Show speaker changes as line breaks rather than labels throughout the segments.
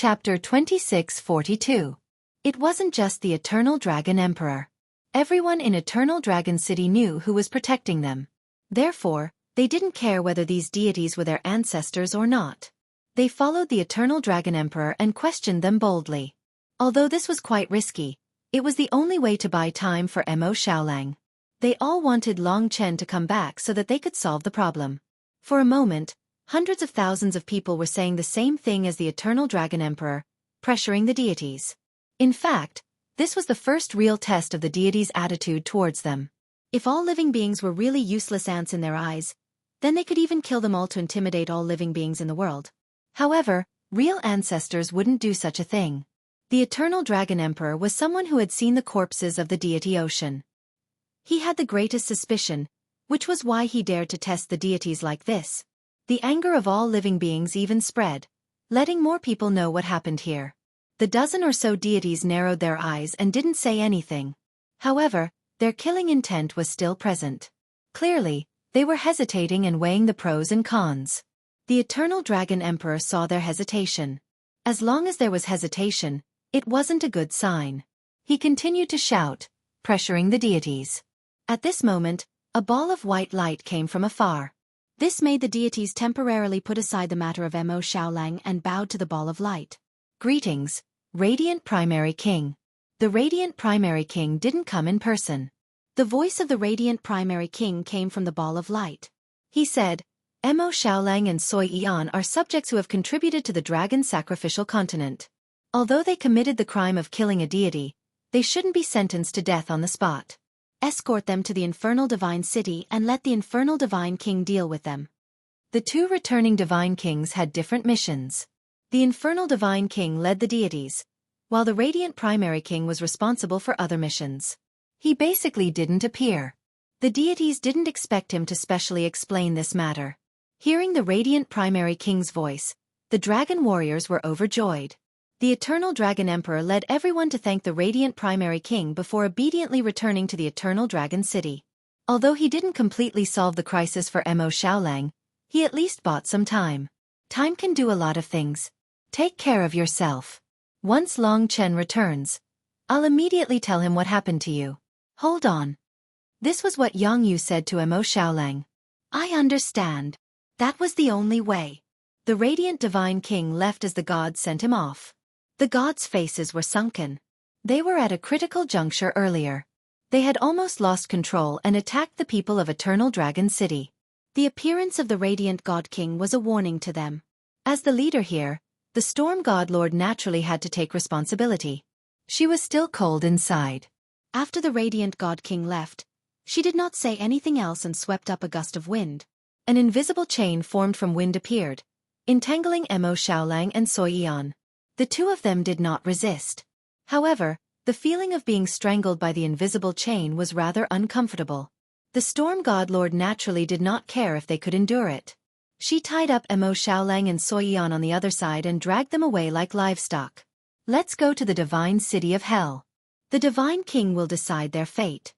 Chapter 2642. It wasn't just the Eternal Dragon Emperor. Everyone in Eternal Dragon City knew who was protecting them. Therefore, they didn't care whether these deities were their ancestors or not. They followed the Eternal Dragon Emperor and questioned them boldly. Although this was quite risky, it was the only way to buy time for Mo Xiaolang. They all wanted Long Chen to come back so that they could solve the problem. For a moment, hundreds of thousands of people were saying the same thing as the Eternal Dragon Emperor, pressuring the deities. In fact, this was the first real test of the deities' attitude towards them. If all living beings were really useless ants in their eyes, then they could even kill them all to intimidate all living beings in the world. However, real ancestors wouldn't do such a thing. The Eternal Dragon Emperor was someone who had seen the corpses of the deity Ocean. He had the greatest suspicion, which was why he dared to test the deities like this. The anger of all living beings even spread, letting more people know what happened here. The dozen or so deities narrowed their eyes and didn't say anything. However, their killing intent was still present. Clearly, they were hesitating and weighing the pros and cons. The Eternal Dragon Emperor saw their hesitation. As long as there was hesitation, it wasn't a good sign. He continued to shout, pressuring the deities. At this moment, a ball of white light came from afar. This made the deities temporarily put aside the matter of Mo Xiaolang and bowed to the ball of light. Greetings, Radiant Primary King. The Radiant Primary King didn't come in person. The voice of the Radiant Primary King came from the ball of light. He said, Mo Xiaolang and Xueqi are subjects who have contributed to the dragon sacrificial continent. Although they committed the crime of killing a deity, they shouldn't be sentenced to death on the spot. Escort them to the Infernal Divine City and let the Infernal Divine King deal with them. The two returning Divine Kings had different missions. The Infernal Divine King led the deities, while the Radiant Primary King was responsible for other missions. He basically didn't appear. The deities didn't expect him to specially explain this matter. Hearing the Radiant Primary King's voice, the dragon warriors were overjoyed. The Eternal Dragon Emperor led everyone to thank the Radiant Primary King before obediently returning to the Eternal Dragon City. Although he didn't completely solve the crisis for Mo Xiaolang, he at least bought some time. Time can do a lot of things. Take care of yourself. Once Long Chen returns, I'll immediately tell him what happened to you. Hold on. This was what Yang Yu said to Mo Xiaolang. I understand. That was the only way. The Radiant Divine King left as the gods sent him off. The gods' faces were sunken. They were at a critical juncture earlier. They had almost lost control and attacked the people of Eternal Dragon City. The appearance of the Radiant God King was a warning to them. As the leader here, the Storm God Lord naturally had to take responsibility. She was still cold inside. After the Radiant God King left, she did not say anything else and swept up a gust of wind. An invisible chain formed from wind appeared, entangling Mo Xiaolang and Xueqi. The two of them did not resist. However, the feeling of being strangled by the invisible chain was rather uncomfortable. The Storm God Lord naturally did not care if they could endure it. She tied up Mo Xiaolang and Xueqi on the other side and dragged them away like livestock. Let's go to the Divine City of Hell. The Divine King will decide their fate.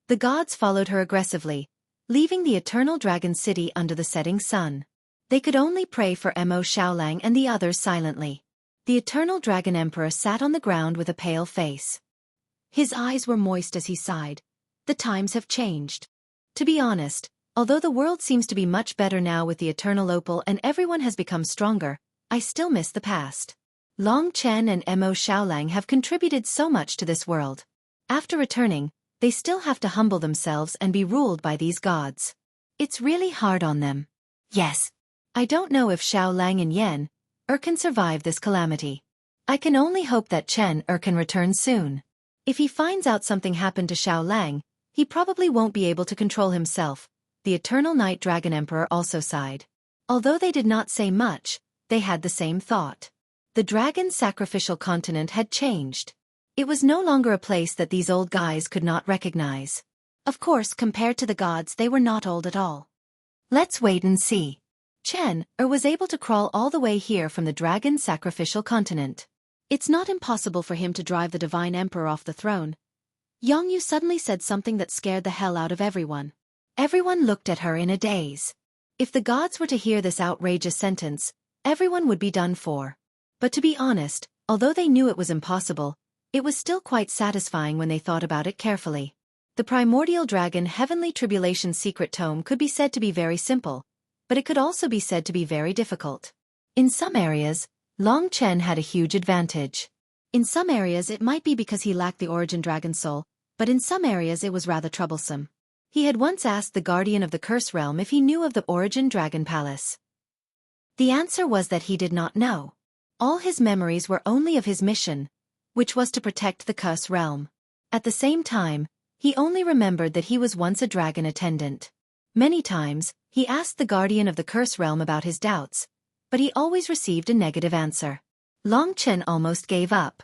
The gods followed her aggressively, leaving the Eternal Dragon City under the setting sun. They could only pray for Mo Xiaolang and the others silently. The Eternal Dragon Emperor sat on the ground with a pale face. His eyes were moist as he sighed. The times have changed. To be honest, although the world seems to be much better now with the Eternal Opal and everyone has become stronger, I still miss the past. Long Chen and Mo Xiaolang have contributed so much to this world. After returning, they still have to humble themselves and be ruled by these gods. It's really hard on them. Yes. I don't know if Xiaolang and Yan can survive this calamity. I can only hope that Chen can return soon. If he finds out something happened to Xiaolang, he probably won't be able to control himself. The Eternal Night Dragon Emperor also sighed. Although they did not say much, they had the same thought. The dragon sacrificial continent had changed. It was no longer a place that these old guys could not recognize. Of course, compared to the gods, they were not old at all. Let's wait and see. Chen was able to crawl all the way here from the dragon sacrificial continent. It's not impossible for him to drive the Divine Emperor off the throne. Yang Yu suddenly said something that scared the hell out of everyone. Everyone looked at her in a daze. If the gods were to hear this outrageous sentence, everyone would be done for. But to be honest, although they knew it was impossible, it was still quite satisfying when they thought about it carefully. The Primordial Dragon Heavenly Tribulation Secret Tome could be said to be very simple, but it could also be said to be very difficult. In some areas, Long Chen had a huge advantage. In some areas it might be because he lacked the Origin Dragon Soul, but in some areas it was rather troublesome. He had once asked the Guardian of the Curse Realm if he knew of the Origin Dragon Palace. The answer was that he did not know. All his memories were only of his mission, which was to protect the Curse Realm. At the same time, he only remembered that he was once a dragon attendant. Many times, he asked the Guardian of the Curse Realm about his doubts, but he always received a negative answer. Long Chen almost gave up.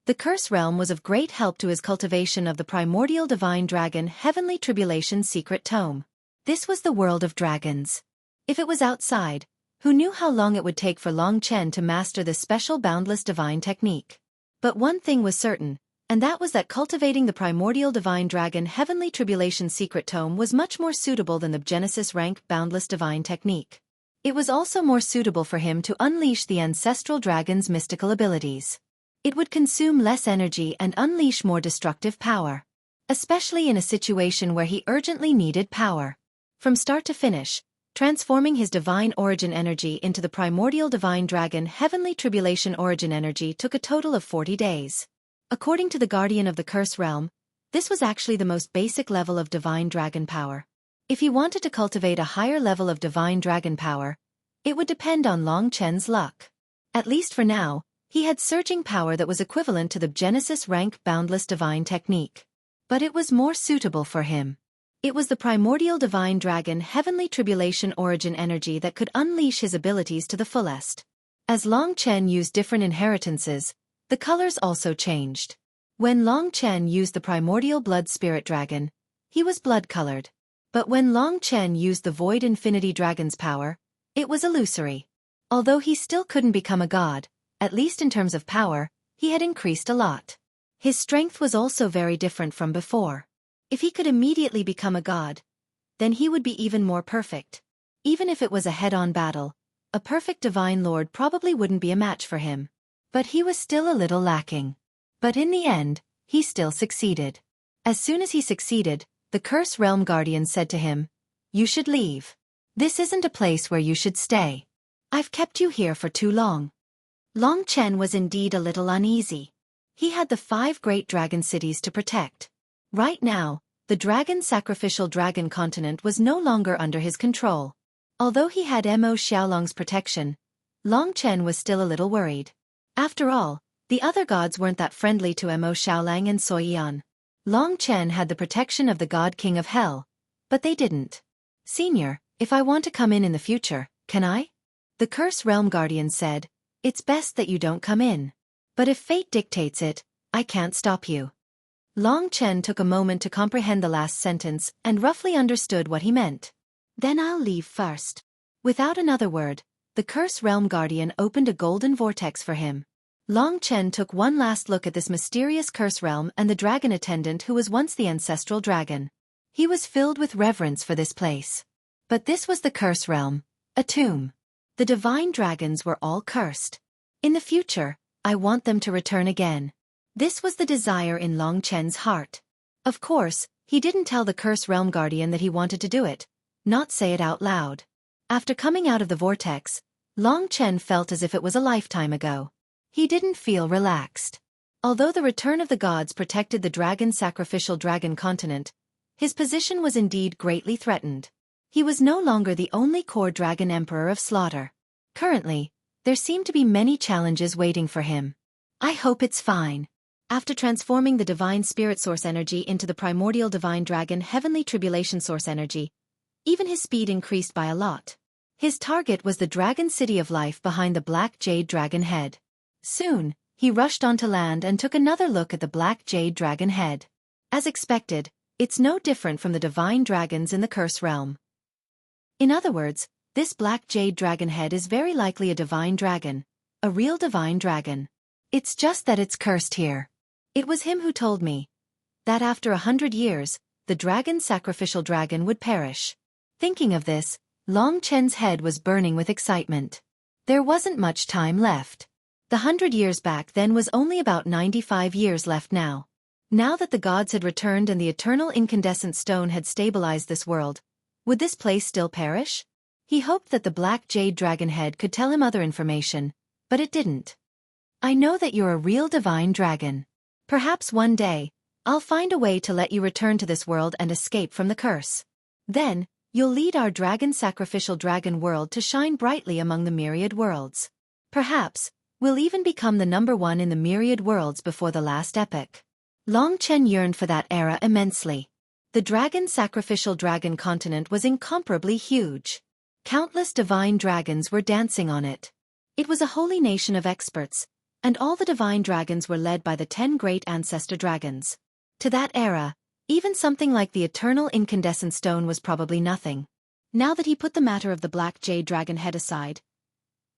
The Curse Realm was of great help to his cultivation of the Primordial Divine Dragon Heavenly Tribulation Secret Tome. This was the world of dragons. If it was outside, who knew how long it would take for Long Chen to master this special boundless divine technique? But one thing was certain, and that was that cultivating the Primordial Divine Dragon Heavenly Tribulation Secret Tome was much more suitable than the Genesis rank boundless divine technique. It was also more suitable for him to unleash the ancestral dragon's mystical abilities. It would consume less energy and unleash more destructive power, especially in a situation where he urgently needed power. From start to finish, transforming his divine origin energy into the Primordial Divine Dragon Heavenly Tribulation origin energy took a total of 40 days. According to the Guardian of the Curse Realm, this was actually the most basic level of divine dragon power. If he wanted to cultivate a higher level of divine dragon power, it would depend on Long Chen's luck. At least for now, he had surging power that was equivalent to the Genesis rank boundless divine technique. But it was more suitable for him. It was the Primordial Divine Dragon Heavenly Tribulation origin energy that could unleash his abilities to the fullest. As Long Chen used different inheritances, the colors also changed. When Long Chen used the Primordial Blood Spirit Dragon, he was blood-colored. But when Long Chen used the Void Infinity Dragon's power, it was illusory. Although he still couldn't become a god, at least in terms of power, he had increased a lot. His strength was also very different from before. If he could immediately become a god, then he would be even more perfect. Even if it was a head-on battle, a perfect divine lord probably wouldn't be a match for him. But he was still a little lacking. But in the end, he still succeeded. As soon as he succeeded, the Curse Realm Guardian said to him, "You should leave. This isn't a place where you should stay. I've kept you here for too long." Long Chen was indeed a little uneasy. He had the 5 great dragon cities to protect. Right now, the dragon sacrificial dragon continent was no longer under his control. Although he had Mo Xiaolong's protection, Long Chen was still a little worried. After all, the other gods weren't that friendly to Mo Xiaolang and Xueqi. Long Chen had the protection of the God King of Hell, but they didn't. "Senior, if I want to come in the future, can I?" The Curse Realm Guardian said, "It's best that you don't come in. But if fate dictates it, I can't stop you." Long Chen took a moment to comprehend the last sentence and roughly understood what he meant. "Then I'll leave first." Without another word, the Curse Realm Guardian opened a golden vortex for him. Long Chen took one last look at this mysterious Curse Realm and the dragon attendant who was once the ancestral dragon. He was filled with reverence for this place. But this was the Curse Realm, a tomb. The divine dragons were all cursed. In the future, I want them to return again. This was the desire in Long Chen's heart. Of course, he didn't tell the Curse Realm Guardian that he wanted to do it, not say it out loud. After coming out of the vortex, Long Chen felt as if it was a lifetime ago. He didn't feel relaxed. Although the return of the gods protected the dragon sacrificial dragon continent, his position was indeed greatly threatened. He was no longer the only core dragon emperor of slaughter. Currently, there seemed to be many challenges waiting for him. "I hope it's fine." After transforming the divine spirit source energy into the primordial divine dragon heavenly tribulation source energy, even his speed increased by a lot. His target was the dragon city of life behind the black jade dragon head. Soon, he rushed onto land and took another look at the black jade dragon head. As expected, it's no different from the divine dragons in the Curse Realm. In other words, this black jade dragon head is very likely a divine dragon, a real divine dragon. It's just that it's cursed here. It was him who told me that after 100 years, the dragon sacrificial dragon would perish. Thinking of this, Long Chen's head was burning with excitement. There wasn't much time left. The 100 years back then was only about 95 years left now. Now that the gods had returned and the eternal incandescent stone had stabilized this world, would this place still perish? He hoped that the black jade dragon head could tell him other information, but it didn't. I know that you're a real divine dragon. Perhaps one day, I'll find a way to let you return to this world and escape from the curse. Then, you'll lead our dragon sacrificial dragon world to shine brightly among the myriad worlds. Perhaps, we'll even become the #1 in the myriad worlds before the last epoch. Long Chen yearned for that era immensely. The dragon sacrificial dragon continent was incomparably huge. Countless divine dragons were dancing on it. It was a holy nation of experts, and all the divine dragons were led by the 10 great ancestor dragons. To that era, even something like the eternal incandescent stone was probably nothing. Now that he put the matter of the black jade dragon head aside,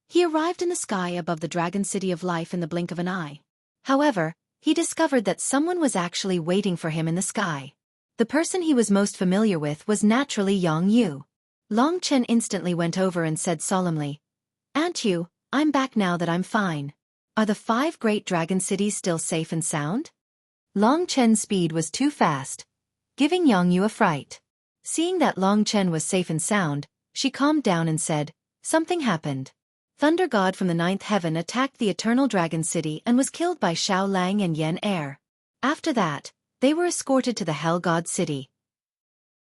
he arrived in the sky above the dragon city of life in the blink of an eye. However, he discovered that someone was actually waiting for him in the sky. The person he was most familiar with was naturally Yang Yu. Long Chen instantly went over and said solemnly, "Aunt Yu, I'm back now that I'm fine. Are the 5 great dragon cities still safe and sound?" Long Chen's speed was too fast, giving Yang Yu a fright. Seeing that Long Chen was safe and sound, she calmed down and said, "Something happened. Thunder God from the 9th heaven attacked the eternal dragon city and was killed by Xiao Lang and Yen Er. After that, they were escorted to the Hell God city.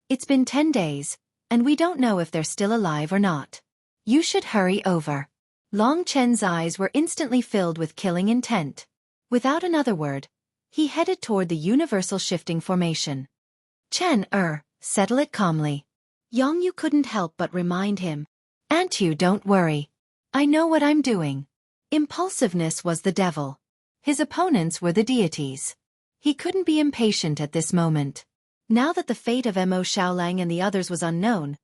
It's been 10 days, and we don't know if they're still alive or not. You should hurry over." Long Chen's eyes were instantly filled with killing intent. Without another word, he headed toward the universal shifting formation. "Chen, settle it calmly." Yang Yu couldn't help but remind him. "Aunt Yu, don't worry. I know what I'm doing." Impulsiveness was the devil. His opponents were the deities. He couldn't be impatient at this moment. Now that the fate of Mo Xiaolang and the others was unknown,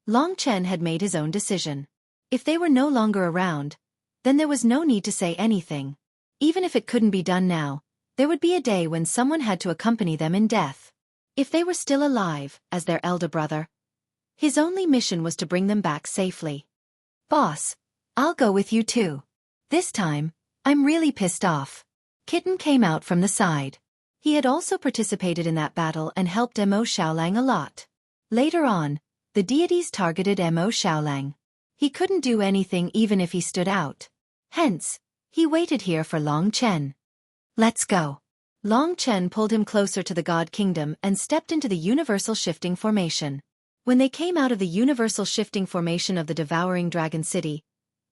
Long Chen had made his own decision. If they were no longer around, then there was no need to say anything. Even if it couldn't be done now, there would be a day when someone had to accompany them in death. If they were still alive, as their elder brother, his only mission was to bring them back safely. "Boss, I'll go with you too. This time, I'm really pissed off." Kitten came out from the side. He had also participated in that battle and helped Mo Xiaolang a lot. Later on, the deities targeted Mo Xiaolang. He couldn't do anything even if he stood out. Hence, he waited here for Long Chen. "Let's go." Long Chen pulled him closer to the God Kingdom and stepped into the universal shifting formation. When they came out of the universal shifting formation of the devouring dragon city,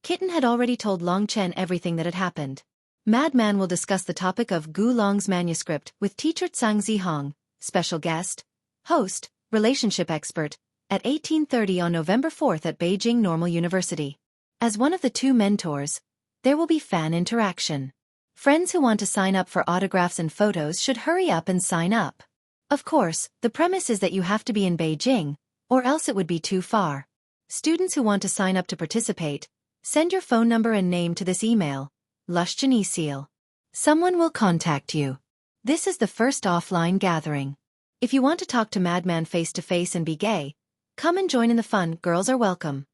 Kitten had already told Long Chen everything that had happened. Madman will discuss the topic of Gu Long's manuscript with teacher Zhang Zihong, special guest, host, relationship expert, at 18:30 on November 4th at Beijing Normal University. As one of the 2 mentors, there will be fan interaction. Friends who want to sign up for autographs and photos should hurry up and sign up. Of course, the premise is that you have to be in Beijing, or else it would be too far. Students who want to sign up to participate, send your phone number and name to this email, Lushjaniseal. Someone will contact you. This is the first offline gathering. If you want to talk to Madman face to face and be gay, come and join in the fun. Girls are welcome.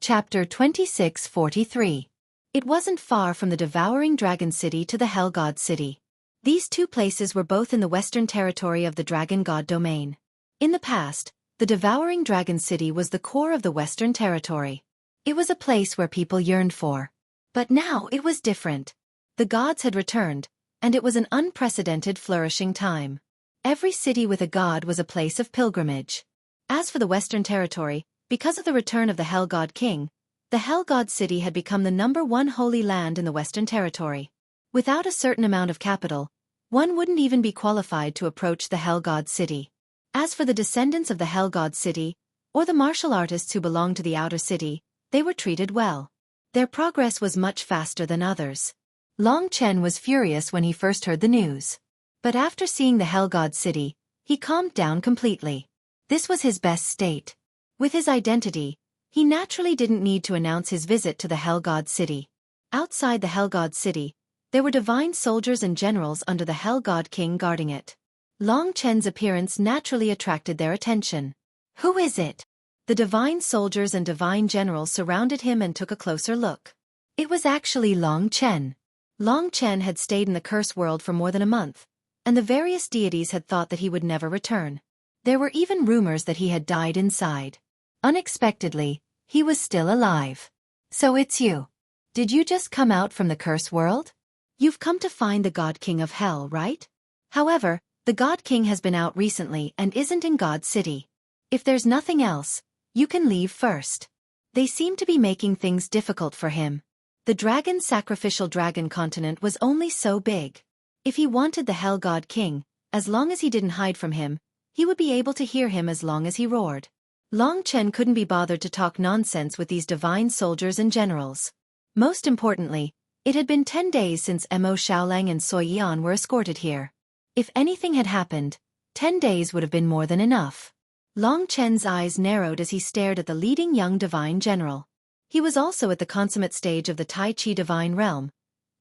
Chapter 2643. It wasn't far from the devouring dragon city to the Hell God city. These 2 places were both in the western territory of the dragon god domain. In the past, the devouring dragon city was the core of the western territory. It was a place where people yearned for. But now it was different. The gods had returned, and it was an unprecedented flourishing time. Every city with a god was a place of pilgrimage. As for the western territory, because of the return of the Hell God King, the Hell God city had become the #1 holy land in the western territory. Without a certain amount of capital, one wouldn't even be qualified to approach the Hell God city. As for the descendants of the Hell God city, or the martial artists who belonged to the outer city, they were treated well. Their progress was much faster than others. Long Chen was furious when he first heard the news. But after seeing the Hell God city, he calmed down completely. This was his best state. With his identity, he naturally didn't need to announce his visit to the Hell God city. Outside the Hell God city, there were divine soldiers and generals under the Hell God King guarding it. Long Chen's appearance naturally attracted their attention. "Who is it?" The divine soldiers and divine generals surrounded him and took a closer look. It was actually Long Chen. Long Chen had stayed in the curse world for more than a month, and the various deities had thought that he would never return. There were even rumors that he had died inside. Unexpectedly, he was still alive. So it's you. Did you just come out from the curse world? You've come to find the God King of Hell, right? However, the God King has been out recently and isn't in God's city. If there's nothing else, you can leave first. They seem to be making things difficult for him. The dragon sacrificial dragon continent was only so big. If he wanted the Hell God King, as long as he didn't hide from him, he would be able to hear him as long as he roared. Long Chen couldn't be bothered to talk nonsense with these divine soldiers and generals. Most importantly, it had been 10 days since Mo Xiaolang and Xueqi were escorted here. If anything had happened, 10 days would have been more than enough. Long Chen's eyes narrowed as he stared at the leading young divine general. He was also at the consummate stage of the Tai Chi divine realm,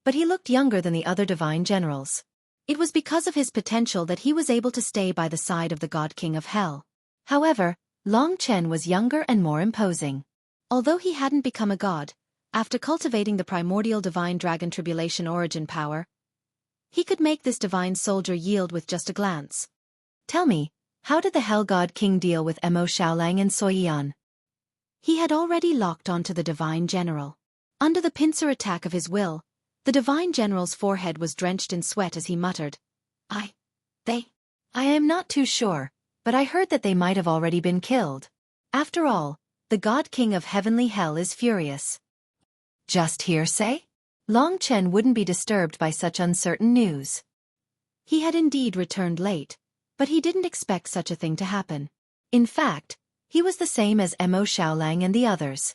but he looked younger than the other divine generals. It was because of his potential that he was able to stay by the side of the God King of Hell. However, Long Chen was younger and more imposing. Although he hadn't become a god, after cultivating the primordial divine dragon tribulation origin power, he could make this divine soldier yield with just a glance. Tell me, how did the Hell God King deal with Mo Xiaolang and Xueqi? He had already locked onto the divine general. Under the pincer attack of his will, the divine general's forehead was drenched in sweat as he muttered, I am not too sure, but I heard that they might have already been killed. After all, the God King of Heavenly Hell is furious. Just hearsay? Long Chen wouldn't be disturbed by such uncertain news. He had indeed returned late, but he didn't expect such a thing to happen. In fact, he was the same as Mo Xiaolang and the others.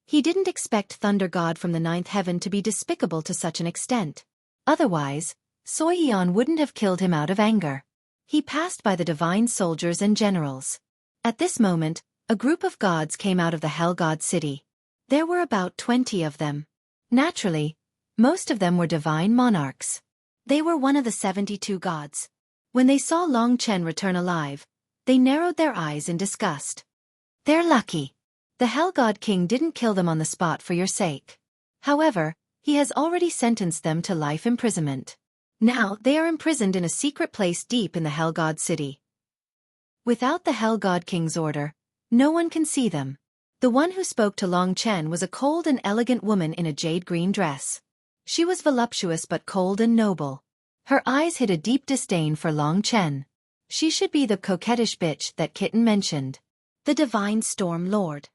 He didn't expect Thunder God from the ninth heaven to be despicable to such an extent. Otherwise, Xueqi wouldn't have killed him out of anger. He passed by the divine soldiers and generals. At this moment, a group of gods came out of the Hell God city. There were about 20 of them. Naturally, most of them were divine monarchs. They were one of the 72 gods. When they saw Long Chen return alive, they narrowed their eyes in disgust. They're lucky. The Hell God King didn't kill them on the spot for your sake. However, he has already sentenced them to life imprisonment. Now they are imprisoned in a secret place deep in the Hell God city. Without the Hell God King's order, no one can see them. The one who spoke to Long Chen was a cold and elegant woman in a jade-green dress. She was voluptuous but cold and noble. Her eyes hid a deep disdain for Long Chen. She should be the coquettish bitch that Kitten mentioned. The Divine Storm Lord.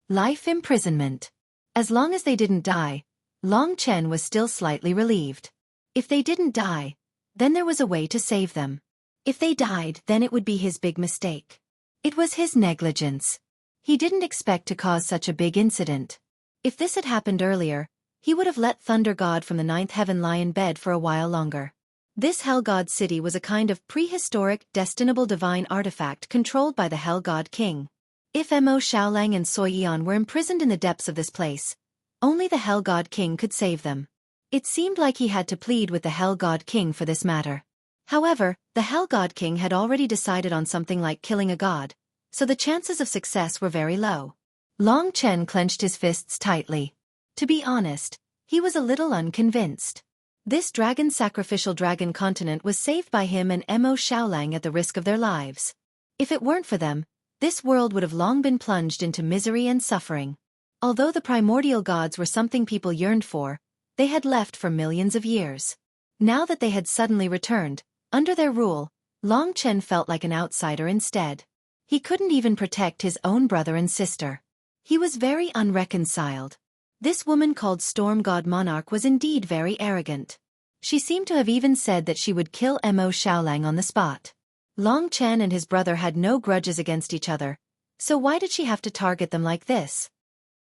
Life imprisonment. As long as they didn't die, Long Chen was still slightly relieved. If they didn't die, then there was a way to save them. If they died, then it would be his big mistake. It was his negligence. He didn't expect to cause such a big incident. If this had happened earlier, he would have let Thunder God from the ninth heaven lie in bed for a while longer. This Hell God city was a kind of prehistoric, destinable divine artifact controlled by the Hell God King. If Mo Xiaolang and Xueqi were imprisoned in the depths of this place, only the Hell God King could save them. It seemed like he had to plead with the Hell God King for this matter. However, the Hell God King had already decided on something like killing a god, so the chances of success were very low. Long Chen clenched his fists tightly. To be honest, he was a little unconvinced. This dragon sacrificial dragon continent was saved by him and Mo Xiaolang at the risk of their lives. If it weren't for them, this world would have long been plunged into misery and suffering. Although the primordial gods were something people yearned for, they had left for millions of years. Now that they had suddenly returned, under their rule, Long Chen felt like an outsider instead. He couldn't even protect his own brother and sister. He was very unreconciled. This woman called Storm God Monarch was indeed very arrogant. She seemed to have even said that she would kill Mo Xiaolang on the spot. Long Chen and his brother had no grudges against each other, so why did she have to target them like this?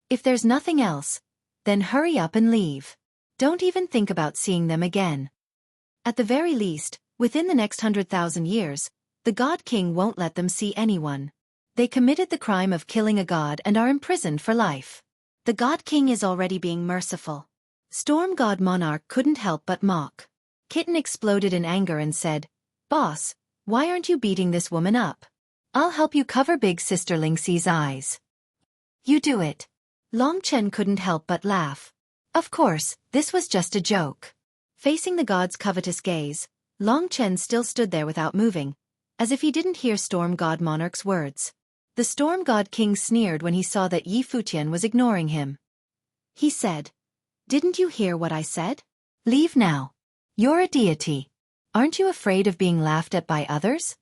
If there's nothing else, then hurry up and leave. Don't even think about seeing them again. At the very least, within the next 100,000 years, the God King won't let them see anyone. They committed the crime of killing a god and are imprisoned for life. The God King is already being merciful. Storm God Monarch couldn't help but mock. Kitten exploded in anger and said, "Boss, why aren't you beating this woman up?" I'll help you cover big sister Lingxi's eyes. You do it. Long Chen couldn't help but laugh. Of course, this was just a joke. Facing the god's covetous gaze, Long Chen still stood there without moving, as if he didn't hear Storm God Monarch's words. The Storm God King sneered when he saw that Yi Futian was ignoring him. He said, "Didn't you hear what I said? Leave now. You're a deity. Aren't you afraid of being laughed at by others?"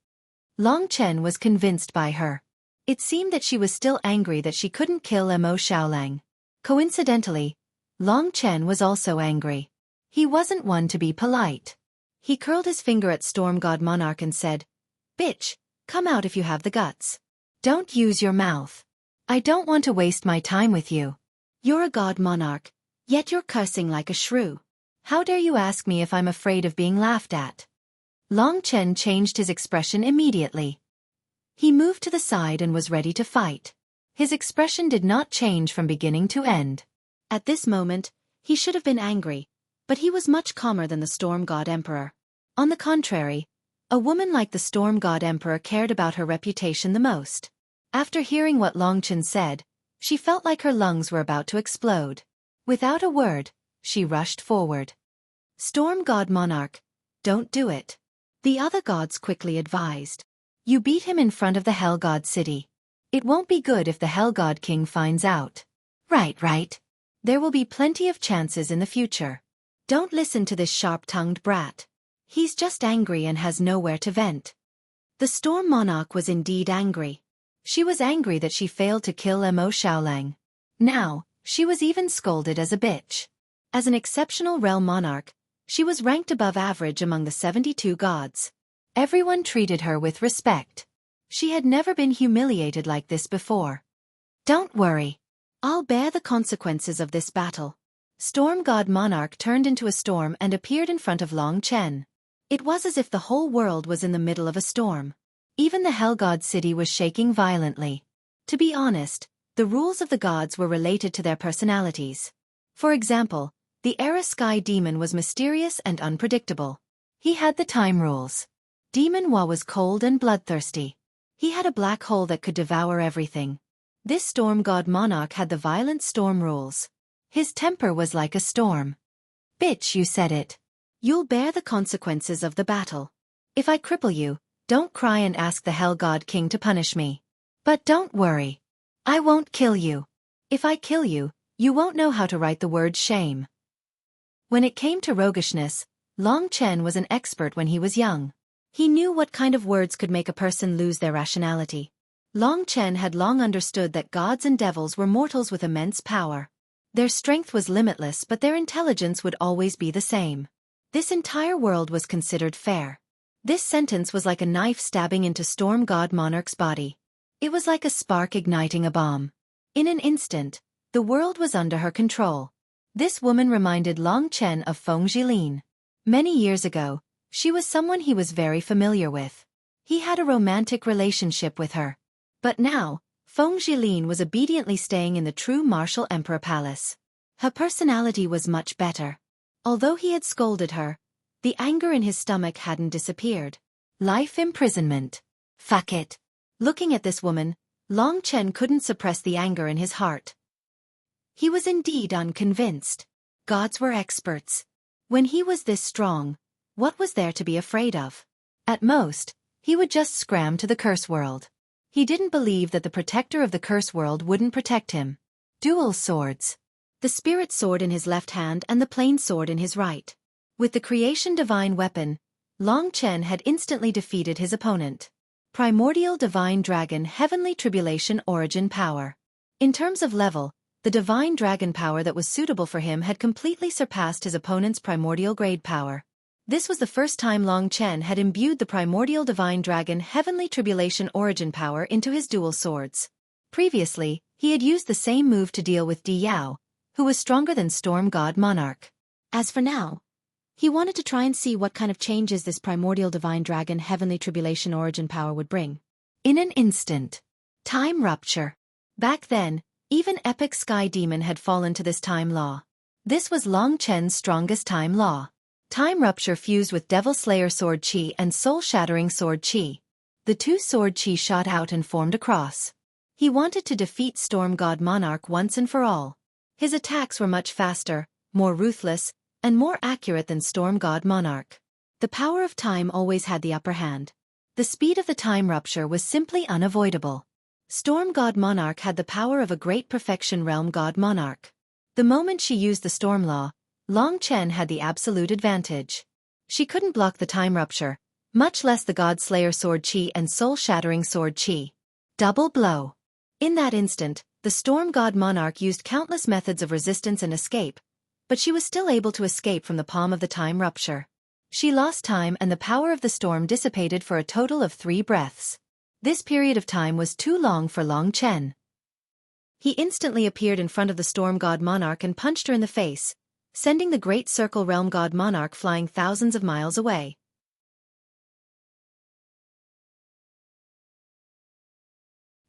Long Chen was convinced by her. It seemed that she was still angry that she couldn't kill Mo Xiaolang. Coincidentally, Long Chen was also angry. He wasn't one to be polite. He curled his finger at Storm God Monarch and said, "Bitch, come out if you have the guts. Don't use your mouth. I don't want to waste my time with you. You're a god monarch, yet you're cursing like a shrew. How dare you ask me if I'm afraid of being laughed at?" Long Chen changed his expression immediately. He moved to the side and was ready to fight. His expression did not change from beginning to end. At this moment, he should have been angry, but he was much calmer than the Storm God Emperor. On the contrary, a woman like the Storm God Emperor cared about her reputation the most. After hearing what Long Chen said, she felt like her lungs were about to explode. Without a word, she rushed forward. "Storm God Monarch, don't do it," the other gods quickly advised. "You beat him in front of the Hell God City. It won't be good if the Hell God King finds out." Right. There will be plenty of chances in the future. Don't listen to this sharp-tongued brat. He's just angry and has nowhere to vent." The Storm Monarch was indeed angry. She was angry that she failed to kill Mo Xiaolang. Now, she was even scolded as a bitch. As an exceptional realm monarch, she was ranked above average among the 72 gods. Everyone treated her with respect. She had never been humiliated like this before. "Don't worry. I'll bear the consequences of this battle." Storm God Monarch turned into a storm and appeared in front of Long Chen. It was as if the whole world was in the middle of a storm. Even the Hell God City was shaking violently. To be honest, the rules of the gods were related to their personalities. For example, the Era Sky Demon was mysterious and unpredictable. He had the time rules. Demon Hua was cold and bloodthirsty. He had a black hole that could devour everything. This Storm God Monarch had the violent storm rules. His temper was like a storm. "Bitch, you said it. You'll bear the consequences of the battle. If I cripple you, don't cry and ask the Hell God King to punish me. But don't worry. I won't kill you. If I kill you, you won't know how to write the word shame." When it came to roguishness, Long Chen was an expert when he was young. He knew what kind of words could make a person lose their rationality. Long Chen had long understood that gods and devils were mortals with immense power. Their strength was limitless, but their intelligence would always be the same. This entire world was considered fair. This sentence was like a knife stabbing into Storm God Monarch's body. It was like a spark igniting a bomb. In an instant, the world was under her control. This woman reminded Long Chen of Feng Jilin. Many years ago, she was someone he was very familiar with. He had a romantic relationship with her. But now, Feng Jilin was obediently staying in the true martial emperor palace. Her personality was much better. Although he had scolded her, the anger in his stomach hadn't disappeared. Life imprisonment. Fuck it. Looking at this woman, Long Chen couldn't suppress the anger in his heart. He was indeed unconvinced. Gods were experts. When he was this strong, what was there to be afraid of? At most, he would just scram to the curse world. He didn't believe that the protector of the curse world wouldn't protect him. Dual swords. The spirit sword in his left hand and the plain sword in his right. With the creation divine weapon, Long Chen had instantly defeated his opponent. Primordial divine dragon heavenly tribulation origin power. In terms of level, the divine dragon power that was suitable for him had completely surpassed his opponent's primordial grade power. This was the first time Long Chen had imbued the primordial divine dragon heavenly tribulation origin power into his dual swords. Previously, he had used the same move to deal with Di Yao, who was stronger than Storm God Monarch. As for now, he wanted to try and see what kind of changes this primordial divine dragon heavenly tribulation origin power would bring. In an instant. Time rupture. Back then, even Epic Sky Demon had fallen to this time law. This was Long Chen's strongest time law. Time rupture fused with Devil Slayer Sword Chi and Soul Shattering Sword Chi. The two-sword Qi shot out and formed a cross. He wanted to defeat Storm God Monarch once and for all. His attacks were much faster, more ruthless, and more accurate than Storm God Monarch. The power of time always had the upper hand. The speed of the time rupture was simply unavoidable. Storm God Monarch had the power of a great perfection realm God Monarch. The moment she used the storm law, Long Chen had the absolute advantage. She couldn't block the time rupture, much less the God Slayer Sword Qi and Soul-Shattering Sword Qi. Double blow. In that instant, the Storm God Monarch used countless methods of resistance and escape, but she was still able to escape from the palm of the time rupture. She lost time and the power of the storm dissipated for a total of 3 breaths. This period of time was too long for Long Chen. He instantly appeared in front of the Storm God Monarch and punched her in the face, sending the Great Circle Realm God Monarch flying thousands of miles away.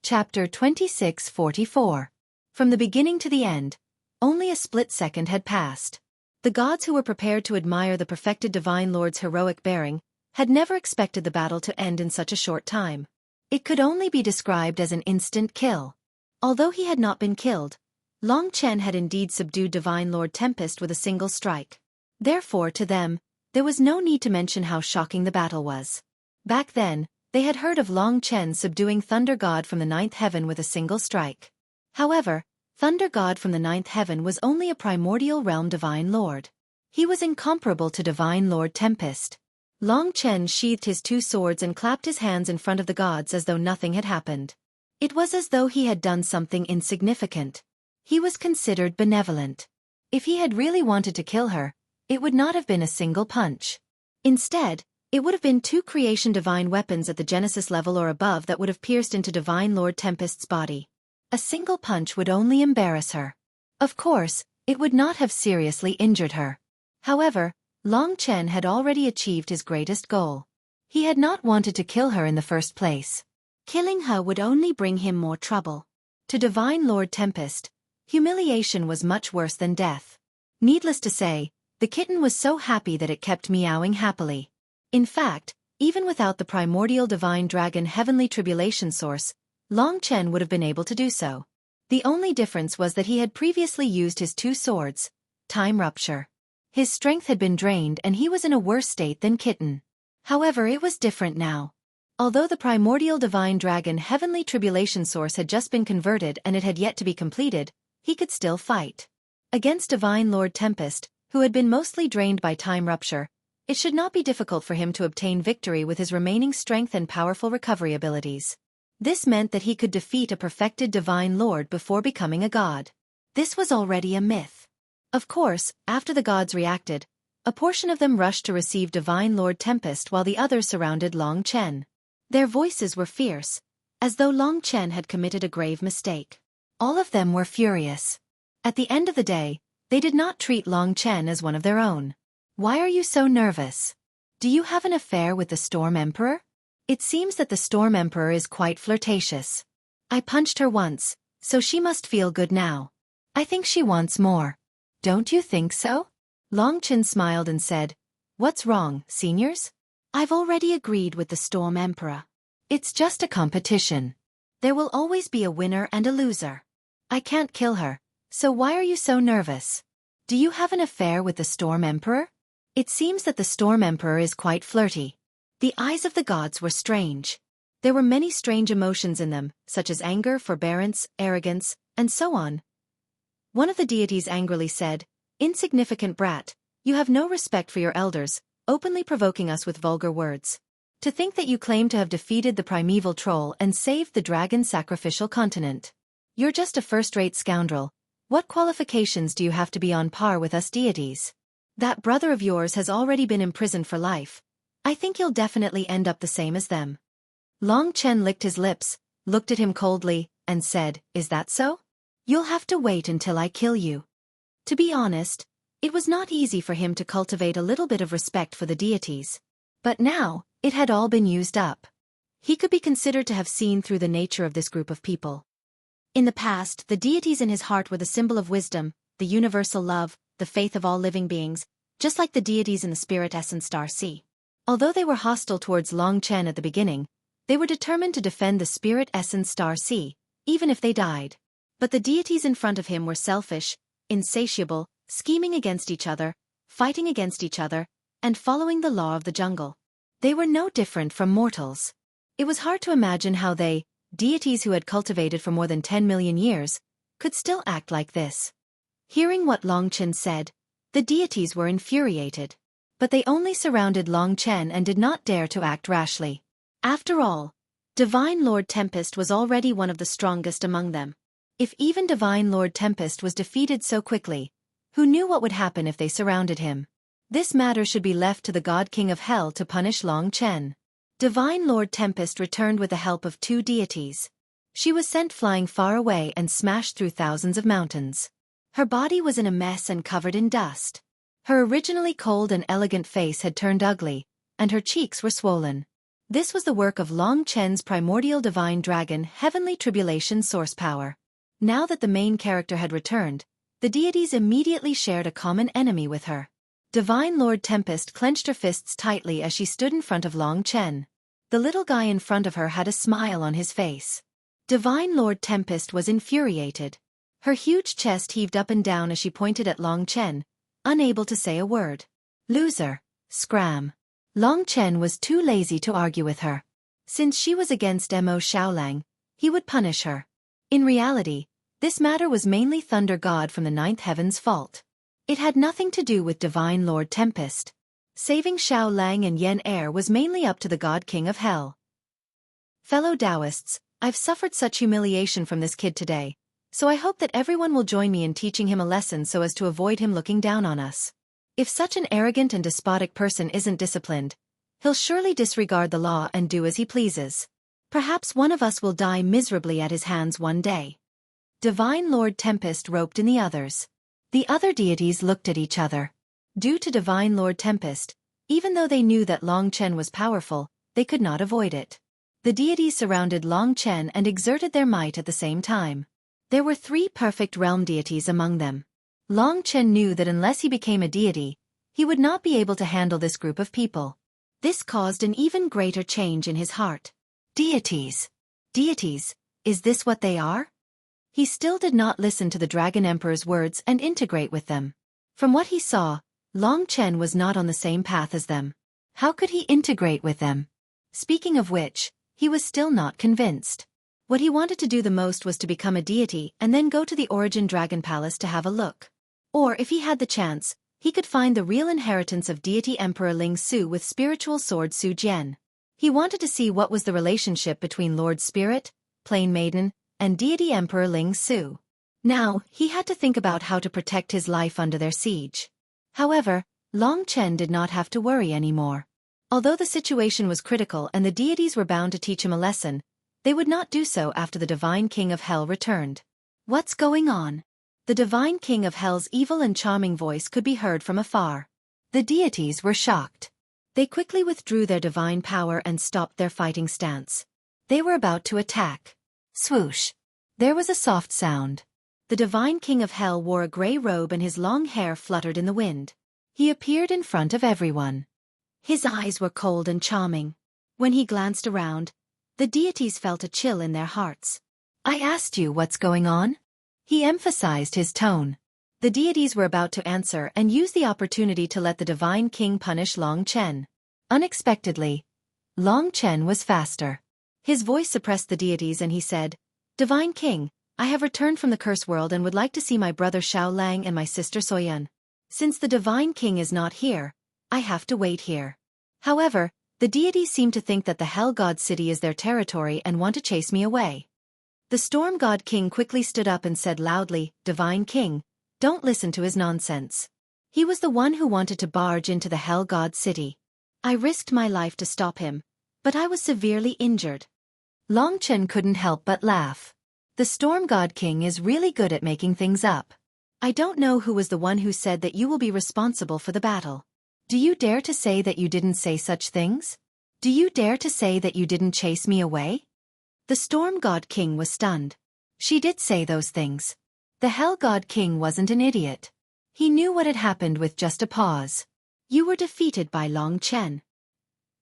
Chapter 2644. From the beginning to the end, only a split second had passed. The gods who were prepared to admire the perfected Divine Lord's heroic bearing had never expected the battle to end in such a short time. It could only be described as an instant kill. Although he had not been killed, Long Chen had indeed subdued Divine Lord Tempest with a single strike. Therefore, to them, there was no need to mention how shocking the battle was. Back then, they had heard of Long Chen subduing Thunder God from the 9th heaven with a single strike. However, Thunder God from the 9th heaven was only a primordial realm Divine Lord. He was incomparable to Divine Lord Tempest. Long Chen sheathed his 2 swords and clapped his hands in front of the gods as though nothing had happened. It was as though he had done something insignificant. He was considered benevolent. If he had really wanted to kill her, it would not have been a single punch. Instead, it would have been 2 creation divine weapons at the Genesis level or above that would have pierced into Divine Lord Tempest's body. A single punch would only embarrass her. Of course, it would not have seriously injured her. However, Long Chen had already achieved his greatest goal. He had not wanted to kill her in the first place. Killing her would only bring him more trouble. To Divine Lord Tempest, humiliation was much worse than death. Needless to say, the kitten was so happy that it kept meowing happily. In fact, even without the primordial divine dragon heavenly tribulation source, Long Chen would have been able to do so. The only difference was that he had previously used his 2 swords, time rupture. His strength had been drained and he was in a worse state than Kitten. However, it was different now. Although the primordial divine dragon heavenly tribulation source had just been converted and it had yet to be completed, he could still fight. Against Divine Lord Tempest, who had been mostly drained by time rupture, it should not be difficult for him to obtain victory with his remaining strength and powerful recovery abilities. This meant that he could defeat a perfected Divine Lord before becoming a god. This was already a myth. Of course, after the gods reacted, a portion of them rushed to receive Divine Lord Tempest while the others surrounded Long Chen. Their voices were fierce, as though Long Chen had committed a grave mistake. All of them were furious. At the end of the day, they did not treat Long Chen as one of their own. Why are you so nervous? Do you have an affair with the Storm Emperor? It seems that the Storm Emperor is quite flirtatious. I punched her once, so she must feel good now. I think she wants more. Don't you think so? Long Chen smiled and said, "What's wrong, seniors? I've already agreed with the Storm Emperor. It's just a competition. There will always be a winner and a loser. I can't kill her, so why are you so nervous? Do you have an affair with the Storm Emperor? It seems that the Storm Emperor is quite flirty." The eyes of the gods were strange. There were many strange emotions in them, such as anger, forbearance, arrogance, and so on. One of the deities angrily said, "Insignificant brat, you have no respect for your elders, openly provoking us with vulgar words. To think that you claim to have defeated the primeval troll and saved the dragon sacrificial continent. You're just a first-rate scoundrel. What qualifications do you have to be on par with us deities? That brother of yours has already been imprisoned for life. I think you'll definitely end up the same as them." Long Chen licked his lips, looked at him coldly, and said, "Is that so? You'll have to wait until I kill you." To be honest, it was not easy for him to cultivate a little bit of respect for the deities. But now, it had all been used up. He could be considered to have seen through the nature of this group of people. In the past, the deities in his heart were the symbol of wisdom, the universal love, the faith of all living beings, just like the deities in the spirit essence star sea. Although they were hostile towards Long Chen at the beginning, They were determined to defend the spirit essence star sea, even if they died. But the deities in front of him were selfish, insatiable, scheming against each other, fighting against each other, and following the law of the jungle. They were no different from mortals. It was hard to imagine how they, deities who had cultivated for more than 10 million years, could still act like this. Hearing what Long Chen said, the deities were infuriated. But they only surrounded Long Chen and did not dare to act rashly. After all, Divine Lord Tempest was already one of the strongest among them. If even Divine Lord Tempest was defeated so quickly, who knew what would happen if they surrounded him? This matter should be left to the God King of Hell to punish Long Chen. Divine Lord Tempest returned with the help of 2 deities. She was sent flying far away and smashed through thousands of mountains. Her body was in a mess and covered in dust. Her originally cold and elegant face had turned ugly, and her cheeks were swollen. This was the work of Long Chen's primordial divine dragon Heavenly Tribulation source power. Now that the main character had returned, the deities immediately shared a common enemy with her. Divine Lord Tempest clenched her fists tightly as she stood in front of Long Chen. The little guy in front of her had a smile on his face. Divine Lord Tempest was infuriated. Her huge chest heaved up and down as she pointed at Long Chen, unable to say a word. Loser, scram. Long Chen was too lazy to argue with her. Since she was against Mo Xiaolang, he would punish her. In reality, this matter was mainly Thunder God from the 9th Heaven's fault. It had nothing to do with Divine Lord Tempest. Saving Xiaolang and Yen Er was mainly up to the God King of Hell. Fellow Taoists, I've suffered such humiliation from this kid today, so I hope that everyone will join me in teaching him a lesson so as to avoid him looking down on us. If such an arrogant and despotic person isn't disciplined, he'll surely disregard the law and do as he pleases. Perhaps one of us will die miserably at his hands one day. Divine Lord Tempest roped in the others. The other deities looked at each other. Due to Divine Lord Tempest, even though they knew that Long Chen was powerful, they could not avoid it. The deities surrounded Long Chen and exerted their might at the same time. There were 3 perfect realm deities among them. Long Chen knew that unless he became a deity, he would not be able to handle this group of people. This caused an even greater change in his heart. Deities. Deities, is this what they are? He still did not listen to the Dragon Emperor's words and integrate with them. From what he saw, Long Chen was not on the same path as them. How could he integrate with them? Speaking of which, he was still not convinced. What he wanted to do the most was to become a deity and then go to the Origin Dragon Palace to have a look. Or if he had the chance, he could find the real inheritance of deity Emperor Ling Su with spiritual sword Su Jian. He wanted to see what was the relationship between Lord Spirit, Plain Maiden, and deity Emperor Ling Su. Now, he had to think about how to protect his life under their siege. However, Long Chen did not have to worry anymore. Although the situation was critical and the deities were bound to teach him a lesson, they would not do so after the Divine King of Hell returned. What's going on? The Divine King of Hell's evil and charming voice could be heard from afar. The deities were shocked. They quickly withdrew their divine power and stopped their fighting stance. They were about to attack. Swoosh! There was a soft sound. The Divine King of Hell wore a gray robe and his long hair fluttered in the wind. He appeared in front of everyone. His eyes were cold and charming. When he glanced around, the deities felt a chill in their hearts. I asked you what's going on? He emphasized his tone. The deities were about to answer and use the opportunity to let the Divine King punish Long Chen. Unexpectedly, Long Chen was faster. His voice suppressed the deities and he said, Divine King, I have returned from the curse world and would like to see my brother Xiao Lang and my sister Soyan. Since the Divine King is not here, I have to wait here. However, the deities seem to think that the Hell God City is their territory and want to chase me away. The Storm God King quickly stood up and said loudly, Divine King, don't listen to his nonsense. He was the one who wanted to barge into the Hell God City. I risked my life to stop him, but I was severely injured. Long Chen couldn't help but laugh. The Storm God King is really good at making things up. I don't know who was the one who said that you will be responsible for the battle. Do you dare to say that you didn't say such things? Do you dare to say that you didn't chase me away? The Storm God King was stunned. She did say those things. The Hell God King wasn't an idiot. He knew what had happened with just a pause. You were defeated by Long Chen.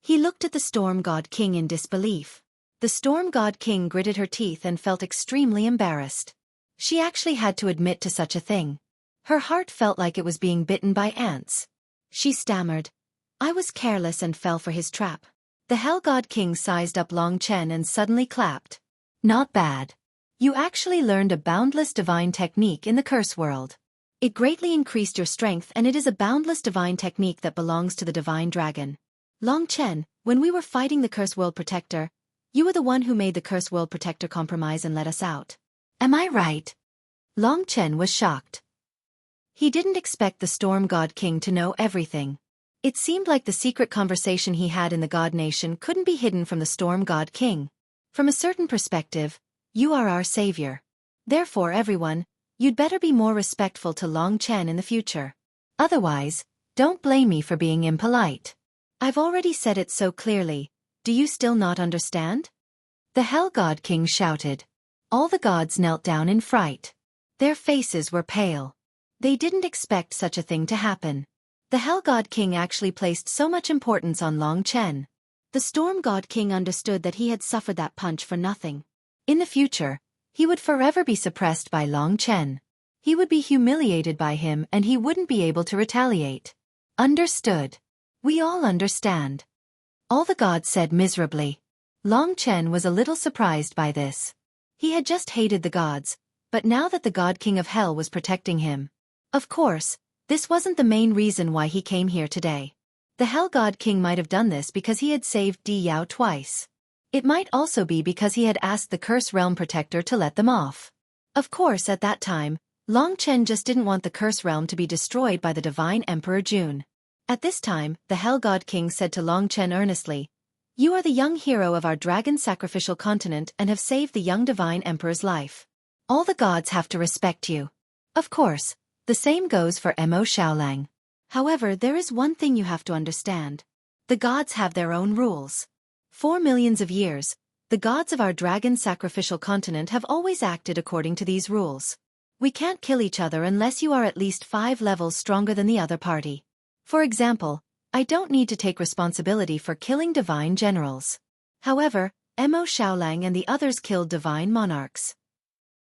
He looked at the Storm God King in disbelief. The Storm God King gritted her teeth and felt extremely embarrassed. She actually had to admit to such a thing. Her heart felt like it was being bitten by ants. She stammered, "I was careless and fell for his trap." The Hell God King sized up Long Chen and suddenly clapped. "Not bad. You actually learned a boundless divine technique in the curse world. It greatly increased your strength, and it is a boundless divine technique that belongs to the divine dragon. Long Chen, when we were fighting the Curse World Protector, you were the one who made the Curse World Protector compromise and let us out. Am I right?" Long Chen was shocked. He didn't expect the Storm God King to know everything. It seemed like the secret conversation he had in the God Nation couldn't be hidden from the Storm God King. From a certain perspective, you are our savior. Therefore, everyone, you'd better be more respectful to Long Chen in the future. Otherwise, don't blame me for being impolite. I've already said it so clearly. Do you still not understand? The Hell God King shouted. All the gods knelt down in fright. Their faces were pale. They didn't expect such a thing to happen. The Hell God King actually placed so much importance on Long Chen. The Storm God King understood that he had suffered that punch for nothing. In the future, he would forever be suppressed by Long Chen. He would be humiliated by him and he wouldn't be able to retaliate. Understood. We all understand. All the gods said miserably. Long Chen was a little surprised by this. He had just hated the gods, but now that the God King of Hell was protecting him. Of course, this wasn't the main reason why he came here today. The Hell God King might have done this because he had saved Di Yao twice. It might also be because he had asked the Curse Realm Protector to let them off. Of course, at that time, Long Chen just didn't want the Curse Realm to be destroyed by the Divine Emperor June. At this time, the Hell God King said to Long Chen earnestly, "You are the young hero of our dragon sacrificial continent and have saved the young Divine Emperor's life. All the gods have to respect you." Of course, the same goes for Mo Xiaolang. However, there is one thing you have to understand. The gods have their own rules. For millions of years, the gods of our dragon sacrificial continent have always acted according to these rules. We can't kill each other unless you are at least 5 levels stronger than the other party. For example, I don't need to take responsibility for killing divine generals. However, Mo Xiaolang and the others killed divine monarchs.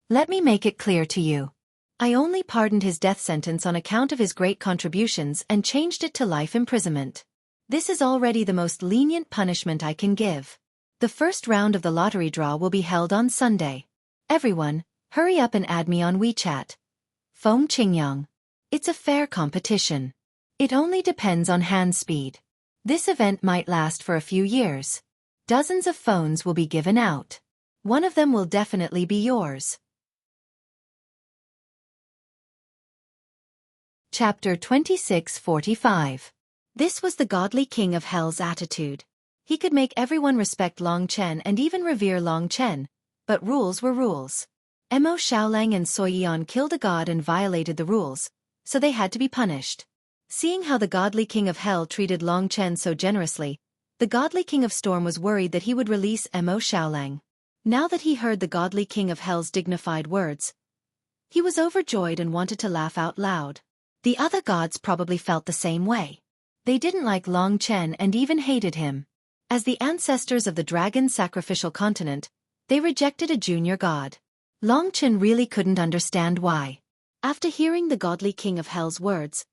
Let me make it clear to you. I only pardoned his death sentence on account of his great contributions and changed it to life imprisonment. This is already the most lenient punishment I can give. The first round of the lottery draw will be held on Sunday. Everyone, hurry up and add me on WeChat. Feng Qingyang. It's a fair competition. It only depends on hand speed. This event might last for a few years. Dozens of phones will be given out. One of them will definitely be yours. Chapter 2645. This was the godly king of hell's attitude. He could make everyone respect Long Chen and even revere Long Chen, but rules were rules. Mo Xiaolang and Xueqi killed a god and violated the rules, so they had to be punished. Seeing how the godly king of hell treated Long Chen so generously, the godly king of storm was worried that he would release Mo Xiaolang. Now that he heard the godly king of hell's dignified words, he was overjoyed and wanted to laugh out loud. The other gods probably felt the same way. They didn't like Long Chen and even hated him. As the ancestors of the dragon sacrificial continent, they rejected a junior god. Long Chen really couldn't understand why. After hearing the godly king of hell's words,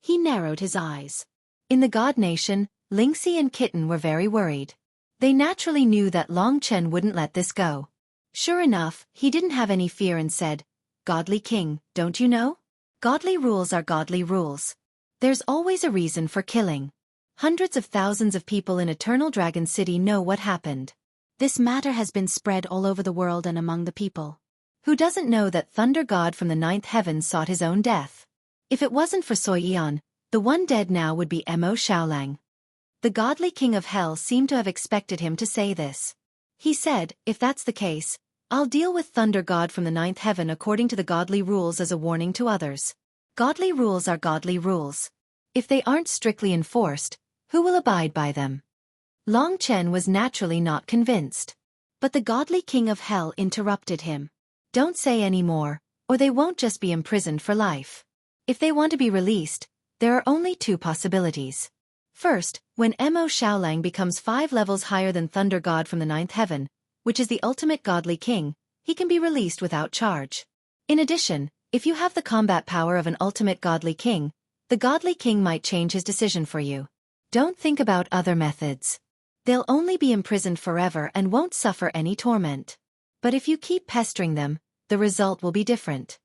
he narrowed his eyes. In the God Nation, Lingxi and Kitten were very worried. They naturally knew that Long Chen wouldn't let this go. Sure enough, he didn't have any fear and said, "Godly king, don't you know? Godly rules are godly rules. There's always a reason for killing. Hundreds of thousands of people in Eternal Dragon City know what happened. This matter has been spread all over the world and among the people. Who doesn't know that Thunder God from the 9th heaven sought his own death? If it wasn't for Xueqi, the one dead now would be Mo Xiaolang." The godly king of hell seemed to have expected him to say this. He said, "If that's the case, I'll deal with Thunder God from the 9th heaven according to the godly rules as a warning to others. Godly rules are godly rules. If they aren't strictly enforced, who will abide by them?" Long Chen was naturally not convinced. But the godly king of hell interrupted him. "Don't say any more, or they won't just be imprisoned for life. If they want to be released, there are only 2 possibilities. First, when Mo Xiaolang becomes 5 levels higher than Thunder God from the 9th heaven, which is the ultimate godly king, he can be released without charge. In addition, if you have the combat power of an ultimate godly king, the godly king might change his decision for you. Don't think about other methods. They'll only be imprisoned forever and won't suffer any torment. But if you keep pestering them, the result will be different.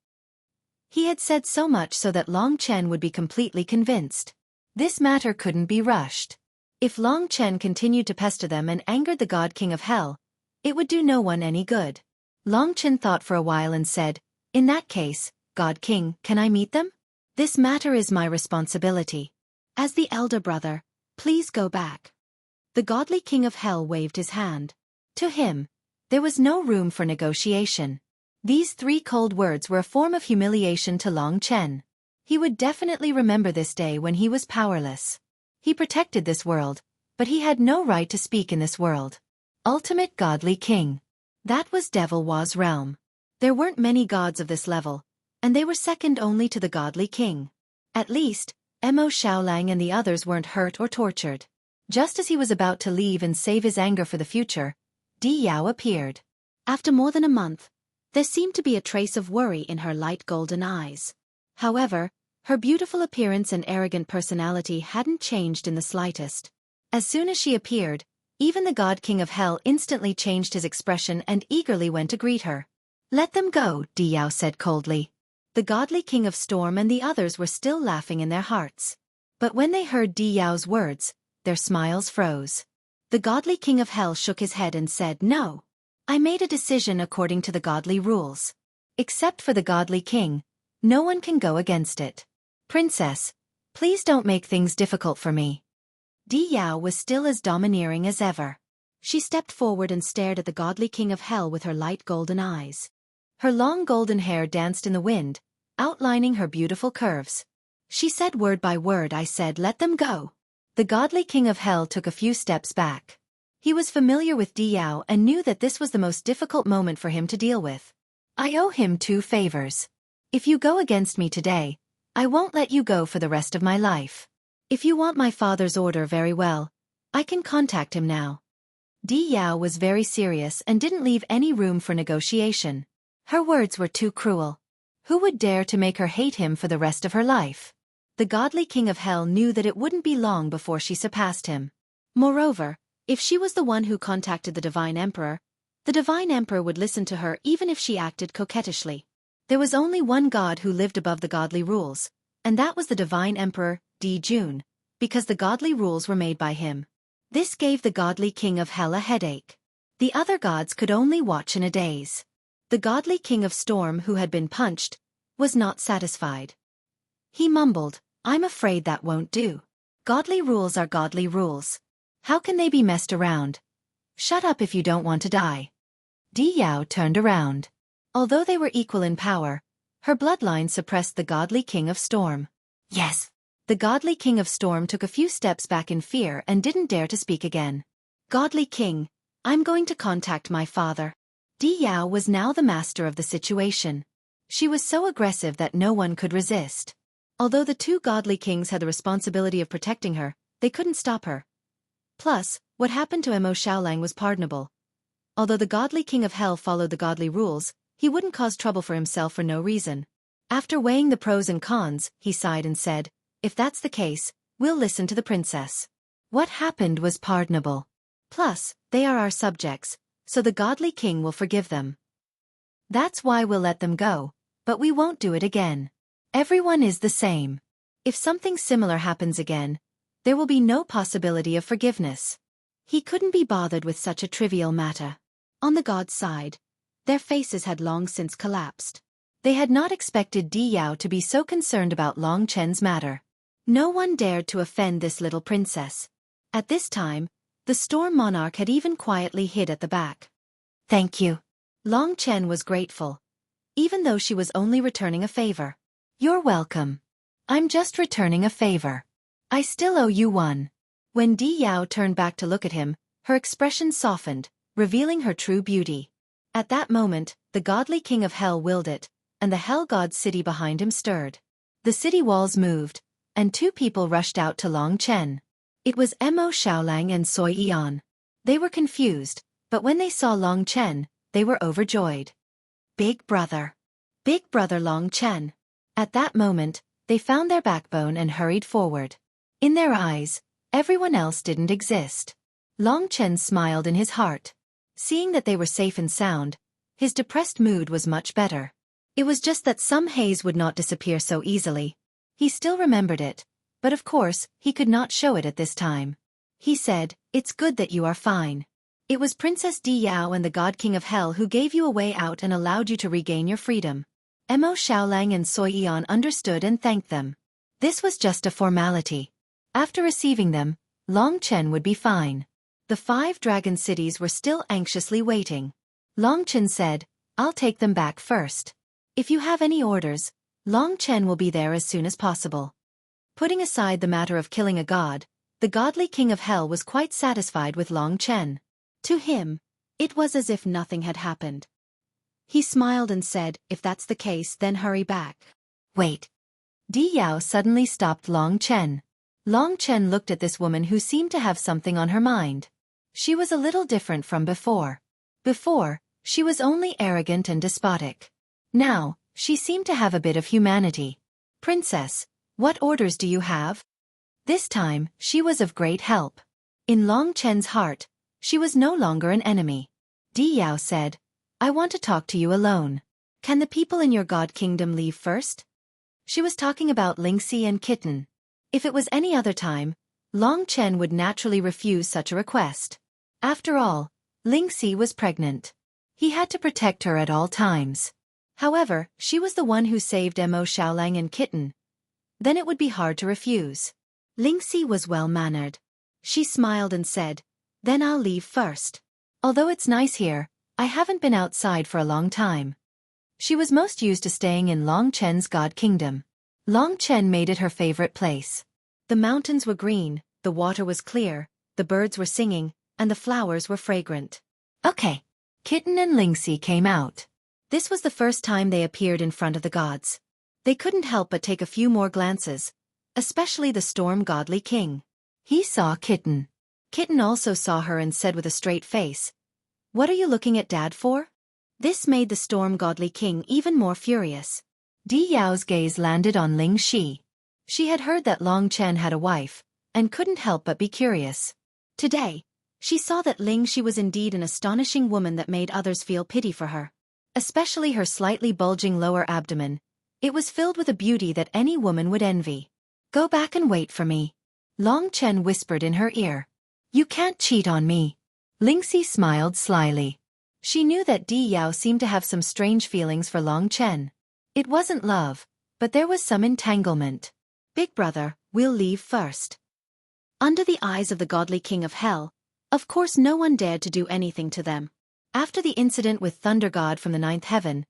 He had said so much so that Long Chen would be completely convinced. This matter couldn't be rushed. If Long Chen continued to pester them and angered the God King of Hell, it would do no one any good. Long Chen thought for a while and said, "In that case, God King, can I meet them? This matter is my responsibility. As the elder brother, please go back." The godly King of Hell waved his hand. To him, there was no room for negotiation. These 3 cold words were a form of humiliation to Long Chen. He would definitely remember this day when he was powerless. He protected this world, but he had no right to speak in this world. Ultimate Godly King. That was Devil Wa's realm. There weren't many gods of this level, and they were second only to the Godly King. At least, Mo Xiaolang and the others weren't hurt or tortured. Just as he was about to leave and save his anger for the future, Di Yao appeared. After more than a month, there seemed to be a trace of worry in her light golden eyes. However, her beautiful appearance and arrogant personality hadn't changed in the slightest. As soon as she appeared, even the God King of Hell instantly changed his expression and eagerly went to greet her. "Let them go," Di Yao said coldly. The godly King of Storm and the others were still laughing in their hearts. But when they heard Di Yao's words, their smiles froze. The godly King of Hell shook his head and said, "No. I made a decision according to the godly rules. Except for the godly king, no one can go against it. Princess, please don't make things difficult for me." Di Yao was still as domineering as ever. She stepped forward and stared at the godly King of Hell with her light golden eyes. Her long golden hair danced in the wind, outlining her beautiful curves. She said word by word, "I said let them go." The godly King of Hell took a few steps back. He was familiar with Di Yao and knew that this was the most difficult moment for him to deal with. "I owe him 2 favors. If you go against me today, I won't let you go for the rest of my life. If you want my father's order, very well, I can contact him now." Di Yao was very serious and didn't leave any room for negotiation. Her words were too cruel. Who would dare to make her hate him for the rest of her life? The godly King of Hell knew that it wouldn't be long before she surpassed him. Moreover, if she was the one who contacted the Divine Emperor would listen to her even if she acted coquettishly. There was only one god who lived above the godly rules, and that was the Divine Emperor, Di Jun, because the godly rules were made by him. This gave the godly King of Hell a headache. The other gods could only watch in a daze. The godly King of Storm, who had been punched, was not satisfied. He mumbled, "I'm afraid that won't do. Godly rules are godly rules. How can they be messed around? Shut up if you don't want to die." Di Yao turned around. Although they were equal in power, her bloodline suppressed the godly King of Storm. "Yes." The godly King of Storm took a few steps back in fear and didn't dare to speak again. "Godly King, I'm going to contact my father." Di Yao was now the master of the situation. She was so aggressive that no one could resist. Although the 2 godly kings had the responsibility of protecting her, they couldn't stop her. Plus, what happened to Mo Xiaolang was pardonable. Although the godly King of Hell followed the godly rules, he wouldn't cause trouble for himself for no reason. After weighing the pros and cons, he sighed and said, "If that's the case, we'll listen to the princess. What happened was pardonable. Plus, they are our subjects, so the godly king will forgive them. That's why we'll let them go, but we won't do it again. Everyone is the same. If something similar happens again, there will be no possibility of forgiveness." He couldn't be bothered with such a trivial matter. On the god's side, their faces had long since collapsed. They had not expected Di Yao to be so concerned about Long Chen's matter. No one dared to offend this little princess. At this time, the Storm Monarch had even quietly hid at the back. "Thank you." Long Chen was grateful, even though she was only returning a favor. "You're welcome. I'm just returning a favor. I still owe you one." When Di Yao turned back to look at him, her expression softened, revealing her true beauty. At that moment, the godly King of Hell willed it, and the Hell God's city behind him stirred. The city walls moved, and 2 people rushed out to Long Chen. It was Mo Xiaolang and Xueqi. They were confused, but when they saw Long Chen, they were overjoyed. Big brother. Big brother Long Chen. At that moment, they found their backbone and hurried forward. In their eyes, everyone else didn't exist. Long Chen smiled in his heart. Seeing that they were safe and sound, his depressed mood was much better. It was just that some haze would not disappear so easily. He still remembered it, but of course, he could not show it at this time. He said, "It's good that you are fine. It was Princess Di Yao and the God King of Hell who gave you a way out and allowed you to regain your freedom." Mo Xiaolang and Xueqi understood and thanked them. This was just a formality. After receiving them, Long Chen would be fine. The 5 dragon cities were still anxiously waiting. Long Chen said, "I'll take them back first. If you have any orders, Long Chen will be there as soon as possible." Putting aside the matter of killing a god, the godly king of hell was quite satisfied with Long Chen. To him, it was as if nothing had happened. He smiled and said, "If that's the case, then hurry back." Wait. Di Yao suddenly stopped Long Chen. Long Chen looked at this woman who seemed to have something on her mind. She was a little different from before. Before, she was only arrogant and despotic. Now, she seemed to have a bit of humanity. "Princess, what orders do you have?" This time, she was of great help. In Long Chen's heart, she was no longer an enemy. Di Yao said, "I want to talk to you alone. Can the people in your god kingdom leave first?" She was talking about Lingxi and Kitten. If it was any other time, Long Chen would naturally refuse such a request. After all, Lingxi was pregnant. He had to protect her at all times. However, she was the one who saved Mo Xiaolang and Kitten. Then it would be hard to refuse. Lingxi was well-mannered. She smiled and said, "Then I'll leave first. Although it's nice here, I haven't been outside for a long time." She was most used to staying in Long Chen's god kingdom. Long Chen made it her favorite place. The mountains were green, the water was clear, the birds were singing, and the flowers were fragrant. Okay. Kitten and Lingxi came out. This was the first time they appeared in front of the gods. They couldn't help but take a few more glances, especially the storm godly king. He saw Kitten. Kitten also saw her and said with a straight face, "What are you looking at Dad for?" This made the storm godly king even more furious. Di Yao's gaze landed on Lingxi. She had heard that Long Chen had a wife, and couldn't help but be curious. Today, she saw that Lingxi was indeed an astonishing woman that made others feel pity for her. Especially her slightly bulging lower abdomen. It was filled with a beauty that any woman would envy. "Go back and wait for me," Long Chen whispered in her ear. "You can't cheat on me." Lingxi smiled slyly. She knew that Di Yao seemed to have some strange feelings for Long Chen. It wasn't love, but there was some entanglement. "Big brother, we'll leave first." Under the eyes of the godly king of hell, of course no one dared to do anything to them. After the incident with Thunder God from the 9th heaven,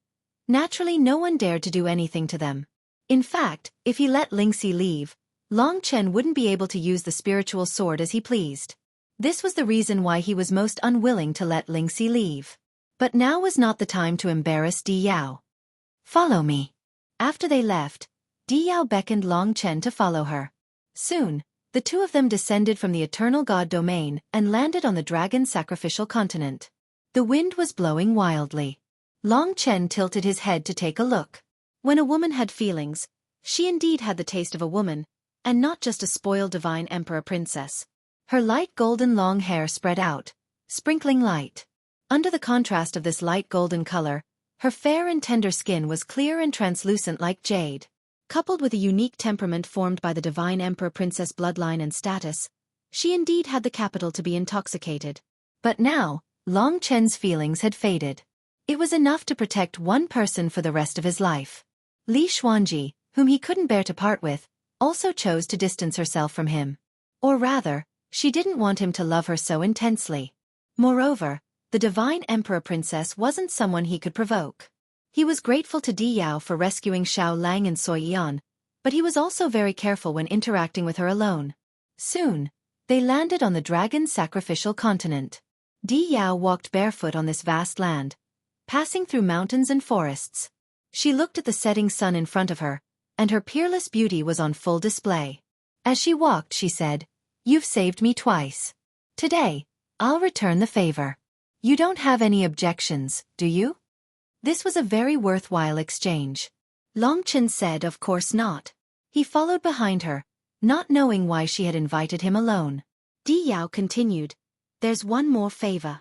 naturally no one dared to do anything to them. In fact, if he let Lingxi leave, Long Chen wouldn't be able to use the spiritual sword as he pleased. This was the reason why he was most unwilling to let Lingxi leave. But now was not the time to embarrass Di Yao. "Follow me." After they left, Di Yao beckoned Long Chen to follow her. Soon, the two of them descended from the eternal god domain and landed on the dragon sacrificial continent. The wind was blowing wildly. Long Chen tilted his head to take a look. When a woman had feelings, she indeed had the taste of a woman, and not just a spoiled divine emperor princess. Her light golden long hair spread out, sprinkling light. Under the contrast of this light golden color, her fair and tender skin was clear and translucent like jade. Coupled with a unique temperament formed by the divine emperor princess bloodline and status, she indeed had the capital to be intoxicated. But now, Long Chen's feelings had faded. It was enough to protect one person for the rest of his life. Li Xuanji, whom he couldn't bear to part with, also chose to distance herself from him. Or rather, she didn't want him to love her so intensely. Moreover, the divine emperor princess wasn't someone he could provoke. He was grateful to Di Yao for rescuing Xiao Lang and Xueqi, but he was also very careful when interacting with her alone. Soon, they landed on the dragon sacrificial continent. Di Yao walked barefoot on this vast land, passing through mountains and forests. She looked at the setting sun in front of her, and her peerless beauty was on full display. As she walked, she said, You've saved me twice. Today, I'll return the favor. You don't have any objections, do you? This was a very worthwhile exchange. Longchen said of course not. He followed behind her, not knowing why she had invited him alone. Di Yao continued, there's one more favor.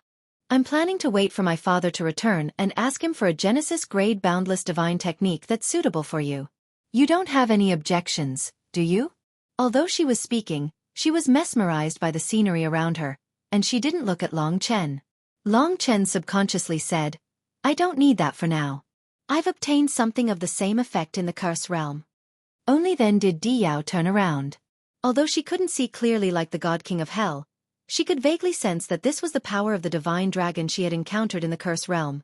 I'm planning to wait for my father to return and ask him for a Genesis-grade boundless divine technique that's suitable for you. You don't have any objections, do you? Although she was speaking, she was mesmerized by the scenery around her, and she didn't look at Long Chen. Long Chen subconsciously said, I don't need that for now. I've obtained something of the same effect in the curse realm. Only then did Di Yao turn around. Although she couldn't see clearly like the God King of Hell, she could vaguely sense that this was the power of the divine dragon she had encountered in the curse realm.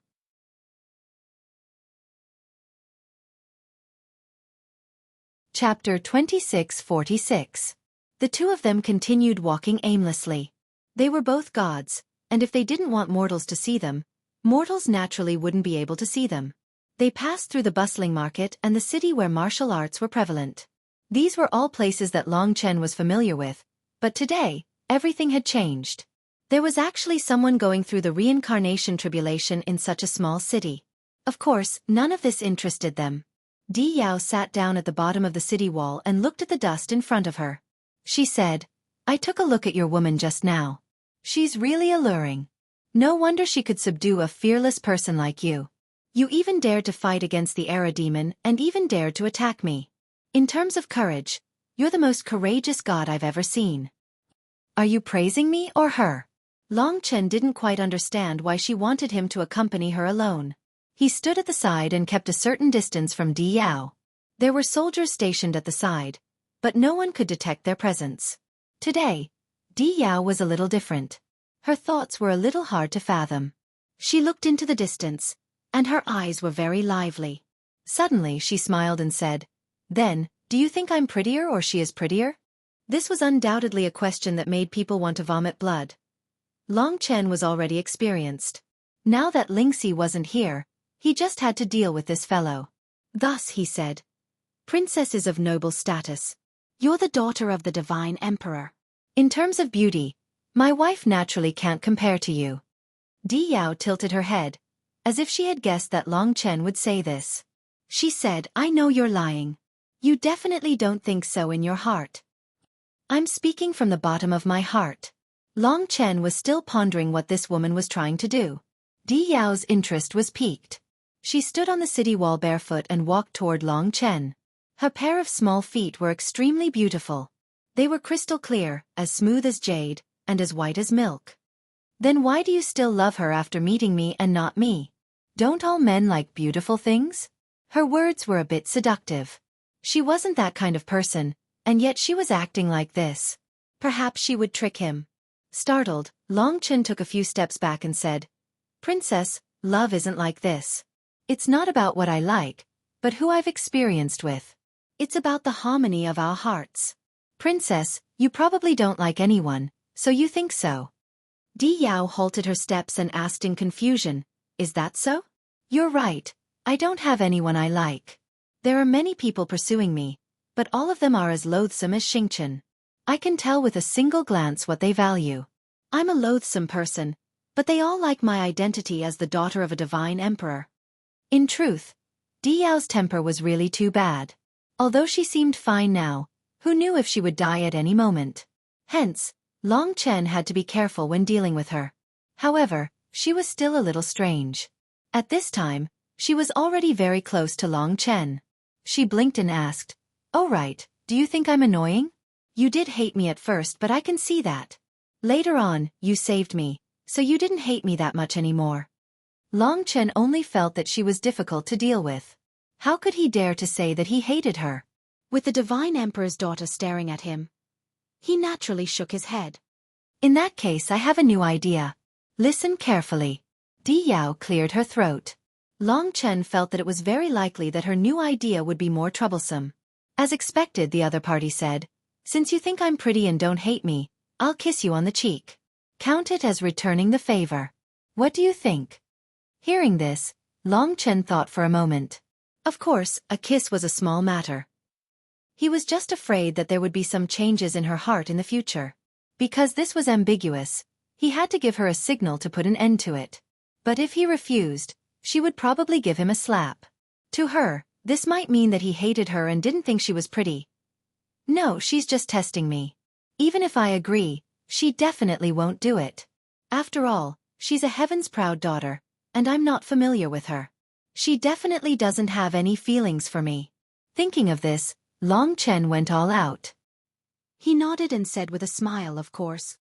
Chapter 26:46. The two of them continued walking aimlessly. They were both gods, and if they didn't want mortals to see them, mortals naturally wouldn't be able to see them. They passed through the bustling market and the city where martial arts were prevalent. These were all places that Long Chen was familiar with, but today, everything had changed. There was actually someone going through the reincarnation tribulation in such a small city. Of course, none of this interested them. Di Yao sat down at the bottom of the city wall and looked at the dust in front of her. She said, I took a look at your woman just now. She's really alluring. No wonder she could subdue a fearless person like you. You even dared to fight against the Era demon and even dared to attack me. In terms of courage, you're the most courageous god I've ever seen. Are you praising me or her? Long Chen didn't quite understand why she wanted him to accompany her alone. He stood at the side and kept a certain distance from Di Yao. There were soldiers stationed at the side, but no one could detect their presence. Today, Di Yao was a little different. Her thoughts were a little hard to fathom. She looked into the distance, and her eyes were very lively. Suddenly she smiled and said, Then, do you think I'm prettier or she is prettier? This was undoubtedly a question that made people want to vomit blood. Long Chen was already experienced. Now that Lingxi wasn't here, he just had to deal with this fellow. Thus he said, Princess is of noble status. You're the daughter of the divine emperor. In terms of beauty, my wife naturally can't compare to you. Di Yao tilted her head, as if she had guessed that Long Chen would say this. She said, I know you're lying. You definitely don't think so in your heart. I'm speaking from the bottom of my heart. Long Chen was still pondering what this woman was trying to do. Di Yao's interest was piqued. She stood on the city wall barefoot and walked toward Long Chen. Her pair of small feet were extremely beautiful. They were crystal clear, as smooth as jade, and as white as milk. Then why do you still love her after meeting me and not me? Don't all men like beautiful things? Her words were a bit seductive. She wasn't that kind of person, and yet she was acting like this. Perhaps she would trick him. Startled, Long Chen took a few steps back and said, Princess, love isn't like this. It's not about what I like, but who I've experienced with. It's about the harmony of our hearts. Princess, you probably don't like anyone, so you think so. Di Yao halted her steps and asked in confusion, Is that so? You're right, I don't have anyone I like. There are many people pursuing me, but all of them are as loathsome as Xingchen. I can tell with a single glance what they value. I'm a loathsome person, but they all like my identity as the daughter of a divine emperor. In truth, Di Yao's temper was really too bad. Although she seemed fine now, who knew if she would die at any moment? Hence, Long Chen had to be careful when dealing with her. However, she was still a little strange. At this time, she was already very close to Long Chen. She blinked and asked, Oh right, do you think I'm annoying? You did hate me at first, but I can see that. Later on, you saved me, so you didn't hate me that much anymore. Long Chen only felt that she was difficult to deal with. How could he dare to say that he hated her? With the divine emperor's daughter staring at him, he naturally shook his head. In that case, I have a new idea. Listen carefully. Di Yao cleared her throat. Long Chen felt that it was very likely that her new idea would be more troublesome. As expected, the other party said, Since you think I'm pretty and don't hate me, I'll kiss you on the cheek. Count it as returning the favor. What do you think? Hearing this, Long Chen thought for a moment. Of course, a kiss was a small matter. He was just afraid that there would be some changes in her heart in the future. Because this was ambiguous, he had to give her a signal to put an end to it. But if he refused, she would probably give him a slap. To her, this might mean that he hated her and didn't think she was pretty. No, she's just testing me. Even if I agree, she definitely won't do it. After all, she's a heaven's proud daughter, and I'm not familiar with her. She definitely doesn't have any feelings for me. Thinking of this, Long Chen went all out. He nodded and said with a smile, of course.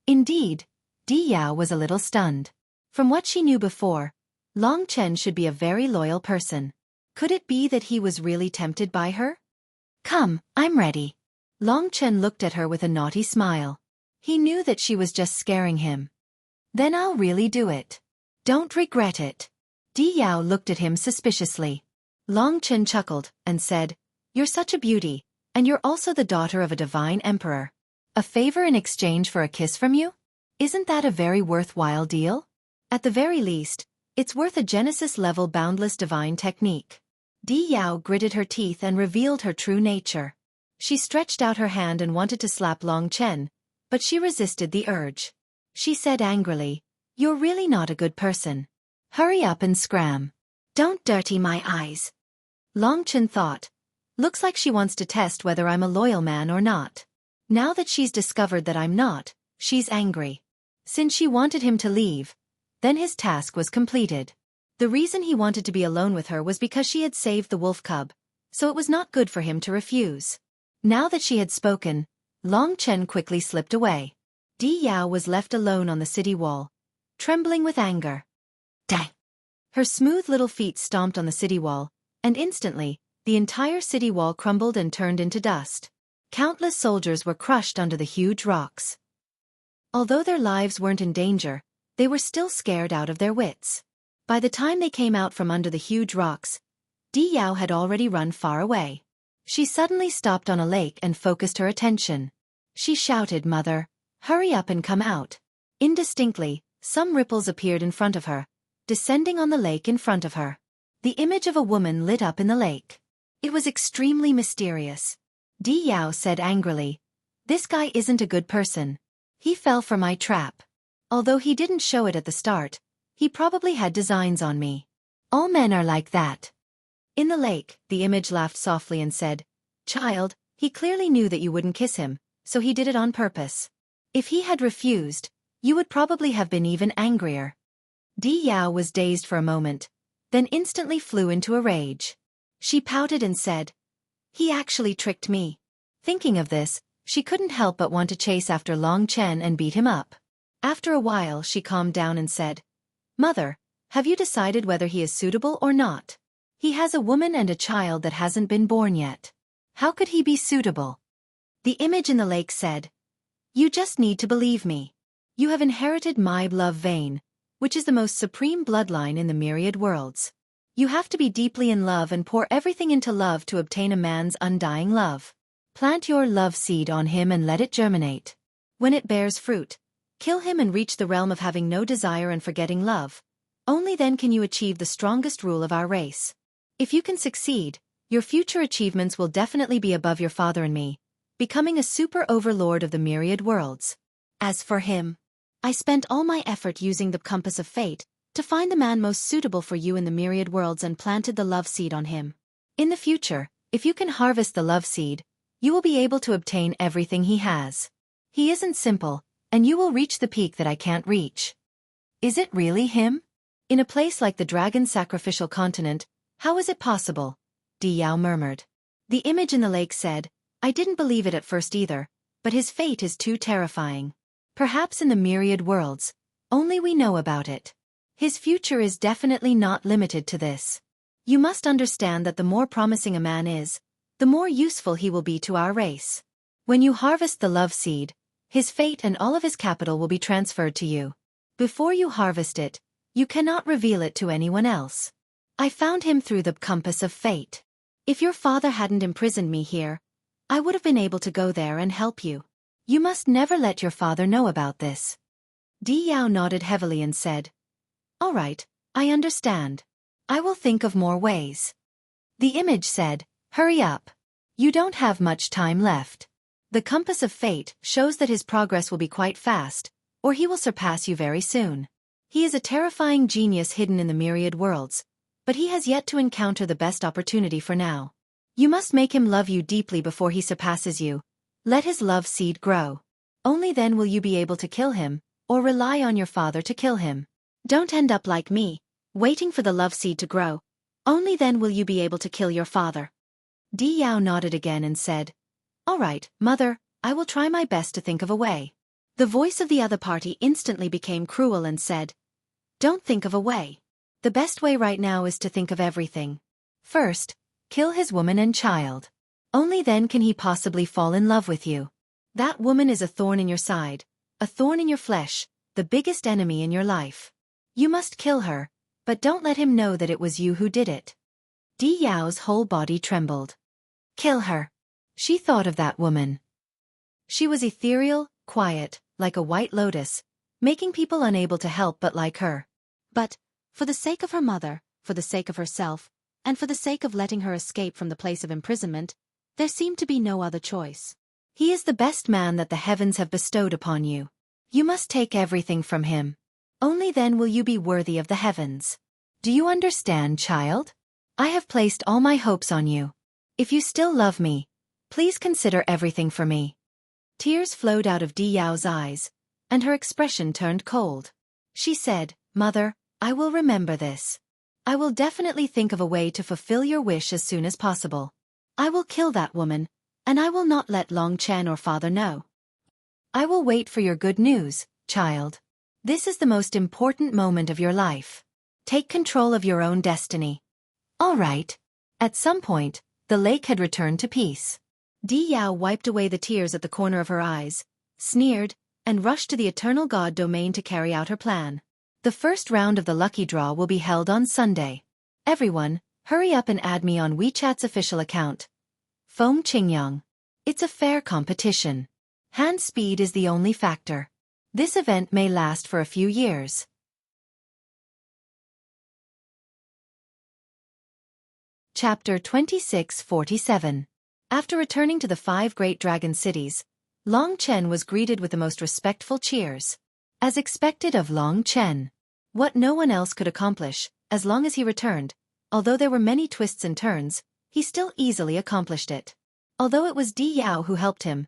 Indeed, Di Yao was a little stunned. From what she knew before, Long Chen should be a very loyal person. Could it be that he was really tempted by her? Come, I'm ready. Long Chen looked at her with a naughty smile. He knew that she was just scaring him. Then I'll really do it. Don't regret it. Di Yao looked at him suspiciously. Long Chen chuckled and said, You're such a beauty, and you're also the daughter of a divine emperor. A favor in exchange for a kiss from you? Isn't that a very worthwhile deal? At the very least, it's worth a Genesis-level boundless divine technique. Di Yao gritted her teeth and revealed her true nature. She stretched out her hand and wanted to slap Long Chen, but she resisted the urge. She said angrily, You're really not a good person. Hurry up and scram. Don't dirty my eyes. Long Chen thought, Looks like she wants to test whether I'm a loyal man or not. Now that she's discovered that I'm not, she's angry. Since she wanted him to leave, then his task was completed. The reason he wanted to be alone with her was because she had saved the wolf cub, so it was not good for him to refuse. Now that she had spoken, Long Chen quickly slipped away. Di Yao was left alone on the city wall, trembling with anger. Dang! Her smooth little feet stomped on the city wall, and instantly, the entire city wall crumbled and turned into dust. Countless soldiers were crushed under the huge rocks. Although their lives weren't in danger, they were still scared out of their wits. By the time they came out from under the huge rocks, Di Yao had already run far away. She suddenly stopped on a lake and focused her attention. She shouted, Mother, hurry up and come out. Indistinctly, some ripples appeared in front of her, descending on the lake in front of her. The image of a woman lit up in the lake. It was extremely mysterious. Di Yao said angrily, This guy isn't a good person. He fell for my trap. Although he didn't show it at the start, he probably had designs on me. All men are like that. In the lake, the image laughed softly and said, Child, he clearly knew that you wouldn't kiss him, so he did it on purpose. If he had refused, you would probably have been even angrier. Di Yao was dazed for a moment, then instantly flew into a rage. She pouted and said, He actually tricked me. Thinking of this, she couldn't help but want to chase after Long Chen and beat him up. After a while she calmed down and said, Mother, have you decided whether he is suitable or not? He has a woman and a child that hasn't been born yet. How could he be suitable? The image in the lake said, You just need to believe me. You have inherited my love vein, which is the most supreme bloodline in the myriad worlds. You have to be deeply in love and pour everything into love to obtain a man's undying love. Plant your love seed on him and let it germinate. When it bears fruit, kill him and reach the realm of having no desire and forgetting love. Only then can you achieve the strongest rule of our race. If you can succeed, your future achievements will definitely be above your father and me, becoming a super overlord of the myriad worlds. As for him, I spent all my effort using the compass of fate to find the man most suitable for you in the myriad worlds and planted the love seed on him. In the future, if you can harvest the love seed, you will be able to obtain everything he has. He isn't simple, and you will reach the peak that I can't reach. Is it really him? In a place like the dragon sacrificial continent, how is it possible? Di Yao murmured. The image in the lake said, I didn't believe it at first either, but his fate is too terrifying. Perhaps in the myriad worlds, only we know about it. His future is definitely not limited to this. You must understand that the more promising a man is, the more useful he will be to our race. When you harvest the love seed, his fate and all of his capital will be transferred to you. Before you harvest it, you cannot reveal it to anyone else. I found him through the compass of fate. If your father hadn't imprisoned me here, I would have been able to go there and help you. You must never let your father know about this. Di Yao nodded heavily and said, All right, I understand. I will think of more ways. The image said, Hurry up. You don't have much time left. The compass of fate shows that his progress will be quite fast, or he will surpass you very soon. He is a terrifying genius hidden in the myriad worlds, but he has yet to encounter the best opportunity for now. You must make him love you deeply before he surpasses you. Let his love seed grow. Only then will you be able to kill him, or rely on your father to kill him. Don't end up like me, waiting for the love seed to grow. Only then will you be able to kill your father. Di Yao nodded again and said, "All right, mother, I will try my best to think of a way." The voice of the other party instantly became cruel and said, "Don't think of a way. The best way right now is to think of everything. First, kill his woman and child. Only then can he possibly fall in love with you. That woman is a thorn in your side, a thorn in your flesh, the biggest enemy in your life. You must kill her, but don't let him know that it was you who did it." Di Yao's whole body trembled. Kill her. She thought of that woman. She was ethereal, quiet, like a white lotus, making people unable to help but like her. But, for the sake of her mother, for the sake of herself, and for the sake of letting her escape from the place of imprisonment, there seemed to be no other choice. He is the best man that the heavens have bestowed upon you. You must take everything from him. Only then will you be worthy of the heavens. Do you understand, child? I have placed all my hopes on you. If you still love me, please consider everything for me. Tears flowed out of Di Yao's eyes, and her expression turned cold. She said, "Mother, I will remember this. I will definitely think of a way to fulfill your wish as soon as possible. I will kill that woman, and I will not let Long Chen or father know. I will wait for your good news, child. This is the most important moment of your life. Take control of your own destiny." All right. At some point, the lake had returned to peace. Di Yao wiped away the tears at the corner of her eyes, sneered, and rushed to the Eternal God domain to carry out her plan. The first round of the lucky draw will be held on Sunday. Everyone, hurry up and add me on WeChat's official account. Feng Qingyang. It's a fair competition. Hand speed is the only factor. This event may last for a few years. Chapter 2647. After returning to the 5 great dragon cities, Long Chen was greeted with the most respectful cheers. As expected of Long Chen. What no one else could accomplish, as long as he returned, although there were many twists and turns, he still easily accomplished it. Although it was Di Yao who helped him,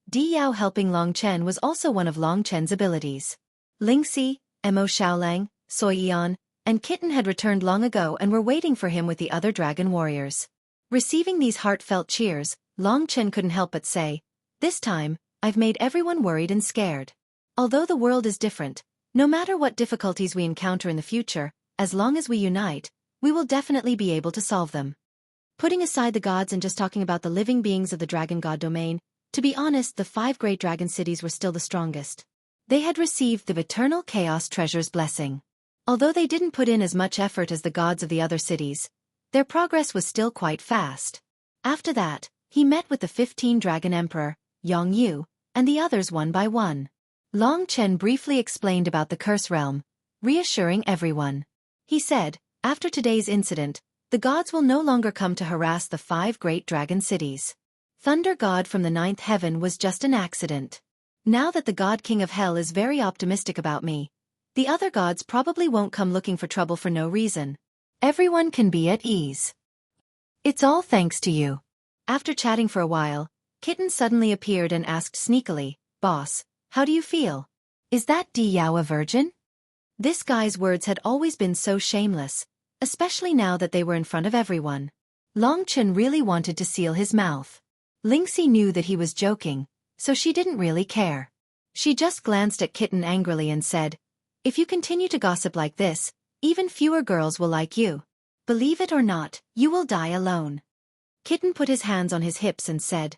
Di Yao helping Long Chen was also one of Long Chen's abilities. Lingxi, Mo Xiaolang, Xueqi, and Kitten had returned long ago and were waiting for him with the other dragon warriors. Receiving these heartfelt cheers, Long Chen couldn't help but say, "This time, I've made everyone worried and scared. Although the world is different, no matter what difficulties we encounter in the future, as long as we unite, we will definitely be able to solve them." Putting aside the gods and just talking about the living beings of the dragon god domain, to be honest, the 5 great dragon cities were still the strongest. They had received the eternal chaos treasure's blessing. Although they didn't put in as much effort as the gods of the other cities, their progress was still quite fast. After that, he met with the 15 dragon emperor, Yang Yu, and the others one by one. Long Chen briefly explained about the curse realm, reassuring everyone. He said, after today's incident, the gods will no longer come to harass the 5 great dragon cities. Thunder God from the 9th heaven was just an accident. Now that the God King of Hell is very optimistic about me, the other gods probably won't come looking for trouble for no reason. Everyone can be at ease. It's all thanks to you. After chatting for a while, Kitten suddenly appeared and asked sneakily, "Boss, how do you feel? Is that Di Yao a virgin?" This guy's words had always been so shameless, especially now that they were in front of everyone. Long Chen really wanted to seal his mouth. Lingxi knew that he was joking, so she didn't really care. She just glanced at Kitten angrily and said, "If you continue to gossip like this, even fewer girls will like you. Believe it or not, you will die alone." Kitten put his hands on his hips and said,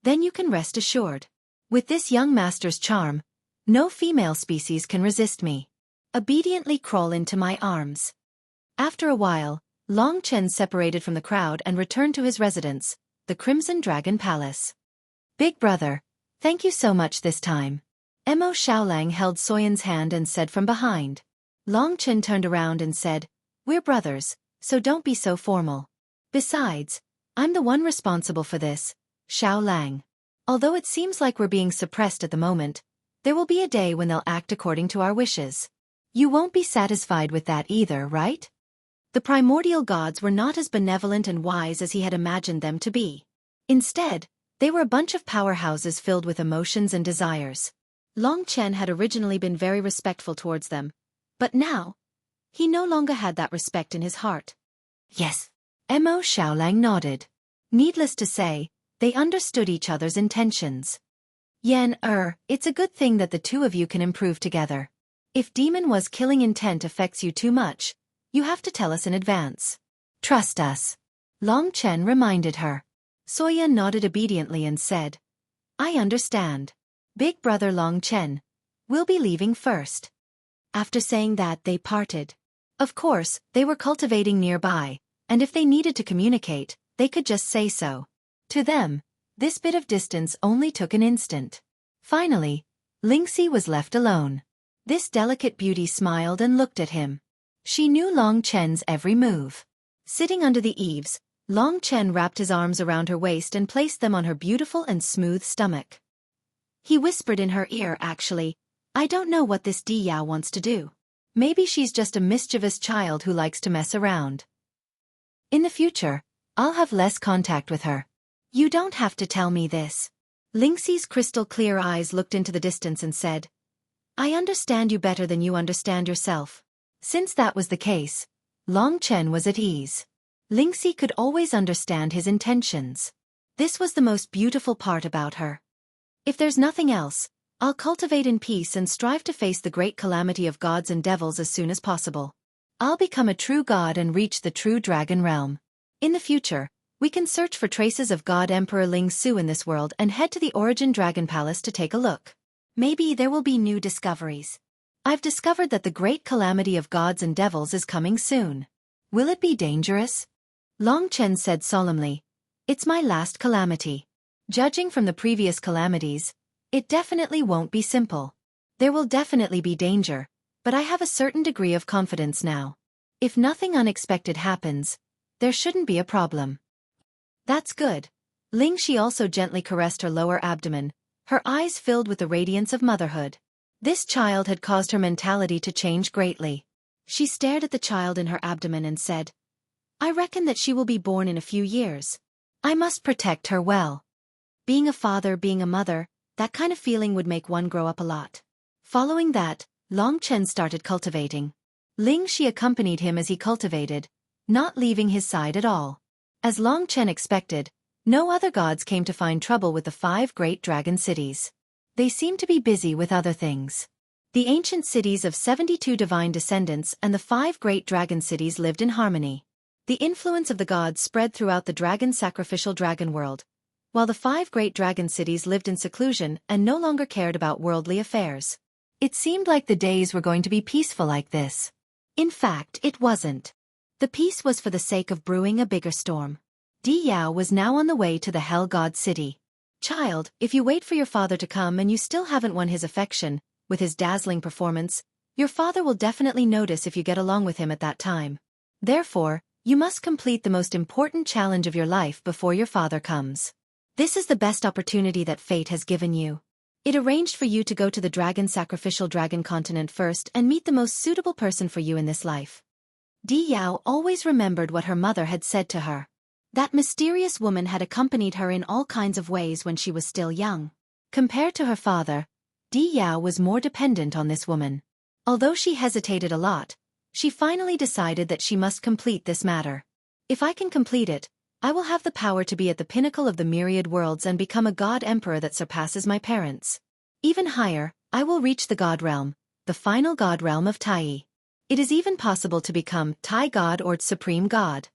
"Then you can rest assured. With this young master's charm, no female species can resist me. Obediently crawl into my arms." After a while, Long Chen separated from the crowd and returned to his residence, the Crimson Dragon Palace. "Big brother, thank you so much this time." Mo Xiaolang held Soyan's hand and said from behind. Long Chen turned around and said, "We're brothers, so don't be so formal. Besides, I'm the one responsible for this, Xiaolang." Although it seems like we're being suppressed at the moment, there will be a day when they'll act according to our wishes. You won't be satisfied with that either, right? The primordial gods were not as benevolent and wise as he had imagined them to be. Instead, they were a bunch of powerhouses filled with emotions and desires. Long Chen had originally been very respectful towards them, but now, he no longer had that respect in his heart. Yes. Mo Xiaolang nodded. Needless to say, they understood each other's intentions. It's a good thing that the two of you can improve together. If demon was killing intent affects you too much, you have to tell us in advance. Trust us. Long Chen reminded her. Soya nodded obediently and said, I understand. Big brother Long Chen, we'll be leaving first. After saying that, they parted. Of course, they were cultivating nearby, and if they needed to communicate, they could just say so. To them, this bit of distance only took an instant. Finally, Lingxi was left alone. This delicate beauty smiled and looked at him. She knew Long Chen's every move. Sitting under the eaves, Long Chen wrapped his arms around her waist and placed them on her beautiful and smooth stomach. He whispered in her ear, actually, I don't know what this Di Yao wants to do. Maybe she's just a mischievous child who likes to mess around. In the future, I'll have less contact with her. You don't have to tell me this. Lingxi's crystal-clear eyes looked into the distance and said, I understand you better than you understand yourself. Since that was the case, Long Chen was at ease. Lingxi could always understand his intentions. This was the most beautiful part about her. If there's nothing else, I'll cultivate in peace and strive to face the great calamity of gods and devils as soon as possible. I'll become a true god and reach the true dragon realm. In the future, we can search for traces of God Emperor Ling Su in this world and head to the Origin Dragon Palace to take a look. Maybe there will be new discoveries. I've discovered that the great calamity of gods and devils is coming soon. Will it be dangerous? Long Chen said solemnly, It's my last calamity. Judging from the previous calamities, it definitely won't be simple. There will definitely be danger, but I have a certain degree of confidence now. If nothing unexpected happens, there shouldn't be a problem. That's good. Lingxi also gently caressed her lower abdomen, her eyes filled with the radiance of motherhood. This child had caused her mentality to change greatly. She stared at the child in her abdomen and said, I reckon that she will be born in a few years. I must protect her well. Being a father, being a mother, that kind of feeling would make one grow up a lot. Following that, Long Chen started cultivating. Lingxi accompanied him as he cultivated, not leaving his side at all. As Long Chen expected, no other gods came to find trouble with the 5 great dragon cities. They seemed to be busy with other things. The ancient cities of 72 divine descendants and the 5 great dragon cities lived in harmony. The influence of the gods spread throughout the dragon sacrificial dragon world, while the 5 great dragon cities lived in seclusion and no longer cared about worldly affairs. It seemed like the days were going to be peaceful like this. In fact, it wasn't. The peace was for the sake of brewing a bigger storm. Di Yao was now on the way to the Hell God City. Child, if you wait for your father to come and you still haven't won his affection, with his dazzling performance, your father will definitely notice if you get along with him at that time. Therefore, you must complete the most important challenge of your life before your father comes. This is the best opportunity that fate has given you. It arranged for you to go to the dragon sacrificial dragon continent first and meet the most suitable person for you in this life. Di Yao always remembered what her mother had said to her. That mysterious woman had accompanied her in all kinds of ways when she was still young. Compared to her father, Di Yao was more dependent on this woman. Although she hesitated a lot, she finally decided that she must complete this matter. If I can complete it, I will have the power to be at the pinnacle of the myriad worlds and become a god emperor that surpasses my parents. Even higher, I will reach the god realm, the final god realm of Tai. It is even possible to become Tai God or Supreme God.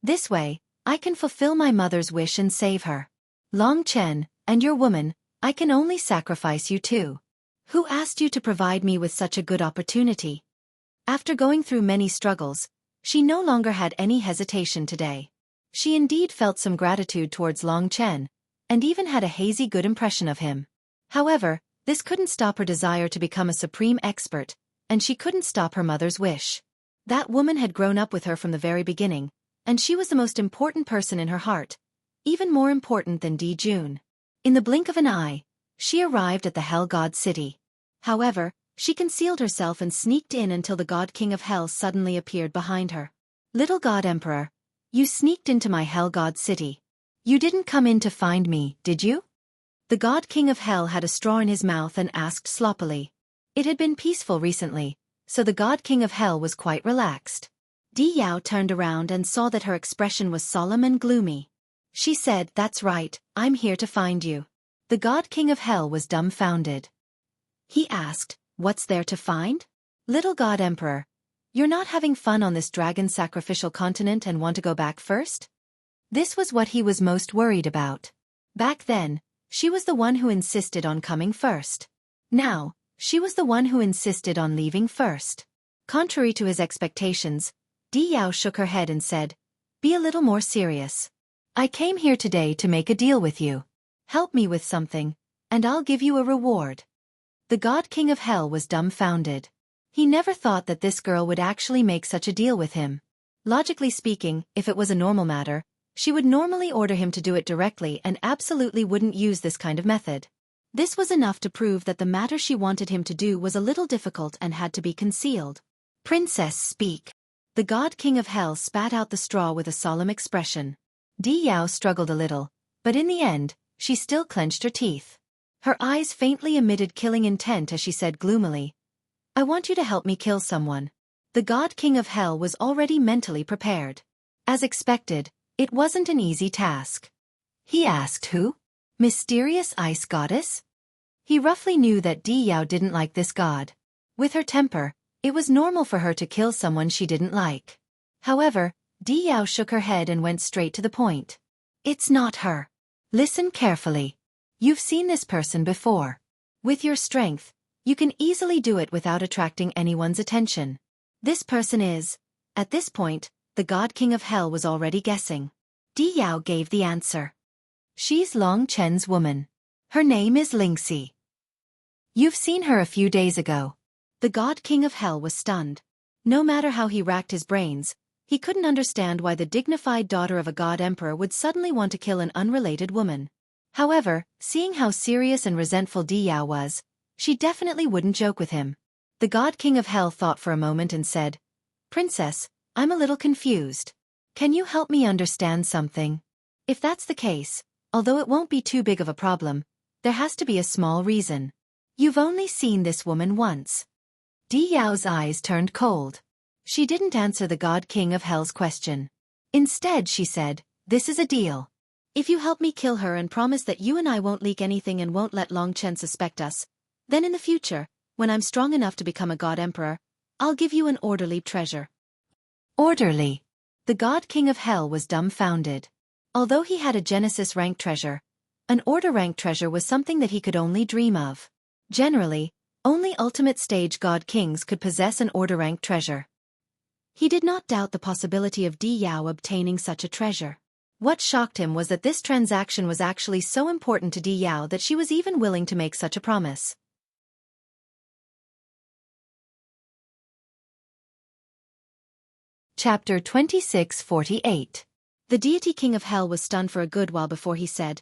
This way, I can fulfill my mother's wish and save her. Long Chen, and your woman, I can only sacrifice you too. Who asked you to provide me with such a good opportunity? After going through many struggles, she no longer had any hesitation today. She indeed felt some gratitude towards Long Chen, and even had a hazy good impression of him. However, this couldn't stop her desire to become a supreme expert, and she couldn't stop her mother's wish. That woman had grown up with her from the very beginning, and she was the most important person in her heart, even more important than Di Jun. In the blink of an eye, she arrived at the Hell God City. However, she concealed herself and sneaked in until the God King of Hell suddenly appeared behind her. Little God Emperor, you sneaked into my Hell God City. You didn't come in to find me, did you? The God King of Hell had a straw in his mouth and asked sloppily. It had been peaceful recently, so the God King of Hell was quite relaxed. Di Yao turned around and saw that her expression was solemn and gloomy. She said, "That's right, I'm here to find you." The God King of Hell was dumbfounded. He asked, "What's there to find? Little God Emperor, you're not having fun on this dragon sacrificial continent and want to go back first?" This was what he was most worried about. Back then, she was the one who insisted on coming first. Now, she was the one who insisted on leaving first. Contrary to his expectations, Di Yao shook her head and said, "Be a little more serious. I came here today to make a deal with you. Help me with something, and I'll give you a reward." The God King of Hell was dumbfounded. He never thought that this girl would actually make such a deal with him. Logically speaking, if it was a normal matter, she would normally order him to do it directly and absolutely wouldn't use this kind of method. This was enough to prove that the matter she wanted him to do was a little difficult and had to be concealed. "Princess, speak." The God King of Hell spat out the straw with a solemn expression. Di Yao struggled a little, but in the end, she still clenched her teeth. Her eyes faintly emitted killing intent as she said gloomily, "I want you to help me kill someone." The God King of Hell was already mentally prepared. As expected, it wasn't an easy task. He asked who? Mysterious Ice Goddess? He roughly knew that Di Yao didn't like this god. With her temper, it was normal for her to kill someone she didn't like. However, Di Yao shook her head and went straight to the point. "It's not her. Listen carefully. You've seen this person before. With your strength, you can easily do it without attracting anyone's attention. This person is..." At this point, the God King of Hell was already guessing. Di Yao gave the answer. "She's Long Chen's woman. Her name is Lingxi. You've seen her a few days ago." The God King of Hell was stunned. No matter how he racked his brains, he couldn't understand why the dignified daughter of a god emperor would suddenly want to kill an unrelated woman. However, seeing how serious and resentful Di Yao was, she definitely wouldn't joke with him. The God King of Hell thought for a moment and said, "Princess, I'm a little confused. Can you help me understand something? If that's the case, although it won't be too big of a problem, there has to be a small reason. You've only seen this woman once." Di Yao's eyes turned cold. She didn't answer the God King of Hell's question. Instead she said, "This is a deal. If you help me kill her and promise that you and I won't leak anything and won't let Long Chen suspect us, then in the future, when I'm strong enough to become a god emperor, I'll give you an orderly treasure." Orderly? The God King of Hell was dumbfounded. Although he had a Genesis rank treasure, an order rank treasure was something that he could only dream of. Generally, only ultimate stage god kings could possess an order rank treasure. He did not doubt the possibility of Di Yao obtaining such a treasure. What shocked him was that this transaction was actually so important to Di Yao that she was even willing to make such a promise. Chapter 2648. The deity king of hell was stunned for a good while before he said,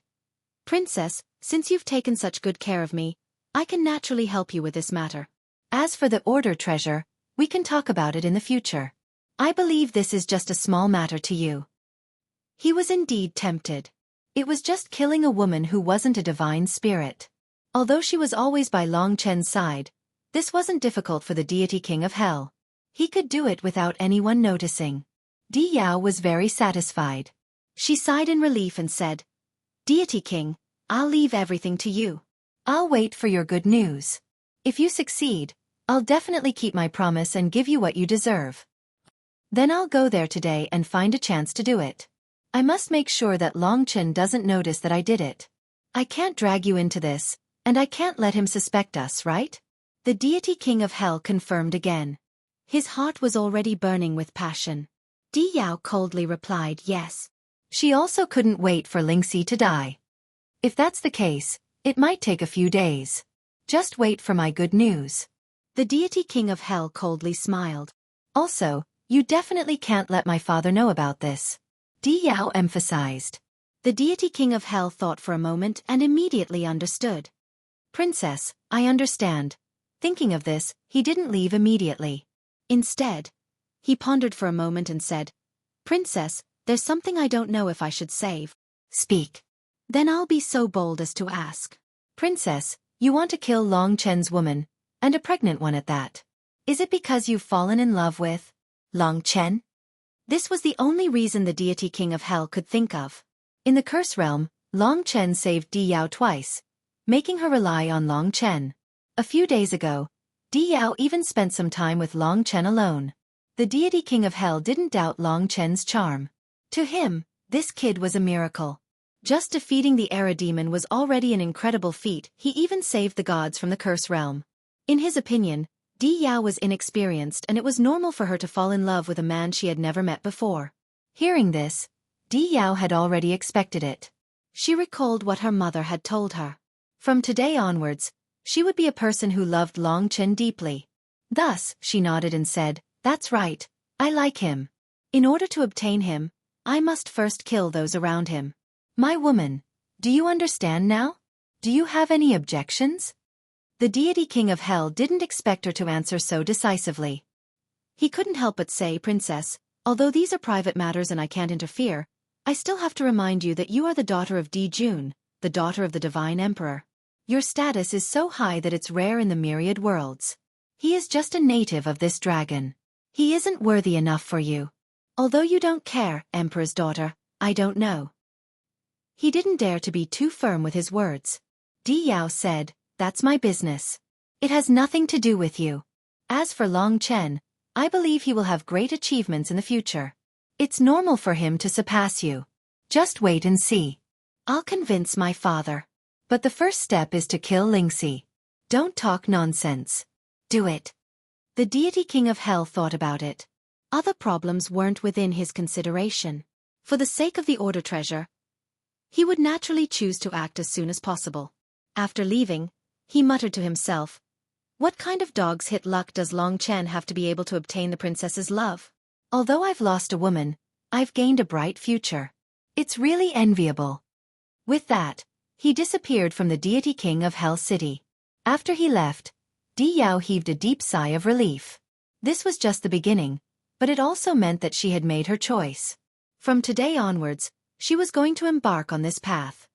"Princess, since you've taken such good care of me, I can naturally help you with this matter. As for the order treasure, we can talk about it in the future. I believe this is just a small matter to you." He was indeed tempted. It was just killing a woman who wasn't a divine spirit. Although she was always by Long Chen's side, this wasn't difficult for the deity king of hell. He could do it without anyone noticing. Di Yao was very satisfied. She sighed in relief and said, "Deity king, I'll leave everything to you. I'll wait for your good news. If you succeed, I'll definitely keep my promise and give you what you deserve. Then I'll go there today and find a chance to do it. I must make sure that Long Chen doesn't notice that I did it. I can't drag you into this, and I can't let him suspect us, right?" The deity king of hell confirmed again. His heart was already burning with passion. Di Yao coldly replied yes. She also couldn't wait for Lingxi to die. "If that's the case, it might take a few days. Just wait for my good news." The deity king of hell coldly smiled. "Also, you definitely can't let my father know about this," Di Yao emphasized. The deity king of hell thought for a moment and immediately understood. Princess, I understand. Thinking of this, he didn't leave immediately. Instead, he pondered for a moment and said, Princess, there's something I don't know if I should say. Speak. Then I'll be so bold as to ask. Princess, you want to kill Long Chen's woman, and a pregnant one at that. Is it because you've fallen in love with Long Chen? This was the only reason the deity king of hell could think of. In the curse realm, Long Chen saved Di Yao twice, making her rely on Long Chen. A few days ago, Di Yao even spent some time with Long Chen alone. The deity king of hell didn't doubt Long Chen's charm. To him, this kid was a miracle. Just defeating the Era demon was already an incredible feat. He even saved the gods from the curse realm. In his opinion, Di Yao was inexperienced and it was normal for her to fall in love with a man she had never met before. Hearing this, Di Yao had already expected it. She recalled what her mother had told her. From today onwards, she would be a person who loved Long Chen deeply. Thus, she nodded and said, That's right, I like him. In order to obtain him, I must first kill those around him. My woman, do you understand now? Do you have any objections? The deity king of hell didn't expect her to answer so decisively. He couldn't help but say, Princess, although these are private matters and I can't interfere, I still have to remind you that you are the daughter of Di Jun, the daughter of the divine emperor. Your status is so high that it's rare in the myriad worlds. He is just a native of this dragon. He isn't worthy enough for you. Although you don't care, emperor's daughter, I don't know. He didn't dare to be too firm with his words. Di Yao said, That's my business. It has nothing to do with you. As for Long Chen, I believe he will have great achievements in the future. It's normal for him to surpass you. Just wait and see. I'll convince my father. But the first step is to kill Lingxi. Don't talk nonsense. Do it. The deity king of hell thought about it. Other problems weren't within his consideration. For the sake of the order treasure, he would naturally choose to act as soon as possible. After leaving, he muttered to himself, What kind of dog's hit luck does Long Chen have to be able to obtain the princess's love? Although I've lost a woman, I've gained a bright future. It's really enviable. With that, he disappeared from the deity king of Hell City. After he left, Di Yao heaved a deep sigh of relief. This was just the beginning, but it also meant that she had made her choice. From today onwards, she was going to embark on this path.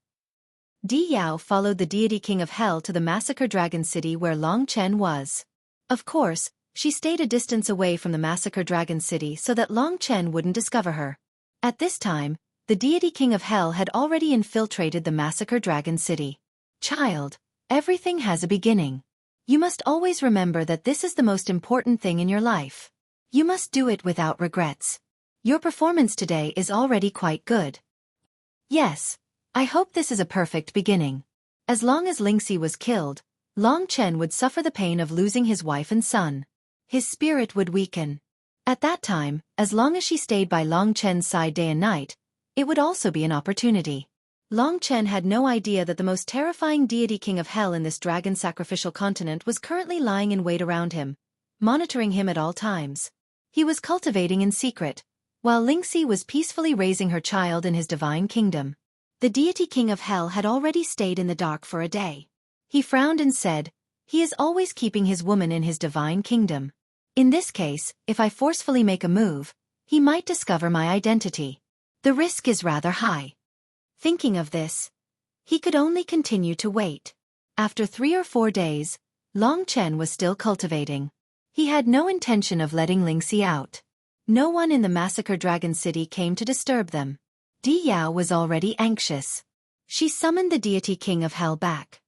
Di Yao followed the deity king of hell to the massacre dragon city where Long Chen was. Of course, she stayed a distance away from the massacre dragon city so that Long Chen wouldn't discover her. At this time, the deity king of hell had already infiltrated the massacre dragon city. Child, everything has a beginning. You must always remember that this is the most important thing in your life. You must do it without regrets. Your performance today is already quite good. Yes, I hope this is a perfect beginning. As long as Lingxi was killed, Long Chen would suffer the pain of losing his wife and son. His spirit would weaken. At that time, as long as she stayed by Long Chen's side day and night, it would also be an opportunity. Long Chen had no idea that the most terrifying deity king of hell in this dragon sacrificial continent was currently lying in wait around him, monitoring him at all times. He was cultivating in secret, while Lingxi was peacefully raising her child in his divine kingdom. The deity king of hell had already stayed in the dark for a day. He frowned and said, He is always keeping his woman in his divine kingdom. In this case, if I forcefully make a move, he might discover my identity. The risk is rather high. Thinking of this, he could only continue to wait. After 3 or 4 days, Long Chen was still cultivating. He had no intention of letting Lingxi out. No one in the massacre dragon city came to disturb them. Di Yao was already anxious. She summoned the deity king of hell back.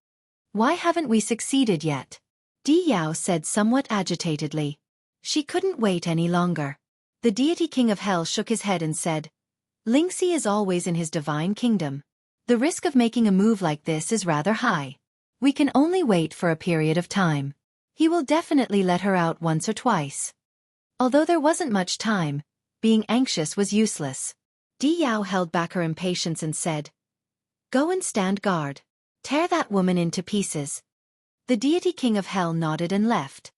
Why haven't we succeeded yet? Di Yao said somewhat agitatedly. She couldn't wait any longer. The deity king of hell shook his head and said, Lingxi is always in his divine kingdom. The risk of making a move like this is rather high. We can only wait for a period of time. He will definitely let her out once or twice. Although there wasn't much time, being anxious was useless. Di Yao held back her impatience and said, Go and stand guard. Tear that woman into pieces. The deity king of hell nodded and left.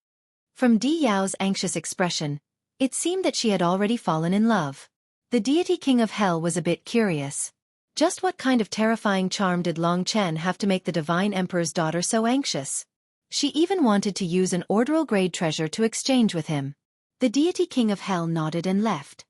From Di Yao's anxious expression, it seemed that she had already fallen in love. The deity king of hell was a bit curious. Just what kind of terrifying charm did Long Chen have to make the Divine Emperor's daughter so anxious? She even wanted to use an orbital grade treasure to exchange with him. The deity king of hell nodded and left.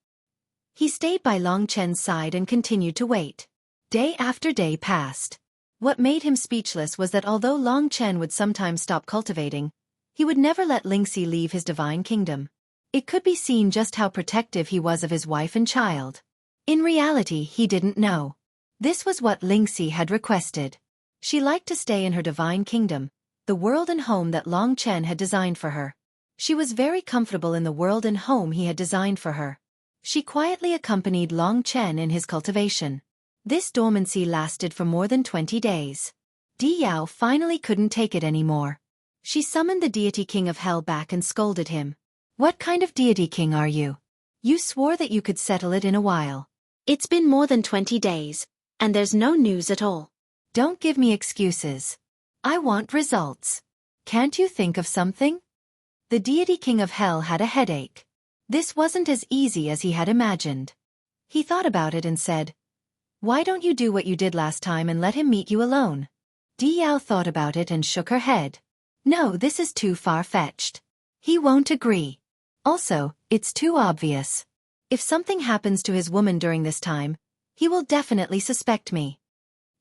He stayed by Long Chen's side and continued to wait. Day after day passed. What made him speechless was that although Long Chen would sometimes stop cultivating, he would never let Lingxi leave his divine kingdom. It could be seen just how protective he was of his wife and child. In reality, he didn't know. This was what Lingxi had requested. She liked to stay in her divine kingdom, the world and home that Long Chen had designed for her. She was very comfortable in the world and home he had designed for her. She quietly accompanied Long Chen in his cultivation. This dormancy lasted for more than 20 days. Di Yao finally couldn't take it anymore. She summoned the deity king of hell back and scolded him. What kind of deity king are you? You swore that you could settle it in a while. It's been more than 20 days, and there's no news at all. Don't give me excuses. I want results. Can't you think of something? The deity king of hell had a headache. This wasn't as easy as he had imagined. He thought about it and said, "Why don't you do what you did last time and let him meet you alone?" Di Yao thought about it and shook her head. No, this is too far-fetched. He won't agree. Also, it's too obvious. If something happens to his woman during this time, he will definitely suspect me.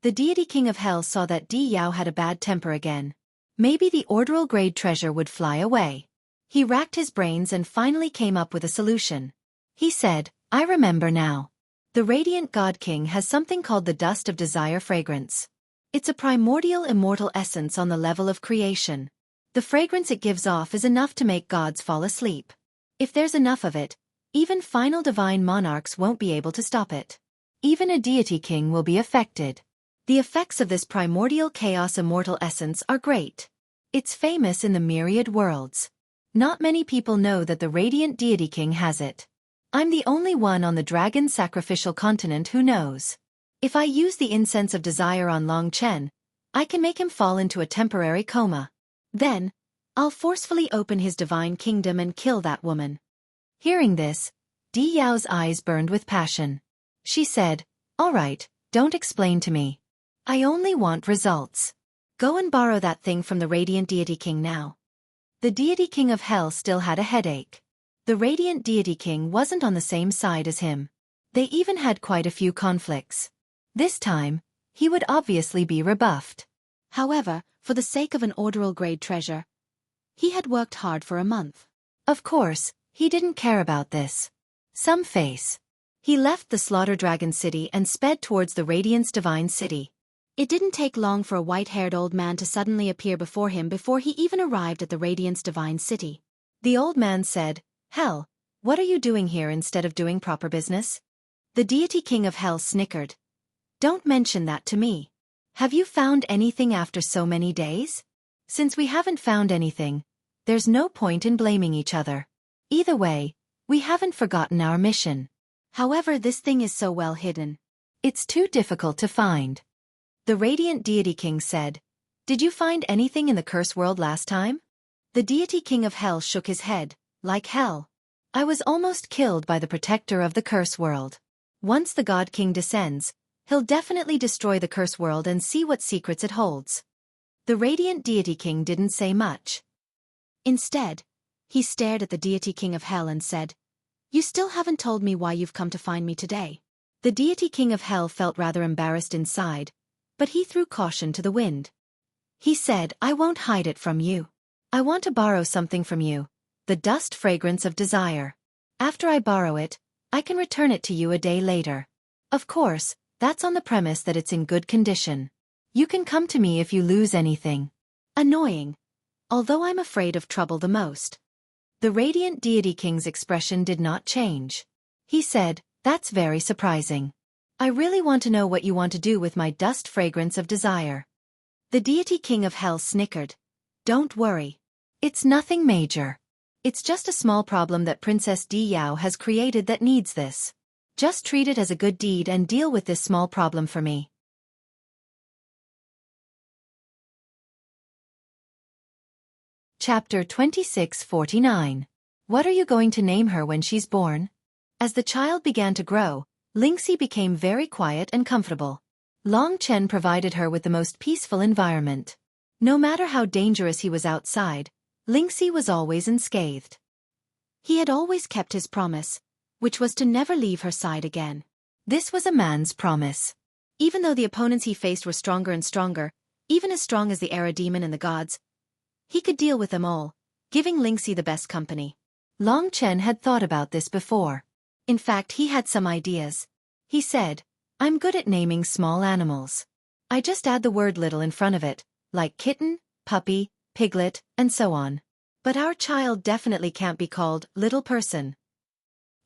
The deity king of hell saw that Di Yao had a bad temper again. Maybe the orbital grade treasure would fly away. He racked his brains and finally came up with a solution. He said, I remember now. The Radiant God King has something called the Dust of Desire fragrance. It's a primordial immortal essence on the level of creation. The fragrance it gives off is enough to make gods fall asleep. If there's enough of it, even final divine monarchs won't be able to stop it. Even a deity king will be affected. The effects of this primordial chaos immortal essence are great. It's famous in the myriad worlds. Not many people know that the Radiant Deity King has it. I'm the only one on the dragon sacrificial continent who knows. If I use the incense of desire on Long Chen, I can make him fall into a temporary coma. Then, I'll forcefully open his divine kingdom and kill that woman. Hearing this, Di Yao's eyes burned with passion. She said, All right, don't explain to me. I only want results. Go and borrow that thing from the Radiant Deity King now. The Deity King of Hell still had a headache. The Radiant Deity King wasn't on the same side as him. They even had quite a few conflicts. This time, he would obviously be rebuffed. However, for the sake of an orbital grade treasure, he had worked hard for a month. Of course, he didn't care about this. Some face. He left the Slaughter Dragon City and sped towards the Radiance Divine City. It didn't take long for a white-haired old man to suddenly appear before him before he even arrived at the Radiance Divine City. The old man said, Hell, what are you doing here instead of doing proper business? The Deity King of Hell snickered. Don't mention that to me. Have you found anything after so many days? Since we haven't found anything, there's no point in blaming each other. Either way, we haven't forgotten our mission. However, this thing is so well hidden. It's too difficult to find. The Radiant Deity King said, Did you find anything in the curse world last time? The Deity King of Hell shook his head, like hell. I was almost killed by the protector of the curse world. Once the God King descends, he'll definitely destroy the curse world and see what secrets it holds. The Radiant Deity King didn't say much. Instead, he stared at the Deity King of Hell and said, You still haven't told me why you've come to find me today. The Deity King of Hell felt rather embarrassed inside, but he threw caution to the wind. He said, I won't hide it from you. I want to borrow something from you, the dust fragrance of desire. After I borrow it, I can return it to you a day later. Of course, that's on the premise that it's in good condition. You can come to me if you lose anything. Annoying. Although I'm afraid of trouble the most. The Radiant Deity King's expression did not change. He said, That's very surprising. I really want to know what you want to do with my dust fragrance of desire. The Deity King of Hell snickered. Don't worry. It's nothing major. It's just a small problem that Princess Di Yao has created that needs this. Just treat it as a good deed and deal with this small problem for me. Chapter 2649. What are you going to name her when she's born? As the child began to grow, Lingxi became very quiet and comfortable. Long Chen provided her with the most peaceful environment. No matter how dangerous he was outside, Lingxi was always unscathed. He had always kept his promise, which was to never leave her side again. This was a man's promise. Even though the opponents he faced were stronger and stronger, even as strong as the Era Demon and the gods, he could deal with them all, giving Lingxi the best company. Long Chen had thought about this before. In fact, he had some ideas. He said, "I'm good at naming small animals. I just add the word little in front of it, like kitten, puppy, piglet, and so on. But our child definitely can't be called little person."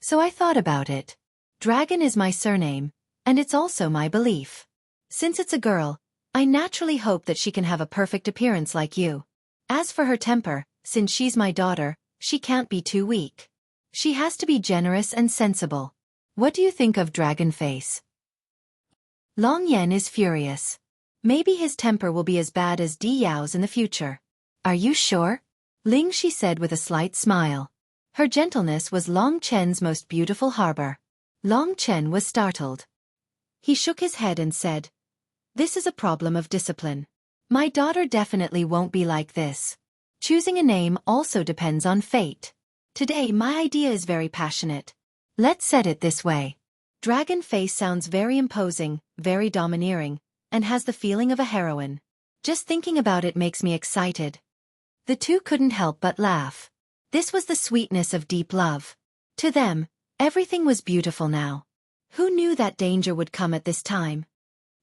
So I thought about it. Dragon is my surname, and it's also my belief. Since it's a girl, I naturally hope that she can have a perfect appearance like you. As for her temper, since she's my daughter, she can't be too weak. She has to be generous and sensible. What do you think of Dragon Face? Long Yan is furious. Maybe his temper will be as bad as Di Yao's in the future. Are you sure? Lingxi said with a slight smile. Her gentleness was Long Chen's most beautiful harbor. Long Chen was startled. He shook his head and said, "This is a problem of discipline. My daughter definitely won't be like this. Choosing a name also depends on fate. Today my idea is very passionate. Let's set it this way. Dragon Face sounds very imposing, very domineering, and has the feeling of a heroine. Just thinking about it makes me excited." The two couldn't help but laugh. This was the sweetness of deep love. To them, everything was beautiful now. Who knew that danger would come at this time?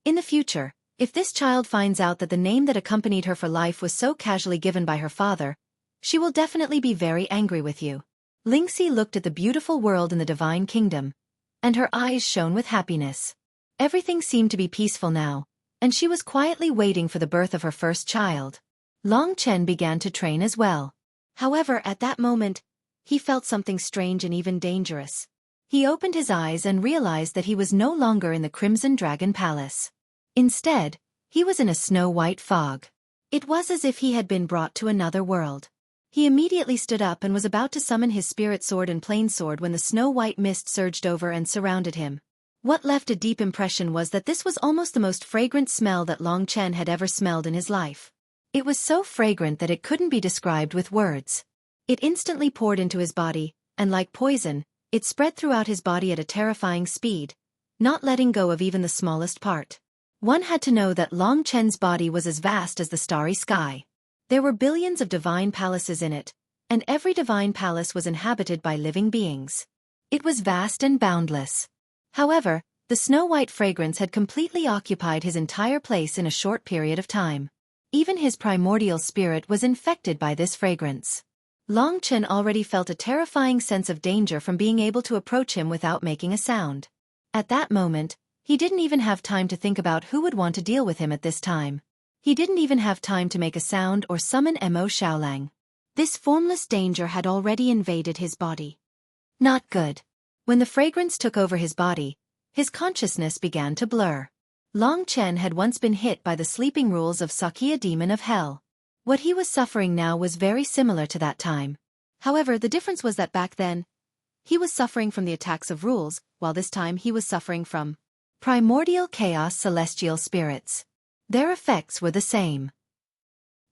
In the future, if this child finds out that the name that accompanied her for life was so casually given by her father, she will definitely be very angry with you. Lingxi looked at the beautiful world in the divine kingdom, and her eyes shone with happiness. Everything seemed to be peaceful now, and she was quietly waiting for the birth of her first child. Long Chen began to train as well. However, at that moment, he felt something strange and even dangerous. He opened his eyes and realized that he was no longer in the Crimson Dragon Palace. Instead, he was in a snow-white fog. It was as if he had been brought to another world. He immediately stood up and was about to summon his spirit sword and plain sword when the snow-white mist surged over and surrounded him. What left a deep impression was that this was almost the most fragrant smell that Long Chen had ever smelled in his life. It was so fragrant that it couldn't be described with words. It instantly poured into his body, and like poison, it spread throughout his body at a terrifying speed, not letting go of even the smallest part. One had to know that Long Chen's body was as vast as the starry sky. There were billions of divine palaces in it, and every divine palace was inhabited by living beings. It was vast and boundless. However, the snow-white fragrance had completely occupied his entire place in a short period of time. Even his primordial spirit was infected by this fragrance. Long Chen already felt a terrifying sense of danger from being able to approach him without making a sound. At that moment, he didn't even have time to think about who would want to deal with him at this time. He didn't even have time to make a sound or summon Mo Xiaolang. This formless danger had already invaded his body. Not good. When the fragrance took over his body, his consciousness began to blur. Long Chen had once been hit by the sleeping rules of Xueqi, a demon of hell. What he was suffering now was very similar to that time. However, the difference was that back then, he was suffering from the attacks of rules, while this time he was suffering from primordial chaos celestial spirits. Their effects were the same.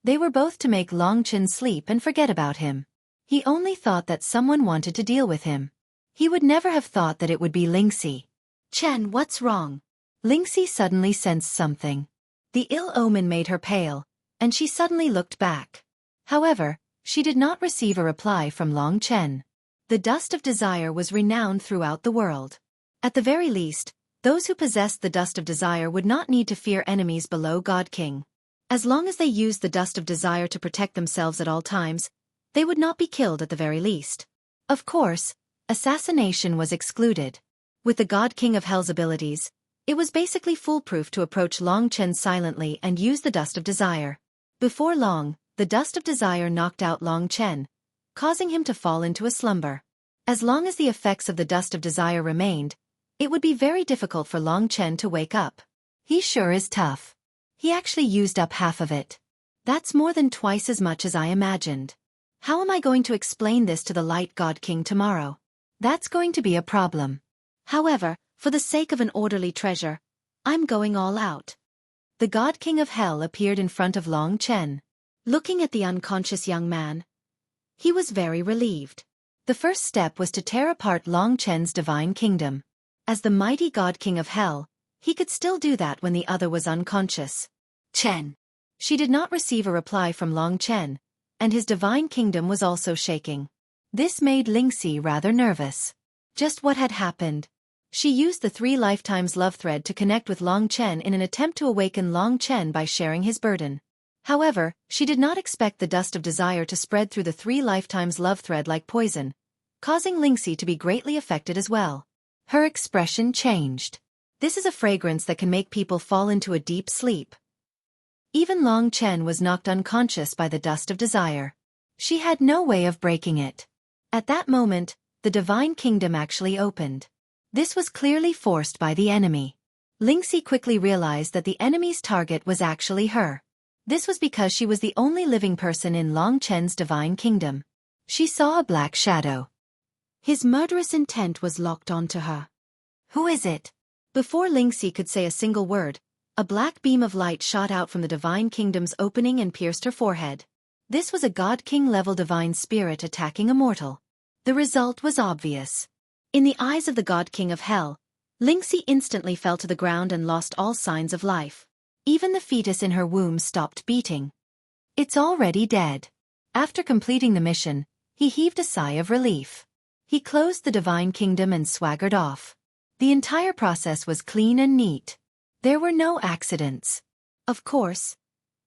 They were both to make Long Chen sleep and forget about him. He only thought that someone wanted to deal with him. He would never have thought that it would be Lingxi. "Chen, what's wrong?" Lingxi suddenly sensed something. The ill omen made her pale, and she suddenly looked back. However, she did not receive a reply from Long Chen. The dust of desire was renowned throughout the world. At the very least, those who possessed the dust of desire would not need to fear enemies below God King. As long as they used the dust of desire to protect themselves at all times, they would not be killed at the very least. Of course, assassination was excluded. With the God King of Hell's abilities, it was basically foolproof to approach Long Chen silently and use the dust of desire. Before long, the dust of desire knocked out Long Chen, causing him to fall into a slumber. As long as the effects of the dust of desire remained, it would be very difficult for Long Chen to wake up. He sure is tough. He actually used up half of it. That's more than twice as much as I imagined. How am I going to explain this to the Light God King tomorrow? That's going to be a problem. However, For the sake of an orderly treasure, I'm going all out. The God King of Hell appeared in front of Long Chen. Looking at the unconscious young man, he was very relieved. The first step was to tear apart Long Chen's divine kingdom. As the mighty God King of Hell, he could still do that when the other was unconscious. Chen. She did not receive a reply from Long Chen, and his divine kingdom was also shaking. This made Lingxi rather nervous. Just what had happened? She used the 3 lifetimes love thread to connect with Long Chen in an attempt to awaken Long Chen by sharing his burden. However, she did not expect the dust of desire to spread through the 3 lifetimes love thread like poison, causing Lingxi to be greatly affected as well. Her expression changed. This is a fragrance that can make people fall into a deep sleep. Even Long Chen was knocked unconscious by the dust of desire. She had no way of breaking it. At that moment, the divine kingdom actually opened. This was clearly forced by the enemy. Lingxi quickly realized that the enemy's target was actually her. This was because she was the only living person in Long Chen's divine kingdom. She saw a black shadow. His murderous intent was locked onto her. Who is it? Before Lingxi could say a single word, a black beam of light shot out from the divine kingdom's opening and pierced her forehead. This was a God King level divine spirit attacking a mortal. The result was obvious. In the eyes of the God King of Hell, Lingxi instantly fell to the ground and lost all signs of life. Even the fetus in her womb stopped beating. It's already dead. After completing the mission, he heaved a sigh of relief. He closed the divine kingdom and swaggered off. The entire process was clean and neat. There were no accidents. Of course,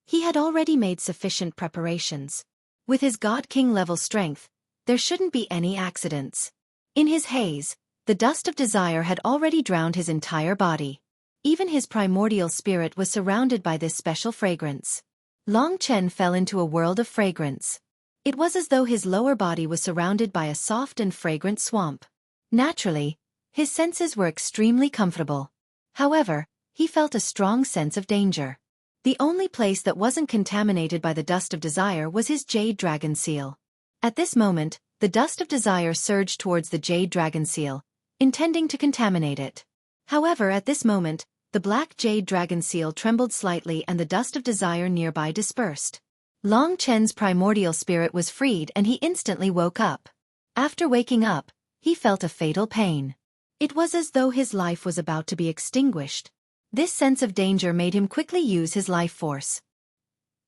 he had already made sufficient preparations. With his God King level strength, there shouldn't be any accidents. In his haze, the dust of desire had already drowned his entire body. Even his primordial spirit was surrounded by this special fragrance. Long Chen fell into a world of fragrance. It was as though his lower body was surrounded by a soft and fragrant swamp. Naturally, his senses were extremely comfortable. However, he felt a strong sense of danger. The only place that wasn't contaminated by the dust of desire was his jade dragon seal. At this moment, the dust of desire surged towards the jade dragon seal, intending to contaminate it. However, at this moment, the black jade dragon seal trembled slightly and the dust of desire nearby dispersed. Long Chen's primordial spirit was freed and he instantly woke up. After waking up, he felt a fatal pain. It was as though his life was about to be extinguished. This sense of danger made him quickly use his life force.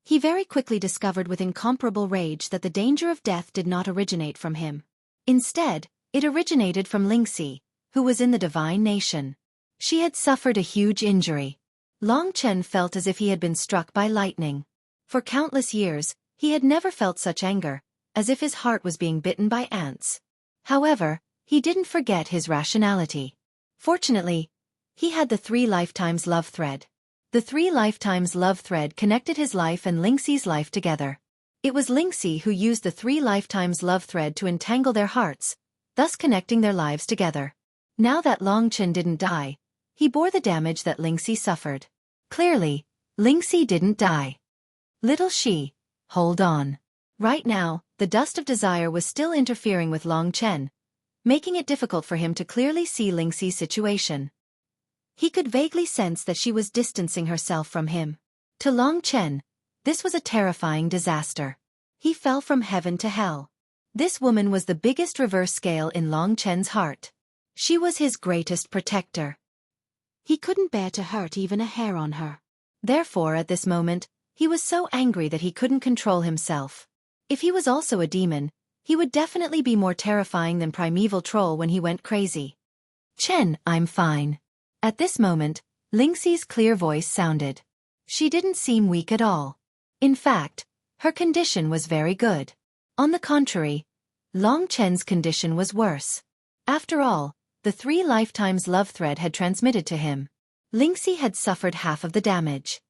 He very quickly discovered with incomparable rage that the danger of death did not originate from him. Instead, it originated from Lingxi, who was in the divine nation. She had suffered a huge injury. Long Chen felt as if he had been struck by lightning. For countless years, he had never felt such anger, as if his heart was being bitten by ants. However, he didn't forget his rationality. Fortunately, he had the 3 lifetimes love thread. The 3 lifetimes love thread connected his life and Lingxi's life together. It was Lingxi who used the 3 lifetimes love thread to entangle their hearts, thus connecting their lives together. Now that Long Chen didn't die, he bore the damage that Lingxi suffered. Clearly, Lingxi didn't die. Little she, hold on. Right now, the dust of desire was still interfering with Long Chen, making it difficult for him to clearly see Lingxi's situation. He could vaguely sense that she was distancing herself from him. To Long Chen, this was a terrifying disaster. He fell from heaven to hell. This woman was the biggest reverse scale in Long Chen's heart. She was his greatest protector. He couldn't bear to hurt even a hair on her. Therefore, at this moment, he was so angry that he couldn't control himself. If he was also a demon, he would definitely be more terrifying than Primeval Troll when he went crazy. Chen, I'm fine. At this moment, Lingxi's clear voice sounded. She didn't seem weak at all. In fact, her condition was very good. On the contrary, Long Chen's condition was worse. After all, the 3 lifetimes love thread had transmitted to him. Lingxi had suffered half of the damage.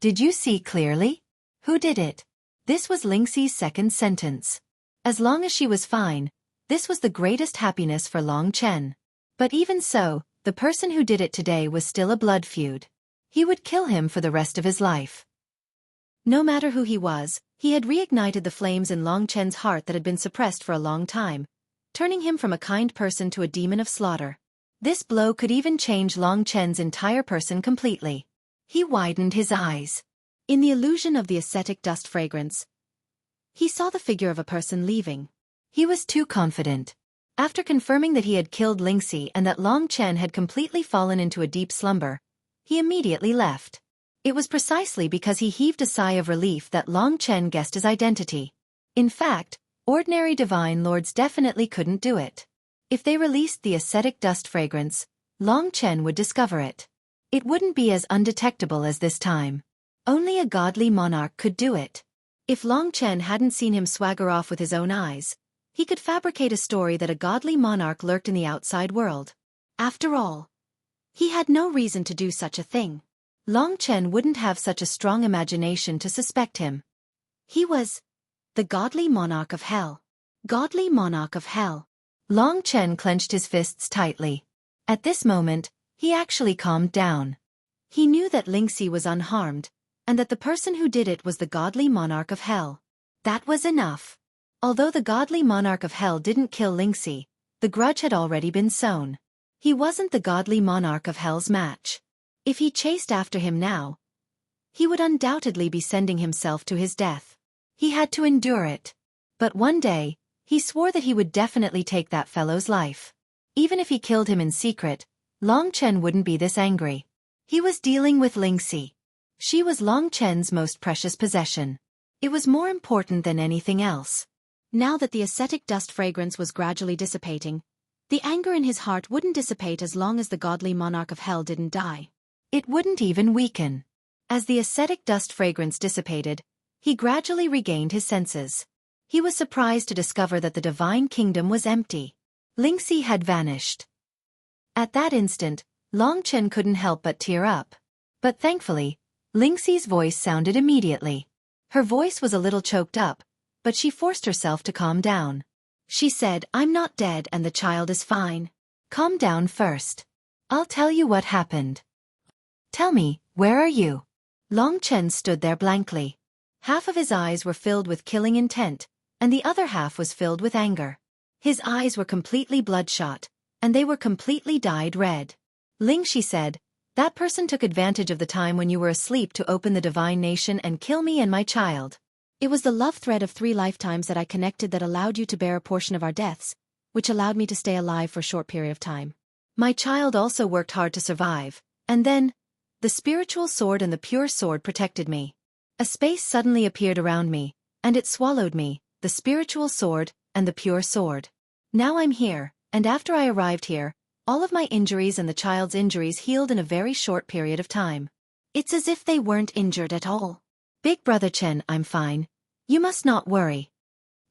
Did you see clearly? Who did it? This was Lingxi's second sentence. As long as she was fine, this was the greatest happiness for Long Chen. But even so, the person who did it today was still a blood feud. He would kill him for the rest of his life. No matter who he was, he had reignited the flames in Long Chen's heart that had been suppressed for a long time, turning him from a kind person to a demon of slaughter. This blow could even change Long Chen's entire person completely. He widened his eyes. In the illusion of the ascetic dust fragrance, he saw the figure of a person leaving. He was too confident. After confirming that he had killed Lingxi and that Long Chen had completely fallen into a deep slumber, he immediately left. It was precisely because he heaved a sigh of relief that Long Chen guessed his identity. In fact, ordinary divine lords definitely couldn't do it. If they released the ascetic dust fragrance, Long Chen would discover it. It wouldn't be as undetectable as this time. Only a godly monarch could do it. If Long Chen hadn't seen him swagger off with his own eyes, he could fabricate a story that a godly monarch lurked in the outside world. After all, he had no reason to do such a thing. Long Chen wouldn't have such a strong imagination to suspect him. He was the godly monarch of hell. Godly monarch of hell. Long Chen clenched his fists tightly. At this moment, he actually calmed down. He knew that Lingxi was unharmed, and that the person who did it was the godly monarch of hell. That was enough. Although the godly monarch of hell didn't kill Lingxi, the grudge had already been sown. He wasn't the godly monarch of hell's match. If he chased after him now, he would undoubtedly be sending himself to his death. He had to endure it. But one day, he swore that he would definitely take that fellow's life. Even if he killed him in secret, Long Chen wouldn't be this angry. He was dealing with Lingxi. She was Long Chen's most precious possession. It was more important than anything else. Now that the ascetic dust fragrance was gradually dissipating, the anger in his heart wouldn't dissipate as long as the godly monarch of hell didn't die. It wouldn't even weaken. As the ascetic dust fragrance dissipated, he gradually regained his senses. He was surprised to discover that the divine kingdom was empty. Lingxi had vanished. At that instant, Long Chen couldn't help but tear up. But thankfully, Lingxi's voice sounded immediately. Her voice was a little choked up, but she forced herself to calm down. She said, "I'm not dead and the child is fine. Calm down first. I'll tell you what happened." "Tell me, where are you?" Long Chen stood there blankly. Half of his eyes were filled with killing intent, and the other half was filled with anger. His eyes were completely bloodshot, and they were completely dyed red. Lingxi said, "That person took advantage of the time when you were asleep to open the divine nation and kill me and my child. It was the love thread of 3 lifetimes that I connected that allowed you to bear a portion of our deaths, which allowed me to stay alive for a short period of time. My child also worked hard to survive, and then, the spiritual sword and the pure sword protected me. A space suddenly appeared around me, and it swallowed me, the spiritual sword, and the pure sword. Now I'm here, and after I arrived here, all of my injuries and the child's injuries healed in a very short period of time. It's as if they weren't injured at all. Big brother Chen, I'm fine. You must not worry."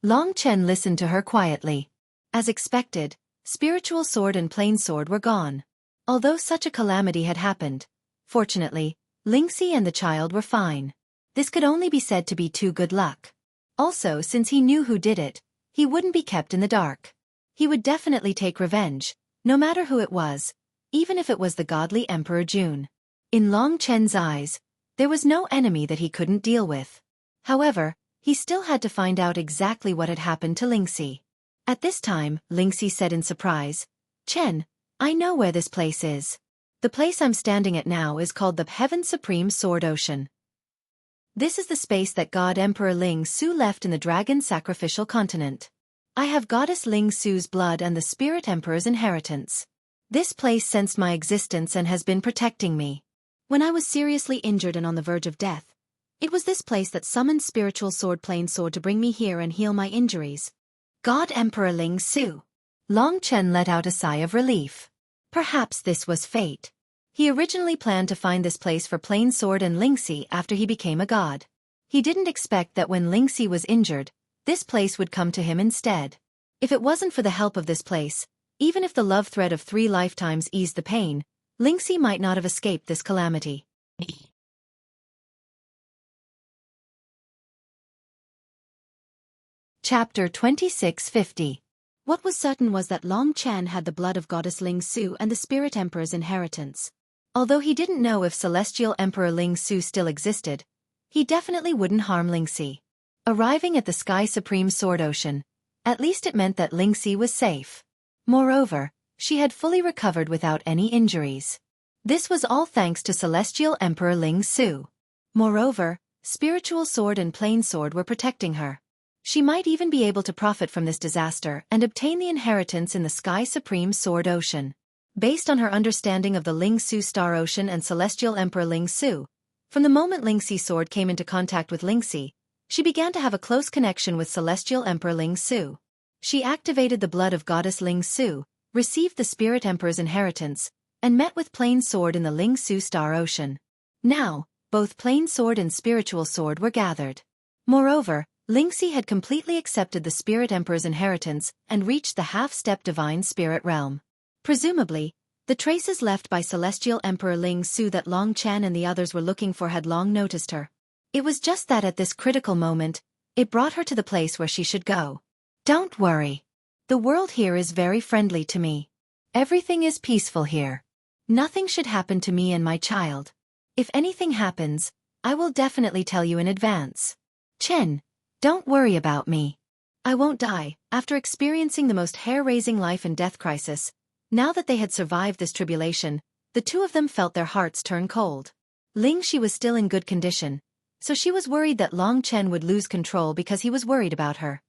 Long Chen listened to her quietly. As expected, spiritual sword and plain sword were gone. Although such a calamity had happened, fortunately, Lingxi and the child were fine. This could only be said to be too good luck. Also, since he knew who did it, he wouldn't be kept in the dark. He would definitely take revenge, no matter who it was, even if it was the godly Emperor Jun. In Long Chen's eyes, there was no enemy that he couldn't deal with. However, he still had to find out exactly what had happened to Lingxi. At this time, Lingxi said in surprise, "Chen, I know where this place is. The place I'm standing at now is called the Heaven Supreme Sword Ocean. This is the space that God Emperor Ling Su left in the Dragon Sacrificial Continent. I have Goddess Ling Su's blood and the Spirit Emperor's inheritance. This place sensed my existence and has been protecting me. When I was seriously injured and on the verge of death, it was this place that summoned spiritual sword plain sword to bring me here and heal my injuries. God Emperor Ling Su." Long Chen let out a sigh of relief. Perhaps this was fate. He originally planned to find this place for plain sword and Lingxi after he became a god. He didn't expect that when Lingxi was injured, this place would come to him instead. If it wasn't for the help of this place, even if the love thread of 3 lifetimes eased the pain, Lingxi might not have escaped this calamity. Chapter 2650. What was certain was that Long Chen had the blood of Goddess Ling Su and the Spirit Emperor's inheritance. Although he didn't know if Celestial Emperor Ling Su still existed, he definitely wouldn't harm Lingxi. Arriving at the Sky Supreme Sword Ocean, at least it meant that Lingxi was safe. Moreover, She had fully recovered without any injuries. This was all thanks to Celestial Emperor Ling Su. Moreover, spiritual sword and plain sword were protecting her. She might even be able to profit from this disaster and obtain the inheritance in the Sky Supreme Sword Ocean. Based on her understanding of the Ling Su Star Ocean and Celestial Emperor Ling Su, from the moment Ling Xi's sword came into contact with Ling Xi, she began to have a close connection with Celestial Emperor Ling Su. She activated the blood of Goddess Ling Su, received the Spirit Emperor's inheritance, and met with Plain Sword in the Ling Su Star Ocean. Now, both Plain Sword and Spiritual Sword were gathered. Moreover, Ling Xi had completely accepted the Spirit Emperor's inheritance and reached the half-step Divine Spirit realm. Presumably, the traces left by Celestial Emperor Ling Su that Long Chen and the others were looking for had long noticed her. It was just that at this critical moment, it brought her to the place where she should go. Don't worry. The world here is very friendly to me. Everything is peaceful here. Nothing should happen to me and my child. If anything happens, I will definitely tell you in advance. Chen, don't worry about me. I won't die. After experiencing the most hair-raising life and death crisis, now that they had survived this tribulation, the two of them felt their hearts turn cold. Ling Xi was still in good condition, so she was worried that Long Chen would lose control because he was worried about her.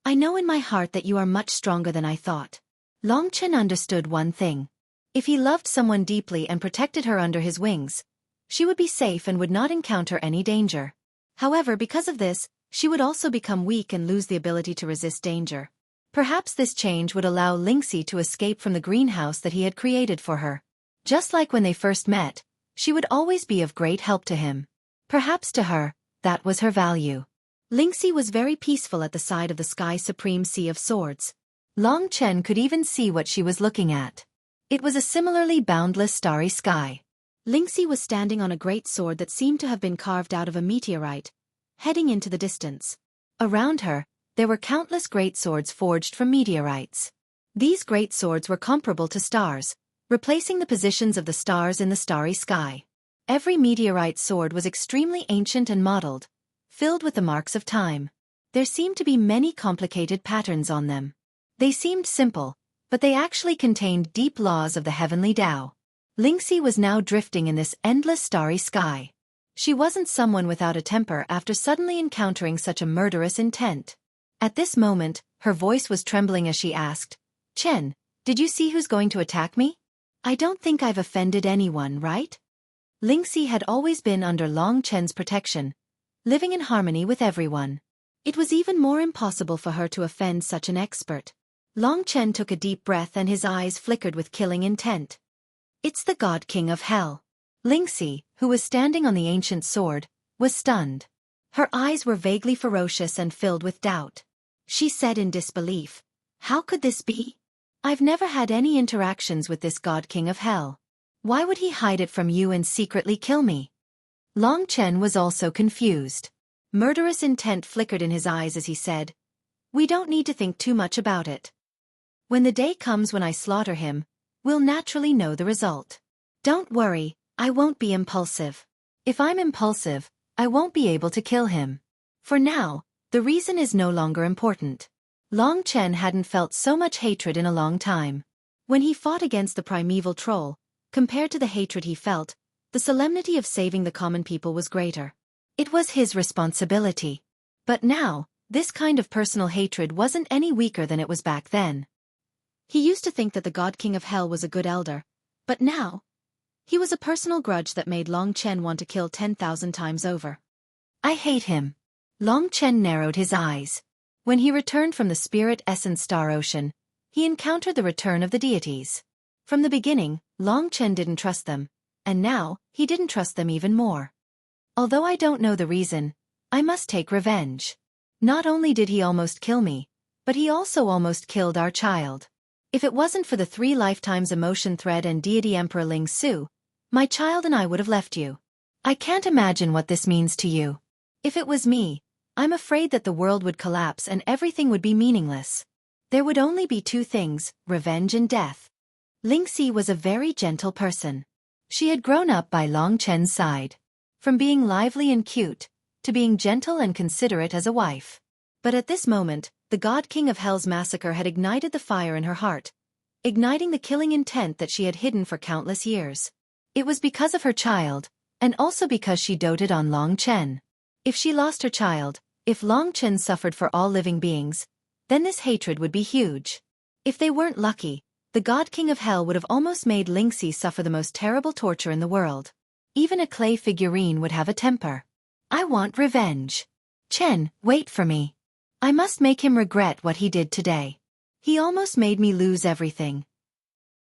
I know in my heart that you are much stronger than I thought. Long Chen understood one thing. If he loved someone deeply and protected her under his wings, she would be safe and would not encounter any danger. However, because of this, she would also become weak and lose the ability to resist danger. Perhaps this change would allow Ling Xi to escape from the greenhouse that he had created for her. Just like when they first met, she would always be of great help to him. Perhaps to her, that was her value. Ling Xi was very peaceful at the side of the Sky Supreme Sea of Swords. Long Chen could even see what she was looking at. It was a similarly boundless starry sky. Ling Xi was standing on a great sword that seemed to have been carved out of a meteorite, heading into the distance. Around her, there were countless great swords forged from meteorites. These great swords were comparable to stars, replacing the positions of the stars in the starry sky. Every meteorite sword was extremely ancient and modeled, filled with the marks of time. There seemed to be many complicated patterns on them. They seemed simple, but they actually contained deep laws of the heavenly Tao. Ling Xi was now drifting in this endless starry sky. She wasn't someone without a temper after suddenly encountering such a murderous intent. At this moment, her voice was trembling as she asked, Chen, did you see who's going to attack me? I don't think I've offended anyone, right? Ling Xi had always been under Long Chen's protection, living in harmony with everyone. It was even more impossible for her to offend such an expert. Long Chen took a deep breath and his eyes flickered with killing intent. It's the God King of Hell. Ling Xi, who was standing on the ancient sword, was stunned. Her eyes were vaguely ferocious and filled with doubt. She said in disbelief, How could this be? I've never had any interactions with this God King of Hell. Why would he hide it from you and secretly kill me? Long Chen was also confused. Murderous intent flickered in his eyes as he said, We don't need to think too much about it. When the day comes when I slaughter him, we'll naturally know the result. Don't worry, I won't be impulsive. If I'm impulsive, I won't be able to kill him. For now, the reason is no longer important. Long Chen hadn't felt so much hatred in a long time. When he fought against the primeval troll, compared to the hatred he felt, the solemnity of saving the common people was greater. It was his responsibility. But now, this kind of personal hatred wasn't any weaker than it was back then. He used to think that the God King of Hell was a good elder, but now, he was a personal grudge that made Long Chen want to kill 10,000 times over. I hate him. Long Chen narrowed his eyes. When he returned from the Spirit Essence Star Ocean, he encountered the return of the deities. From the beginning, Long Chen didn't trust them, and now, he didn't trust them even more. Although I don't know the reason, I must take revenge. Not only did he almost kill me, but he also almost killed our child. If it wasn't for the 3 lifetimes emotion thread and deity Emperor Ling Su, my child and I would have left you. I can't imagine what this means to you. If it was me, I'm afraid that the world would collapse and everything would be meaningless. There would only be 2 things, revenge and death. Ling Xi was a very gentle person. She had grown up by Long Chen's side. From being lively and cute, to being gentle and considerate as a wife. But at this moment, the God King of Hell's massacre had ignited the fire in her heart. igniting the killing intent that she had hidden for countless years. It was because of her child, and also because she doted on Long Chen. If she lost her child, if Long Chen suffered for all living beings, then this hatred would be huge. If they weren't lucky, the God King of Hell would have almost made Lingxi suffer the most terrible torture in the world. Even a clay figurine would have a temper. I want revenge. Chen, wait for me. I must make him regret what he did today. He almost made me lose everything.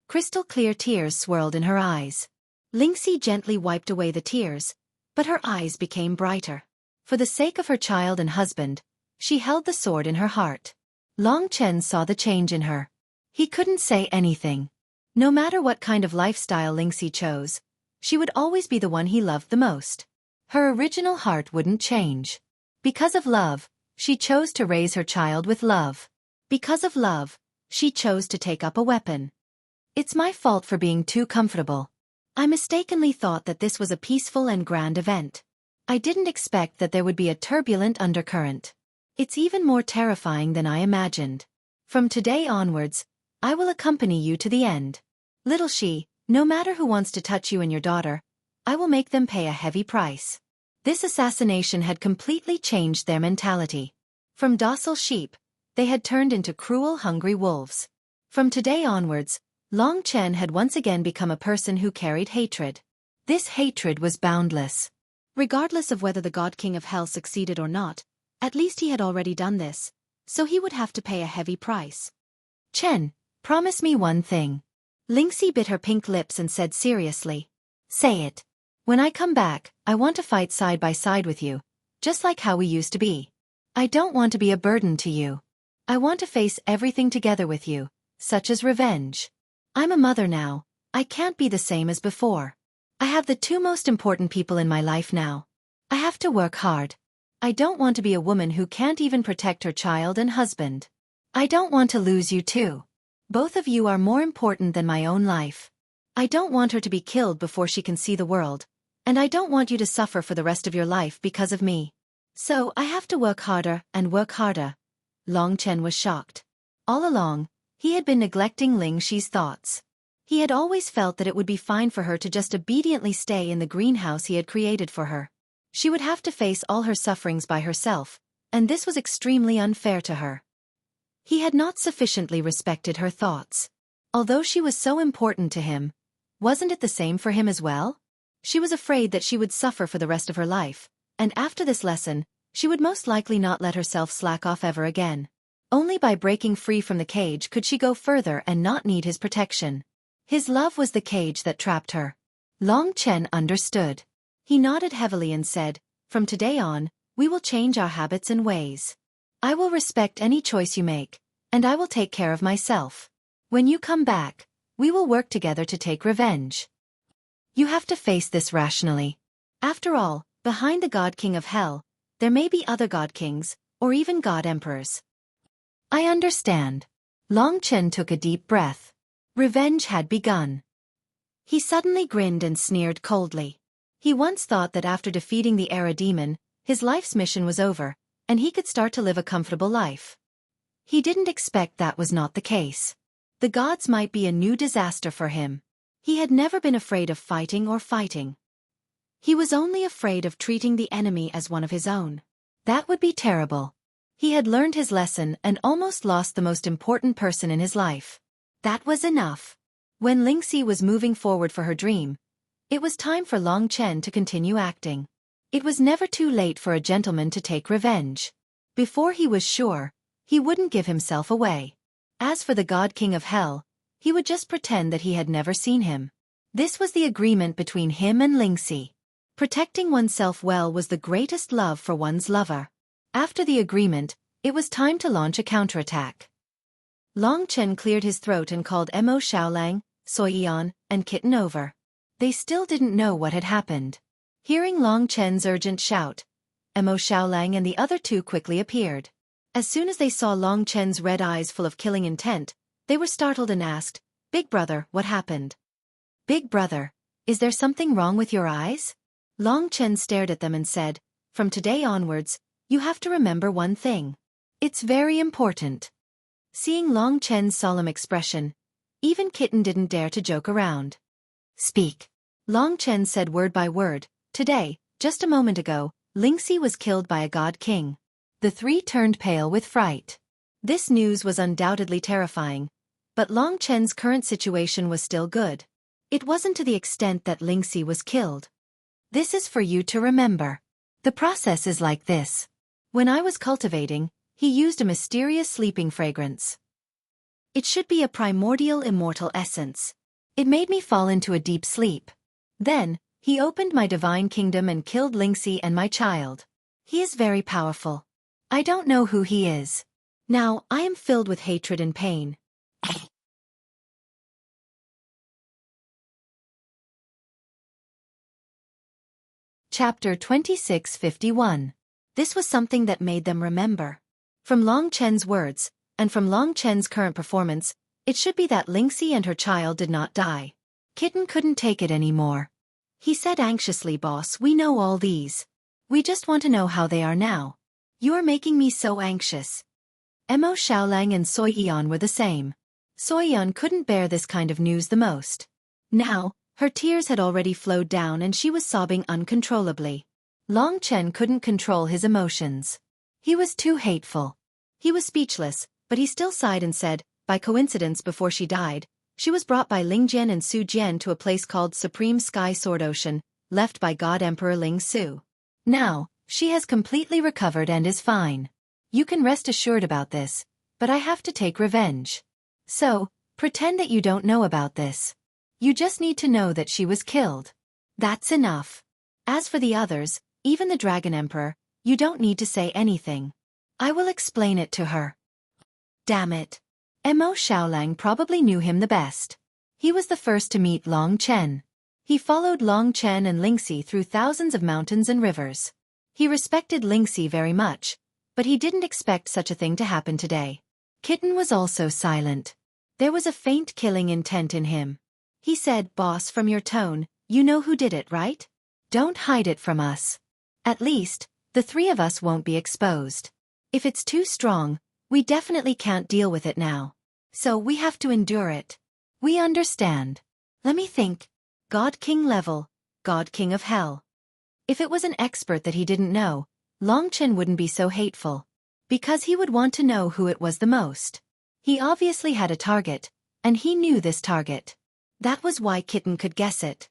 Crystal clear tears swirled in her eyes. Lingxi gently wiped away the tears, but her eyes became brighter. For the sake of her child and husband, she held the sword in her heart. Long Chen saw the change in her. He couldn't say anything. No matter what kind of lifestyle Lingxi chose, she would always be the one he loved the most. Her original heart wouldn't change. Because of love, she chose to raise her child with love. Because of love, she chose to take up a weapon. It's my fault for being too comfortable. I mistakenly thought that this was a peaceful and grand event. I didn't expect that there would be a turbulent undercurrent. It's even more terrifying than I imagined. From today onwards, I will accompany you to the end. Little She, no matter who wants to touch you and your daughter, I will make them pay a heavy price. This assassination had completely changed their mentality. From docile sheep, they had turned into cruel, hungry wolves. From today onwards, Long Chen had once again become a person who carried hatred. This hatred was boundless. Regardless of whether the God King of Hell succeeded or not, at least he had already done this, so he would have to pay a heavy price. Chen, promise me one thing. Lingxi bit her pink lips and said seriously. Say it. When I come back, I want to fight side by side with you, just like how we used to be. I don't want to be a burden to you. I want to face everything together with you, such as revenge. I'm a mother now, I can't be the same as before. I have the two most important people in my life now. I have to work hard. I don't want to be a woman who can't even protect her child and husband. I don't want to lose you too. Both of you are more important than my own life. I don't want her to be killed before she can see the world, and I don't want you to suffer for the rest of your life because of me. So I have to work harder and work harder. Long Chen was shocked. All along, he had been neglecting Lingxi's thoughts. He had always felt that it would be fine for her to just obediently stay in the greenhouse he had created for her. She would have to face all her sufferings by herself, and this was extremely unfair to her. He had not sufficiently respected her thoughts. Although she was so important to him, wasn't it the same for him as well? She was afraid that she would suffer for the rest of her life, and after this lesson, she would most likely not let herself slack off ever again. Only by breaking free from the cage could she go further and not need his protection. His love was the cage that trapped her. Long Chen understood. He nodded heavily and said, From today on, we will change our habits and ways. I will respect any choice you make, and I will take care of myself. When you come back, we will work together to take revenge. You have to face this rationally. After all, behind the God King of Hell, there may be other God Kings, or even God Emperors. I understand. Long Chen took a deep breath. Revenge had begun. He suddenly grinned and sneered coldly. He once thought that after defeating the Era Demon, his life's mission was over, and he could start to live a comfortable life. He didn't expect that was not the case. The gods might be a new disaster for him. He had never been afraid of fighting or fighting. He was only afraid of treating the enemy as one of his own. That would be terrible. He had learned his lesson and almost lost the most important person in his life. That was enough. When Lingxi was moving forward for her dream, it was time for Long Chen to continue acting. It was never too late for a gentleman to take revenge. Before he was sure, he wouldn't give himself away. As for the God King of Hell, he would just pretend that he had never seen him. This was the agreement between him and Lingxi. Protecting oneself well was the greatest love for one's lover. After the agreement, it was time to launch a counterattack. Long Chen cleared his throat and called Mo Xiaolang, Xueqi, and Kitten over. They still didn't know what had happened. Hearing Long Chen's urgent shout, Mo Xiaolang and the other two quickly appeared. As soon as they saw Long Chen's red eyes full of killing intent, they were startled and asked, Big brother, what happened? Big brother, is there something wrong with your eyes? Long Chen stared at them and said, From today onwards, you have to remember one thing. It's very important. Seeing Long Chen's solemn expression, Even Kitten didn't dare to joke around. Speak. Long Chen said word by word. Today, just a moment ago, Lingxi was killed by a god king. The three turned pale with fright. This news was undoubtedly terrifying, but Long Chen's current situation was still good. It wasn't to the extent that Lingxi was killed. This is for you to remember. The process is like this. When I was cultivating, he used a mysterious sleeping fragrance. It should be a primordial immortal essence. It made me fall into a deep sleep. Then, he opened my divine kingdom and killed Lingxi and my child. He is very powerful. I don't know who he is. Now, I am filled with hatred and pain. Chapter 2651. This was something that made them remember. From Long Chen's words, and from Long Chen's current performance, it should be that Lingxi and her child did not die. Kitten couldn't take it anymore. He said anxiously, "Boss, we know all these. We just want to know how they are now. You are making me so anxious." Mo Xiaolang and Xueqi were the same. Xueqi couldn't bear this kind of news the most. Now, her tears had already flowed down and she was sobbing uncontrollably. Long Chen couldn't control his emotions. He was too hateful. He was speechless, but he still sighed and said, by coincidence before she died, she was brought by Ling Jian and Su Jian to a place called Supreme Sky Sword Ocean, left by God Emperor Ling Su. Now, she has completely recovered and is fine. You can rest assured about this, but I have to take revenge. So, pretend that you don't know about this. You just need to know that she was killed. That's enough. As for the others, even the Dragon Emperor, you don't need to say anything. I will explain it to her. Damn it. Mo Xiaolang probably knew him the best. He was the first to meet Long Chen. He followed Long Chen and Lingxi through thousands of mountains and rivers. He respected Lingxi very much, but he didn't expect such a thing to happen today. Kitten was also silent. There was a faint killing intent in him. He said, "Boss, from your tone, you know who did it, right? Don't hide it from us. At least, the three of us won't be exposed. If it's too strong, we definitely can't deal with it now. So we have to endure it. We understand. Let me think. God King level, God King of Hell." If it was an expert that he didn't know, Long Chen wouldn't be so hateful. Because he would want to know who it was the most. He obviously had a target, and he knew this target. That was why Kitten could guess it.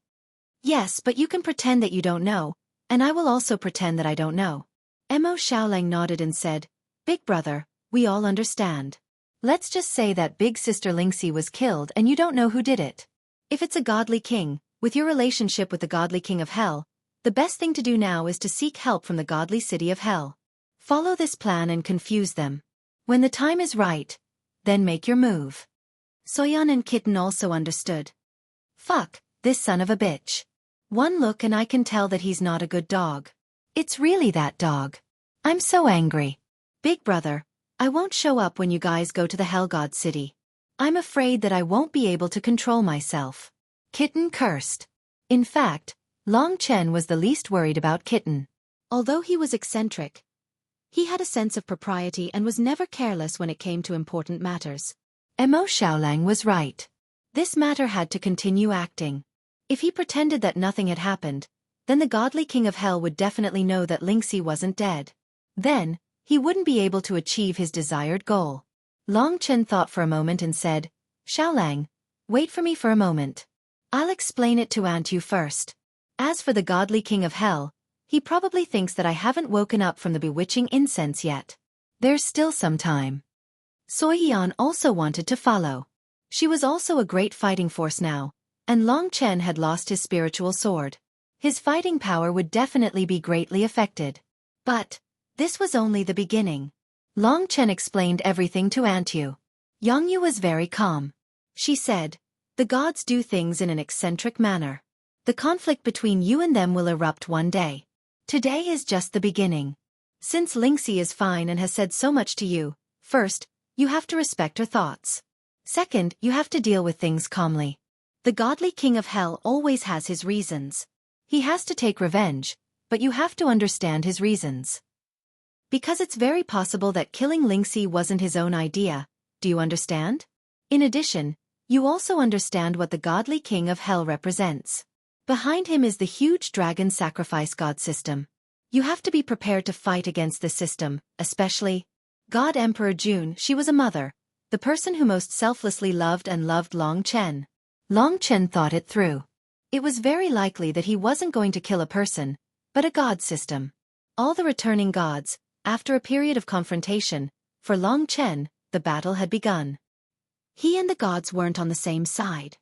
Yes, but you can pretend that you don't know, and I will also pretend that I don't know. Mo Xiaolang nodded and said, "Big brother, we all understand. Let's just say that big sister Lingxi was killed and you don't know who did it. If it's a godly king, with your relationship with the godly king of hell, the best thing to do now is to seek help from the godly city of hell. Follow this plan and confuse them. When the time is right, then make your move." Soyan and Kitten also understood. Fuck, this son of a bitch. One look and I can tell that he's not a good dog. It's really that dog. I'm so angry. Big brother, I won't show up when you guys go to the Hell God City. I'm afraid that I won't be able to control myself. Kitten cursed. In fact, Long Chen was the least worried about Kitten. Although he was eccentric, he had a sense of propriety and was never careless when it came to important matters. Mo Xiaolang was right. This matter had to continue acting. If he pretended that nothing had happened, then the godly king of hell would definitely know that Lingxi wasn't dead. Then, he wouldn't be able to achieve his desired goal. Long Chen thought for a moment and said, "Xiaolang, wait for me for a moment. I'll explain it to Aunt Yu first. As for the godly king of hell, he probably thinks that I haven't woken up from the bewitching incense yet. There's still some time." Soyan also wanted to follow. She was also a great fighting force now, and Long Chen had lost his spiritual sword. His fighting power would definitely be greatly affected. But this was only the beginning. Long Chen explained everything to Aunt Yu. Yangyu was very calm. She said, "The gods do things in an eccentric manner. The conflict between you and them will erupt one day. Today is just the beginning. Since Lingxi is fine and has said so much to you, first, you have to respect her thoughts. Second, you have to deal with things calmly. The godly king of hell always has his reasons. He has to take revenge, but you have to understand his reasons. Because it's very possible that killing Lingxi wasn't his own idea, do you understand? In addition, You also understand what the godly king of hell represents. Behind him is the huge dragon sacrifice god system. You have to be prepared to fight against this system, especially God Emperor June. She was a mother, the person who most selflessly loved and loved Long Chen. Long Chen thought it through. It was very likely that he wasn't going to kill a person, but a god system. All the returning gods, after a period of confrontation, for Long Chen, the battle had begun. He and the gods weren't on the same side.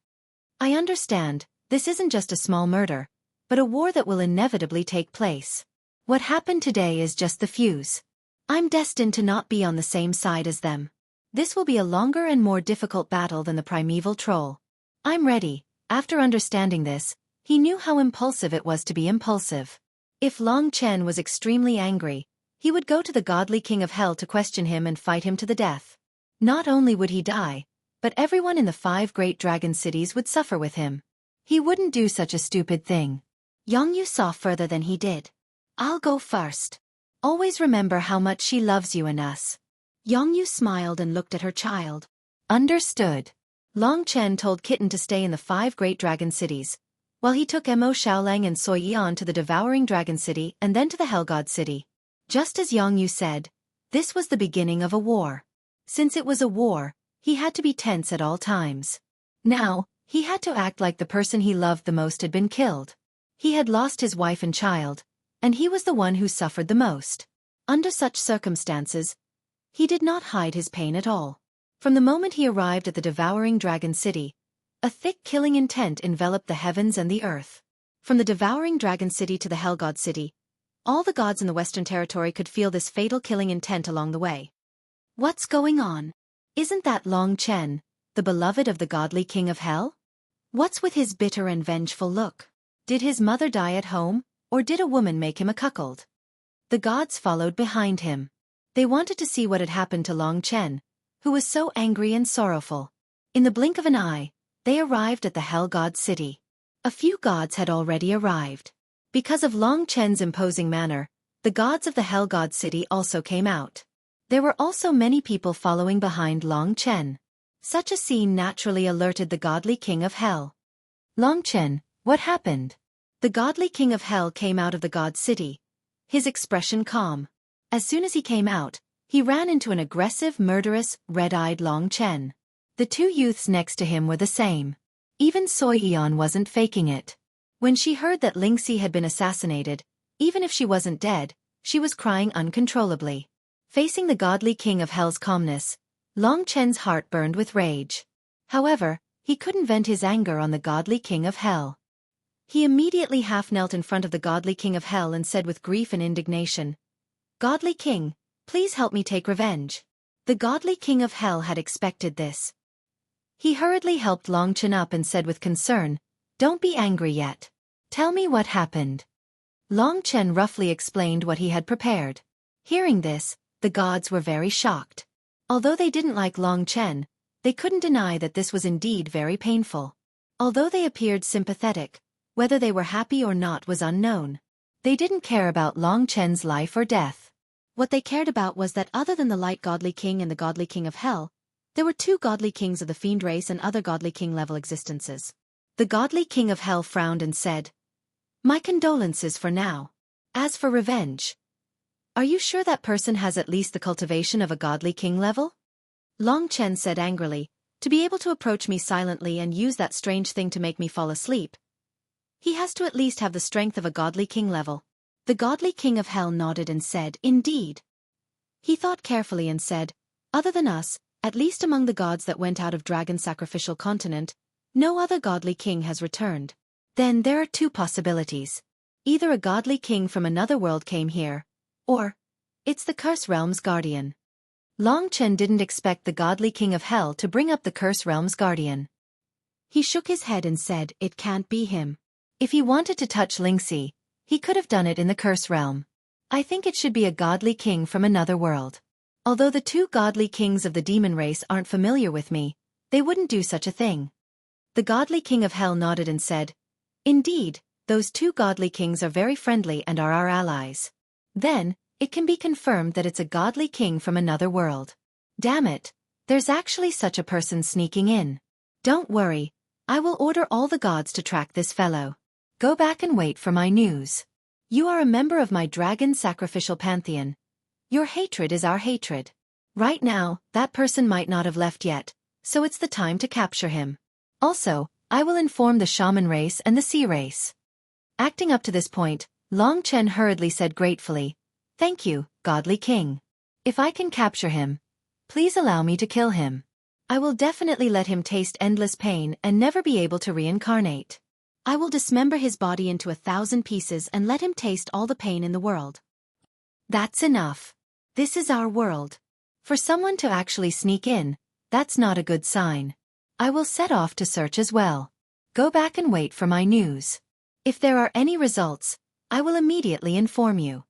I understand, this isn't just a small murder, but a war that will inevitably take place. What happened today is just the fuse. I'm destined to not be on the same side as them. This will be a longer and more difficult battle than the primeval troll. I'm ready. After understanding this, he knew how impulsive it was to be impulsive. If Long Chen was extremely angry, he would go to the godly king of hell to question him and fight him to the death. Not only would he die, but everyone in the 5 great dragon cities would suffer with him. He wouldn't do such a stupid thing. Yongyu saw further than he did. I'll go first. Always remember how much she loves you and us. Yongyu smiled and looked at her child. Understood. Long Chen told Kitten to stay in the 5 great dragon cities, while he took Mo Xiaolang and Xueqi on to the devouring dragon city and then to the hell god city. Just as Yongyu said, this was the beginning of a war. Since it was a war, he had to be tense at all times. Now, he had to act like the person he loved the most had been killed. He had lost his wife and child, and he was the one who suffered the most. Under such circumstances, he did not hide his pain at all. From the moment he arrived at the devouring dragon city, a thick killing intent enveloped the heavens and the earth. From the devouring dragon city to the hell god city, all the gods in the Western Territory could feel this fatal killing intent along the way. What's going on? Isn't that Long Chen, the beloved of the godly king of hell? What's with his bitter and vengeful look? Did his mother die at home, or did a woman make him a cuckold? The gods followed behind him. They wanted to see what had happened to Long Chen, who was so angry and sorrowful. In the blink of an eye, they arrived at the hell god city. A few gods had already arrived. Because of Long Chen's imposing manner, the gods of the hell god city also came out. There were also many people following behind Long Chen. Such a scene naturally alerted the godly king of hell. Long Chen, what happened? The godly king of hell came out of the god city, his expression calm. As soon as he came out, he ran into an aggressive, murderous, red-eyed Long Chen. The 2 youths next to him were the same. Even Xueqi wasn't faking it. When she heard that Lingxi had been assassinated, even if she wasn't dead, she was crying uncontrollably. Facing the godly king of hell's calmness, Long Chen's heart burned with rage. However, he couldn't vent his anger on the godly king of hell. He immediately half-knelt in front of the godly king of hell and said with grief and indignation, "Godly king, please help me take revenge." The godly king of hell had expected this. He hurriedly helped Long Chen up and said with concern, "Don't be angry yet. Tell me what happened." Long Chen roughly explained what he had prepared. Hearing this, the gods were very shocked. Although they didn't like Long Chen, they couldn't deny that this was indeed very painful. Although they appeared sympathetic, whether they were happy or not was unknown. They didn't care about Long Chen's life or death. What they cared about was that other than the light godly king and the godly king of hell, there were 2 godly kings of the fiend race and other godly king-level existences. The godly king of hell frowned and said, "My condolences for now. As for revenge, are you sure that person has at least the cultivation of a godly king level?" Long Chen said angrily, "To be able to approach me silently and use that strange thing to make me fall asleep, he has to at least have the strength of a godly king level." The godly king of hell nodded and said, "Indeed." He thought carefully and said, "Other than us, at least among the gods that went out of Dragon Sacrificial Continent, no other godly king has returned. Then there are 2 possibilities. Either a godly king from another world came here, or it's the Curse Realm's guardian." Long Chen didn't expect the godly king of hell to bring up the Curse Realm's guardian. He shook his head and said, "It can't be him. If he wanted to touch Lingxi, he could have done it in the Curse Realm. I think it should be a godly king from another world. Although the 2 godly kings of the demon race aren't familiar with me, they wouldn't do such a thing." The godly king of hell nodded and said, "Indeed, those 2 godly kings are very friendly and are our allies. Then, it can be confirmed that it's a godly king from another world. Damn it, there's actually such a person sneaking in. Don't worry, I will order all the gods to track this fellow. Go back and wait for my news. You are a member of my dragon sacrificial pantheon. Your hatred is our hatred. Right now, that person might not have left yet, so it's the time to capture him. Also, I will inform the shaman race and the sea race. Acting up to this point, Long Chen hurriedly said gratefully, "Thank you, godly king. If I can capture him, please allow me to kill him. I will definitely let him taste endless pain and never be able to reincarnate. I will dismember his body into 1,000 pieces and let him taste all the pain in the world." That's enough. This is our world. For someone to actually sneak in, that's not a good sign. I will set off to search as well. Go back and wait for my news. If there are any results, I will immediately inform you.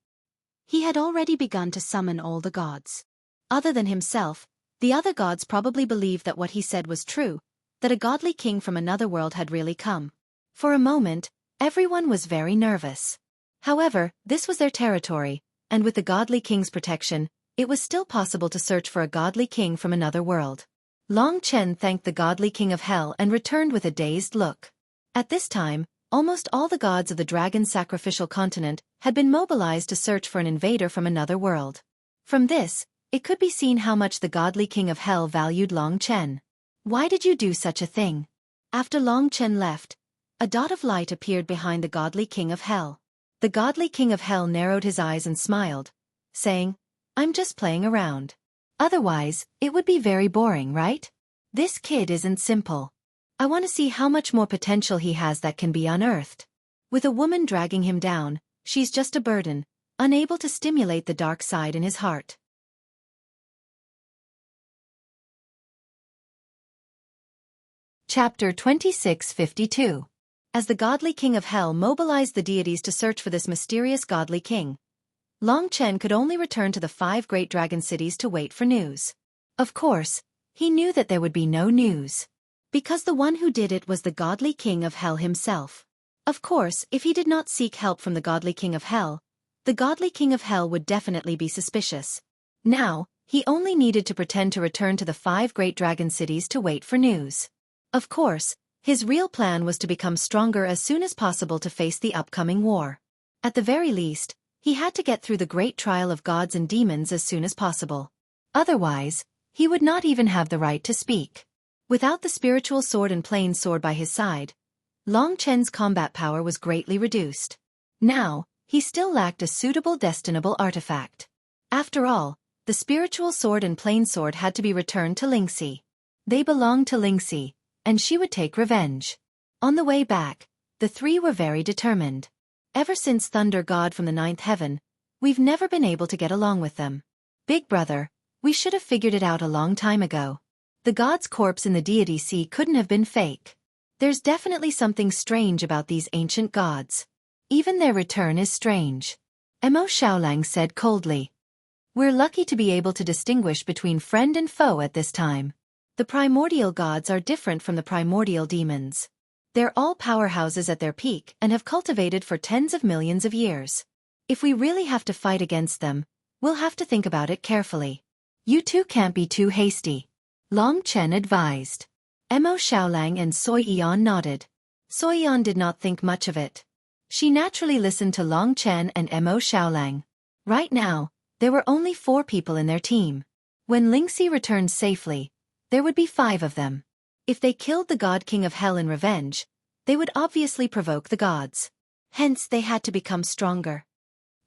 He had already begun to summon all the gods. Other than himself, the other gods probably believed that what he said was true, that a godly king from another world had really come. For a moment, everyone was very nervous. However, this was their territory, and with the godly king's protection, it was still possible to search for a godly king from another world. Long Chen thanked the godly king of hell and returned with a dazed look. At this time, almost all the gods of the dragon sacrificial continent had been mobilized to search for an invader from another world. From this, it could be seen how much the godly king of hell valued Long Chen. Why did you do such a thing? After Long Chen left, a dot of light appeared behind the godly king of hell. The godly king of hell narrowed his eyes and smiled, saying, "I'm just playing around. Otherwise, it would be very boring, right? This kid isn't simple. I want to see how much more potential he has that can be unearthed." With a woman dragging him down, she's just a burden, unable to stimulate the dark side in his heart. Chapter 2652. As the godly king of hell mobilized the deities to search for this mysterious godly king, Long Chen could only return to the 5 great dragon cities to wait for news. Of course, he knew that there would be no news, because the one who did it was the godly king of hell himself. Of course, if he did not seek help from the godly king of hell, the godly king of hell would definitely be suspicious. Now, he only needed to pretend to return to the 5 great dragon cities to wait for news. Of course, his real plan was to become stronger as soon as possible to face the upcoming war. At the very least, he had to get through the great trial of gods and demons as soon as possible. Otherwise, he would not even have the right to speak. Without the spiritual sword and plain sword by his side, Long Chen's combat power was greatly reduced. Now, he still lacked a suitable destinable artifact. After all, the spiritual sword and plain sword had to be returned to Lingxi. They belonged to Lingxi, and she would take revenge. On the way back, the 3 were very determined. Ever since Thunder God from the 9th heaven, we've never been able to get along with them. Big brother, we should have figured it out a long time ago. The god's corpse in the deity sea couldn't have been fake. There's definitely something strange about these ancient gods. Even their return is strange. Mo Xiaolang said coldly. We're lucky to be able to distinguish between friend and foe at this time. The primordial gods are different from the primordial demons. They're all powerhouses at their peak and have cultivated for tens of millions of years. If we really have to fight against them, we'll have to think about it carefully. You two can't be too hasty, Long Chen advised. Mo Xiaolang and Xueqi nodded. Xueqi did not think much of it. She naturally listened to Long Chen and Mo Xiaolang. Right now, there were only 4 people in their team. When Lingxi returned safely, there would be 5 of them. If they killed the God King of Hell in revenge, they would obviously provoke the gods. Hence they had to become stronger.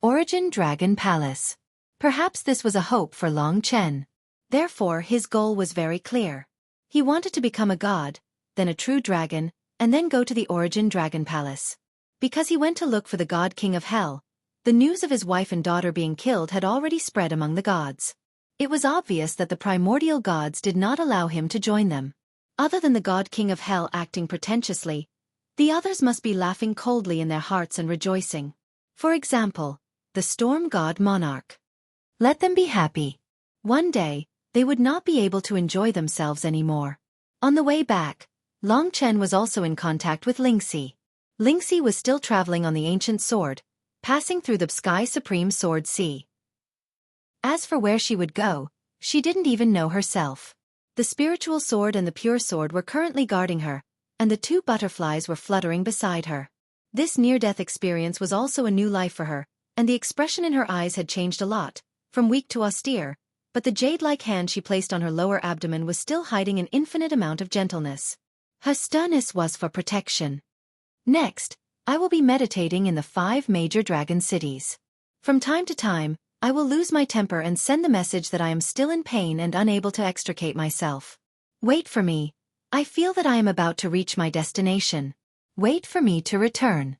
Origin Dragon Palace. Perhaps this was a hope for Long Chen. Therefore his goal was very clear. He wanted to become a god, then a true dragon, and then go to the Origin Dragon Palace. Because he went to look for the God King of Hell, the news of his wife and daughter being killed had already spread among the gods. It was obvious that the primordial gods did not allow him to join them. Other than the God King of Hell acting pretentiously, the others must be laughing coldly in their hearts and rejoicing. For example, the Storm God Monarch. Let them be happy. One day, they would not be able to enjoy themselves anymore. On the way back, Long Chen was also in contact with Lingxi. Lingxi was still traveling on the ancient sword, passing through the Sky Supreme Sword Sea. As for where she would go, she didn't even know herself. The spiritual sword and the pure sword were currently guarding her, and the two butterflies were fluttering beside her. This near-death experience was also a new life for her, and the expression in her eyes had changed a lot, from weak to austere, but the jade-like hand she placed on her lower abdomen was still hiding an infinite amount of gentleness. Her sternness was for protection. Next, I will be meditating in the 5 major dragon cities. From time to time, I will lose my temper and send the message that I am still in pain and unable to extricate myself. Wait for me. I feel that I am about to reach my destination. Wait for me to return.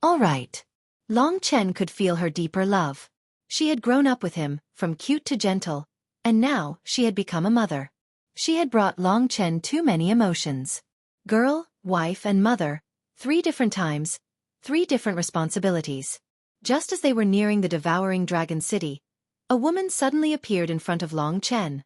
All right. Long Chen could feel her deeper love. She had grown up with him, from cute to gentle, and now she had become a mother. She had brought Long Chen too many emotions. Girl, wife and mother, 3 different times, 3 different responsibilities. Just as they were nearing the devouring dragon city, a woman suddenly appeared in front of Long Chen.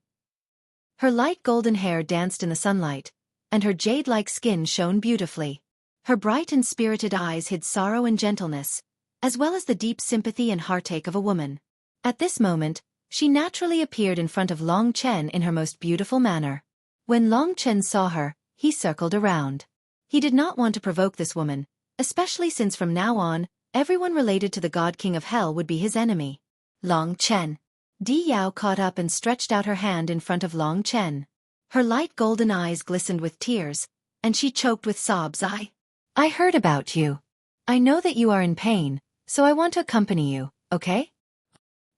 Her light golden hair danced in the sunlight, and her jade-like skin shone beautifully. Her bright and spirited eyes hid sorrow and gentleness, as well as the deep sympathy and heartache of a woman. At this moment, she naturally appeared in front of Long Chen in her most beautiful manner. When Long Chen saw her, he circled around. He did not want to provoke this woman, especially since from now on, everyone related to the God King of Hell would be his enemy. Long Chen. Di Yao caught up and stretched out her hand in front of Long Chen. Her light golden eyes glistened with tears, and she choked with sobs. I heard about you. I know that you are in pain, so I want to accompany you, okay?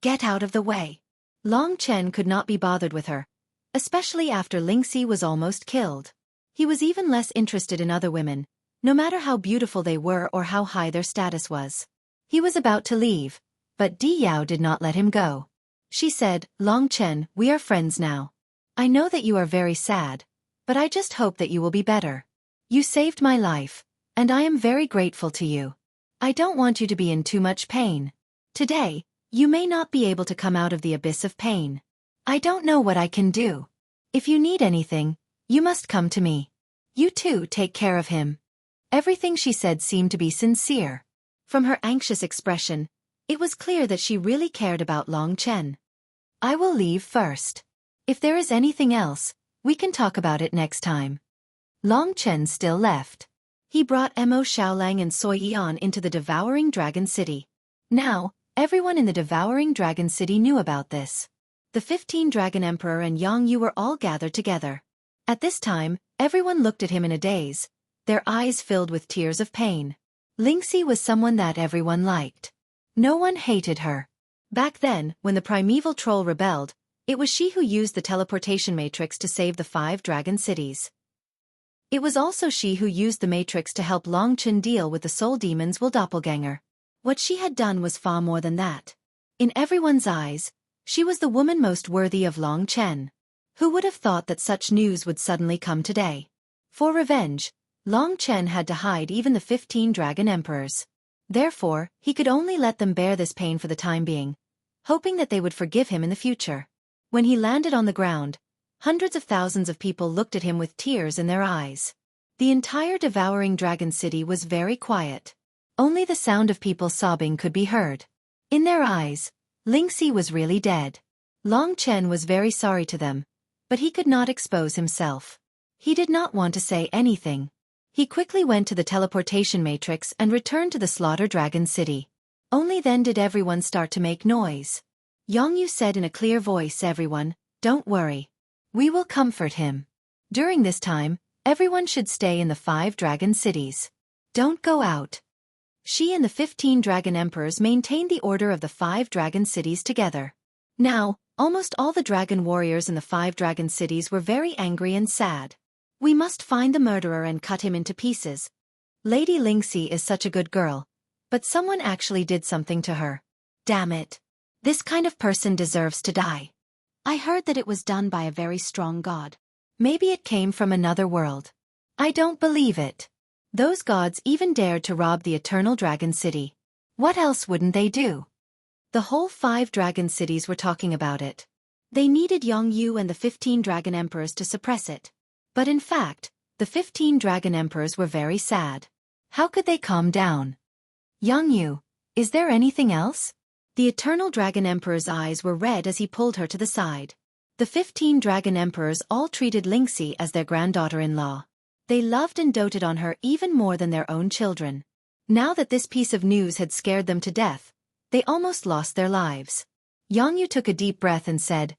Get out of the way. Long Chen could not be bothered with her, especially after Lingxi was almost killed. He was even less interested in other women, no matter how beautiful they were or how high their status was. He was about to leave, but Di Yao did not let him go. She said, Long Chen, we are friends now. I know that you are very sad, but I just hope that you will be better. You saved my life, and I am very grateful to you. I don't want you to be in too much pain. Today, you may not be able to come out of the abyss of pain. I don't know what I can do. If you need anything, you must come to me. You too take care of him. Everything she said seemed to be sincere. From her anxious expression, it was clear that she really cared about Long Chen. I will leave first. If there is anything else, we can talk about it next time. Long Chen still left. He brought Mo Xiaolang and Xueqi into the devouring dragon city. Now, everyone in the devouring dragon city knew about this. The 15 Dragon Emperor and Yang Yu were all gathered together. At this time, everyone looked at him in a daze, their eyes filled with tears of pain. Lingxi was someone that everyone liked. No one hated her. Back then, when the primeval troll rebelled, it was she who used the teleportation matrix to save the 5 dragon cities. It was also she who used the matrix to help Long Chen deal with the soul demon's doppelganger. What she had done was far more than that. In everyone's eyes, she was the woman most worthy of Long Chen. Who would have thought that such news would suddenly come today? For revenge, Long Chen had to hide even the 15 Dragon Emperors. Therefore, he could only let them bear this pain for the time being, hoping that they would forgive him in the future. When he landed on the ground, hundreds of thousands of people looked at him with tears in their eyes. The entire devouring dragon city was very quiet. Only the sound of people sobbing could be heard. In their eyes, Lingxi was really dead. Long Chen was very sorry to them, but he could not expose himself. He did not want to say anything. He quickly went to the teleportation matrix and returned to the Slaughter Dragon City. Only then did everyone start to make noise. Yang Yu said in a clear voice, everyone, don't worry. We will comfort him. During this time, everyone should stay in the 5 dragon cities. Don't go out. She and the 15 dragon emperors maintained the order of the 5 dragon cities together. Now, almost all the dragon warriors in the 5 dragon cities were very angry and sad. We must find the murderer and cut him into pieces. Lady Lingxi is such a good girl, but someone actually did something to her. Damn it. This kind of person deserves to die. I heard that it was done by a very strong god. Maybe it came from another world. I don't believe it. Those gods even dared to rob the Eternal Dragon City. What else wouldn't they do? The whole 5 dragon cities were talking about it. They needed Yang Yu and the 15 dragon emperors to suppress it. But in fact, the 15 dragon emperors were very sad. How could they calm down? Yang Yu, is there anything else? The Eternal Dragon Emperor's eyes were red as he pulled her to the side. The 15 dragon emperors all treated Lingxi as their granddaughter-in-law. They loved and doted on her even more than their own children. Now that this piece of news had scared them to death, they almost lost their lives. Yangyu took a deep breath and said,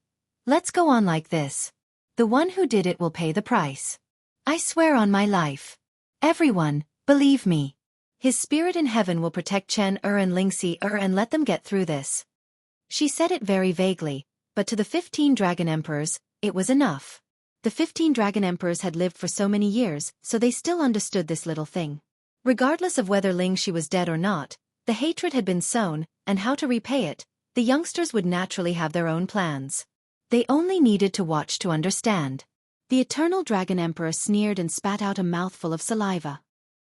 "Let's go on like this. The one who did it will pay the price. I swear on my life. Everyone, believe me. His spirit in heaven will protect Chen and Lingxi and let them get through this." She said it very vaguely, but to the 15 dragon emperors, it was enough. The 15 dragon emperors had lived for so many years, so they still understood this little thing. Regardless of whether Lingxi was dead or not, the hatred had been sown, and how to repay it, the youngsters would naturally have their own plans. They only needed to watch to understand. The eternal dragon emperor sneered and spat out a mouthful of saliva.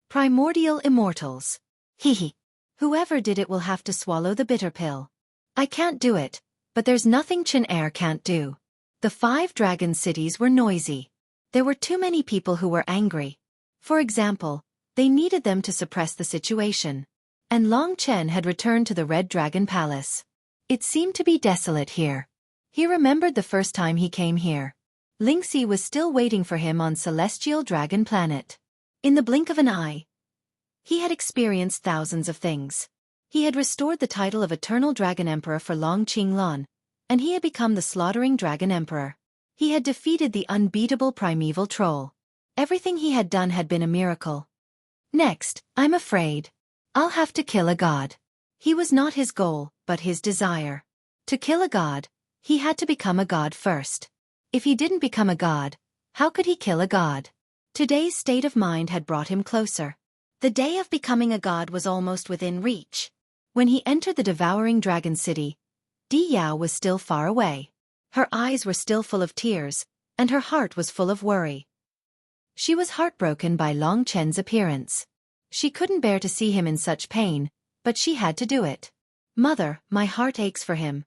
"Primordial immortals. Hehe. Whoever did it will have to swallow the bitter pill. I can't do it, but there's nothing Chen can't do." The 5 dragon cities were noisy. There were too many people who were angry. For example, they needed them to suppress the situation. And Long Chen had returned to the Red Dragon Palace. It seemed to be desolate here. He remembered the first time he came here. Lingxi was still waiting for him on Celestial Dragon Planet. In the blink of an eye, he had experienced thousands of things. He had restored the title of Eternal Dragon Emperor for Long Qinglan, and he had become the Slaughtering Dragon Emperor. He had defeated the unbeatable primeval troll. Everything he had done had been a miracle. Next, I'm afraid, I'll have to kill a god. He was not his goal, but his desire. To kill a god, he had to become a god first. If he didn't become a god, how could he kill a god? Today's state of mind had brought him closer. The day of becoming a god was almost within reach. When he entered the devouring dragon city, Di Yao was still far away. Her eyes were still full of tears, and her heart was full of worry. She was heartbroken by Long Chen's appearance. She couldn't bear to see him in such pain, but she had to do it. "Mother, my heart aches for him.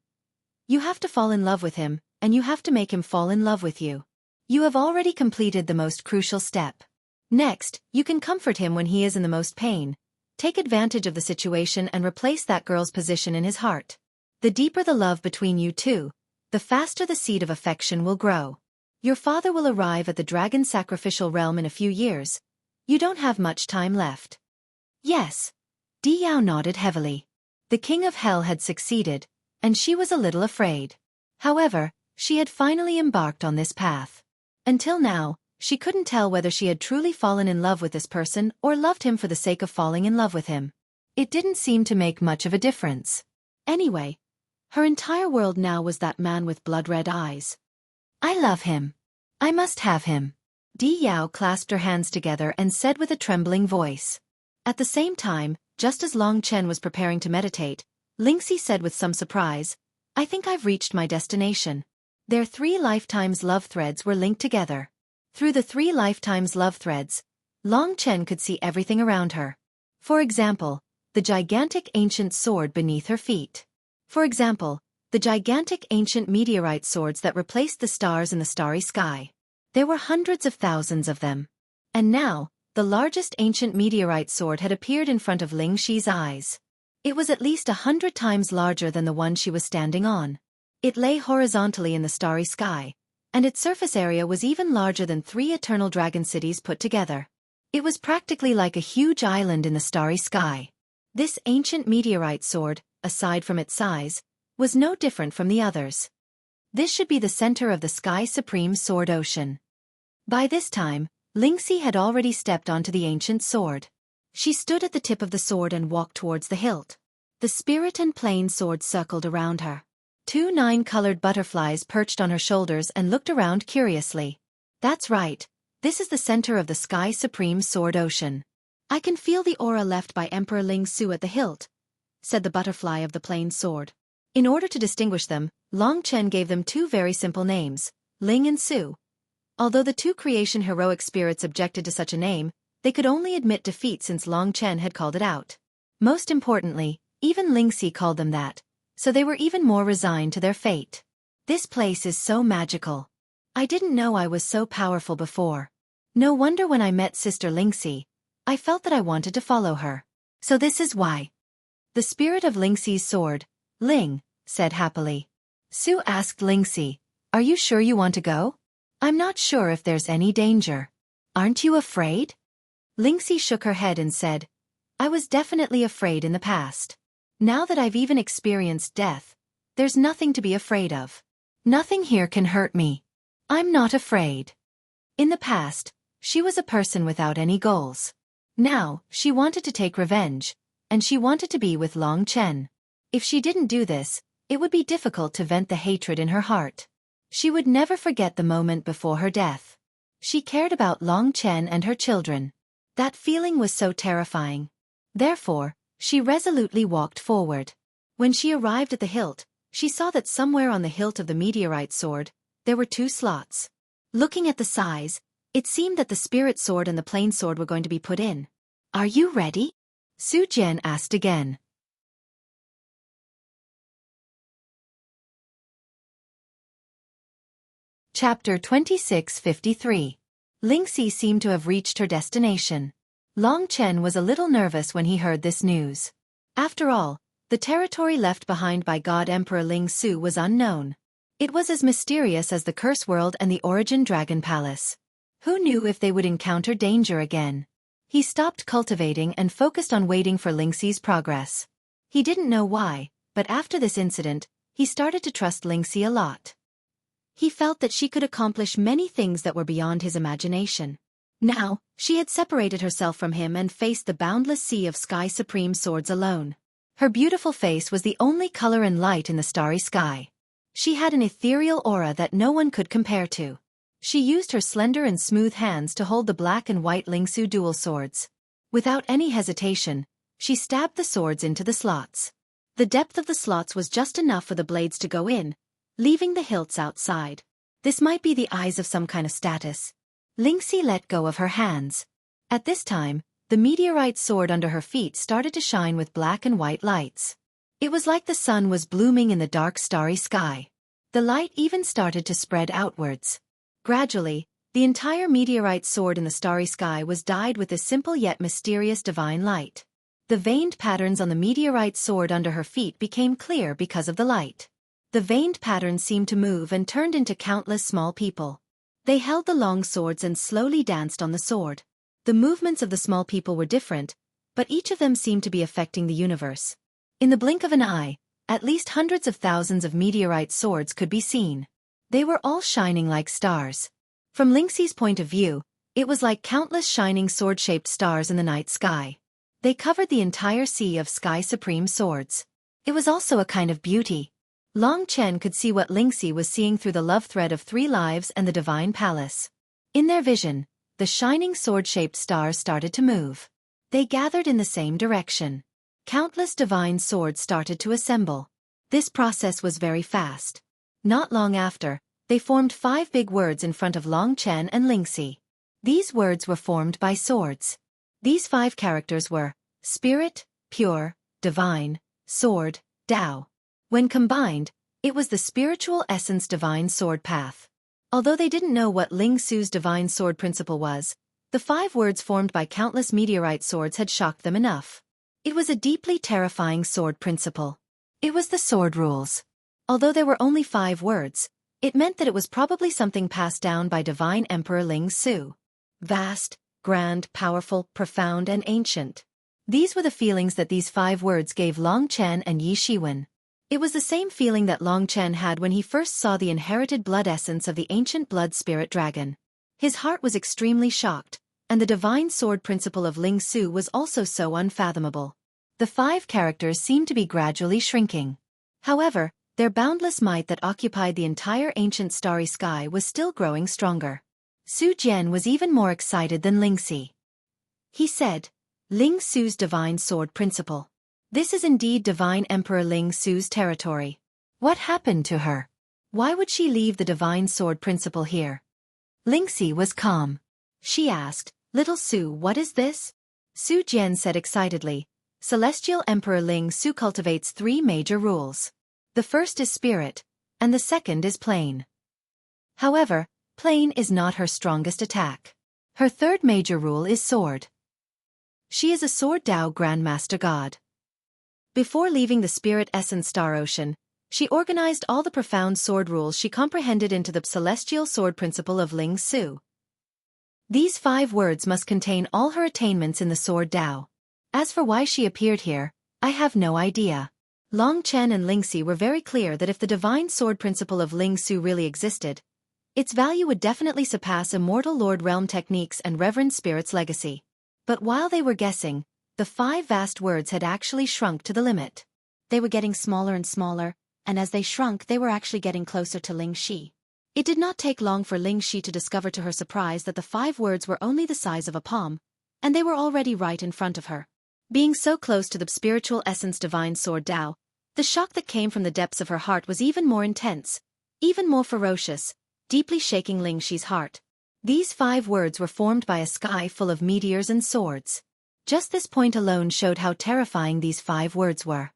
You have to fall in love with him, and you have to make him fall in love with you. You have already completed the most crucial step. Next, you can comfort him when he is in the most pain. Take advantage of the situation and replace that girl's position in his heart. The deeper the love between you two, the faster the seed of affection will grow. Your father will arrive at the dragon sacrificial realm in a few years. You don't have much time left." Yes. Di Yao nodded heavily. The king of hell had succeeded, and she was a little afraid. However, she had finally embarked on this path. Until now, she couldn't tell whether she had truly fallen in love with this person or loved him for the sake of falling in love with him. It didn't seem to make much of a difference. Anyway, her entire world now was that man with blood-red eyes. "I love him. I must have him." Di Yao clasped her hands together and said with a trembling voice. At the same time, just as Long Chen was preparing to meditate, Lingxi said with some surprise, "I think I've reached my destination." Their 3 lifetimes love threads were linked together. Through the 3 lifetimes love threads, Long Chen could see everything around her. For example, the gigantic ancient sword beneath her feet. For example, the gigantic ancient meteorite swords that replaced the stars in the starry sky. There were hundreds of thousands of them. And now, the largest ancient meteorite sword had appeared in front of Lingxi's eyes. It was at least 100 times larger than the one she was standing on. It lay horizontally in the starry sky, and its surface area was even larger than 3 eternal dragon cities put together. It was practically like a huge island in the starry sky. This ancient meteorite sword, aside from its size, was no different from the others. This should be the center of the Sky Supreme Sword Ocean. By this time, Lingxi had already stepped onto the ancient sword. She stood at the tip of the sword and walked towards the hilt. The spirit and plain sword circled around her. 2 9-colored butterflies perched on her shoulders and looked around curiously. "That's right, this is the center of the Sky Supreme Sword Ocean. I can feel the aura left by Emperor Ling Su at the hilt," said the butterfly of the plain sword. In order to distinguish them, Long Chen gave them 2 very simple names, Ling and Su. Although the 2 creation heroic spirits objected to such a name, they could only admit defeat since Long Chen had called it out. Most importantly, even Lingxi called them that, so they were even more resigned to their fate. "This place is so magical. I didn't know I was so powerful before. No wonder when I met Sister Lingxi, I felt that I wanted to follow her. So this is why." The spirit of Lingxi's sword, Ling, said happily. Su asked Lingxi, Are you sure you want to go? I'm not sure if there's any danger. Aren't you afraid? Lingxi shook her head and said, I was definitely afraid in the past. Now that I've even experienced death, there's nothing to be afraid of. Nothing here can hurt me. I'm not afraid. In the past, she was a person without any goals. Now, she wanted to take revenge, and she wanted to be with Long Chen. If she didn't do this, it would be difficult to vent the hatred in her heart. She would never forget the moment before her death. She cared about Long Chen and her children. That feeling was so terrifying. Therefore, she resolutely walked forward. When she arrived at the hilt, she saw that somewhere on the hilt of the meteorite sword, there were 2 slots. Looking at the size, it seemed that the spirit sword and the plain sword were going to be put in. Are you ready? Su Jian asked again. Chapter 2653. Lingxi seemed to have reached her destination. Long Chen was a little nervous when he heard this news. After all, the territory left behind by God Emperor Ling Su was unknown. It was as mysterious as the Curse World and the Origin Dragon Palace. Who knew if they would encounter danger again? He stopped cultivating and focused on waiting for Lingxi's progress. He didn't know why, but after this incident, he started to trust Lingxi a lot. He felt that she could accomplish many things that were beyond his imagination. Now, she had separated herself from him and faced the boundless sea of Sky Supreme swords alone. Her beautiful face was the only color and light in the starry sky. She had an ethereal aura that no one could compare to. She used her slender and smooth hands to hold the black and white Lingsu dual swords. Without any hesitation, she stabbed the swords into the slots. The depth of the slots was just enough for the blades to go in, leaving the hilts outside. This might be the eyes of some kind of status. Lingxi let go of her hands. At this time, the meteorite sword under her feet started to shine with black and white lights. It was like the sun was blooming in the dark starry sky. The light even started to spread outwards. Gradually, the entire meteorite sword in the starry sky was dyed with this simple yet mysterious divine light. The veined patterns on the meteorite sword under her feet became clear because of the light. The veined patterns seemed to move and turned into countless small people. They held the long swords and slowly danced on the sword. The movements of the small people were different, but each of them seemed to be affecting the universe. In the blink of an eye, at least hundreds of thousands of meteorite swords could be seen. They were all shining like stars. From Lingxi's point of view, it was like countless shining sword-shaped stars in the night sky. They covered the entire sea of Sky Supreme swords. It was also a kind of beauty. Long Chen could see what Lingxi was seeing through the love thread of 3 lives and the divine palace. In their vision, the shining sword-shaped stars started to move. They gathered in the same direction. Countless divine swords started to assemble. This process was very fast. Not long after, they formed 5 big words in front of Long Chen and Lingxi. These words were formed by swords. These 5 characters were Spirit, Pure, Divine, Sword, Tao. When combined, it was the spiritual essence divine sword path. Although they didn't know what Ling Su's divine sword principle was, the 5 words formed by countless meteorite swords had shocked them enough. It was a deeply terrifying sword principle. It was the sword rules. Although there were only 5 words, it meant that it was probably something passed down by divine Emperor Ling Su. Vast, grand, powerful, profound, and ancient. These were the feelings that these 5 words gave Long Chen and Yi Shiwen. It was the same feeling that Long Chen had when he first saw the inherited blood essence of the ancient blood spirit dragon. His heart was extremely shocked, and the divine sword principle of Ling Su was also so unfathomable. The 5 characters seemed to be gradually shrinking. However, their boundless might that occupied the entire ancient starry sky was still growing stronger. Su Jian was even more excited than Lingxi. He said, Ling Su's divine sword principle. This is indeed divine Emperor Ling Su's territory. What happened to her? Why would she leave the divine sword principle here? Lingxi was calm. She asked, Little Su, what is this? Su Jian said excitedly, Celestial Emperor Ling Su cultivates 3 major rules. The first is spirit, and the second is plain. However, plain is not her strongest attack. Her third major rule is sword. She is a Sword Tao Grandmaster God. Before leaving the Spirit Essence Star Ocean, She organized all the profound sword rules she comprehended into the celestial sword principle of Ling Su. These 5 words must contain all her attainments in the sword Tao. As for why she appeared here, I have no idea. Long Chen and Lingxi were very clear that if the divine sword principle of Ling Su really existed, its value would definitely surpass immortal Lord Realm techniques and Reverend Spirit's legacy. But while they were guessing, the 5 vast words had actually shrunk to the limit. They were getting smaller and smaller, and as they shrunk they were actually getting closer to Ling Shi. It did not take long for Ling Shi to discover to her surprise that the 5 words were only the size of a palm, and they were already right in front of her. Being so close to the spiritual essence divine sword Tao, the shock that came from the depths of her heart was even more intense, even more ferocious, deeply shaking Ling Shi's heart. These 5 words were formed by a sky full of meteors and swords. Just this point alone showed how terrifying these 5 words were.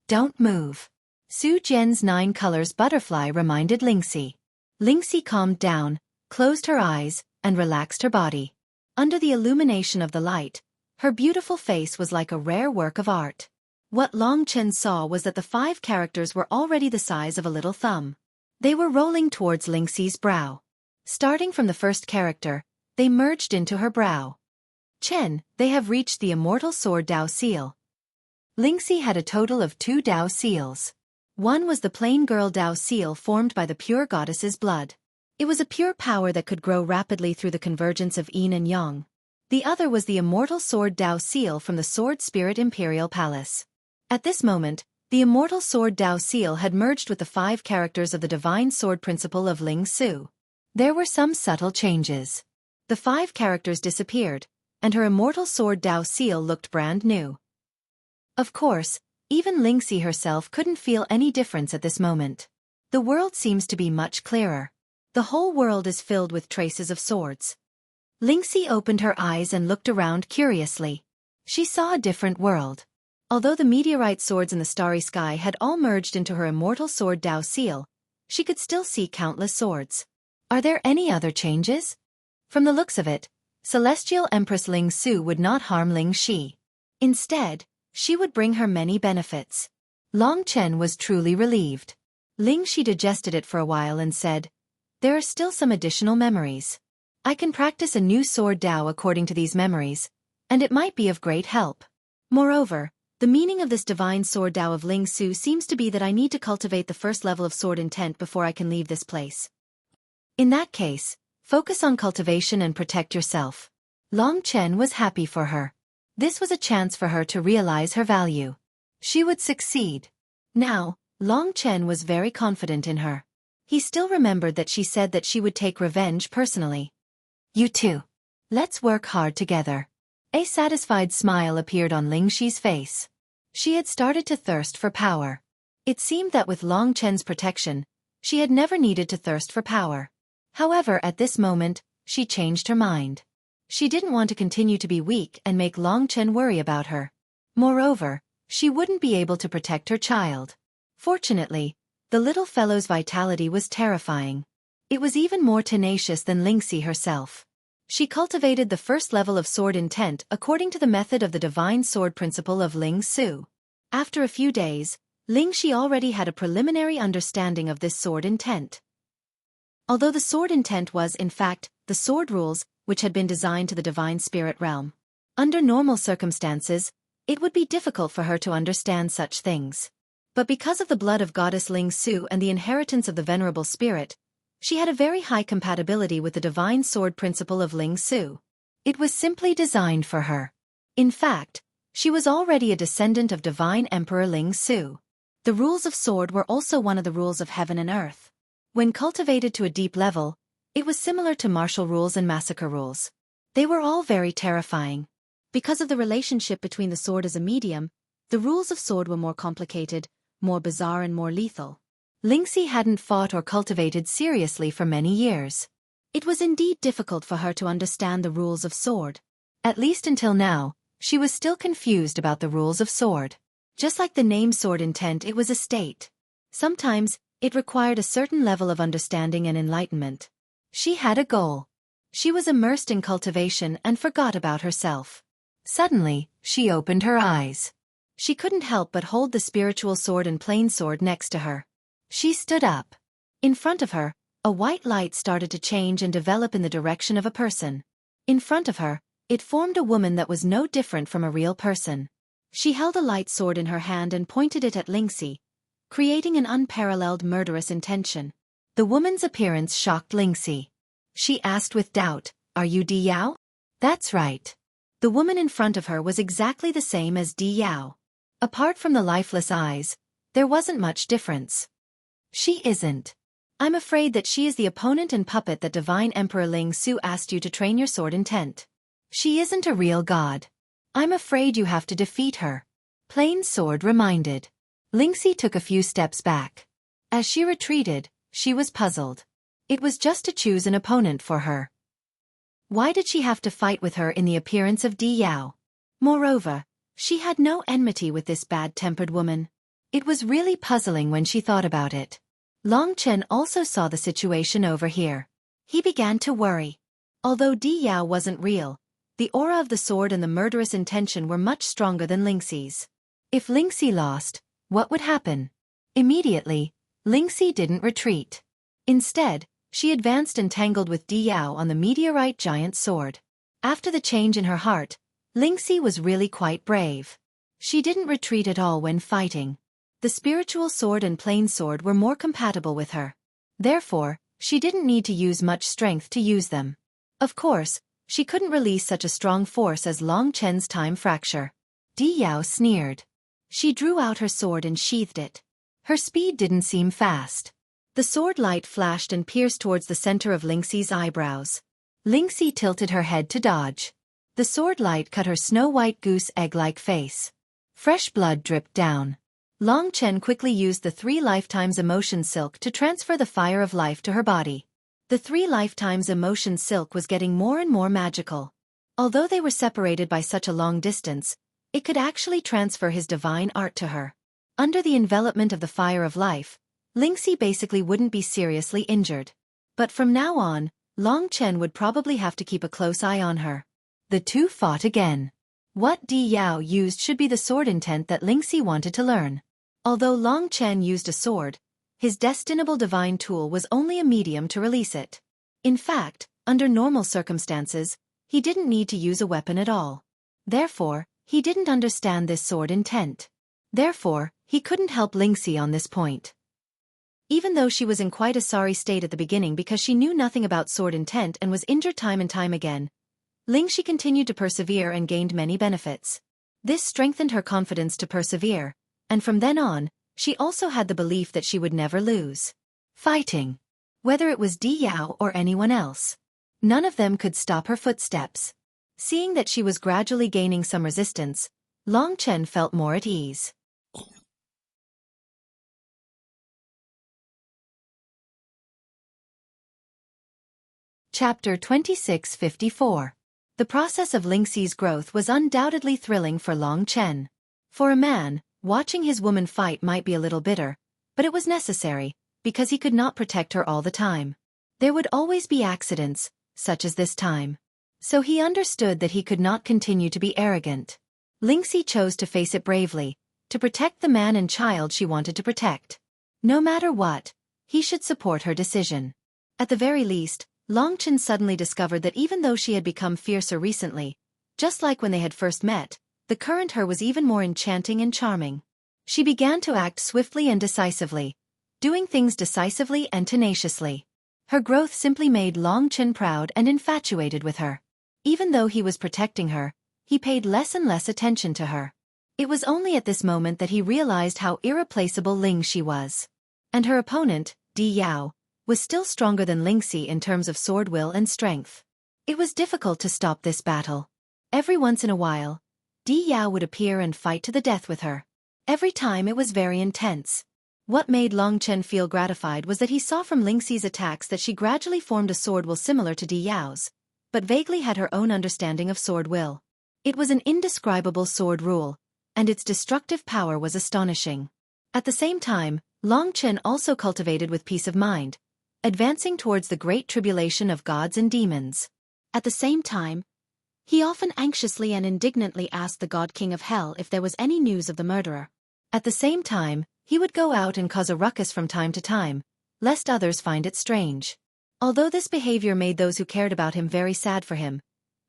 Don't move. Su Jian's 9 colors butterfly reminded Lingxi. Lingxi calmed down, closed her eyes, and relaxed her body. Under the illumination of the light, her beautiful face was like a rare work of art. What Long Chen saw was that the 5 characters were already the size of a little thumb. They were rolling towards Lingxi's brow. Starting from the first character, they merged into her brow. Chen, they have reached the immortal sword Tao seal. Lingxi had a total of 2 Tao seals. One was the plain girl Tao seal formed by the pure goddess's blood. It was a pure power that could grow rapidly through the convergence of yin and yang. The other was the immortal sword Tao seal from the Sword Spirit Imperial Palace. At this moment, the immortal sword Tao seal had merged with the 5 characters of the divine sword principle of Ling Su. There were some subtle changes. The 5 characters disappeared, and her immortal sword Tao seal looked brand new. Of course, even Lingxi herself couldn't feel any difference at this moment. The world seems to be much clearer. The whole world is filled with traces of swords. Lingxi opened her eyes and looked around curiously. She saw a different world. Although the meteorite swords in the starry sky had all merged into her immortal sword Tao seal, she could still see countless swords. Are there any other changes? From the looks of it, Celestial Empress Ling Su would not harm Ling Shi. Instead, she would bring her many benefits. Long Chen was truly relieved. Ling Shi digested it for a while and said, "There are still some additional memories. I can practice a new sword Tao according to these memories, and it might be of great help. Moreover, the meaning of this divine sword Tao of Ling Su seems to be that I need to cultivate the first level of sword intent before I can leave this place. In that case, focus on cultivation and protect yourself." Long Chen was happy for her. This was a chance for her to realize her value. She would succeed. Now, Long Chen was very confident in her. He still remembered that she said that she would take revenge personally. "You too. Let's work hard together." A satisfied smile appeared on Ling Shi's face. She had started to thirst for power. It seemed that with Long Chen's protection, she had never needed to thirst for power. However, at this moment, she changed her mind. She didn't want to continue to be weak and make Long Chen worry about her. Moreover, she wouldn't be able to protect her child. Fortunately, the little fellow's vitality was terrifying. It was even more tenacious than Lingxi herself. She cultivated the first level of sword intent according to the method of the divine sword principle of Ling Su. After a few days, Ling Shi already had a preliminary understanding of this sword intent. Although the sword intent was, in fact, the sword rules, which had been designed to the divine spirit realm. Under normal circumstances, it would be difficult for her to understand such things. But because of the blood of goddess Ling Su and the inheritance of the venerable spirit, she had a very high compatibility with the divine sword principle of Ling Su. It was simply designed for her. In fact, she was already a descendant of divine Emperor Ling Su. The rules of sword were also one of the rules of heaven and earth. When cultivated to a deep level, it was similar to martial rules and massacre rules. They were all very terrifying. Because of the relationship between the sword as a medium, the rules of sword were more complicated, more bizarre and more lethal. Lingxi hadn't fought or cultivated seriously for many years. It was indeed difficult for her to understand the rules of sword. At least until now, she was still confused about the rules of sword. Just like the name sword intent, it was a state. Sometimes, it required a certain level of understanding and enlightenment. She had a goal. She was immersed in cultivation and forgot about herself. Suddenly, she opened her eyes. She couldn't help but hold the spiritual sword and plain sword next to her. She stood up. In front of her, a white light started to change and develop in the direction of a person. In front of her, it formed a woman that was no different from a real person. She held a light sword in her hand and pointed it at Lingxi, creating an unparalleled murderous intention. The woman's appearance shocked Lingxi. She asked with doubt, "Are you Di Yao?" "That's right." The woman in front of her was exactly the same as Di Yao. Apart from the lifeless eyes, there wasn't much difference. "She isn't. I'm afraid that she is the opponent and puppet that Divine Emperor Ling Su asked you to train your sword intent. She isn't a real god. I'm afraid you have to defeat her." Plain Sword reminded. Lingxi took a few steps back. As she retreated, she was puzzled. It was just to choose an opponent for her. Why did she have to fight with her in the appearance of Di Yao? Moreover, she had no enmity with this bad-tempered woman. It was really puzzling when she thought about it. Long Chen also saw the situation over here. He began to worry. Although Di Yao wasn't real, the aura of the sword and the murderous intention were much stronger than Lingxi's. If Lingxi lost, what would happen? Immediately, Lingxi didn't retreat. Instead, she advanced and tangled with Di Yao on the meteorite giant sword. After the change in her heart, Lingxi was really quite brave. She didn't retreat at all when fighting. The spiritual sword and plain sword were more compatible with her. Therefore, she didn't need to use much strength to use them. Of course, she couldn't release such a strong force as Long Chen's time fracture. Di Yao sneered. She drew out her sword and sheathed it. Her speed didn't seem fast. The sword light flashed and pierced towards the center of Lingxi's eyebrows. Lingxi tilted her head to dodge. The sword light cut her snow-white goose egg-like face. Fresh blood dripped down. Long Chen quickly used the 3 lifetimes emotion silk to transfer the fire of life to her body. The 3 lifetimes emotion silk was getting more and more magical. Although they were separated by such a long distance, it could actually transfer his divine art to her. Under the envelopment of the fire of life, Lingxi basically wouldn't be seriously injured. But from now on, Long Chen would probably have to keep a close eye on her. The two fought again. What Di Yao used should be the sword intent that Lingxi wanted to learn. Although Long Chen used a sword, his destinable divine tool was only a medium to release it. In fact, under normal circumstances, he didn't need to use a weapon at all. Therefore, he didn't understand this sword intent. Therefore, he couldn't help Lingxi on this point. Even though she was in quite a sorry state at the beginning because she knew nothing about sword intent and was injured time and time again, Lingxi continued to persevere and gained many benefits. This strengthened her confidence to persevere, and from then on, she also had the belief that she would never lose. Fighting. Whether it was Di Yao or anyone else. None of them could stop her footsteps. Seeing that she was gradually gaining some resistance, Long Chen felt more at ease. Chapter 2654. The process of Lingxi's growth was undoubtedly thrilling for Long Chen. For a man, watching his woman fight might be a little bitter, but it was necessary, because he could not protect her all the time. There would always be accidents, such as this time. So he understood that he could not continue to be arrogant. Lingxi chose to face it bravely, to protect the man and child she wanted to protect. No matter what, he should support her decision. At the very least, Long Chen suddenly discovered that even though she had become fiercer recently, just like when they had first met, the current her was even more enchanting and charming. She began to act swiftly and decisively, doing things decisively and tenaciously. Her growth simply made Long Chen proud and infatuated with her. Even though he was protecting her, he paid less and less attention to her. It was only at this moment that he realized how irreplaceable Lingxi was. And her opponent, Di Yao, was still stronger than Lingxi in terms of sword will and strength. It was difficult to stop this battle. Every once in a while, Di Yao would appear and fight to the death with her. Every time it was very intense. What made Long Chen feel gratified was that he saw from Lingxi's attacks that she gradually formed a sword will similar to Di Yao's, but vaguely had her own understanding of sword will. It was an indescribable sword rule, and its destructive power was astonishing. At the same time, Long Chen also cultivated with peace of mind, advancing towards the great tribulation of gods and demons. At the same time, he often anxiously and indignantly asked the God King of Hell if there was any news of the murderer. At the same time, He would go out and cause a ruckus from time to time, lest others find it strange. Although this behavior made those who cared about him very sad for him,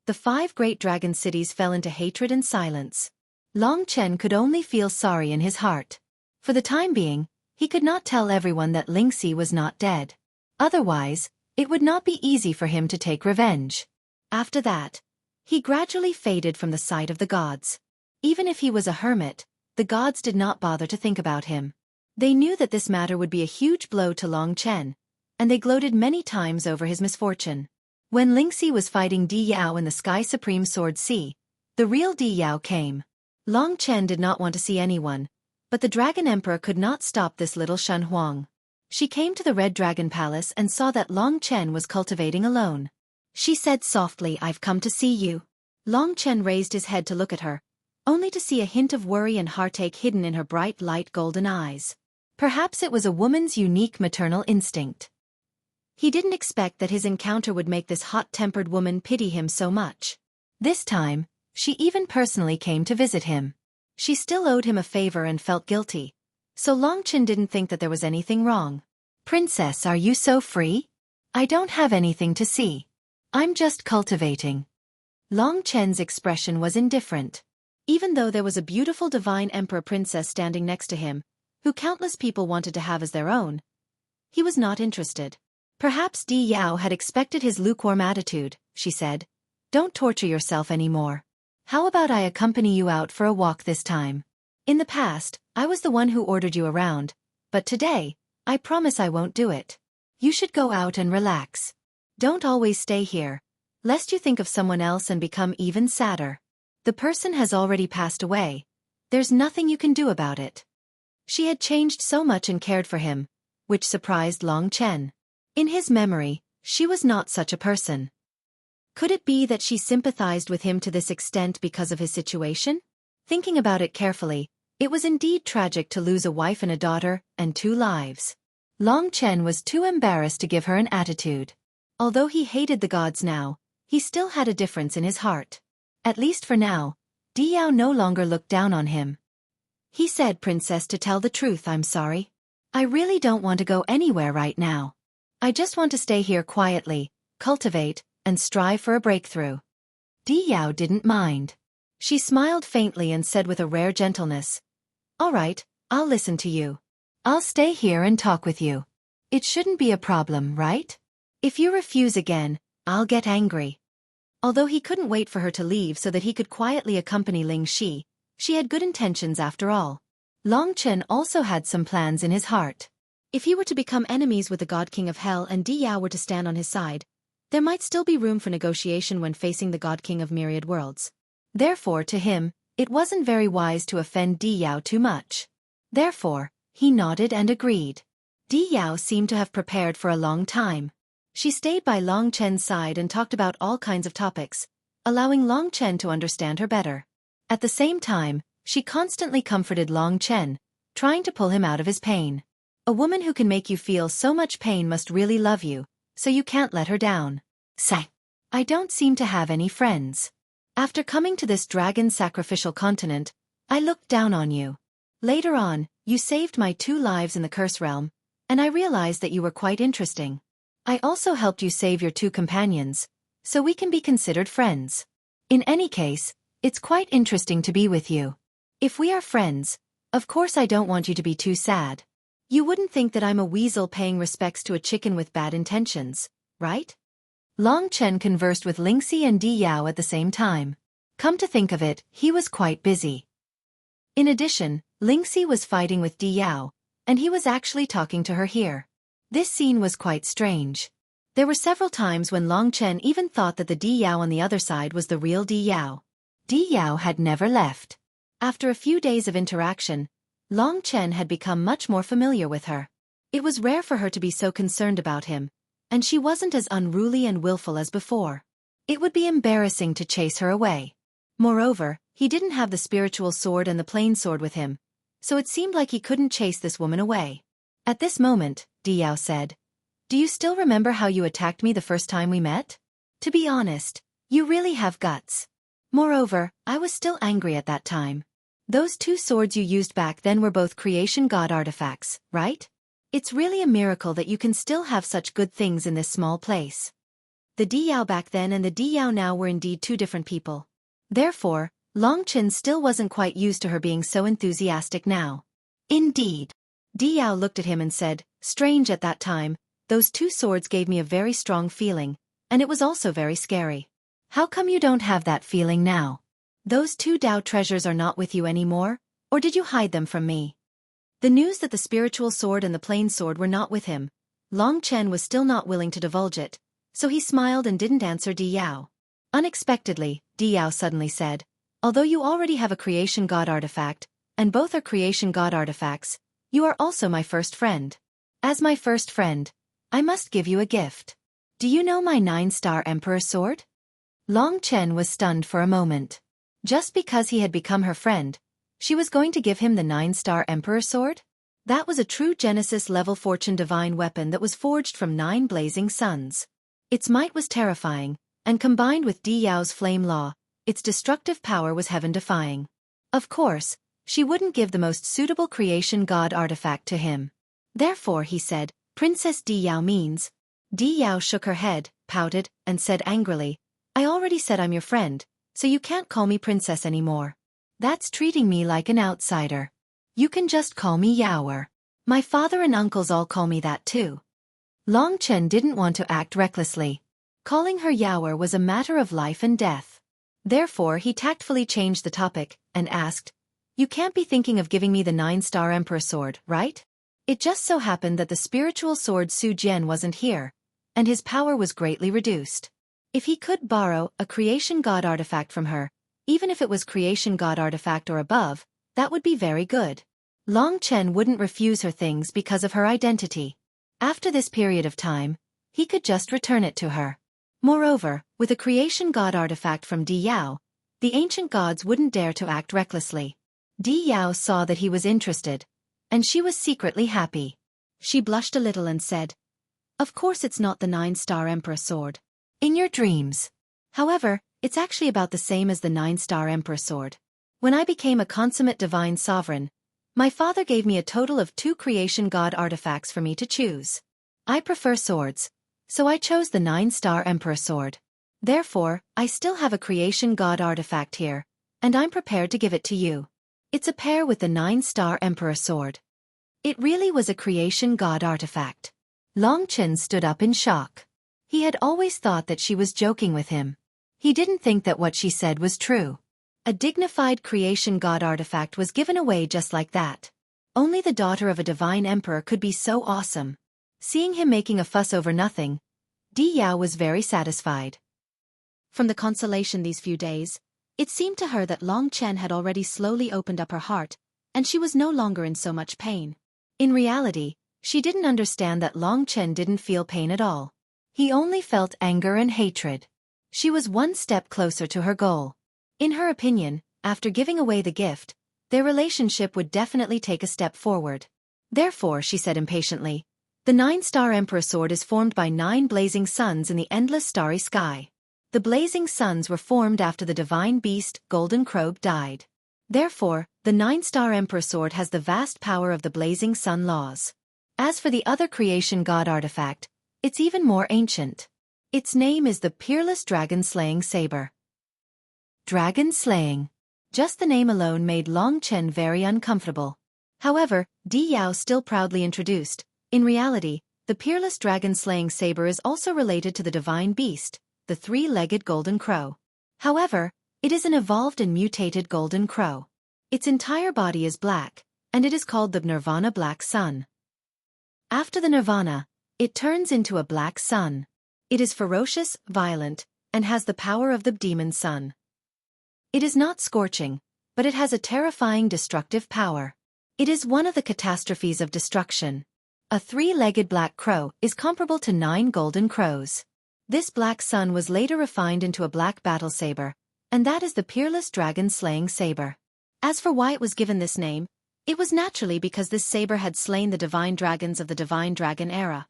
the 5 great dragon cities fell into hatred and silence. Long Chen could only feel sorry in his heart. For the time being, he could not tell everyone that Lingxi was not dead. Otherwise, it would not be easy for him to take revenge. After that, he gradually faded from the sight of the gods. Even if he was a hermit, the gods did not bother to think about him. They knew that this matter would be a huge blow to Long Chen, and they gloated many times over his misfortune. When Lingxi was fighting Di Yao in the Sky Supreme Sword Sea, the real Di Yao came. Long Chen did not want to see anyone, but the Dragon Emperor could not stop this little Shen Huang. She came to the Red Dragon Palace and saw that Long Chen was cultivating alone. She said softly, "I've come to see you." Long Chen raised his head to look at her, only to see a hint of worry and heartache hidden in her bright light golden eyes. Perhaps it was a woman's unique maternal instinct. He didn't expect that his encounter would make this hot-tempered woman pity him so much. This time, she even personally came to visit him. She still owed him a favor and felt guilty, so Long Chen didn't think that there was anything wrong. "Princess, are you so free? I don't have anything to see. I'm just cultivating." Long Chen's expression was indifferent. Even though there was a beautiful divine emperor princess standing next to him, who countless people wanted to have as their own, he was not interested. Perhaps Di Yao had expected his lukewarm attitude, she said. "Don't torture yourself anymore. How about I accompany you out for a walk this time? In the past, I was the one who ordered you around, but today, I promise I won't do it. You should go out and relax. Don't always stay here, lest you think of someone else and become even sadder. The person has already passed away. There's nothing you can do about it." She had changed so much and cared for him, which surprised Long Chen. In his memory, she was not such a person. Could it be that she sympathized with him to this extent because of his situation? Thinking about it carefully, it was indeed tragic to lose a wife and a daughter, and 2 lives. Long Chen was too embarrassed to give her an attitude. Although he hated the gods now, he still had a difference in his heart. At least for now, Di Yao no longer looked down on him. He said, "Princess, to tell the truth, I'm sorry. I really don't want to go anywhere right now. I just want to stay here quietly, cultivate, and strive for a breakthrough." Di Yao didn't mind. She smiled faintly and said with a rare gentleness, "All right, I'll listen to you. I'll stay here and talk with you. It shouldn't be a problem, right? If you refuse again, I'll get angry." Although he couldn't wait for her to leave so that he could quietly accompany Lingxi, she had good intentions after all. Long Chen also had some plans in his heart. If he were to become enemies with the God King of Hell and Di Yao were to stand on his side, there might still be room for negotiation when facing the God King of Myriad Worlds. Therefore, to him, it wasn't very wise to offend Di Yao too much. Therefore, he nodded and agreed. Di Yao seemed to have prepared for a long time. She stayed by Long Chen's side and talked about all kinds of topics, allowing Long Chen to understand her better. At the same time, she constantly comforted Long Chen, trying to pull him out of his pain. A woman who can make you feel so much pain must really love you, so you can't let her down. "Say, I don't seem to have any friends. After coming to this dragon sacrificial continent, I looked down on you. Later on, you saved my 2 lives in the Curse Realm, and I realized that you were quite interesting. I also helped you save your 2 companions, so we can be considered friends. In any case, it's quite interesting to be with you. If we are friends, of course I don't want you to be too sad. You wouldn't think that I'm a weasel paying respects to a chicken with bad intentions, right?" Long Chen conversed with Lingxi and Di Yao at the same time. Come to think of it, he was quite busy. In addition, Lingxi was fighting with Di Yao, and he was actually talking to her here. This scene was quite strange. There were several times when Long Chen even thought that the Di Yao on the other side was the real Di Yao. Di Yao had never left. After a few days of interaction, Long Chen had become much more familiar with her. It was rare for her to be so concerned about him, and she wasn't as unruly and willful as before. It would be embarrassing to chase her away. Moreover, he didn't have the spiritual sword and the plain sword with him, so it seemed like he couldn't chase this woman away. At this moment, Di Yao said, "Do you still remember how you attacked me the first time we met? To be honest, you really have guts. Moreover, I was still angry at that time. Those two swords you used back then were both creation god artifacts, right? It's really a miracle that you can still have such good things in this small place. The Diyao back then and the Diyao now were indeed two different people. Therefore, Long Chen still wasn't quite used to her being so enthusiastic now. Indeed. Diyao looked at him and said, strange at that time, those two swords gave me a very strong feeling, and it was also very scary. How come you don't have that feeling now? Those two Dao treasures are not with you anymore, or did you hide them from me? The news that the spiritual sword and the plain sword were not with him, Long Chen was still not willing to divulge it, so he smiled and didn't answer Diyao. Unexpectedly, Diyao suddenly said, although you already have a creation god artifact, and both are creation god artifacts, you are also my first friend. As my first friend, I must give you a gift. Do you know my 9-star Emperor sword? Long Chen was stunned for a moment. Just because he had become her friend, she was going to give him the 9-star Emperor sword? That was a true Genesis-level fortune divine weapon that was forged from 9 blazing suns. Its might was terrifying, and combined with Diyao's flame law, its destructive power was heaven-defying. Of course, she wouldn't give the most suitable creation god artifact to him. Therefore he said, Princess Diyao means. Diyao shook her head, pouted, and said angrily, I already said I'm your friend, so you can't call me princess anymore. That's treating me like an outsider. You can just call me Yaoer. My father and uncles all call me that too. Long Chen didn't want to act recklessly. Calling her Yaoer was a matter of life and death. Therefore he tactfully changed the topic, and asked, You can't be thinking of giving me the 9-star Emperor sword, right? It just so happened that the spiritual sword Su Jian wasn't here, and his power was greatly reduced. If he could borrow a creation god artifact from her, even if it was creation god artifact or above, that would be very good. Long Chen wouldn't refuse her things because of her identity. After this period of time, he could just return it to her. Moreover, with a creation god artifact from Diyao, the ancient gods wouldn't dare to act recklessly. Diyao saw that he was interested, and she was secretly happy. She blushed a little and said, Of course it's not the 9-star Emperor sword. In your dreams. However, it's actually about the same as the 9-star Emperor sword. When I became a consummate divine sovereign, my father gave me a total of 2 creation god artifacts for me to choose. I prefer swords, so I chose the 9-star Emperor sword. Therefore, I still have a creation god artifact here, and I'm prepared to give it to you. It's a pair with the 9-star Emperor sword. It really was a creation god artifact. Long Chen stood up in shock. He had always thought that she was joking with him. He didn't think that what she said was true. A dignified creation god artifact was given away just like that. Only the daughter of a divine emperor could be so awesome. Seeing him making a fuss over nothing, Diyao was very satisfied. From the consolation these few days, it seemed to her that Long Chen had already slowly opened up her heart, and she was no longer in so much pain. In reality, she didn't understand that Long Chen didn't feel pain at all. He only felt anger and hatred. She was one step closer to her goal. In her opinion, after giving away the gift, their relationship would definitely take a step forward. Therefore, she said impatiently, the 9-star Emperor sword is formed by 9 blazing suns in the endless starry sky. The blazing suns were formed after the divine beast, Golden Crow, died. Therefore, the 9-star Emperor sword has the vast power of the blazing sun laws. As for the other creation god artifact, it's even more ancient. Its name is the Peerless Dragon-Slaying Saber. Dragon-slaying. Just the name alone made Long Chen very uncomfortable. However, Diyao still proudly introduced, in reality, the Peerless Dragon-Slaying Saber is also related to the divine beast, the 3-legged golden crow. However, it is an evolved and mutated golden crow. Its entire body is black, and it is called the Nirvana Black Sun. After the Nirvana, it turns into a black sun. It is ferocious, violent, and has the power of the demon sun. It is not scorching, but it has a terrifying destructive power. It is one of the catastrophes of destruction. A 3-legged black crow is comparable to 9 golden crows. This black sun was later refined into a black battle saber, and that is the Peerless Dragon-Slaying Saber. As for why it was given this name, it was naturally because this saber had slain the divine dragons of the divine dragon era.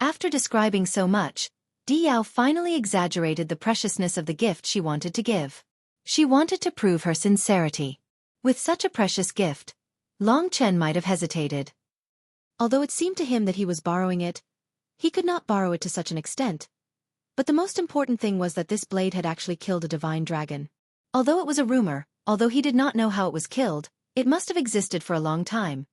After describing so much, Diyao finally exaggerated the preciousness of the gift she wanted to give. She wanted to prove her sincerity. With such a precious gift, Long Chen might have hesitated. Although it seemed to him that he was borrowing it, he could not borrow it to such an extent. But the most important thing was that this blade had actually killed a divine dragon. Although it was a rumor, although he did not know how it was killed, it must have existed for a long time.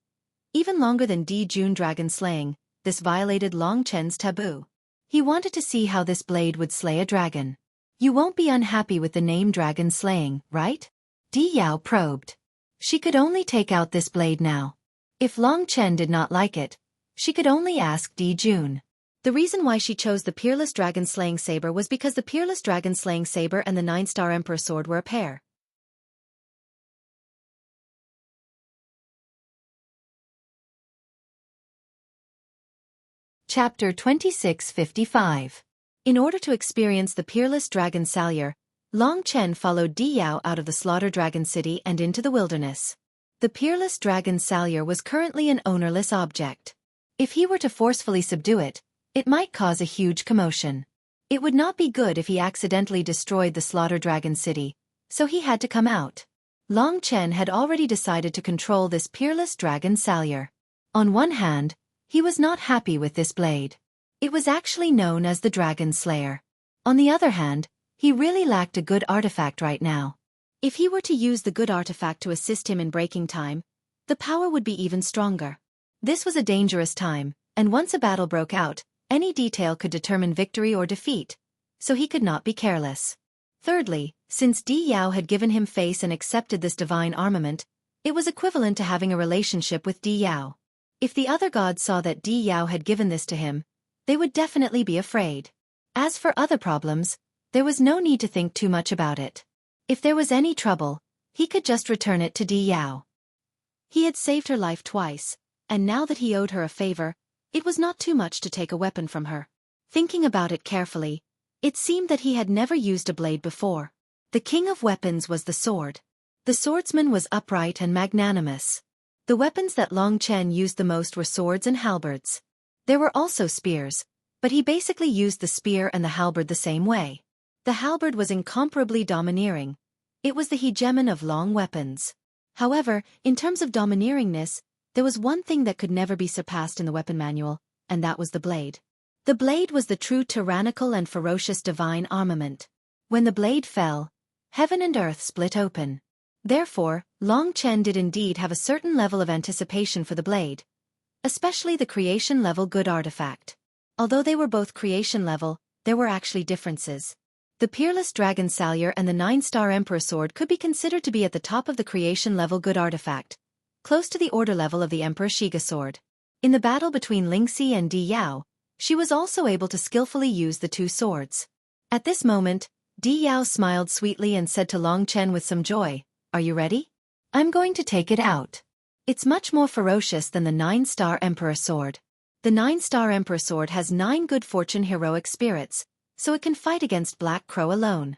Even longer than June dragon slaying, this violated Long Chen's taboo. He wanted to see how this blade would slay a dragon. You won't be unhappy with the name dragon slaying, right? Yao probed. She could only take out this blade now. If Long Chen did not like it, she could only ask June. The reason why she chose the Peerless Dragon-Slaying Saber was because the Peerless Dragon-Slaying Saber and the 9-star Emperor Sword were a pair. Chapter 2655. In order to experience the Peerless Dragon Salyer, Long Chen followed Yao out of the Slaughter Dragon City and into the wilderness. The Peerless Dragon Salyer was currently an ownerless object. If he were to forcefully subdue it, it might cause a huge commotion. It would not be good if he accidentally destroyed the Slaughter Dragon City, so he had to come out. Long Chen had already decided to control this Peerless Dragon Salyer. On one hand, he was not happy with this blade. It was actually known as the Dragon Slayer. On the other hand, he really lacked a good artifact right now. If he were to use the good artifact to assist him in breaking time, the power would be even stronger. This was a dangerous time, and once a battle broke out, any detail could determine victory or defeat, so he could not be careless. Thirdly, since Yao had given him face and accepted this divine armament, it was equivalent to having a relationship with Yao. If the other gods saw that Yao had given this to him, they would definitely be afraid. As for other problems, there was no need to think too much about it. If there was any trouble, he could just return it to Yao. He had saved her life twice, and now that he owed her a favor, it was not too much to take a weapon from her. Thinking about it carefully, it seemed that he had never used a blade before. The king of weapons was the sword. The swordsman was upright and magnanimous. The weapons that Long Chen used the most were swords and halberds. There were also spears, but he basically used the spear and the halberd the same way. The halberd was incomparably domineering. It was the hegemon of long weapons. However, in terms of domineeringness, there was one thing that could never be surpassed in the weapon manual, and that was the blade. The blade was the true tyrannical and ferocious divine armament. When the blade fell, heaven and earth split open. Therefore, Long Chen did indeed have a certain level of anticipation for the blade, especially the creation level good artifact. Although they were both creation level, there were actually differences. The Peerless Dragon Salyer and the 9-star Emperor Sword could be considered to be at the top of the creation level good artifact, close to the order level of the Emperor Shiga Sword. In the battle between Lingxi and Yao, she was also able to skillfully use the two swords. At this moment, Yao smiled sweetly and said to Long Chen with some joy, "Are you ready? I'm going to take it out. It's much more ferocious than the 9-star Emperor Sword. The 9-star Emperor Sword has 9 good fortune heroic spirits, so it can fight against Black Crow alone."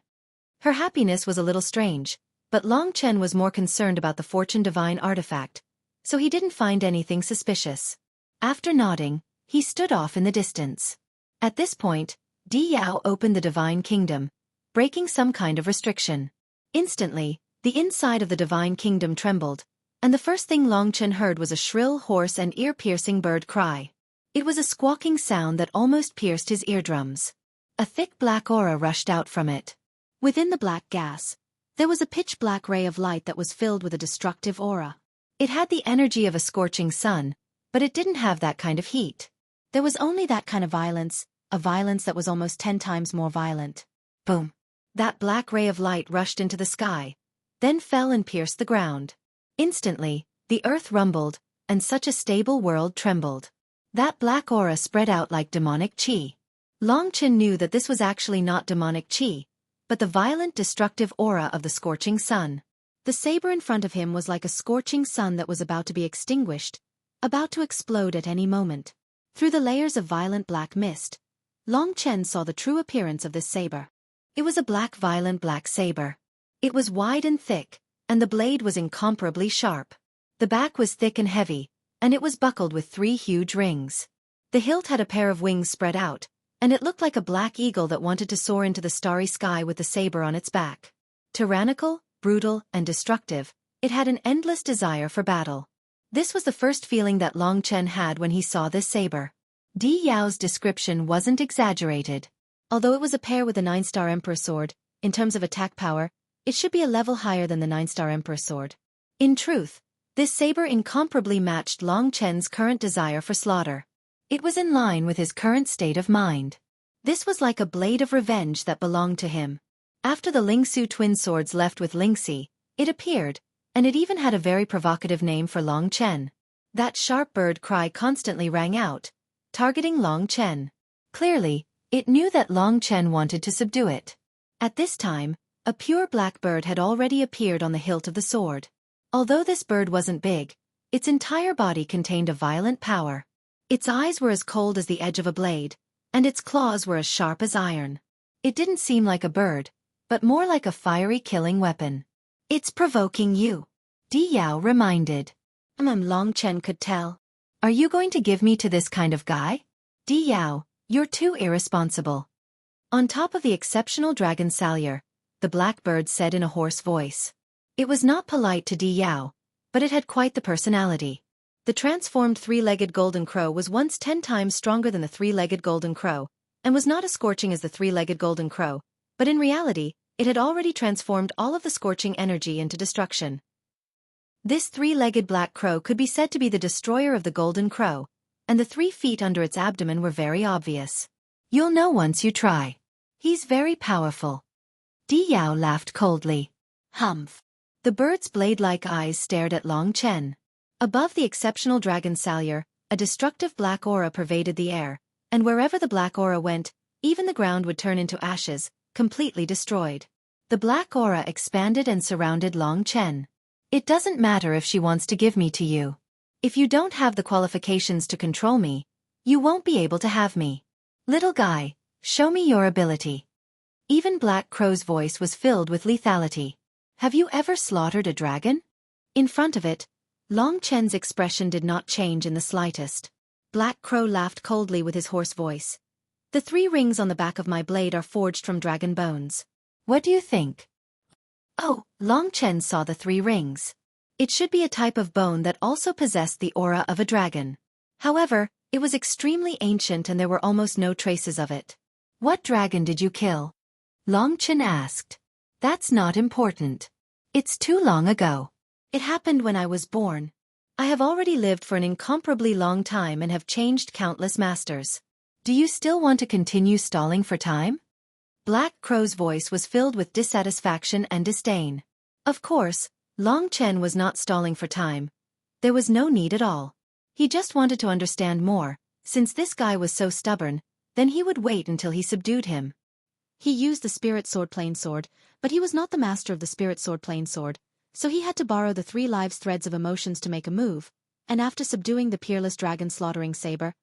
Her happiness was a little strange, but Long Chen was more concerned about the fortune divine artifact, so he didn't find anything suspicious. After nodding, he stood off in the distance. At this point, Yao opened the Divine Kingdom, breaking some kind of restriction. Instantly, the inside of the Divine Kingdom trembled, and the first thing Long Chen heard was a shrill, hoarse and ear-piercing bird cry. It was a squawking sound that almost pierced his eardrums. A thick black aura rushed out from it. Within the black gas, there was a pitch-black ray of light that was filled with a destructive aura. It had the energy of a scorching sun, but it didn't have that kind of heat. There was only that kind of violence, a violence that was almost 10 times more violent. Boom! That black ray of light rushed into the sky, then fell and pierced the ground. Instantly, the earth rumbled, and such a stable world trembled. That black aura spread out like demonic qi. Long Chen knew that this was actually not demonic qi, but the violent destructive aura of the scorching sun. The saber in front of him was like a scorching sun that was about to be extinguished, about to explode at any moment. Through the layers of violent black mist, Long Chen saw the true appearance of this saber. It was a black violent black saber. It was wide and thick, and the blade was incomparably sharp. The back was thick and heavy, and it was buckled with 3 huge rings. The hilt had a pair of wings spread out, and it looked like a black eagle that wanted to soar into the starry sky with the saber on its back. Tyrannical, brutal, and destructive, It had an endless desire for battle. This was the first feeling that Long Chen had when he saw this saber. Di Yao's description wasn't exaggerated. Although it was a pair with a 9-star Emperor sword, in terms of attack power, it should be a level higher than the 9-star Emperor sword. In truth, this saber incomparably matched Long Chen's current desire for slaughter. It was in line with his current state of mind. This was like a blade of revenge that belonged to him. After the Lingsu twin swords left with Lingxi, it appeared, and it even had a very provocative name for Long Chen. That sharp bird cry constantly rang out, targeting Long Chen. Clearly, it knew that Long Chen wanted to subdue it. At this time, a pure black bird had already appeared on the hilt of the sword. Although this bird wasn't big, its entire body contained a violent power. Its eyes were as cold as the edge of a blade, and its claws were as sharp as iron. It didn't seem like a bird, but more like a fiery killing weapon. "It's provoking you," Di Yao reminded. Long Chen could tell. "Are you going to give me to this kind of guy? Di Yao, you're too irresponsible." On top of the exceptional dragon salure, the black bird said in a hoarse voice. It was not polite to Di Yao, but it had quite the personality. The transformed three-legged golden crow was once 10 times stronger than the three-legged golden crow, and was not as scorching as the three-legged golden crow, but in reality, it had already transformed all of the scorching energy into destruction. This three-legged black crow could be said to be the destroyer of the golden crow, and the 3 feet under its abdomen were very obvious. "You'll know once you try. He's very powerful." Di Yao laughed coldly. "Humph." The bird's blade-like eyes stared at Long Chen. Above the exceptional dragon salure, a destructive black aura pervaded the air, and wherever the black aura went, even the ground would turn into ashes, completely destroyed. The black aura expanded and surrounded Long Chen. "It doesn't matter if she wants to give me to you. If you don't have the qualifications to control me, you won't be able to have me. Little guy, show me your ability." Even Black Crow's voice was filled with lethality. "Have you ever slaughtered a dragon?" In front of it, Long Chen's expression did not change in the slightest. Black Crow laughed coldly with his hoarse voice. "The 3 rings on the back of my blade are forged from dragon bones. What do you think?" Oh, Long Chen saw the 3 rings. It should be a type of bone that also possessed the aura of a dragon. However, it was extremely ancient and there were almost no traces of it. "What dragon did you kill?" Long Chen asked. "That's not important. It's too long ago. It happened when I was born. I have already lived for an incomparably long time and have changed countless masters. Do you still want to continue stalling for time?" Black Crow's voice was filled with dissatisfaction and disdain. Of course, Long Chen was not stalling for time. There was no need at all. He just wanted to understand more. Since this guy was so stubborn, then he would wait until he subdued him. He used the Spirit Sword Plain Sword, but he was not the master of the Spirit Sword Plain Sword, so he had to borrow the 3 lives threads of emotions to make a move, and after subduing the peerless dragon slaughtering saber,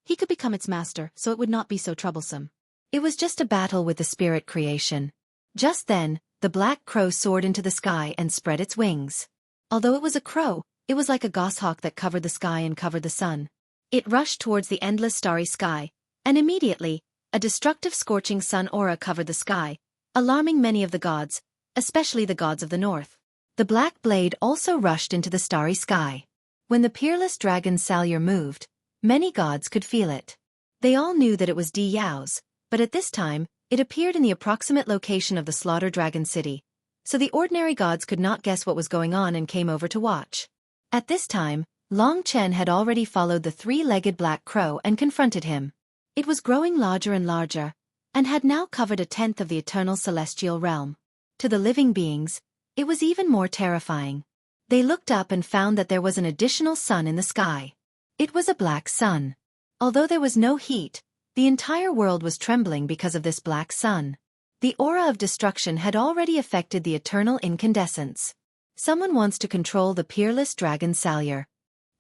he could become its master, so it would not be so troublesome. It was just a battle with the spirit creation. Just then, the black crow soared into the sky and spread its wings. Although it was a crow, it was like a goshawk that covered the sky and covered the sun. It rushed towards the endless starry sky, and immediately, a destructive scorching sun aura covered the sky, alarming many of the gods, especially the gods of the north. The black blade also rushed into the starry sky. When the peerless dragon salure moved, many gods could feel it. They all knew that it was Di Yao's, but at this time, it appeared in the approximate location of the Slaughter Dragon City, so the ordinary gods could not guess what was going on and came over to watch. At this time, Long Chen had already followed the 3-legged black crow and confronted him. It was growing larger and larger, and had now covered 1/10 of the eternal celestial realm. To the living beings, it was even more terrifying. They looked up and found that there was an additional sun in the sky. It was a black sun. Although there was no heat, the entire world was trembling because of this black sun. The aura of destruction had already affected the eternal incandescence. Someone wants to control the peerless dragon salure.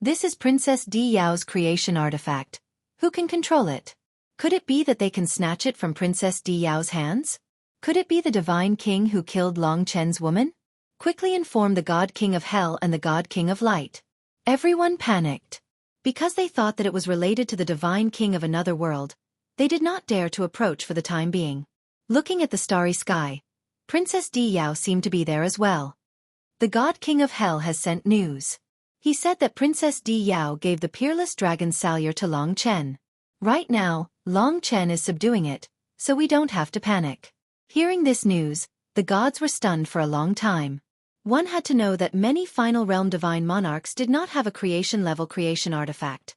This is Princess Di Yao's creation artifact. Who can control it? Could it be that they can snatch it from Princess Di Yao's hands? Could it be the divine king who killed Long Chen's woman? Quickly inform the God King of Hell and the God King of Light. Everyone panicked. Because they thought that it was related to the divine king of another world, they did not dare to approach for the time being. Looking at the starry sky, Princess Di Yao seemed to be there as well. The God King of Hell has sent news. He said that Princess Di Yao gave the peerless dragon Salyer to Long Chen. Right now, Long Chen is subduing it, so we don't have to panic. Hearing this news, the gods were stunned for a long time. One had to know that many Final Realm Divine Monarchs did not have a creation-level creation artifact.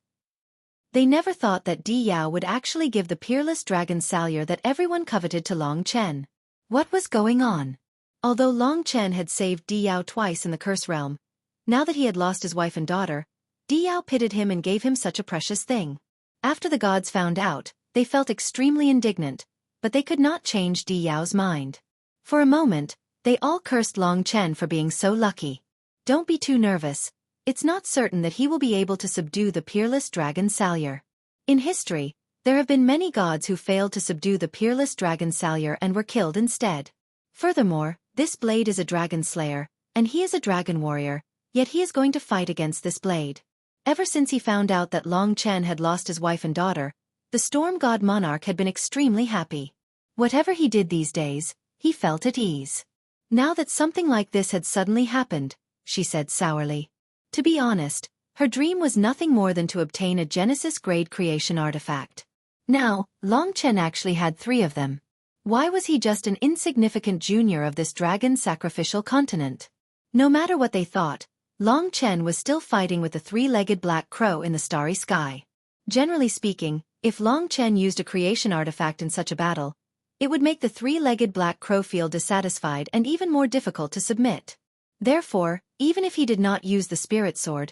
They never thought that Di Yao would actually give the peerless dragon Salyer that everyone coveted to Long Chen. What was going on? Although Long Chen had saved Di Yao twice in the Curse Realm, now that he had lost his wife and daughter, Di Yao pitied him and gave him such a precious thing. After the gods found out, they felt extremely indignant, but they could not change Di Yao's mind. For a moment, they all cursed Long Chen for being so lucky. Don't be too nervous. It's not certain that he will be able to subdue the peerless dragon Salyer. In history, there have been many gods who failed to subdue the peerless dragon Salyer and were killed instead. Furthermore, this blade is a dragon slayer, and he is a dragon warrior, yet he is going to fight against this blade. Ever since he found out that Long Chen had lost his wife and daughter, the Storm God Monarch had been extremely happy. Whatever he did these days, he felt at ease. Now that something like this had suddenly happened, she said sourly. To be honest, her dream was nothing more than to obtain a Genesis-grade creation artifact. Now, Long Chen actually had 3 of them. Why was he just an insignificant junior of this dragon sacrificial continent? No matter what they thought, Long Chen was still fighting with the 3-legged black crow in the starry sky. Generally speaking, if Long Chen used a creation artifact in such a battle, it would make the 3-legged black crow feel dissatisfied and even more difficult to submit. Therefore, even if he did not use the spirit sword,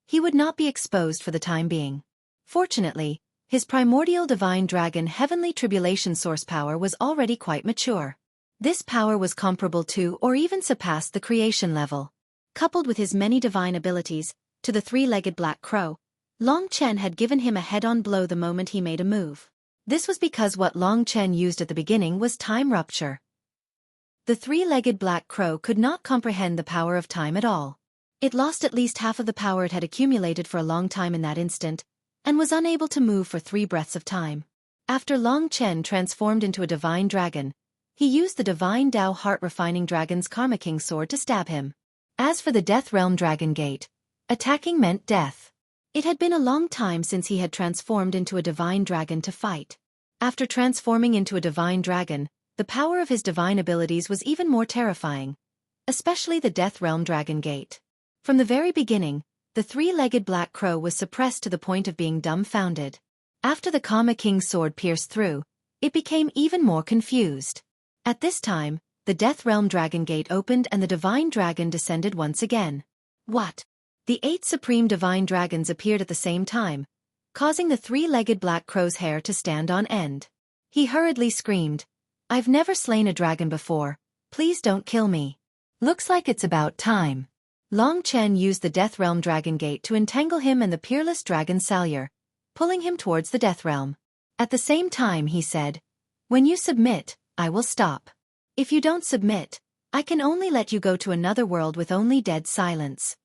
he would not be exposed for the time being. Fortunately, his primordial divine dragon heavenly tribulation source power was already quite mature. This power was comparable to or even surpassed the creation level. Coupled with his many divine abilities, to the 3-legged black crow, Long Chen had given him a head-on blow the moment he made a move. This was because what Long Chen used at the beginning was time rupture. The 3-legged black crow could not comprehend the power of time at all. It lost at least half of the power it had accumulated for a long time in that instant, and was unable to move for 3 breaths of time. After Long Chen transformed into a divine dragon, he used the divine Dao heart-refining dragon's Karma King sword to stab him. As for the Death Realm Dragon Gate, attacking meant death. It had been a long time since he had transformed into a divine dragon to fight. After transforming into a divine dragon, the power of his divine abilities was even more terrifying, especially the Death Realm Dragon Gate. From the very beginning, the 3-legged black crow was suppressed to the point of being dumbfounded. After the Karma King's sword pierced through, it became even more confused. At this time, the Death Realm Dragon Gate opened and the divine dragon descended once again. What? The 8 supreme divine dragons appeared at the same time, causing the 3-legged black crow's hair to stand on end. He hurriedly screamed, "I've never slain a dragon before, please don't kill me. Looks like it's about time." Long Chen used the Death Realm Dragon Gate to entangle him and the peerless dragon Salyer, pulling him towards the Death Realm. At the same time he said, "When you submit, I will stop. If you don't submit, I can only let you go to another world with only dead silence."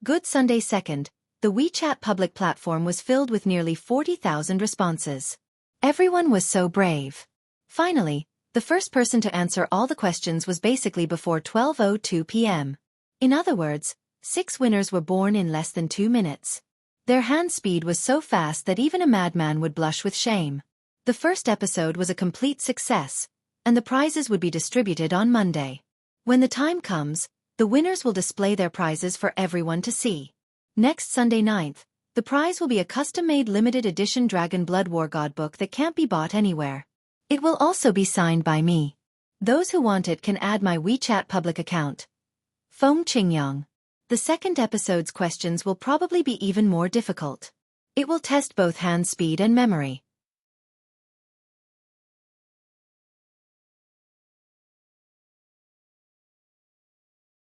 Good Sunday 2nd, the WeChat public platform was filled with nearly 40,000 responses. Everyone was so brave. Finally, the first person to answer all the questions was basically before 12:02 p.m. In other words, 6 winners were born in less than 2 minutes. Their hand speed was so fast that even a madman would blush with shame. The first episode was a complete success, and the prizes would be distributed on Monday. When the time comes, the winners will display their prizes for everyone to see. Next Sunday 9th, the prize will be a custom-made limited edition Dragon Blood War God book that can't be bought anywhere. It will also be signed by me. Those who want it can add my WeChat public account. Feng Qingyang. The second episode's questions will probably be even more difficult. It will test both hand speed and memory.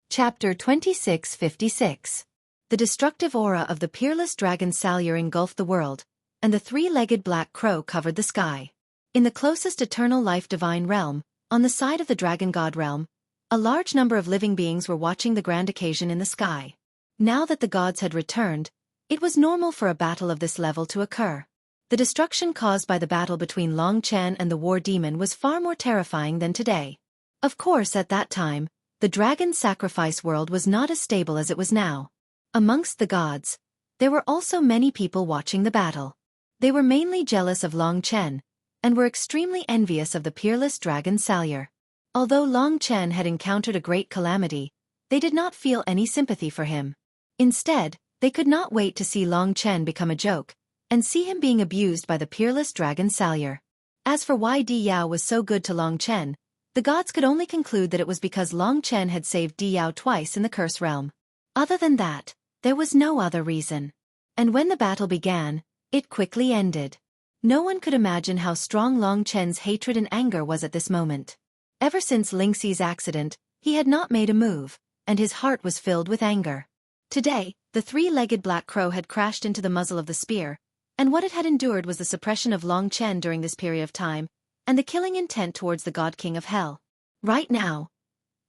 Chapter 2656. The destructive aura of the peerless dragon Salyer engulfed the world, and the 3-legged black crow covered the sky. In the closest eternal life divine realm, on the side of the dragon god realm, a large number of living beings were watching the grand occasion in the sky. Now that the gods had returned, it was normal for a battle of this level to occur. The destruction caused by the battle between Long Chen and the war demon was far more terrifying than today. Of course, at that time, the dragon sacrifice world was not as stable as it was now. Amongst the gods, there were also many people watching the battle. They were mainly jealous of Long Chen, and were extremely envious of the peerless dragon Salyar. Although Long Chen had encountered a great calamity, they did not feel any sympathy for him. Instead, they could not wait to see Long Chen become a joke, and see him being abused by the peerless dragon Salyar. As for why Di Yao was so good to Long Chen, the gods could only conclude that it was because Long Chen had saved Di Yao twice in the Curse Realm. Other than that, there was no other reason. And when the battle began, it quickly ended. No one could imagine how strong Long Chen's hatred and anger was at this moment. Ever since Lingxi's accident, he had not made a move, and his heart was filled with anger. Today, the three-legged black crow had crashed into the muzzle of the spear, and what it had endured was the suppression of Long Chen during this period of time, and the killing intent towards the God King of Hell. Right now,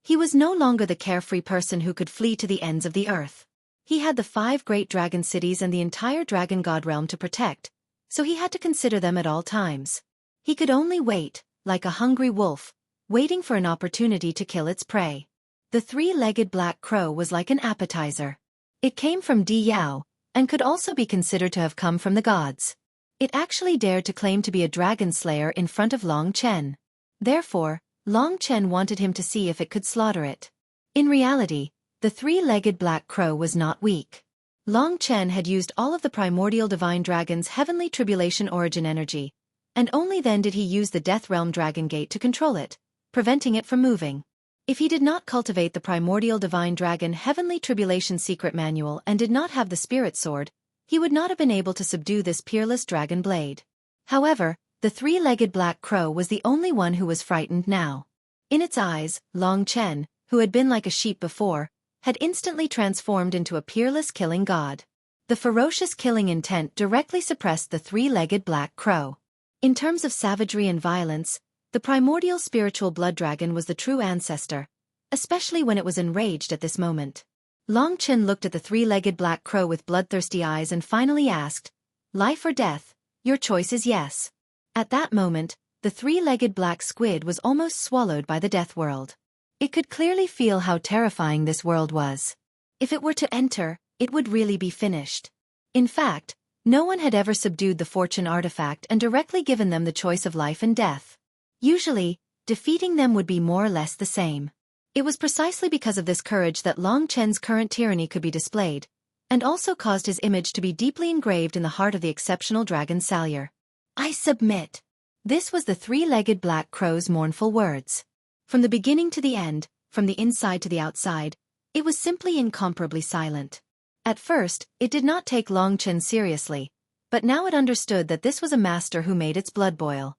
he was no longer the carefree person who could flee to the ends of the earth. He had the 5 great dragon cities and the entire dragon god realm to protect, so he had to consider them at all times. He could only wait, like a hungry wolf, waiting for an opportunity to kill its prey. The three-legged black crow was like an appetizer. It came from Di Yao, and could also be considered to have come from the gods. It actually dared to claim to be a dragon slayer in front of Long Chen. Therefore, Long Chen wanted him to see if it could slaughter it. In reality, the three-legged black crow was not weak. Long Chen had used all of the primordial divine dragon's heavenly tribulation origin energy, and only then did he use the Death Realm Dragon Gate to control it, preventing it from moving. If he did not cultivate the primordial divine dragon heavenly tribulation secret manual and did not have the spirit sword, he would not have been able to subdue this peerless dragon blade. However, the three-legged black crow was the only one who was frightened now. In its eyes, Long Chen, who had been like a sheep before, had instantly transformed into a peerless killing god. The ferocious killing intent directly suppressed the three-legged black crow. In terms of savagery and violence, the primordial spiritual blood dragon was the true ancestor, especially when it was enraged at this moment. Long Chen looked at the three-legged black crow with bloodthirsty eyes and finally asked, "Life or death? Your choice is yes." At that moment, the three-legged black squid was almost swallowed by the death world. It could clearly feel how terrifying this world was. If it were to enter, it would really be finished. In fact, no one had ever subdued the fortune artifact and directly given them the choice of life and death. Usually, defeating them would be more or less the same. It was precisely because of this courage that Long Chen's current tyranny could be displayed, and also caused his image to be deeply engraved in the heart of the exceptional dragon Salyar. "I submit." This was the three-legged black crow's mournful words. From the beginning to the end, from the inside to the outside, it was simply incomparably silent. At first, it did not take Long Chen seriously, but now it understood that this was a master who made its blood boil.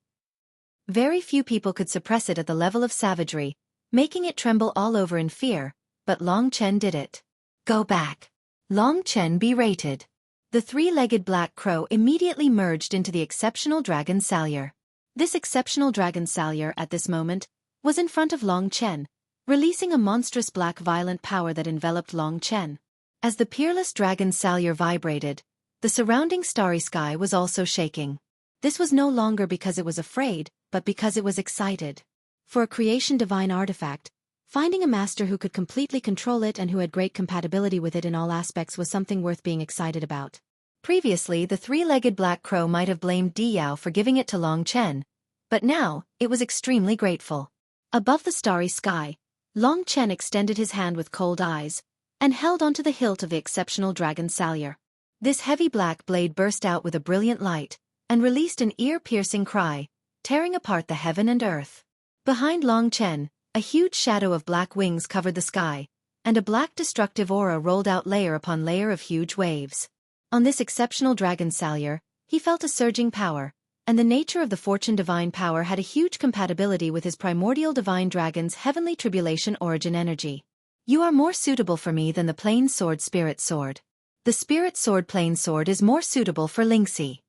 Very few people could suppress it at the level of savagery, making it tremble all over in fear, but Long Chen did it. "Go back." Long Chen berated. The three-legged black crow immediately merged into the exceptional dragon Salyar. This exceptional dragon Salyar, at this moment, was in front of Long Chen, releasing a monstrous black violent power that enveloped Long Chen. As the peerless dragon Salyar vibrated, the surrounding starry sky was also shaking. This was no longer because it was afraid, but because it was excited. For a creation divine artifact, finding a master who could completely control it and who had great compatibility with it in all aspects was something worth being excited about. Previously, the three-legged black crow might have blamed Di Yao for giving it to Long Chen, but now, it was extremely grateful. Above the starry sky, Long Chen extended his hand with cold eyes, and held onto the hilt of the exceptional dragon Salyar. This heavy black blade burst out with a brilliant light, and released an ear-piercing cry, tearing apart the heaven and earth. Behind Long Chen, a huge shadow of black wings covered the sky, and a black destructive aura rolled out layer upon layer of huge waves. On this exceptional dragon Salyar, he felt a surging power, and the nature of the fortune divine power had a huge compatibility with his primordial divine dragon's heavenly tribulation origin energy. "You are more suitable for me than the plain sword spirit sword. The spirit sword plain sword is more suitable for Lingxi."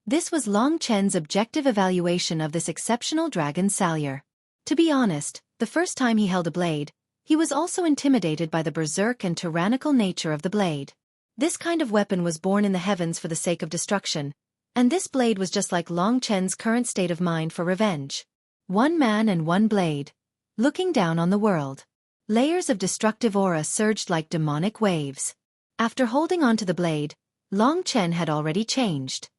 This was Long Chen's objective evaluation of this exceptional dragon Salyar. To be honest, the first time he held a blade, he was also intimidated by the berserk and tyrannical nature of the blade. This kind of weapon was born in the heavens for the sake of destruction, and this blade was just like Long Chen's current state of mind for revenge. One man and one blade, looking down on the world. Layers of destructive aura surged like demonic waves. After holding onto the blade, Long Chen had already changed.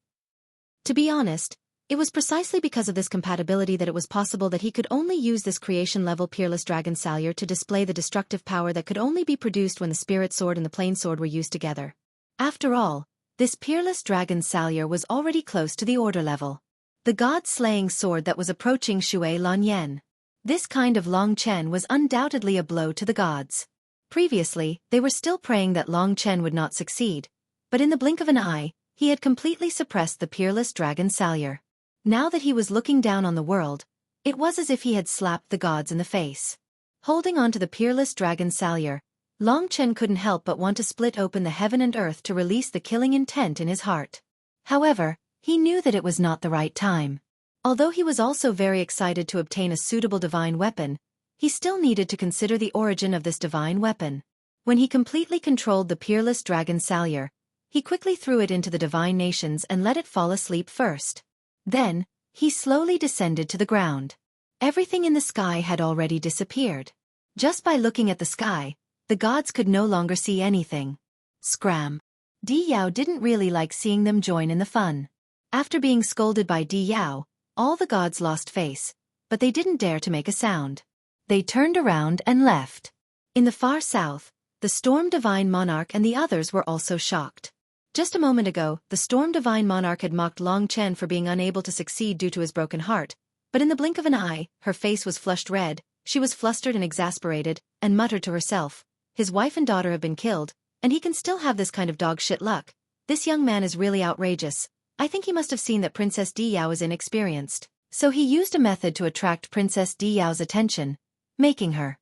To be honest, it was precisely because of this compatibility that it was possible that he could only use this creation-level Peerless Dragon Salure to display the destructive power that could only be produced when the Spirit Sword and the Plain Sword were used together. After all, this Peerless Dragon Salure was already close to the order level. The god-slaying sword that was approaching Xue Lanyan. This kind of Long Chen was undoubtedly a blow to the gods. Previously, they were still praying that Long Chen would not succeed, but in the blink of an eye, he had completely suppressed the Peerless Dragon Salure. Now that he was looking down on the world, it was as if he had slapped the gods in the face. Holding on to the Peerless Dragon Salure, Long Chen couldn't help but want to split open the heaven and earth to release the killing intent in his heart. However, he knew that it was not the right time. Although he was also very excited to obtain a suitable divine weapon, he still needed to consider the origin of this divine weapon. When he completely controlled the Peerless Dragon Salure, he quickly threw it into the divine nations and let it fall asleep first. Then, he slowly descended to the ground. Everything in the sky had already disappeared. Just by looking at the sky, the gods could no longer see anything. Scram. Di Yao didn't really like seeing them join in the fun. After being scolded by Di Yao, all the gods lost face, but they didn't dare to make a sound. They turned around and left. In the far south, the Storm Divine Monarch and the others were also shocked. Just a moment ago, the Storm Divine Monarch had mocked Long Chen for being unable to succeed due to his broken heart, but in the blink of an eye, her face was flushed red, she was flustered and exasperated, and muttered to herself, his wife and daughter have been killed, and he can still have this kind of dog shit luck. This young man is really outrageous. I think he must have seen that Princess Di Yao is inexperienced, so he used a method to attract Princess Di Yao's attention, making her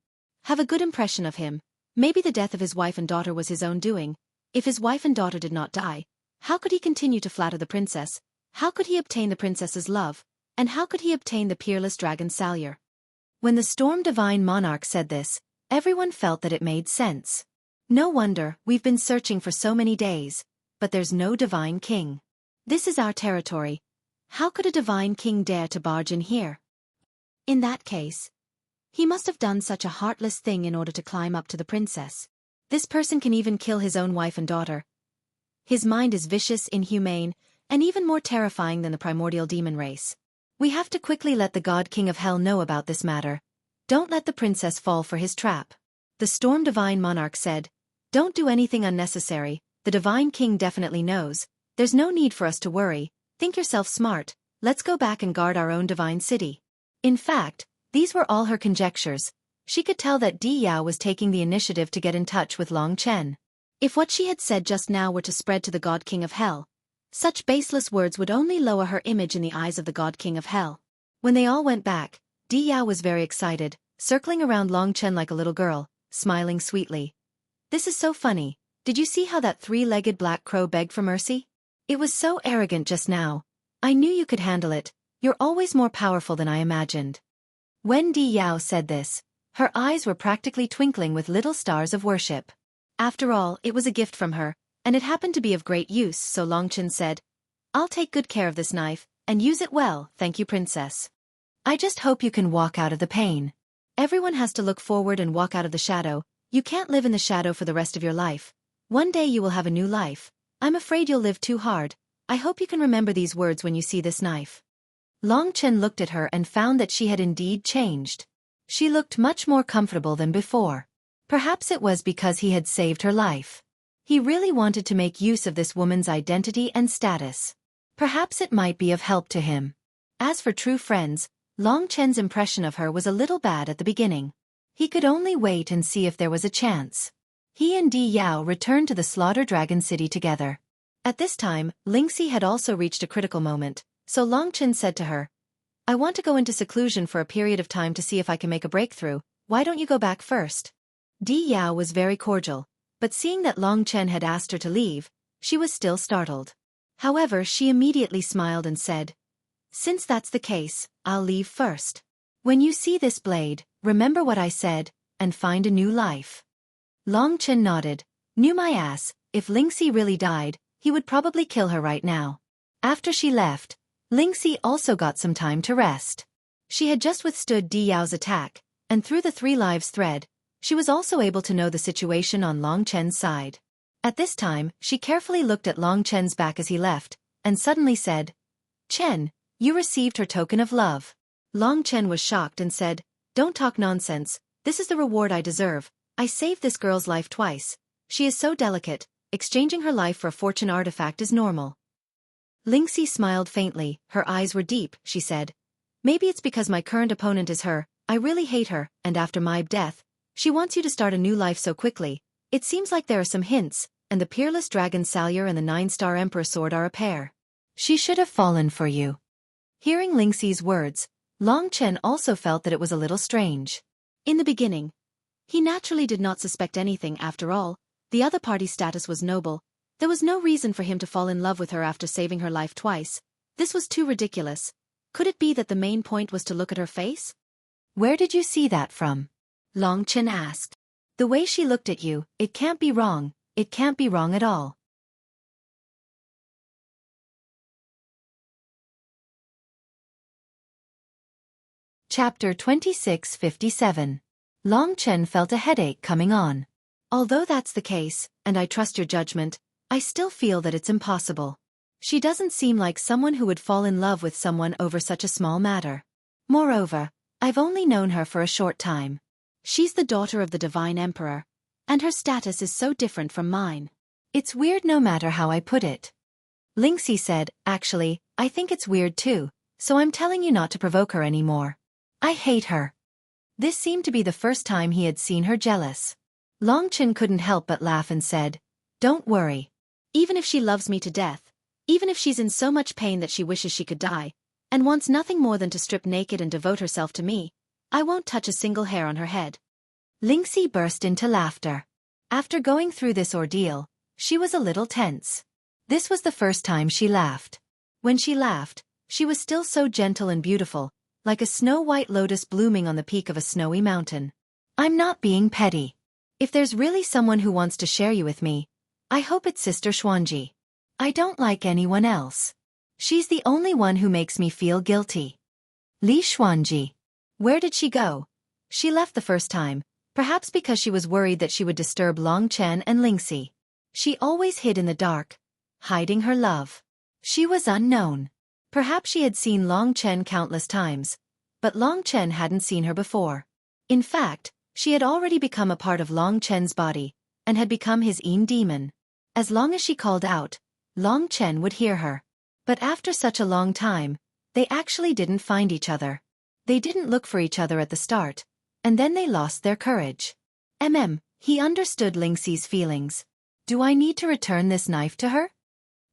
have a good impression of him. Maybe the death of his wife and daughter was his own doing. If his wife and daughter did not die, how could he continue to flatter the princess? How could he obtain the princess's love? And how could he obtain the Peerless Dragon Salure? When the Storm Divine Monarch said this, everyone felt that it made sense. No wonder, we've been searching for so many days, but there's no divine king. This is our territory. How could a divine king dare to barge in here? In that case, he must have done such a heartless thing in order to climb up to the princess. This person can even kill his own wife and daughter. His mind is vicious, inhumane, and even more terrifying than the primordial demon race. We have to quickly let the God King of Hell know about this matter. Don't let the princess fall for his trap. The Storm Divine Monarch said, don't do anything unnecessary, the Divine King definitely knows. There's no need for us to worry, think yourself smart, let's go back and guard our own divine city. In fact, these were all her conjectures. She could tell that Di Yao was taking the initiative to get in touch with Long Chen. If what she had said just now were to spread to the God King of Hell, such baseless words would only lower her image in the eyes of the God King of Hell. When they all went back, Di Yao was very excited, circling around Long Chen like a little girl, smiling sweetly. This is so funny. Did you see how that three-legged black crow begged for mercy? It was so arrogant just now. I knew you could handle it. You're always more powerful than I imagined. When Di Yao said this, her eyes were practically twinkling with little stars of worship. After all, it was a gift from her, and it happened to be of great use, so Long Chen said, I'll take good care of this knife, and use it well, thank you, princess. I just hope you can walk out of the pain. Everyone has to look forward and walk out of the shadow. You can't live in the shadow for the rest of your life. One day you will have a new life. I'm afraid you'll live too hard. I hope you can remember these words when you see this knife. Long Chen looked at her and found that she had indeed changed. She looked much more comfortable than before. Perhaps it was because he had saved her life. He really wanted to make use of this woman's identity and status. Perhaps it might be of help to him. As for true friends, Long Chen's impression of her was a little bad at the beginning. He could only wait and see if there was a chance. He and Di Yao returned to the Slaughter Dragon City together. At this time, Lingxi had also reached a critical moment, so Long Chen said to her, I want to go into seclusion for a period of time to see if I can make a breakthrough. Why don't you go back first? Di Yao was very cordial, but seeing that Long Chen had asked her to leave, she was still startled. However, she immediately smiled and said, Since that's the case, I'll leave first. When you see this blade, remember what I said, and find a new life. Long Chen nodded. Knew my ass, if Lingxi really died, he would probably kill her right now. After she left, Lingxi also got some time to rest. She had just withstood Di Yao's attack, and through the 3 lives thread, She was also able to know the situation on Long Chen's side. At this time, she carefully looked at Long Chen's back as he left, and suddenly said, "Chen, you received her token of love." Long Chen was shocked and said, "Don't talk nonsense, this is the reward I deserve. I saved this girl's life twice. She is so delicate, exchanging her life for a fortune artifact is normal." Lingxi smiled faintly, her eyes were deep, she said. "Maybe it's because my current opponent is her, I really hate her, and after my death, she wants you to start a new life so quickly. It seems like there are some hints, and the peerless dragon Salyer and the 9-star Emperor sword are a pair. She should have fallen for you." Hearing Lingxi's words, Long Chen also felt that it was a little strange. In the beginning, he naturally did not suspect anything. After all, the other party's status was noble. There was no reason for him to fall in love with her after saving her life twice. This was too ridiculous. Could it be that the main point was to look at her face? "Where did you see that from?" Long Chen asked. "The way she looked at you, it can't be wrong. It can't be wrong at all." Chapter 2657. Long Chen felt a headache coming on. "Although that's the case, and I trust your judgment, I still feel that it's impossible. She doesn't seem like someone who would fall in love with someone over such a small matter. Moreover, I've only known her for a short time. She's the daughter of the Divine Emperor, and her status is so different from mine. It's weird no matter how I put it." Lingxi said, "Actually, I think it's weird too, so I'm telling you not to provoke her anymore. I hate her." This seemed to be the first time he had seen her jealous. Long Chen couldn't help but laugh and said, "Don't worry. Even if she loves me to death, even if she's in so much pain that she wishes she could die, and wants nothing more than to strip naked and devote herself to me, I won't touch a single hair on her head." Lingxi burst into laughter. After going through this ordeal, she was a little tense. This was the first time she laughed. When she laughed, she was still so gentle and beautiful, like a snow-white lotus blooming on the peak of a snowy mountain. "I'm not being petty. If there's really someone who wants to share you with me, I hope it's Sister Xuanji. I don't like anyone else. She's the only one who makes me feel guilty." Li Xuanji. Where did she go? She left the first time, perhaps because she was worried that she would disturb Long Chen and Lingxi. She always hid in the dark, hiding her love. She was unknown. Perhaps she had seen Long Chen countless times, but Long Chen hadn't seen her before. In fact, she had already become a part of Long Chen's body, and had become his own demon. As long as she called out, Long Chen would hear her. But after such a long time, they actually didn't find each other. They didn't look for each other at the start, and then they lost their courage. He understood Lingxi's feelings. "Do I need to return this knife to her?"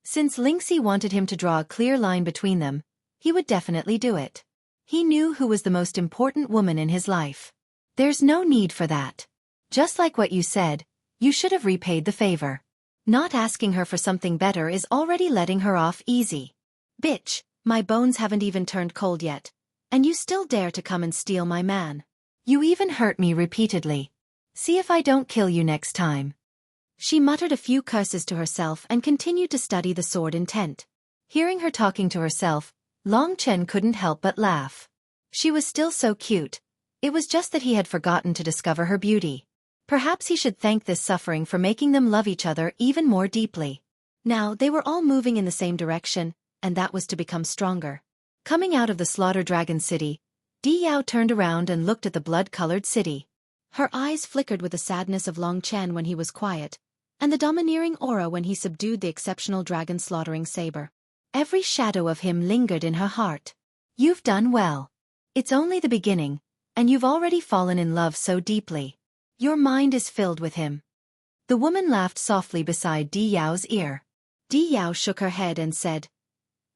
Since Lingxi wanted him to draw a clear line between them, he would definitely do it. He knew who was the most important woman in his life. "There's no need for that. Just like what you said, you should have repaid the favor. Not asking her for something better is already letting her off easy. Bitch, my bones haven't even turned cold yet, and you still dare to come and steal my man. You even hurt me repeatedly. See if I don't kill you next time." She muttered a few curses to herself and continued to study the sword intent. Hearing her talking to herself, Long Chen couldn't help but laugh. She was still so cute. It was just that he had forgotten to discover her beauty. Perhaps he should thank this suffering for making them love each other even more deeply. Now they were all moving in the same direction, and that was to become stronger. Coming out of the Slaughter Dragon City, Di Yao turned around and looked at the blood-colored city. Her eyes flickered with the sadness of Long Chen when he was quiet, and the domineering aura when he subdued the exceptional dragon-slaughtering saber. Every shadow of him lingered in her heart. "You've done well. It's only the beginning, and you've already fallen in love so deeply. Your mind is filled with him." The woman laughed softly beside Di Yao's ear. Di Yao shook her head and said,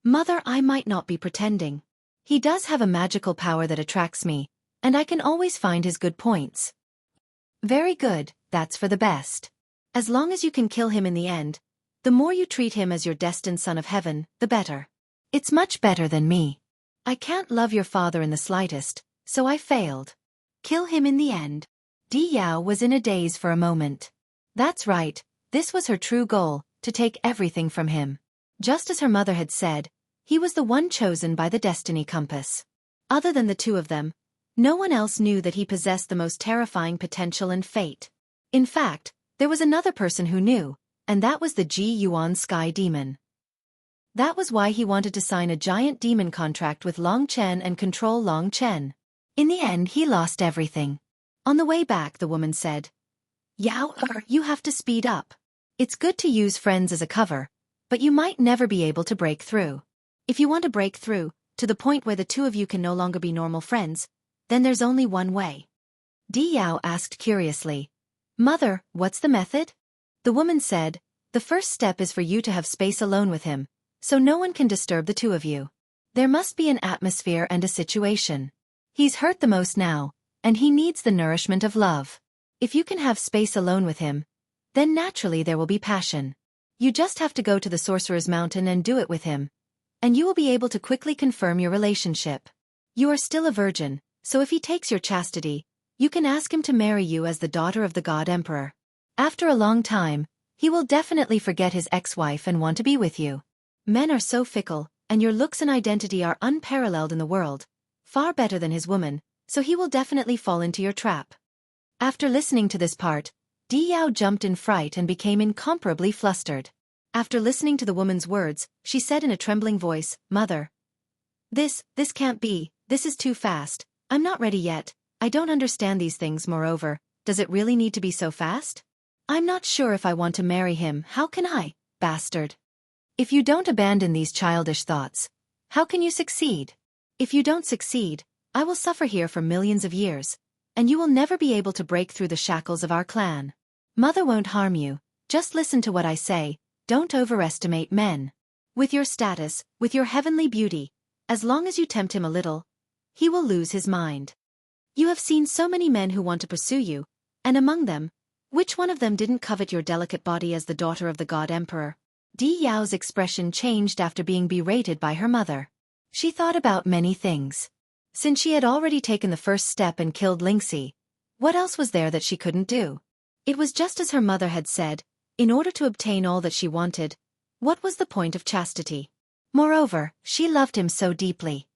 "Mother, I might not be pretending. He does have a magical power that attracts me, and I can always find his good points." "Very good, that's for the best. As long as you can kill him in the end, the more you treat him as your destined son of heaven, the better. It's much better than me. I can't love your father in the slightest, so I failed. Kill him in the end." Di Yao was in a daze for a moment. That's right, this was her true goal, to take everything from him. Just as her mother had said, he was the one chosen by the destiny compass. Other than the two of them, No one else knew that he possessed the most terrifying potential and fate. In fact, there was another person who knew, and that was the Ji Yuan Sky Demon. That was why he wanted to sign a giant demon contract with Long Chen and control Long Chen. In the end, he lost everything. On the way back, the woman said, "Yao, you have to speed up. It's good to use friends as a cover, but you might never be able to break through. If you want to break through, to the point where the two of you can no longer be normal friends, then there's only one way." Di Yao asked curiously, "Mother, what's the method?" The woman said, "The first step is for you to have space alone with him, so no one can disturb the two of you. There must be an atmosphere and a situation. He's hurt the most now, and he needs the nourishment of love. If you can have space alone with him, then naturally there will be passion. You just have to go to the Sorcerer's Mountain and do it with him, and you will be able to quickly confirm your relationship. You are still a virgin, so if he takes your chastity, you can ask him to marry you as the daughter of the God Emperor. After a long time, he will definitely forget his ex-wife and want to be with you. Men are so fickle, and your looks and identity are unparalleled in the world, far better than his woman, so he will definitely fall into your trap." After listening to this part, Di Yao jumped in fright and became incomparably flustered. After listening to the woman's words, she said in a trembling voice, "Mother, this can't be, this is too fast, I'm not ready yet, I don't understand these things. Moreover, does it really need to be so fast? I'm not sure if I want to marry him. How can I, bastard? If you don't abandon these childish thoughts, how can you succeed? If you don't succeed, I will suffer here for millions of years, and you will never be able to break through the shackles of our clan. Mother won't harm you, just listen to what I say, don't overestimate men. With your status, with your heavenly beauty, as long as you tempt him a little, he will lose his mind. You have seen so many men who want to pursue you, and among them, which one of them didn't covet your delicate body as the daughter of the God Emperor?" Di Yao's expression changed after being berated by her mother. She thought about many things. Since she had already taken the first step and killed Lingxi, what else was there that she couldn't do? It was just as her mother had said, in order to obtain all that she wanted, what was the point of chastity? Moreover, she loved him so deeply.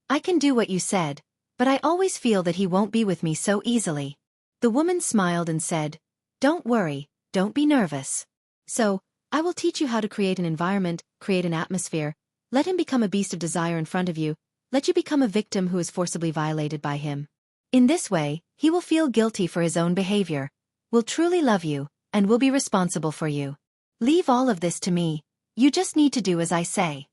"I can do what you said, but I always feel that he won't be with me so easily." The woman smiled and said, "Don't worry, don't be nervous. So, I will teach you how to create an environment, create an atmosphere, let him become a beast of desire in front of you, let you become a victim who is forcibly violated by him. In this way, he will feel guilty for his own behavior, will truly love you, and will be responsible for you. Leave all of this to me, you just need to do as I say."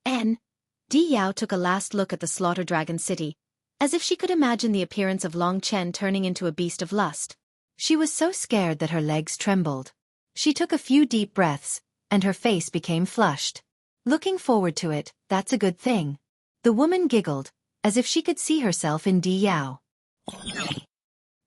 Di Yao took a last look at the Slaughter Dragon City, as if she could imagine the appearance of Long Chen turning into a beast of lust. She was so scared that her legs trembled. She took a few deep breaths, and her face became flushed. "Looking forward to it, that's a good thing." The woman giggled, as if she could see herself in Di Yao.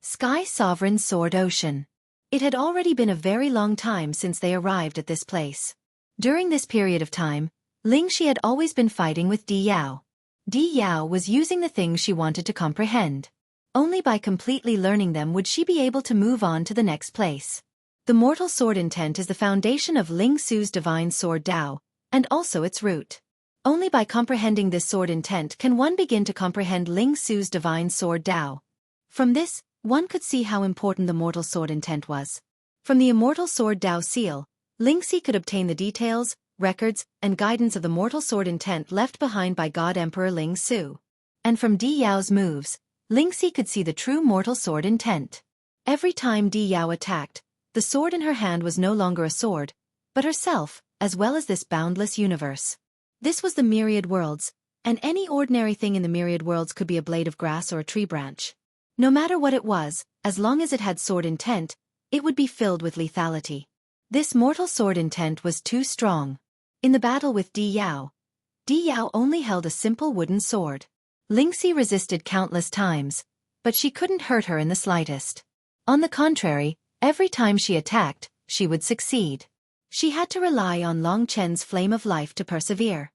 Sky Sovereign Sword Ocean. It had already been a very long time since they arrived at this place. During this period of time, Lingxi had always been fighting with Di Yao. Di Yao was using the things she wanted to comprehend. Only by completely learning them would she be able to move on to the next place. The mortal sword intent is the foundation of Ling Su's divine sword Dao, and also its root. Only by comprehending this sword intent can one begin to comprehend Ling Su's divine sword Dao. From this, one could see how important the mortal sword intent was. From the immortal sword Dao seal, Lingxi could obtain the details, records, and guidance of the mortal sword intent left behind by God Emperor Ling Su. And from Di Yao's moves, Lingxi could see the true mortal sword intent. Every time Di Yao attacked, the sword in her hand was no longer a sword, but herself, as well as this boundless universe. This was the myriad worlds, and any ordinary thing in the myriad worlds could be a blade of grass or a tree branch. No matter what it was, as long as it had sword intent, it would be filled with lethality. This mortal sword intent was too strong. In the battle with Di Yao only held a simple wooden sword. Lingxi resisted countless times, but she couldn't hurt her in the slightest. On the contrary, every time she attacked, she would succeed. She had to rely on Long Chen's flame of life to persevere.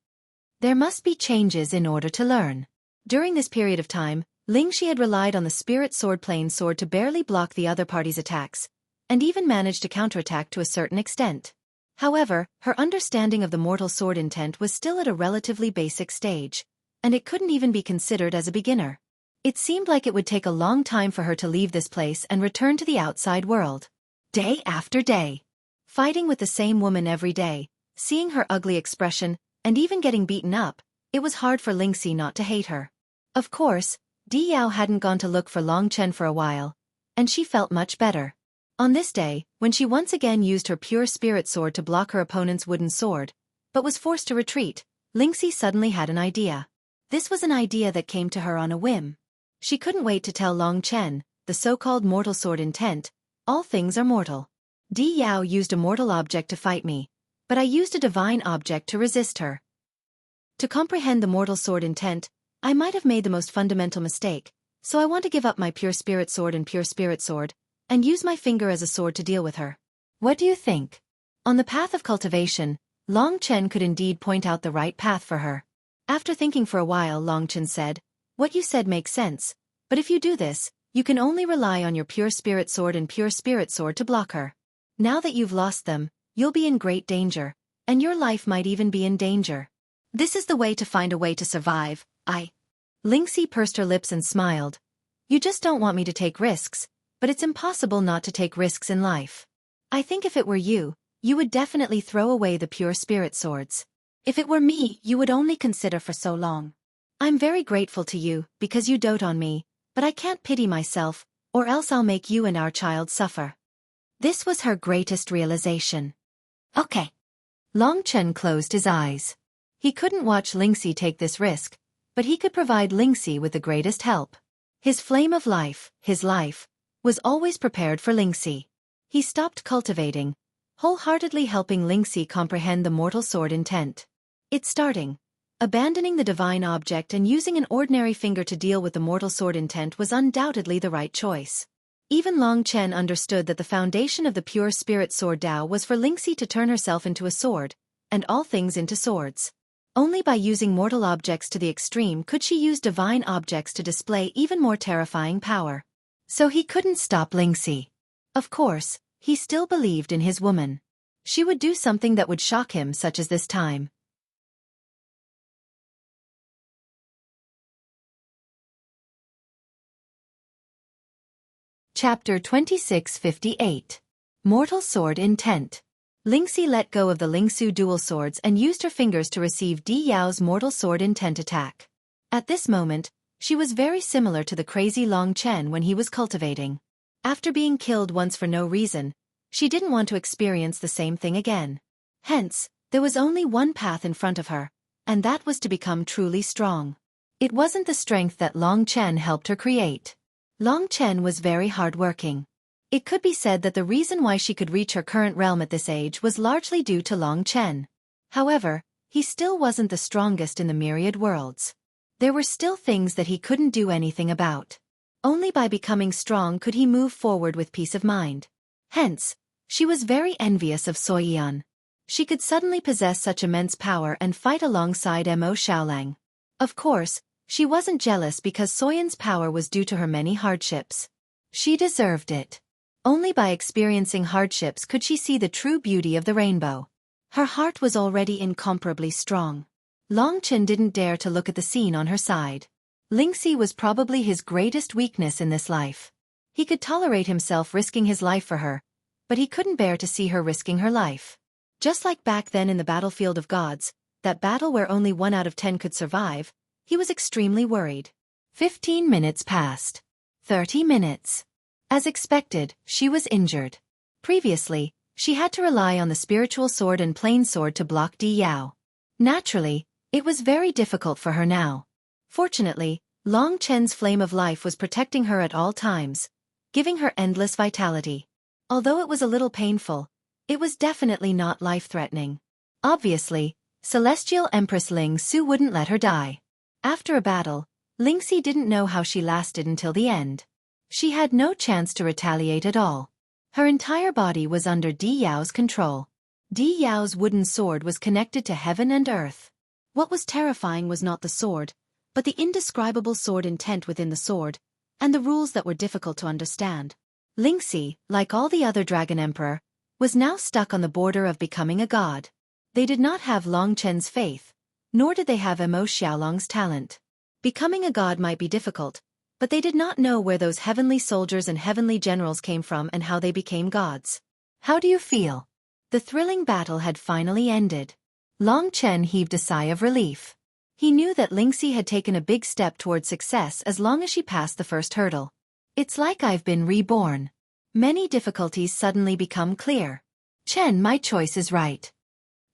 There must be changes in order to learn. During this period of time, Lingxi had relied on the spirit sword plain sword to barely block the other party's attacks, and even managed to counterattack to a certain extent. However, her understanding of the mortal sword intent was still at a relatively basic stage, and it couldn't even be considered as a beginner. It seemed like it would take a long time for her to leave this place and return to the outside world. Day after day. Fighting with the same woman every day, seeing her ugly expression, and even getting beaten up, it was hard for Lingxi not to hate her. Of course, Di Yao hadn't gone to look for Long Chen for a while, and she felt much better. On this day, when she once again used her pure spirit sword to block her opponent's wooden sword, but was forced to retreat, Lingxi suddenly had an idea. This was an idea that came to her on a whim. She couldn't wait to tell Long Chen, the so-called mortal sword intent, all things are mortal. Di Yao used a mortal object to fight me, but I used a divine object to resist her. To comprehend the mortal sword intent, I might have made the most fundamental mistake, so I want to give up my pure spirit sword and use my finger as a sword to deal with her. What do you think? On the path of cultivation, Long Chen could indeed point out the right path for her. After thinking for a while, Long Chen said, "What you said makes sense, but if you do this, you can only rely on your pure spirit sword to block her. Now that you've lost them, you'll be in great danger, and your life might even be in danger. This is the way to find a way to survive, Lingxi pursed her lips and smiled. You just don't want me to take risks, but it's impossible not to take risks in life. I think if it were you, you would definitely throw away the pure spirit swords. If it were me, you would only consider for so long. I'm very grateful to you, because you dote on me, but I can't pity myself, or else I'll make you and our child suffer." This was her greatest realization. Okay. Long Chen closed his eyes. He couldn't watch Lingxi take this risk, but he could provide Lingxi with the greatest help. His flame of life, his life, was always prepared for Lingxi. He stopped cultivating, wholeheartedly helping Lingxi comprehend the mortal sword intent. It's starting. Abandoning the divine object and using an ordinary finger to deal with the mortal sword intent was undoubtedly the right choice. Even Long Chen understood that the foundation of the pure spirit sword Tao was for Lingxi to turn herself into a sword, and all things into swords. Only by using mortal objects to the extreme could she use divine objects to display even more terrifying power. So he couldn't stop Lingxi. Of course, he still believed in his woman. She would do something that would shock him, such as this time. Chapter 2658. Mortal Sword Intent. Lingxi let go of the Lingsu dual swords and used her fingers to receive Di Yao's mortal sword intent attack. At this moment, she was very similar to the crazy Long Chen when he was cultivating. After being killed once for no reason, she didn't want to experience the same thing again. Hence, there was only one path in front of her, and that was to become truly strong. It wasn't the strength that Long Chen helped her create. Long Chen was very hard-working. It could be said that the reason why she could reach her current realm at this age was largely due to Long Chen. However, he still wasn't the strongest in the myriad worlds. There were still things that he couldn't do anything about. Only by becoming strong could he move forward with peace of mind. Hence, she was very envious of Xueqi. She could suddenly possess such immense power and fight alongside Mo Xiaolang. Of course, she wasn't jealous because Soyan's power was due to her many hardships. She deserved it. Only by experiencing hardships could she see the true beauty of the rainbow. Her heart was already incomparably strong. Long Chen didn't dare to look at the scene on her side. Lingxi was probably his greatest weakness in this life. He could tolerate himself risking his life for her, but he couldn't bear to see her risking her life. Just like back then in the battlefield of gods, that battle where only 1 out of 10 could survive, he was extremely worried. 15 minutes passed. 30 minutes. As expected, she was injured. Previously, she had to rely on the spiritual sword and plain sword to block Di Yao. Naturally, it was very difficult for her now. Fortunately, Long Chen's flame of life was protecting her at all times, giving her endless vitality. Although it was a little painful, it was definitely not life-threatening. Obviously, Celestial Empress Ling Su wouldn't let her die. After a battle, Lingxi didn't know how she lasted until the end. She had no chance to retaliate at all. Her entire body was under Di Yao's control. Di Yao's wooden sword was connected to heaven and earth. What was terrifying was not the sword, but the indescribable sword intent within the sword, and the rules that were difficult to understand. Lingxi, like all the other Dragon Emperor, was now stuck on the border of becoming a god. They did not have Long Chen's faith, nor did they have Mo Xiaolong's talent. Becoming a god might be difficult, But they did not know where those heavenly soldiers and heavenly generals came from and how they became gods. How do you feel? The thrilling battle had finally ended. Long Chen heaved a sigh of relief. He knew that Lingxi had taken a big step toward success as long as she passed the first hurdle. It's like I've been reborn. Many difficulties suddenly become clear. Chen, my choice is right.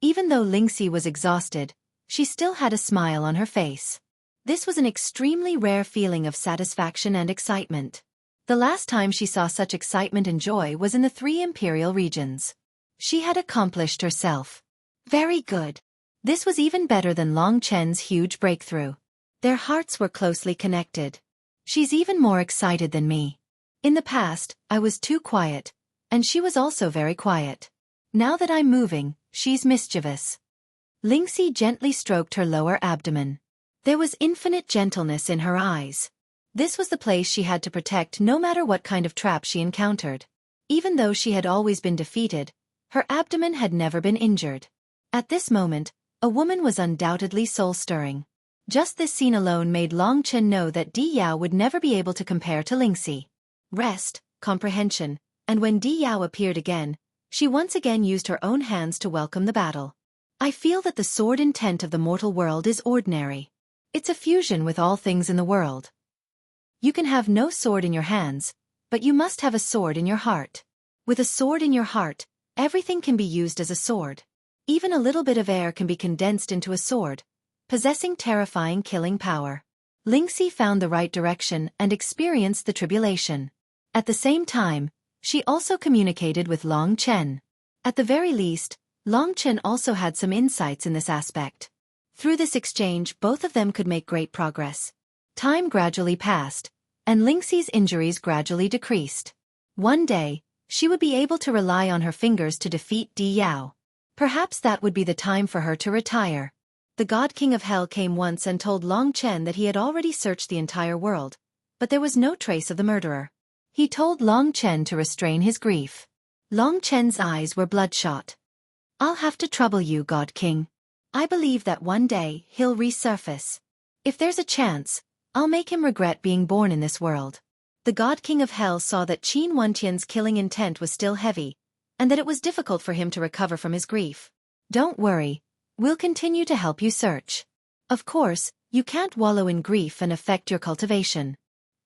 Even though Lingxi was exhausted, she still had a smile on her face. This was an extremely rare feeling of satisfaction and excitement. The last time she saw such excitement and joy was in the 3 imperial regions. She had accomplished herself. Very good. This was even better than Long Chen's huge breakthrough. Their hearts were closely connected. She's even more excited than me. In the past, I was too quiet, and she was also very quiet. Now that I'm moving, she's mischievous. Lingxi gently stroked her lower abdomen. There was infinite gentleness in her eyes. This was the place she had to protect no matter what kind of trap she encountered. Even though she had always been defeated, her abdomen had never been injured. At this moment, a woman was undoubtedly soul-stirring. Just this scene alone made Long Chen know that Di Yao would never be able to compare to Lingxi. Rest, comprehension, and when Di Yao appeared again, she once again used her own hands to welcome the battle. I feel that the sword intent of the mortal world is ordinary. It's a fusion with all things in the world. You can have no sword in your hands, but you must have a sword in your heart. With a sword in your heart, everything can be used as a sword. Even a little bit of air can be condensed into a sword, possessing terrifying killing power. Lingxi found the right direction and experienced the tribulation. At the same time, she also communicated with Long Chen. At the very least, Long Chen also had some insights in this aspect. Through this exchange, both of them could make great progress. Time gradually passed, and Lingxi's injuries gradually decreased. One day, she would be able to rely on her fingers to defeat Di Yao. Perhaps that would be the time for her to retire. The God King of Hell came once and told Long Chen that he had already searched the entire world, but there was no trace of the murderer. He told Long Chen to restrain his grief. Long Chen's eyes were bloodshot. I'll have to trouble you, God King. I believe that one day he'll resurface. If there's a chance, I'll make him regret being born in this world. The God King of Hell saw that Qin Wenqian's killing intent was still heavy, and that it was difficult for him to recover from his grief. Don't worry, we'll continue to help you search. Of course, you can't wallow in grief and affect your cultivation.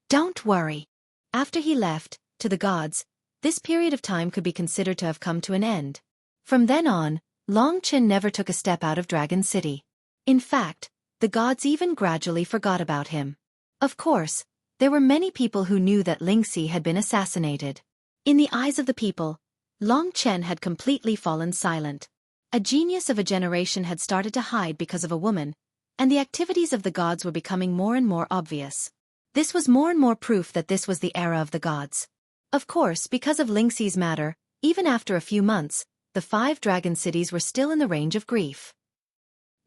Don't worry. After he left, to the gods, this period of time could be considered to have come to an end. From then on, Long Chen never took a step out of Dragon City. In fact, the gods even gradually forgot about him. Of course, there were many people who knew that Lingxi had been assassinated. In the eyes of the people, Long Chen had completely fallen silent. A genius of a generation had started to hide because of a woman, and the activities of the gods were becoming more and more obvious. This was more and more proof that this was the era of the gods. Of course, because of Lingxi's matter, even after a few months, the 5 dragon cities were still in the range of grief.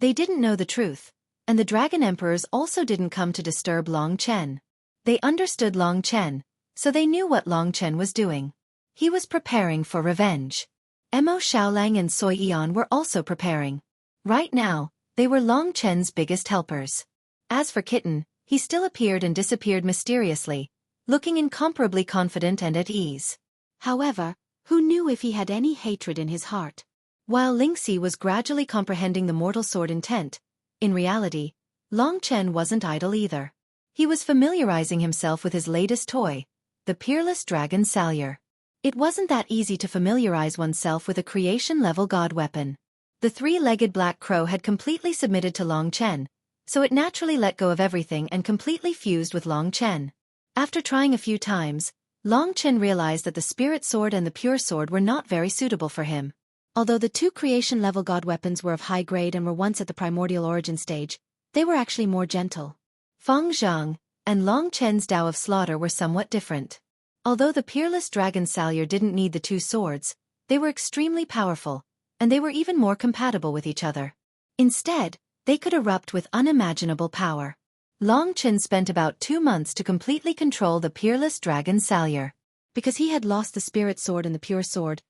They didn't know the truth, and the dragon emperors also didn't come to disturb Long Chen. They understood Long Chen, so they knew what Long Chen was doing. He was preparing for revenge. Mo Xiaolang and Sui Yan were also preparing. Right now, they were Long Chen's biggest helpers. As for Kitten, he still appeared and disappeared mysteriously, looking incomparably confident and at ease. However, who knew if he had any hatred in his heart? While Lingxi was gradually comprehending the mortal sword intent, in reality, Long Chen wasn't idle either. He was familiarizing himself with his latest toy, the peerless dragon salyer. It wasn't that easy to familiarize oneself with a creation-level god weapon. The 3-legged black crow had completely submitted to Long Chen, so it naturally let go of everything and completely fused with Long Chen. After trying a few times, Long Chen realized that the spirit sword and the pure sword were not very suitable for him. Although the 2 creation-level god weapons were of high grade and were once at the primordial origin stage, they were actually more gentle. Feng Zhang and Long Chen's Tao of Slaughter were somewhat different. Although the peerless dragon salyer didn't need the 2 swords, they were extremely powerful, and they were even more compatible with each other. Instead, they could erupt with unimaginable power. Long Chen spent about 2 months to completely control the peerless dragon salyer. Because he had lost the spirit sword and the pure sword,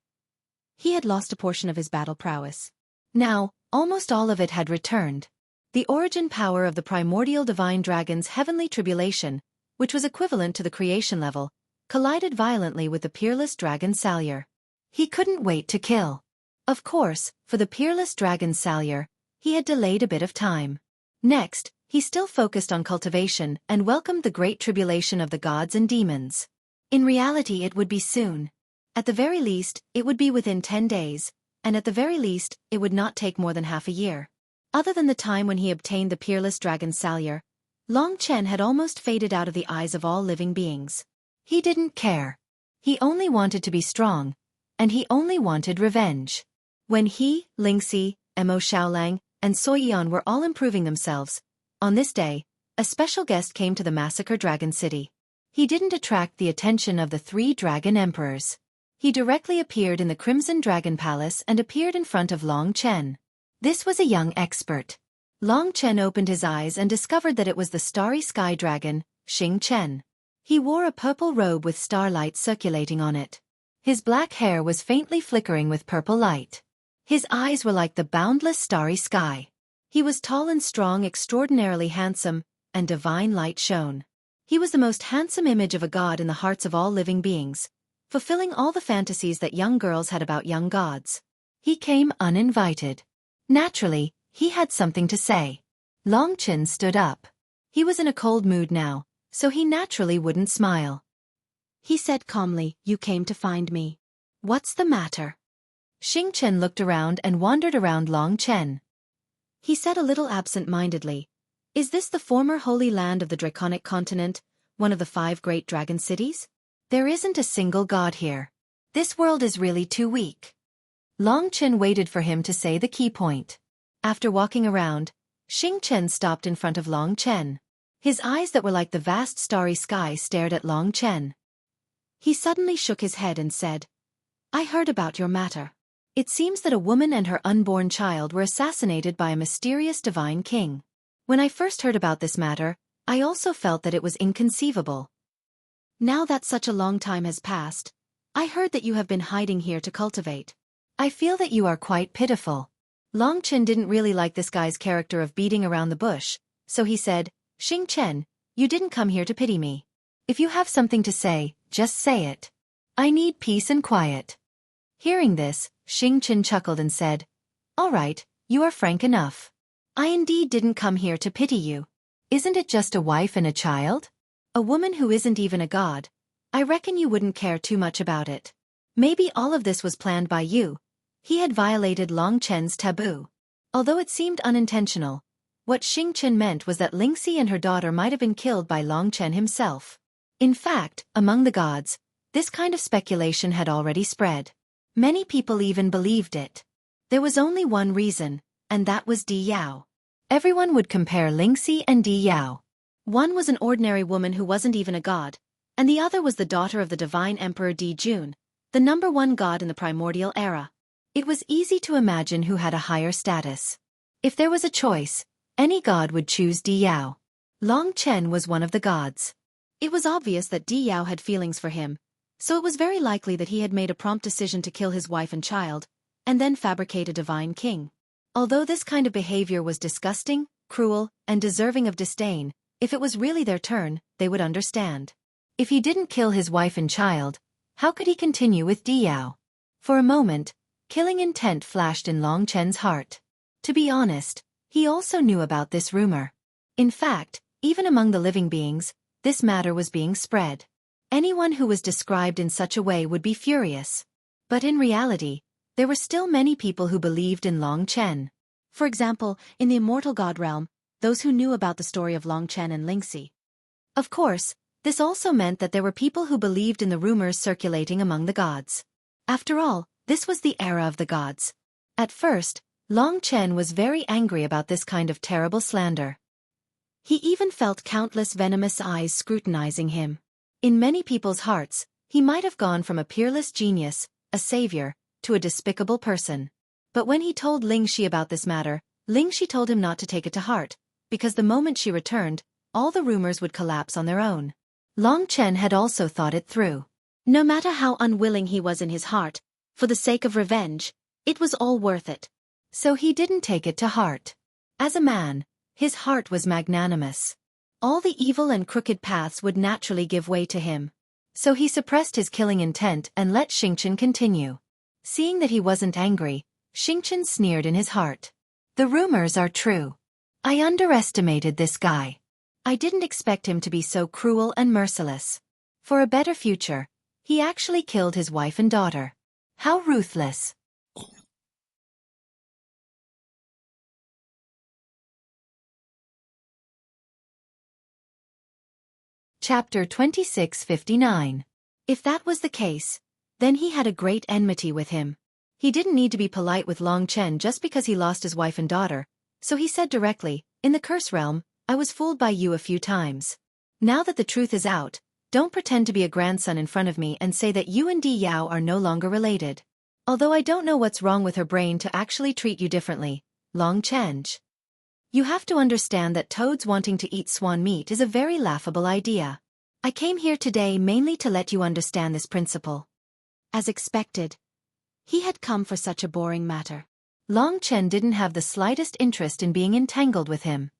he had lost a portion of his battle prowess. Now, almost all of it had returned. The origin power of the primordial divine dragon's heavenly tribulation, which was equivalent to the creation level, collided violently with the peerless dragon Salyar. He couldn't wait to kill. Of course, for the peerless dragon Salyar, he had delayed a bit of time. Next, he still focused on cultivation and welcomed the great tribulation of the gods and demons. In reality it would be soon. At the very least, it would be within 10 days, and at the very least, it would not take more than half a year. Other than the time when he obtained the peerless dragon Salyar, Long Chen had almost faded out of the eyes of all living beings. He didn't care. He only wanted to be strong, and he only wanted revenge. When he, Lingxi, Mo Xiaolang, and Xueqi were all improving themselves, on this day, a special guest came to the massacre dragon city. He didn't attract the attention of the 3 dragon emperors. He directly appeared in the Crimson Dragon Palace and appeared in front of Long Chen. This was a young expert. Long Chen opened his eyes and discovered that it was the starry sky dragon, Xing Chen. He wore a purple robe with starlight circulating on it. His black hair was faintly flickering with purple light. His eyes were like the boundless starry sky. He was tall and strong, extraordinarily handsome, and divine light shone. He was the most handsome image of a god in the hearts of all living beings, fulfilling all the fantasies that young girls had about young gods. He came uninvited. Naturally, he had something to say. Long Chen stood up. He was in a cold mood now, so he naturally wouldn't smile. He said calmly, "You came to find me. What's the matter?" Xing Chen looked around and wandered around Long Chen. He said a little absent-mindedly, "Is this the former holy land of the Draconic continent, one of the 5 great dragon cities? There isn't a single god here. This world is really too weak." Long Chen waited for him to say the key point. After walking around, Xing Chen stopped in front of Long Chen. His eyes that were like the vast starry sky stared at Long Chen. He suddenly shook his head and said, "I heard about your matter. It seems that a woman and her unborn child were assassinated by a mysterious divine king. When I first heard about this matter, I also felt that it was inconceivable. Now that such a long time has passed, I heard that you have been hiding here to cultivate. I feel that you are quite pitiful." Long Chen didn't really like this guy's character of beating around the bush, so he said, "Xing Chen, you didn't come here to pity me. If you have something to say, just say it. I need peace and quiet." Hearing this, Xing Chen chuckled and said, "All right, you are frank enough. I indeed didn't come here to pity you. Isn't it just a wife and a child? A woman who isn't even a god. I reckon you wouldn't care too much about it. Maybe all of this was planned by you." He had violated Long Chen's taboo. Although it seemed unintentional, what Xing Chen meant was that Lingxi and her daughter might have been killed by Long Chen himself. In fact, among the gods, this kind of speculation had already spread. Many people even believed it. There was only one reason, and that was Di Yao. Everyone would compare Lingxi and Di Yao. One was an ordinary woman who wasn't even a god, and the other was the daughter of the divine emperor Di Jun, the #1 god in the primordial era. It was easy to imagine who had a higher status. If there was a choice, any god would choose Di Yao. Long Chen was one of the gods. It was obvious that Di Yao had feelings for him, so it was very likely that he had made a prompt decision to kill his wife and child, and then fabricate a divine king. Although this kind of behavior was disgusting, cruel, and deserving of disdain, if it was really their turn, they would understand. If he didn't kill his wife and child, how could he continue with Di Yao? For a moment, killing intent flashed in Long Chen's heart. To be honest, he also knew about this rumor. In fact, even among the living beings, this matter was being spread. Anyone who was described in such a way would be furious. But in reality, there were still many people who believed in Long Chen. For example, in the immortal god realm, those who knew about the story of Long Chen and Lingxi. Of course, this also meant that there were people who believed in the rumors circulating among the gods. After all, this was the era of the gods. At first, Long Chen was very angry about this kind of terrible slander. He even felt countless venomous eyes scrutinizing him. In many people's hearts, he might have gone from a peerless genius, a savior, to a despicable person. But when he told Lingxi about this matter, Lingxi told him not to take it to heart, because the moment she returned, all the rumors would collapse on their own. Long Chen had also thought it through. No matter how unwilling he was in his heart, for the sake of revenge, it was all worth it. So he didn't take it to heart. As a man, his heart was magnanimous. All the evil and crooked paths would naturally give way to him. So he suppressed his killing intent and let Xueqi continue. Seeing that he wasn't angry, Xueqi sneered in his heart. The rumors are true. I underestimated this guy. I didn't expect him to be so cruel and merciless. For a better future, he actually killed his wife and daughter. How ruthless. Chapter 26:59. If that was the case, then he had a great enmity with him. He didn't need to be polite with Long Chen just because he lost his wife and daughter, so he said directly, "In the curse realm, I was fooled by you a few times. Now that the truth is out, don't pretend to be a grandson in front of me and say that you and Di Yao are no longer related. Although I don't know what's wrong with her brain to actually treat you differently, Long Chen. You have to understand that toads wanting to eat swan meat is a very laughable idea. I came here today mainly to let you understand this principle." As expected, he had come for such a boring matter. Long Chen didn't have the slightest interest in being entangled with him.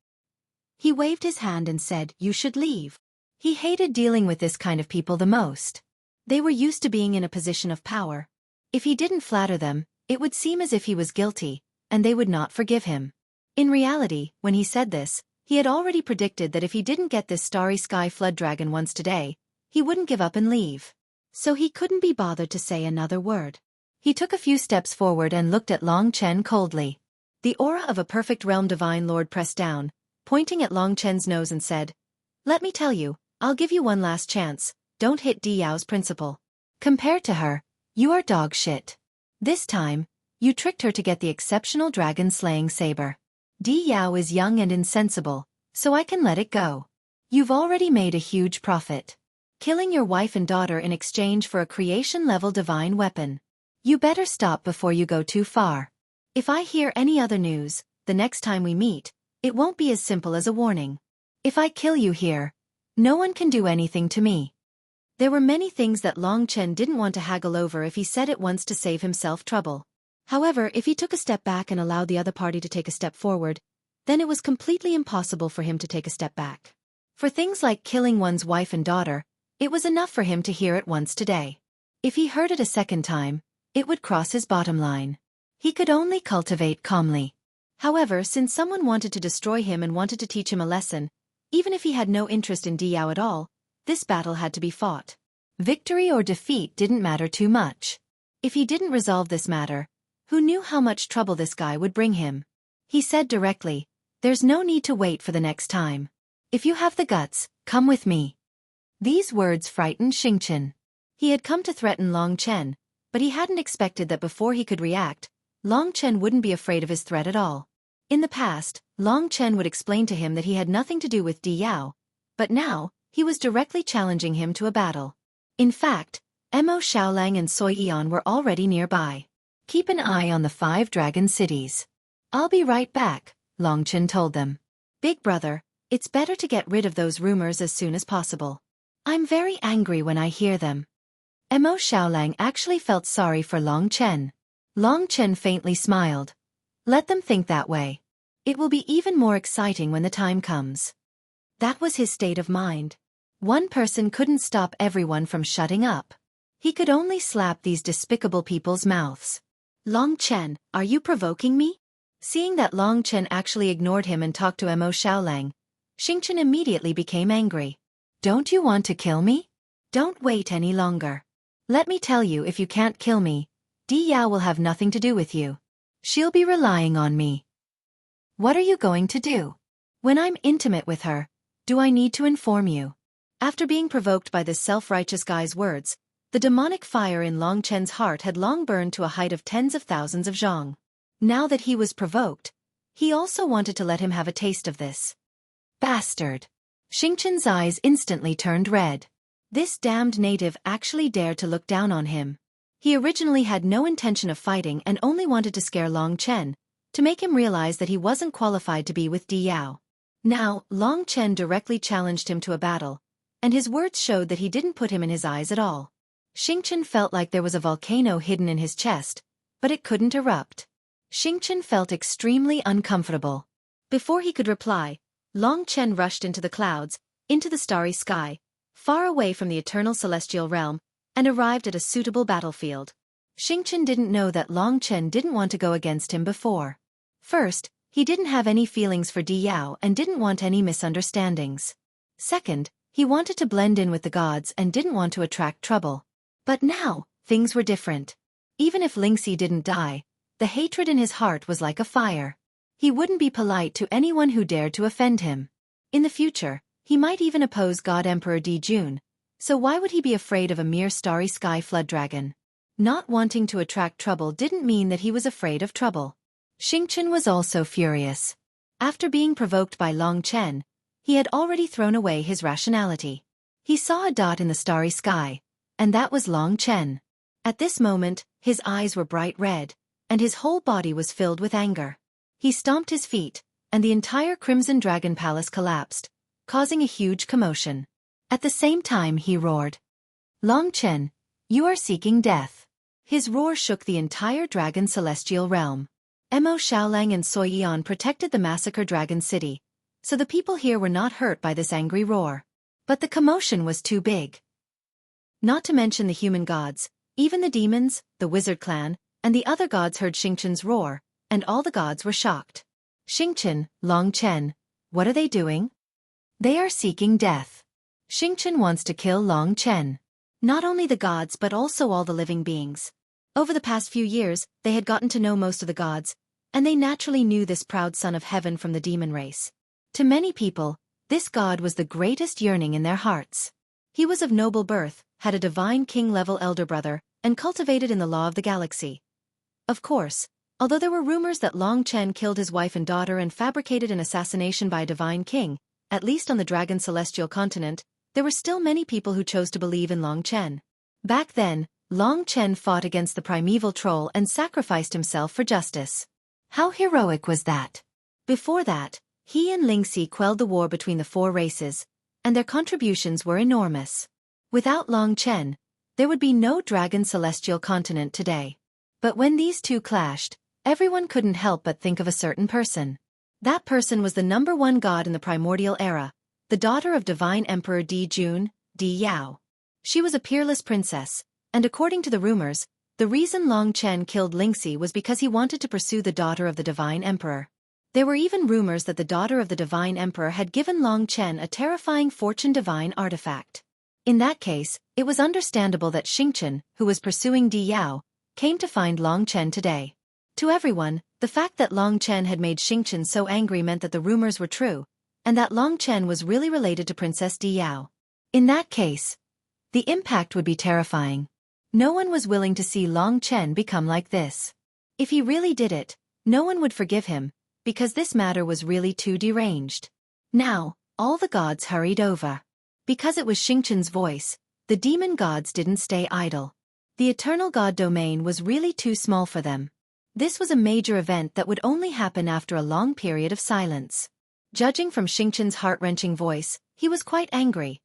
He waved his hand and said, "You should leave." He hated dealing with this kind of people the most. They were used to being in a position of power. If he didn't flatter them, it would seem as if he was guilty, and they would not forgive him. In reality, when he said this, he had already predicted that if he didn't get this starry sky flood dragon once today, he wouldn't give up and leave. So he couldn't be bothered to say another word. He took a few steps forward and looked at Long Chen coldly. The aura of a perfect realm divine lord pressed down, pointing at Long Chen's nose and said, "Let me tell you, I'll give you one last chance, don't hit Di Yao's principal. Compared to her, you are dog shit. This time, you tricked her to get the exceptional dragon-slaying saber. Di Yao is young and insensible, so I can let it go. You've already made a huge profit. Killing your wife and daughter in exchange for a creation-level divine weapon. You better stop before you go too far. If I hear any other news, the next time we meet, it won't be as simple as a warning. If I kill you here, no one can do anything to me." There were many things that Long Chen didn't want to haggle over if he said it once to save himself trouble. However, if he took a step back and allowed the other party to take a step forward, then it was completely impossible for him to take a step back. For things like killing one's wife and daughter, it was enough for him to hear it once today. If he heard it a second time, it would cross his bottom line. He could only cultivate calmly. However, since someone wanted to destroy him and wanted to teach him a lesson, even if he had no interest in Di Yao at all, this battle had to be fought. Victory or defeat didn't matter too much. If he didn't resolve this matter, who knew how much trouble this guy would bring him? He said directly, "There's no need to wait for the next time. If you have the guts, come with me." These words frightened Xueqi. He had come to threaten Long Chen, but he hadn't expected that before he could react, Long Chen wouldn't be afraid of his threat at all. In the past, Long Chen would explain to him that he had nothing to do with Di Yao, but now, he was directly challenging him to a battle. In fact, Mo Xiaolang and Xueqi were already nearby. "Keep an eye on the 5 dragon cities. I'll be right back," Long Chen told them. "Big brother, it's better to get rid of those rumors as soon as possible. I'm very angry when I hear them." Mo Xiaolang actually felt sorry for Long Chen. Long Chen faintly smiled. "Let them think that way. It will be even more exciting when the time comes." That was his state of mind. One person couldn't stop everyone from shutting up. He could only slap these despicable people's mouths. "Long Chen, are you provoking me?" Seeing that Long Chen actually ignored him and talked to Mo Xiaolang, Xueqi immediately became angry. "Don't you want to kill me? Don't wait any longer. Let me tell you, if you can't kill me, Di Yao will have nothing to do with you. She'll be relying on me." "What are you going to do? When I'm intimate with her, do I need to inform you?" After being provoked by this self-righteous guy's words, the demonic fire in Long Chen's heart had long burned to a height of tens of thousands of zhong. Now that he was provoked, he also wanted to let him have a taste of this. Bastard! Xueqi's eyes instantly turned red. This damned native actually dared to look down on him. He originally had no intention of fighting and only wanted to scare Long Chen, to make him realize that he wasn't qualified to be with Di Yao. Now, Long Chen directly challenged him to a battle, and his words showed that he didn't put him in his eyes at all. Xueqi felt like there was a volcano hidden in his chest, but it couldn't erupt. Xueqi felt extremely uncomfortable. Before he could reply, Long Chen rushed into the clouds, into the starry sky, far away from the eternal celestial realm, and arrived at a suitable battlefield. Xueqi didn't know that Long Chen didn't want to go against him before. First, he didn't have any feelings for Di Yao and didn't want any misunderstandings. Second, he wanted to blend in with the gods and didn't want to attract trouble. But now, things were different. Even if Lingxi didn't die, the hatred in his heart was like a fire. He wouldn't be polite to anyone who dared to offend him. In the future, he might even oppose God Emperor Di Jun, so why would he be afraid of a mere starry sky flood dragon? Not wanting to attract trouble didn't mean that he was afraid of trouble. Xueqi was also furious. After being provoked by Long Chen, he had already thrown away his rationality. He saw a dot in the starry sky, and that was Long Chen. At this moment, his eyes were bright red, and his whole body was filled with anger. He stomped his feet, and the entire Crimson Dragon Palace collapsed, causing a huge commotion. At the same time he roared, "Long Chen, you are seeking death." His roar shook the entire dragon celestial realm. Mo Xiaolang and Xueqi protected the massacre dragon city, so the people here were not hurt by this angry roar. But the commotion was too big. Not to mention the human gods, even the demons, the wizard clan, and the other gods heard Xueqi's roar, and all the gods were shocked. "Xueqi, Long Chen, what are they doing?" "They are seeking death. Xueqi wants to kill Long Chen." Not only the gods but also all the living beings. Over the past few years, they had gotten to know most of the gods, and they naturally knew this proud son of heaven from the demon race. To many people, this god was the greatest yearning in their hearts. He was of noble birth, had a divine king-level elder brother, and cultivated in the law of the galaxy. Of course, although there were rumors that Long Chen killed his wife and daughter and fabricated an assassination by a divine king, at least on the dragon celestial continent, there were still many people who chose to believe in Long Chen. Back then, Long Chen fought against the primeval troll and sacrificed himself for justice. How heroic was that? Before that, he and Lingxi quelled the war between the four races, and their contributions were enormous. Without Long Chen, there would be no dragon celestial continent today. But when these two clashed, everyone couldn't help but think of a certain person. That person was the #1 god in the primordial era, the daughter of divine emperor Di Jun, Di Yao. She was a peerless princess, and according to the rumors, the reason Long Chen killed Lingxi was because he wanted to pursue the daughter of the divine emperor. There were even rumors that the daughter of the divine emperor had given Long Chen a terrifying fortune divine artifact. In that case, it was understandable that Xueqi, who was pursuing Di Yao, came to find Long Chen today. To everyone, the fact that Long Chen had made Xueqi so angry meant that the rumors were true, and that Long Chen was really related to Princess Di Yao. In that case, the impact would be terrifying. No one was willing to see Long Chen become like this. If he really did it, no one would forgive him, because this matter was really too deranged. Now, all the gods hurried over. Because it was Xueqi's voice, the demon gods didn't stay idle. The eternal god domain was really too small for them. This was a major event that would only happen after a long period of silence. Judging from Xueqi's heart-wrenching voice, he was quite angry.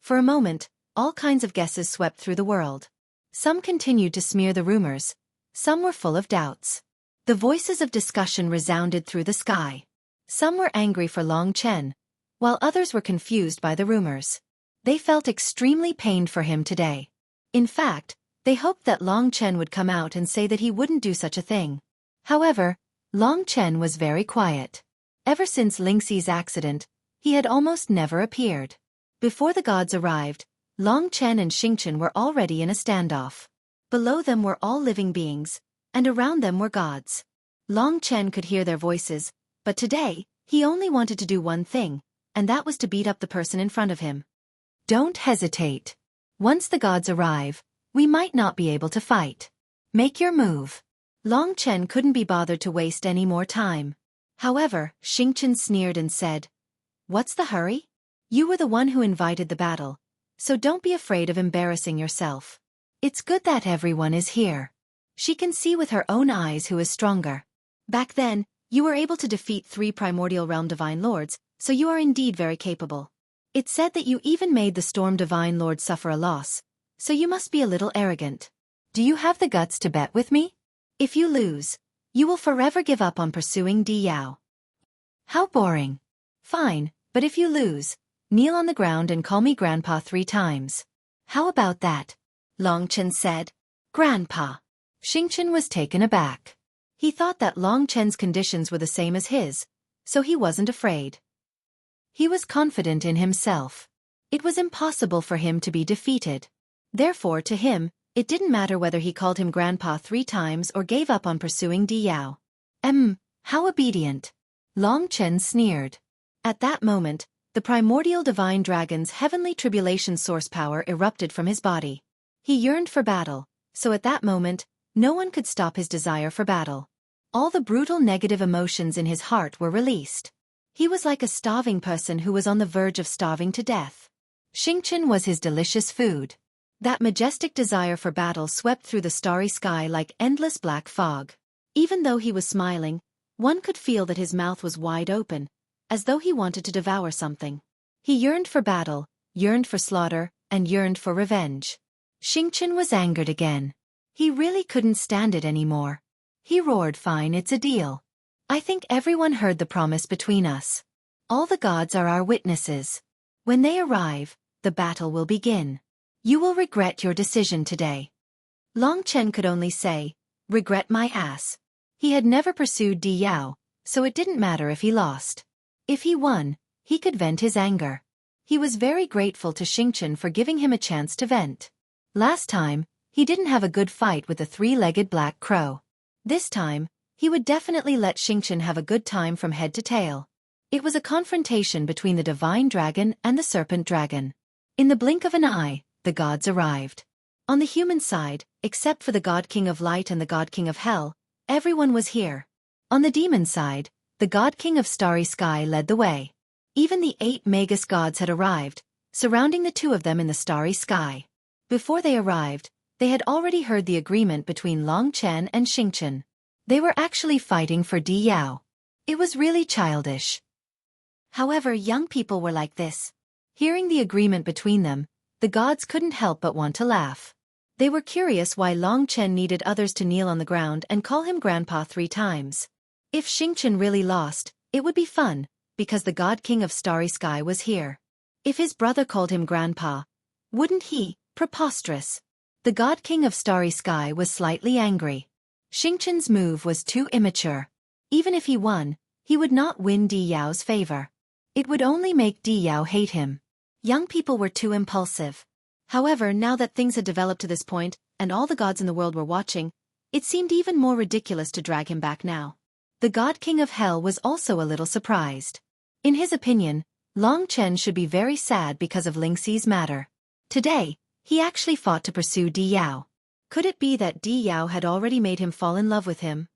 For a moment, all kinds of guesses swept through the world. Some continued to smear the rumors. Some were full of doubts. The voices of discussion resounded through the sky. Some were angry for Long Chen, while others were confused by the rumors. They felt extremely pained for him today. In fact, they hoped that Long Chen would come out and say that he wouldn't do such a thing. However, Long Chen was very quiet. Ever since Lingxi's accident, he had almost never appeared. Before the gods arrived, Long Chen and Xueqi were already in a standoff. Below them were all living beings, and around them were gods. Long Chen could hear their voices, but today, he only wanted to do one thing, and that was to beat up the person in front of him. "Don't hesitate. Once the gods arrive, we might not be able to fight. Make your move." Long Chen couldn't be bothered to waste any more time. However, Xueqi sneered and said, "What's the hurry? You were the one who invited the battle, so don't be afraid of embarrassing yourself. It's good that everyone is here." She can see with her own eyes who is stronger. Back then, you were able to defeat 3 primordial realm divine lords, so you are indeed very capable. It's said that you even made the storm divine lord suffer a loss, so you must be a little arrogant. Do you have the guts to bet with me? If you lose, you will forever give up on pursuing Di Yao. How boring. Fine, but if you lose, kneel on the ground and call me Grandpa 3 times. How about that? Long Chen said. Grandpa. Xingchen was taken aback. He thought that Long Chen's conditions were the same as his, so he wasn't afraid. He was confident in himself. It was impossible for him to be defeated. Therefore, to him, it didn't matter whether he called him Grandpa 3 times or gave up on pursuing Di Yao. How obedient. Long Chen sneered. At that moment, the primordial divine dragon's heavenly tribulation source power erupted from his body. He yearned for battle, so at that moment, no one could stop his desire for battle. All the brutal negative emotions in his heart were released. He was like a starving person who was on the verge of starving to death. Xingchen was his delicious food. That majestic desire for battle swept through the starry sky like endless black fog. Even though he was smiling, one could feel that his mouth was wide open, as though he wanted to devour something. He yearned for battle, yearned for slaughter, and yearned for revenge. Xingchen was angered again. He really couldn't stand it anymore. He roared, "Fine, it's a deal. I think everyone heard the promise between us. All the gods are our witnesses. When they arrive, the battle will begin. You will regret your decision today." Long Chen could only say, "Regret my ass." He had never pursued Di Yao, so it didn't matter if he lost. If he won, he could vent his anger. He was very grateful to Xingchen for giving him a chance to vent. Last time, he didn't have a good fight with the 3-legged black crow. This time, he would definitely let Xingchen have a good time from head to tail. It was a confrontation between the divine dragon and the serpent dragon. In the blink of an eye, the gods arrived. On the human side, except for the God King of Light and the God King of Hell, everyone was here. On the demon side, the God King of Starry Sky led the way. Even the 8 Magus gods had arrived, surrounding the 2 of them in the starry sky. Before they arrived, they had already heard the agreement between Long Chen and Xingchen. They were actually fighting for Di Yao. It was really childish. However, young people were like this. Hearing the agreement between them, the gods couldn't help but want to laugh. They were curious why Long Chen needed others to kneel on the ground and call him Grandpa 3 times. If Xingchen really lost, it would be fun, because the God King of Starry Sky was here. If his brother called him Grandpa, wouldn't he? Preposterous. The God King of Starry Sky was slightly angry. Xingchen's move was too immature. Even if he won, he would not win Di Yao's favor. It would only make Di Yao hate him. Young people were too impulsive. However, now that things had developed to this point, and all the gods in the world were watching, it seemed even more ridiculous to drag him back now. The God King of Hell was also a little surprised. In his opinion, Long Chen should be very sad because of Lingxi's matter. Today, he actually fought to pursue Di Yao. Could it be that Di Yao had already made him fall in love with him?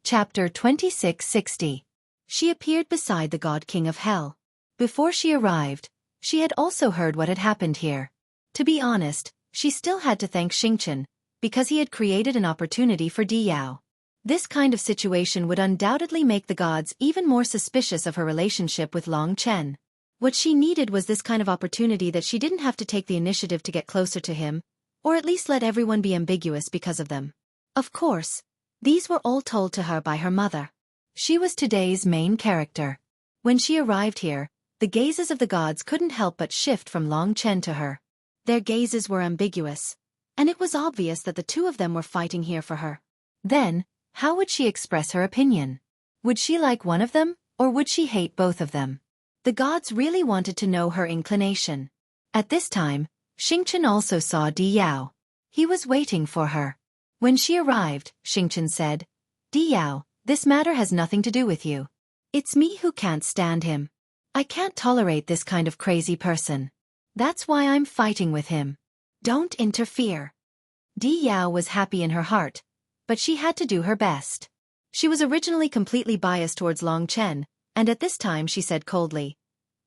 Chapter 2660. She appeared beside the God King of Hell. Before she arrived, she had also heard what had happened here. To be honest, she still had to thank Xingchen, because he had created an opportunity for Di Yao. This kind of situation would undoubtedly make the gods even more suspicious of her relationship with Long Chen. What she needed was this kind of opportunity that she didn't have to take the initiative to get closer to him, or at least let everyone be ambiguous because of them. Of course, these were all told to her by her mother. She was today's main character. When she arrived here, the gazes of the gods couldn't help but shift from Long Chen to her. Their gazes were ambiguous, and it was obvious that the 2 of them were fighting here for her. Then, how would she express her opinion? Would she like one of them, or would she hate both of them? The gods really wanted to know her inclination. At this time, Xingchen also saw Di Yao. He was waiting for her. When she arrived, Xingchen said, "Di Yao, this matter has nothing to do with you. It's me who can't stand him. I can't tolerate this kind of crazy person. That's why I'm fighting with him. Don't interfere." Di Yao was happy in her heart, but she had to do her best. She was originally completely biased towards Long Chen, and at this time she said coldly,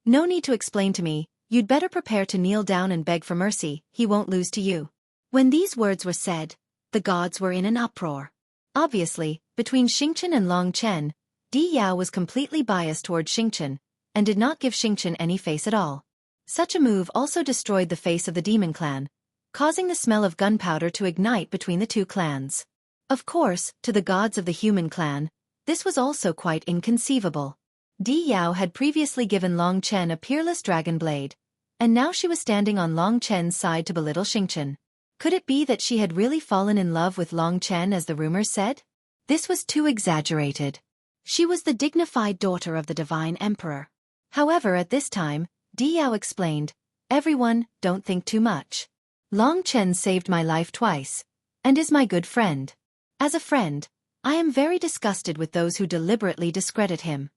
"No need to explain to me, you'd better prepare to kneel down and beg for mercy, he won't lose to you." When these words were said, the gods were in an uproar. Obviously, between Xingchen and Long Chen, Di Yao was completely biased toward Xingchen, and did not give Xingchen any face at all. Such a move also destroyed the face of the demon clan, causing the smell of gunpowder to ignite between the two clans. Of course, to the gods of the human clan, this was also quite inconceivable. Di Yao had previously given Long Chen a peerless dragon blade, and now she was standing on Long Chen's side to belittle Xingchen. Could it be that she had really fallen in love with Long Chen as the rumors said? This was too exaggerated. She was the dignified daughter of the divine emperor. However, at this time, Di Yao explained, "Everyone, don't think too much. Long Chen saved my life twice, and is my good friend. As a friend, I am very disgusted with those who deliberately discredit him."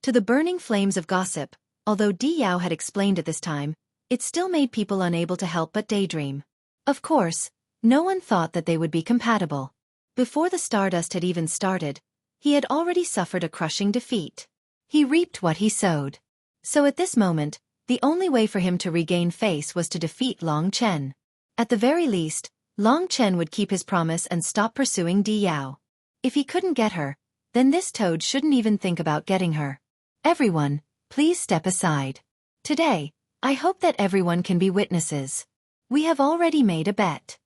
To the burning flames of gossip, although Di Yao had explained at this time, it still made people unable to help but daydream. Of course, no one thought that they would be compatible. Before the Stardust had even started, he had already suffered a crushing defeat. He reaped what he sowed. So at this moment, the only way for him to regain face was to defeat Long Chen. At the very least, Long Chen would keep his promise and stop pursuing Di Yao. If he couldn't get her, then this toad shouldn't even think about getting her. Everyone, please step aside. Today, I hope that everyone can be witnesses. We have already made a bet.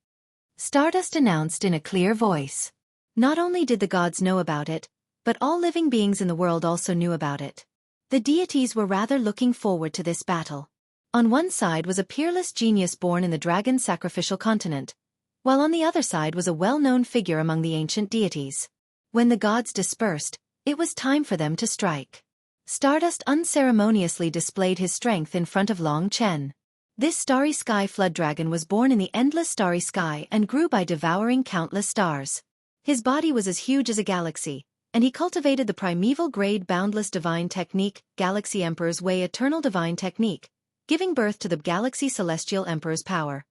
Stardust announced in a clear voice. Not only did the gods know about it, but all living beings in the world also knew about it. The deities were rather looking forward to this battle. On one side was a peerless genius born in the dragon sacrificial continent, while on the other side was a well-known figure among the ancient deities. When the gods dispersed, it was time for them to strike. Stardust unceremoniously displayed his strength in front of Long Chen. This starry sky flood dragon was born in the endless starry sky and grew by devouring countless stars. His body was as huge as a galaxy, and he cultivated the primeval grade boundless divine technique, Galaxy Emperor's Way eternal divine technique, giving birth to the Galaxy Celestial Emperor's power.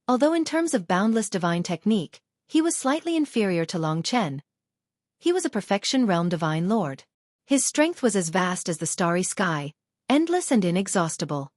Although in terms of boundless divine technique, he was slightly inferior to Long Chen, he was a perfection realm divine lord. His strength was as vast as the starry sky, endless and inexhaustible.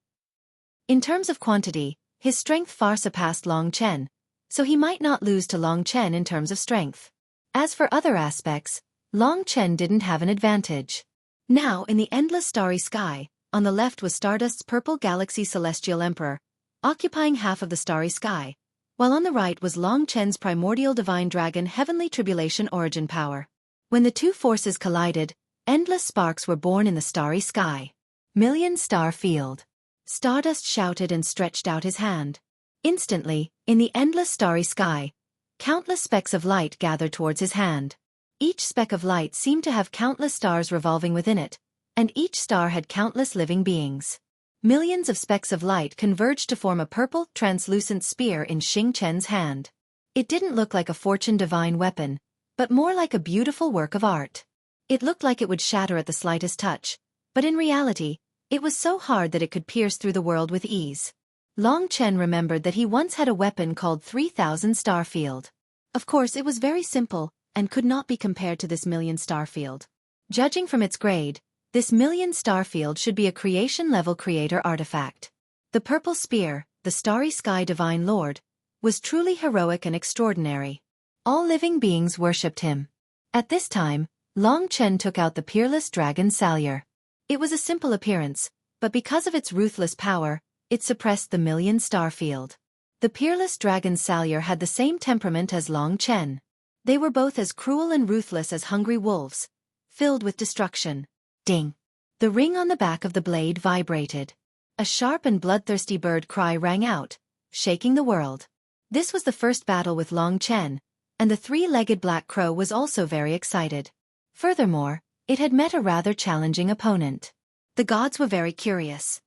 In terms of quantity, his strength far surpassed Long Chen, so he might not lose to Long Chen in terms of strength. As for other aspects, Long Chen didn't have an advantage. Now in the endless starry sky, on the left was Stardust's purple Galaxy Celestial Emperor, occupying half of the starry sky, while on the right was Long Chen's primordial divine dragon Heavenly Tribulation origin power. When the two forces collided, endless sparks were born in the starry sky. Million star field. Stardust shouted and stretched out his hand. Instantly, in the endless starry sky, countless specks of light gathered towards his hand. Each speck of light seemed to have countless stars revolving within it, and each star had countless living beings. Millions of specks of light converged to form a purple, translucent spear in Xingchen's hand. It didn't look like a fortune divine weapon, but more like a beautiful work of art. It looked like it would shatter at the slightest touch, but in reality, it was so hard that it could pierce through the world with ease. Long Chen remembered that he once had a weapon called 3000 Star Field. Of course it was very simple, and could not be compared to this million star field. Judging from its grade, this million star field should be a creation-level creator artifact. The purple spear, the starry sky divine lord, was truly heroic and extraordinary. All living beings worshipped him. At this time, Long Chen took out the peerless dragon Salyer. It was a simple appearance, but because of its ruthless power, it suppressed the million star field. The peerless dragon Salyer had the same temperament as Long Chen. They were both as cruel and ruthless as hungry wolves, filled with destruction. Ding! The ring on the back of the blade vibrated. A sharp and bloodthirsty bird cry rang out, shaking the world. This was the first battle with Long Chen, and the three-legged black crow was also very excited. Furthermore, it had met a rather challenging opponent. The gods were very curious.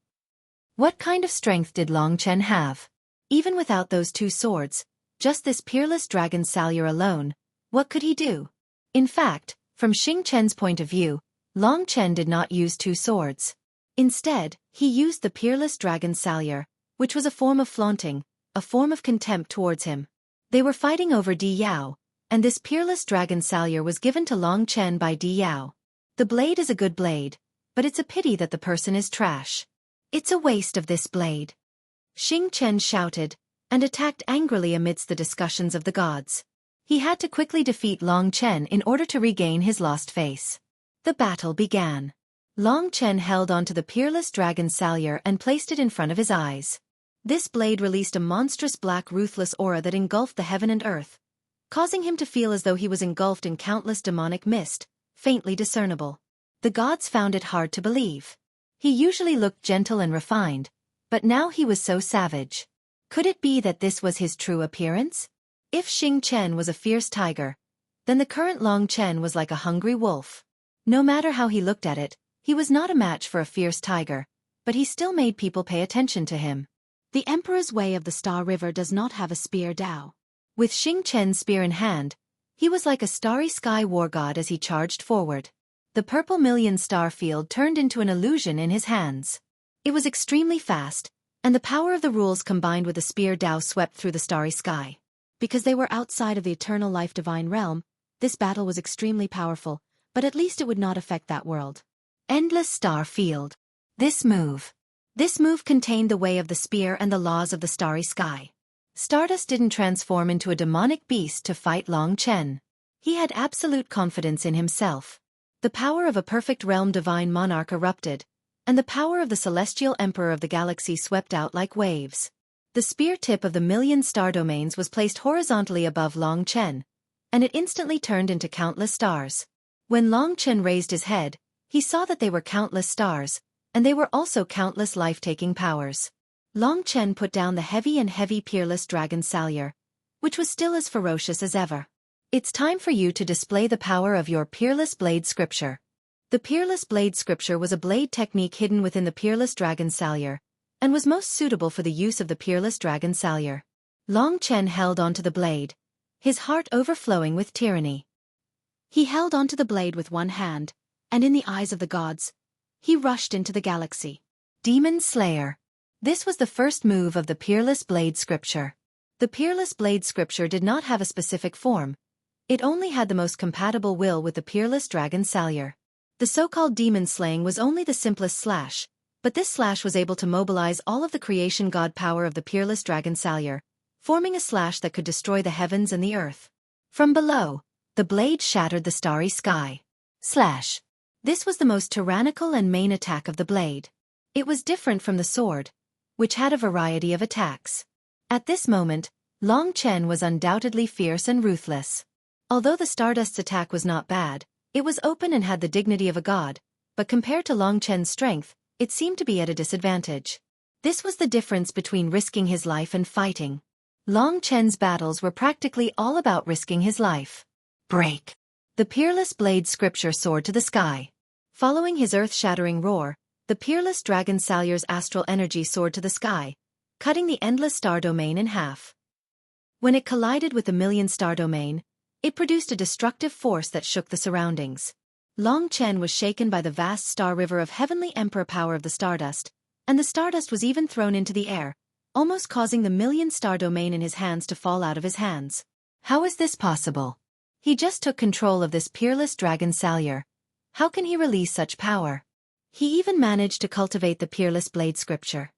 What kind of strength did Long Chen have? Even without those two swords, just this peerless dragon Salyer alone, what could he do? In fact, from Xingchen's point of view, Long Chen did not use two swords. Instead, he used the peerless dragon Salyer, which was a form of flaunting, a form of contempt towards him. They were fighting over Di Yao, and this peerless dragon Salyer was given to Long Chen by Di Yao. The blade is a good blade, but it's a pity that the person is trash. It's a waste of this blade. Xingchen shouted, and attacked angrily amidst the discussions of the gods. He had to quickly defeat Long Chen in order to regain his lost face. The battle began. Long Chen held onto the peerless dragon Salyer and placed it in front of his eyes. This blade released a monstrous black ruthless aura that engulfed the heaven and earth, causing him to feel as though he was engulfed in countless demonic mist, faintly discernible. The gods found it hard to believe. He usually looked gentle and refined, but now he was so savage. Could it be that this was his true appearance? If Xing Chen was a fierce tiger, then the current Long Chen was like a hungry wolf. No matter how he looked at it, he was not a match for a fierce tiger, but he still made people pay attention to him. The Emperor's Way of the Star River does not have a spear Dao. With Xing Chen's spear in hand, he was like a starry sky war god as he charged forward. The purple million star field turned into an illusion in his hands. It was extremely fast, and the power of the rules combined with the spear Dao swept through the starry sky. Because they were outside of the eternal life divine realm, this battle was extremely powerful, but at least it would not affect that world. Endless star field. This move contained the way of the spear and the laws of the starry sky. Stardust didn't transform into a demonic beast to fight Long Chen. He had absolute confidence in himself. The power of a perfect realm divine monarch erupted, and the power of the celestial emperor of the galaxy swept out like waves. The spear tip of the million star domains was placed horizontally above Long Chen, and it instantly turned into countless stars. When Long Chen raised his head, he saw that they were countless stars, and they were also countless life-taking powers. Long Chen put down the heavy peerless dragon Salyer, which was still as ferocious as ever. It's time for you to display the power of your Peerless Blade Scripture. The Peerless Blade Scripture was a blade technique hidden within the Peerless Dragon Salyer, and was most suitable for the use of the Peerless Dragon Salyer. Long Chen held onto the blade, his heart overflowing with tyranny. He held onto the blade with one hand, and in the eyes of the gods, he rushed into the galaxy. Demon Slayer. This was the first move of the Peerless Blade Scripture. The Peerless Blade Scripture did not have a specific form. It only had the most compatible will with the Peerless Dragon Salyer. The so-called demon slaying was only the simplest slash, but this slash was able to mobilize all of the creation god power of the Peerless Dragon Salyer, forming a slash that could destroy the heavens and the earth. From below, the blade shattered the starry sky. Slash. This was the most tyrannical and main attack of the blade. It was different from the sword, which had a variety of attacks. At this moment, Long Chen was undoubtedly fierce and ruthless. Although the Stardust's attack was not bad, it was open and had the dignity of a god, but compared to Long Chen's strength, it seemed to be at a disadvantage. This was the difference between risking his life and fighting. Long Chen's battles were practically all about risking his life. Break. The Peerless Blade Scripture soared to the sky. Following his earth-shattering roar, the Peerless Dragon Salyer's astral energy soared to the sky, cutting the endless star domain in half. When it collided with the million star domain, it produced a destructive force that shook the surroundings. Long Chen was shaken by the vast star river of heavenly emperor power of the Stardust, and the Stardust was even thrown into the air, almost causing the million star domain in his hands to fall out of his hands. How is this possible? He just took control of this Peerless Dragon Salyer. How can he release such power? He even managed to cultivate the Peerless Blade Scripture.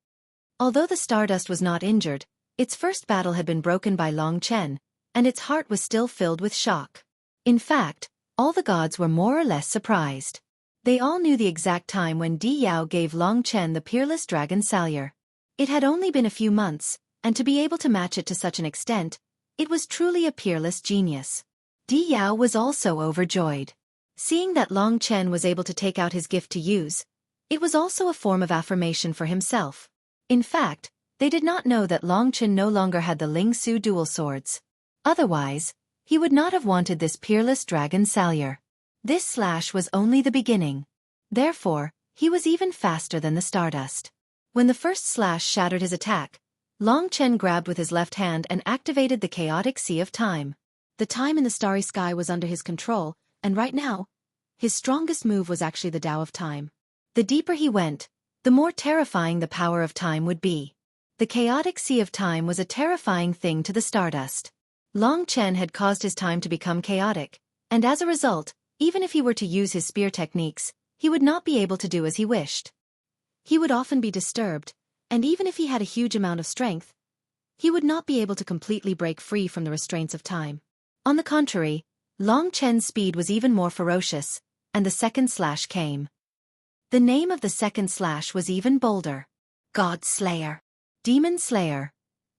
Although the Stardust was not injured, its first battle had been broken by Long Chen, and its heart was still filled with shock. In fact, all the gods were more or less surprised. They all knew the exact time when Di Yao gave Long Chen the Peerless Dragon Salyer. It had only been a few months, and to be able to match it to such an extent, it was truly a peerless genius. Di Yao was also overjoyed. Seeing that Long Chen was able to take out his gift to use, it was also a form of affirmation for himself. In fact, they did not know that Long Chen no longer had the Ling Su dual swords. Otherwise, he would not have wanted this Peerless Dragon Salyer. This slash was only the beginning. Therefore, he was even faster than the Stardust. When the first slash shattered his attack, Long Chen grabbed with his left hand and activated the chaotic sea of time. The time in the starry sky was under his control, and right now, his strongest move was actually the Tao of Time. The deeper he went, the more terrifying the power of time would be. The chaotic sea of time was a terrifying thing to the Stardust. Long Chen had caused his time to become chaotic, and as a result, even if he were to use his spear techniques, he would not be able to do as he wished. He would often be disturbed, and even if he had a huge amount of strength, he would not be able to completely break free from the restraints of time. On the contrary, Long Chen's speed was even more ferocious, and the second slash came. The name of the second slash was even bolder. God Slayer. Demon Slayer.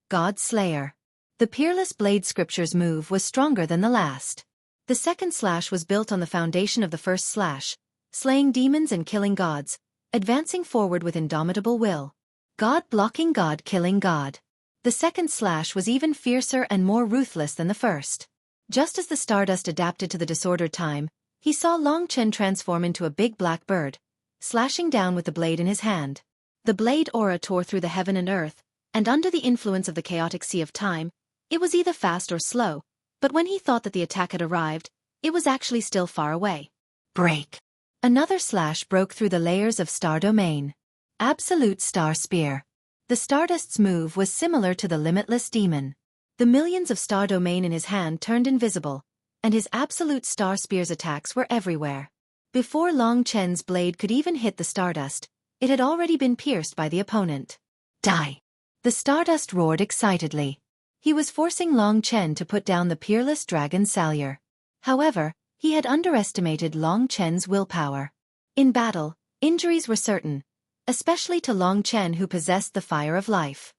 God Slayer. The peerless blade scripture's move was stronger than the last. The second slash was built on the foundation of the first slash, slaying demons and killing gods, advancing forward with indomitable will. God blocking God killing God. The second slash was even fiercer and more ruthless than the first. Just as the Stardust adapted to the disordered time, he saw Long Chen transform into a big black bird, slashing down with the blade in his hand. The blade aura tore through the heaven and earth, and under the influence of the chaotic sea of time, it was either fast or slow, but when he thought that the attack had arrived, it was actually still far away. Break. Another slash broke through the layers of Star Domain. Absolute Star Spear. The Stardust's move was similar to the Limitless Demon. The millions of Star Domain in his hand turned invisible, and his Absolute Star Spear's attacks were everywhere. Before Long Chen's blade could even hit the Stardust, it had already been pierced by the opponent. Die! The Stardust roared excitedly. He was forcing Long Chen to put down the peerless Dragon Salyer. However, he had underestimated Long Chen's willpower. In battle, injuries were certain, especially to Long Chen who possessed the fire of life.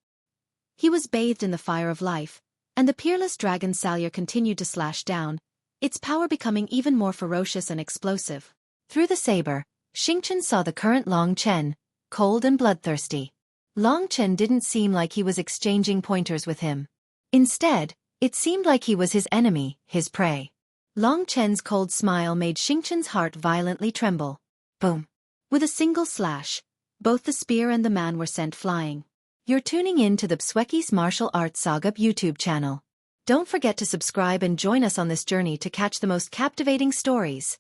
He was bathed in the fire of life, and the peerless Dragon Salyer continued to slash down, its power becoming even more ferocious and explosive. Through the saber, Xingchen saw the current Long Chen, cold and bloodthirsty. Long Chen didn't seem like he was exchanging pointers with him. Instead, it seemed like he was his enemy, his prey. Long Chen's cold smile made Xingchen's heart violently tremble. Boom. With a single slash, both the spear and the man were sent flying. You're tuning in to the Xueqi's Martial Arts Saga YouTube channel. Don't forget to subscribe and join us on this journey to catch the most captivating stories.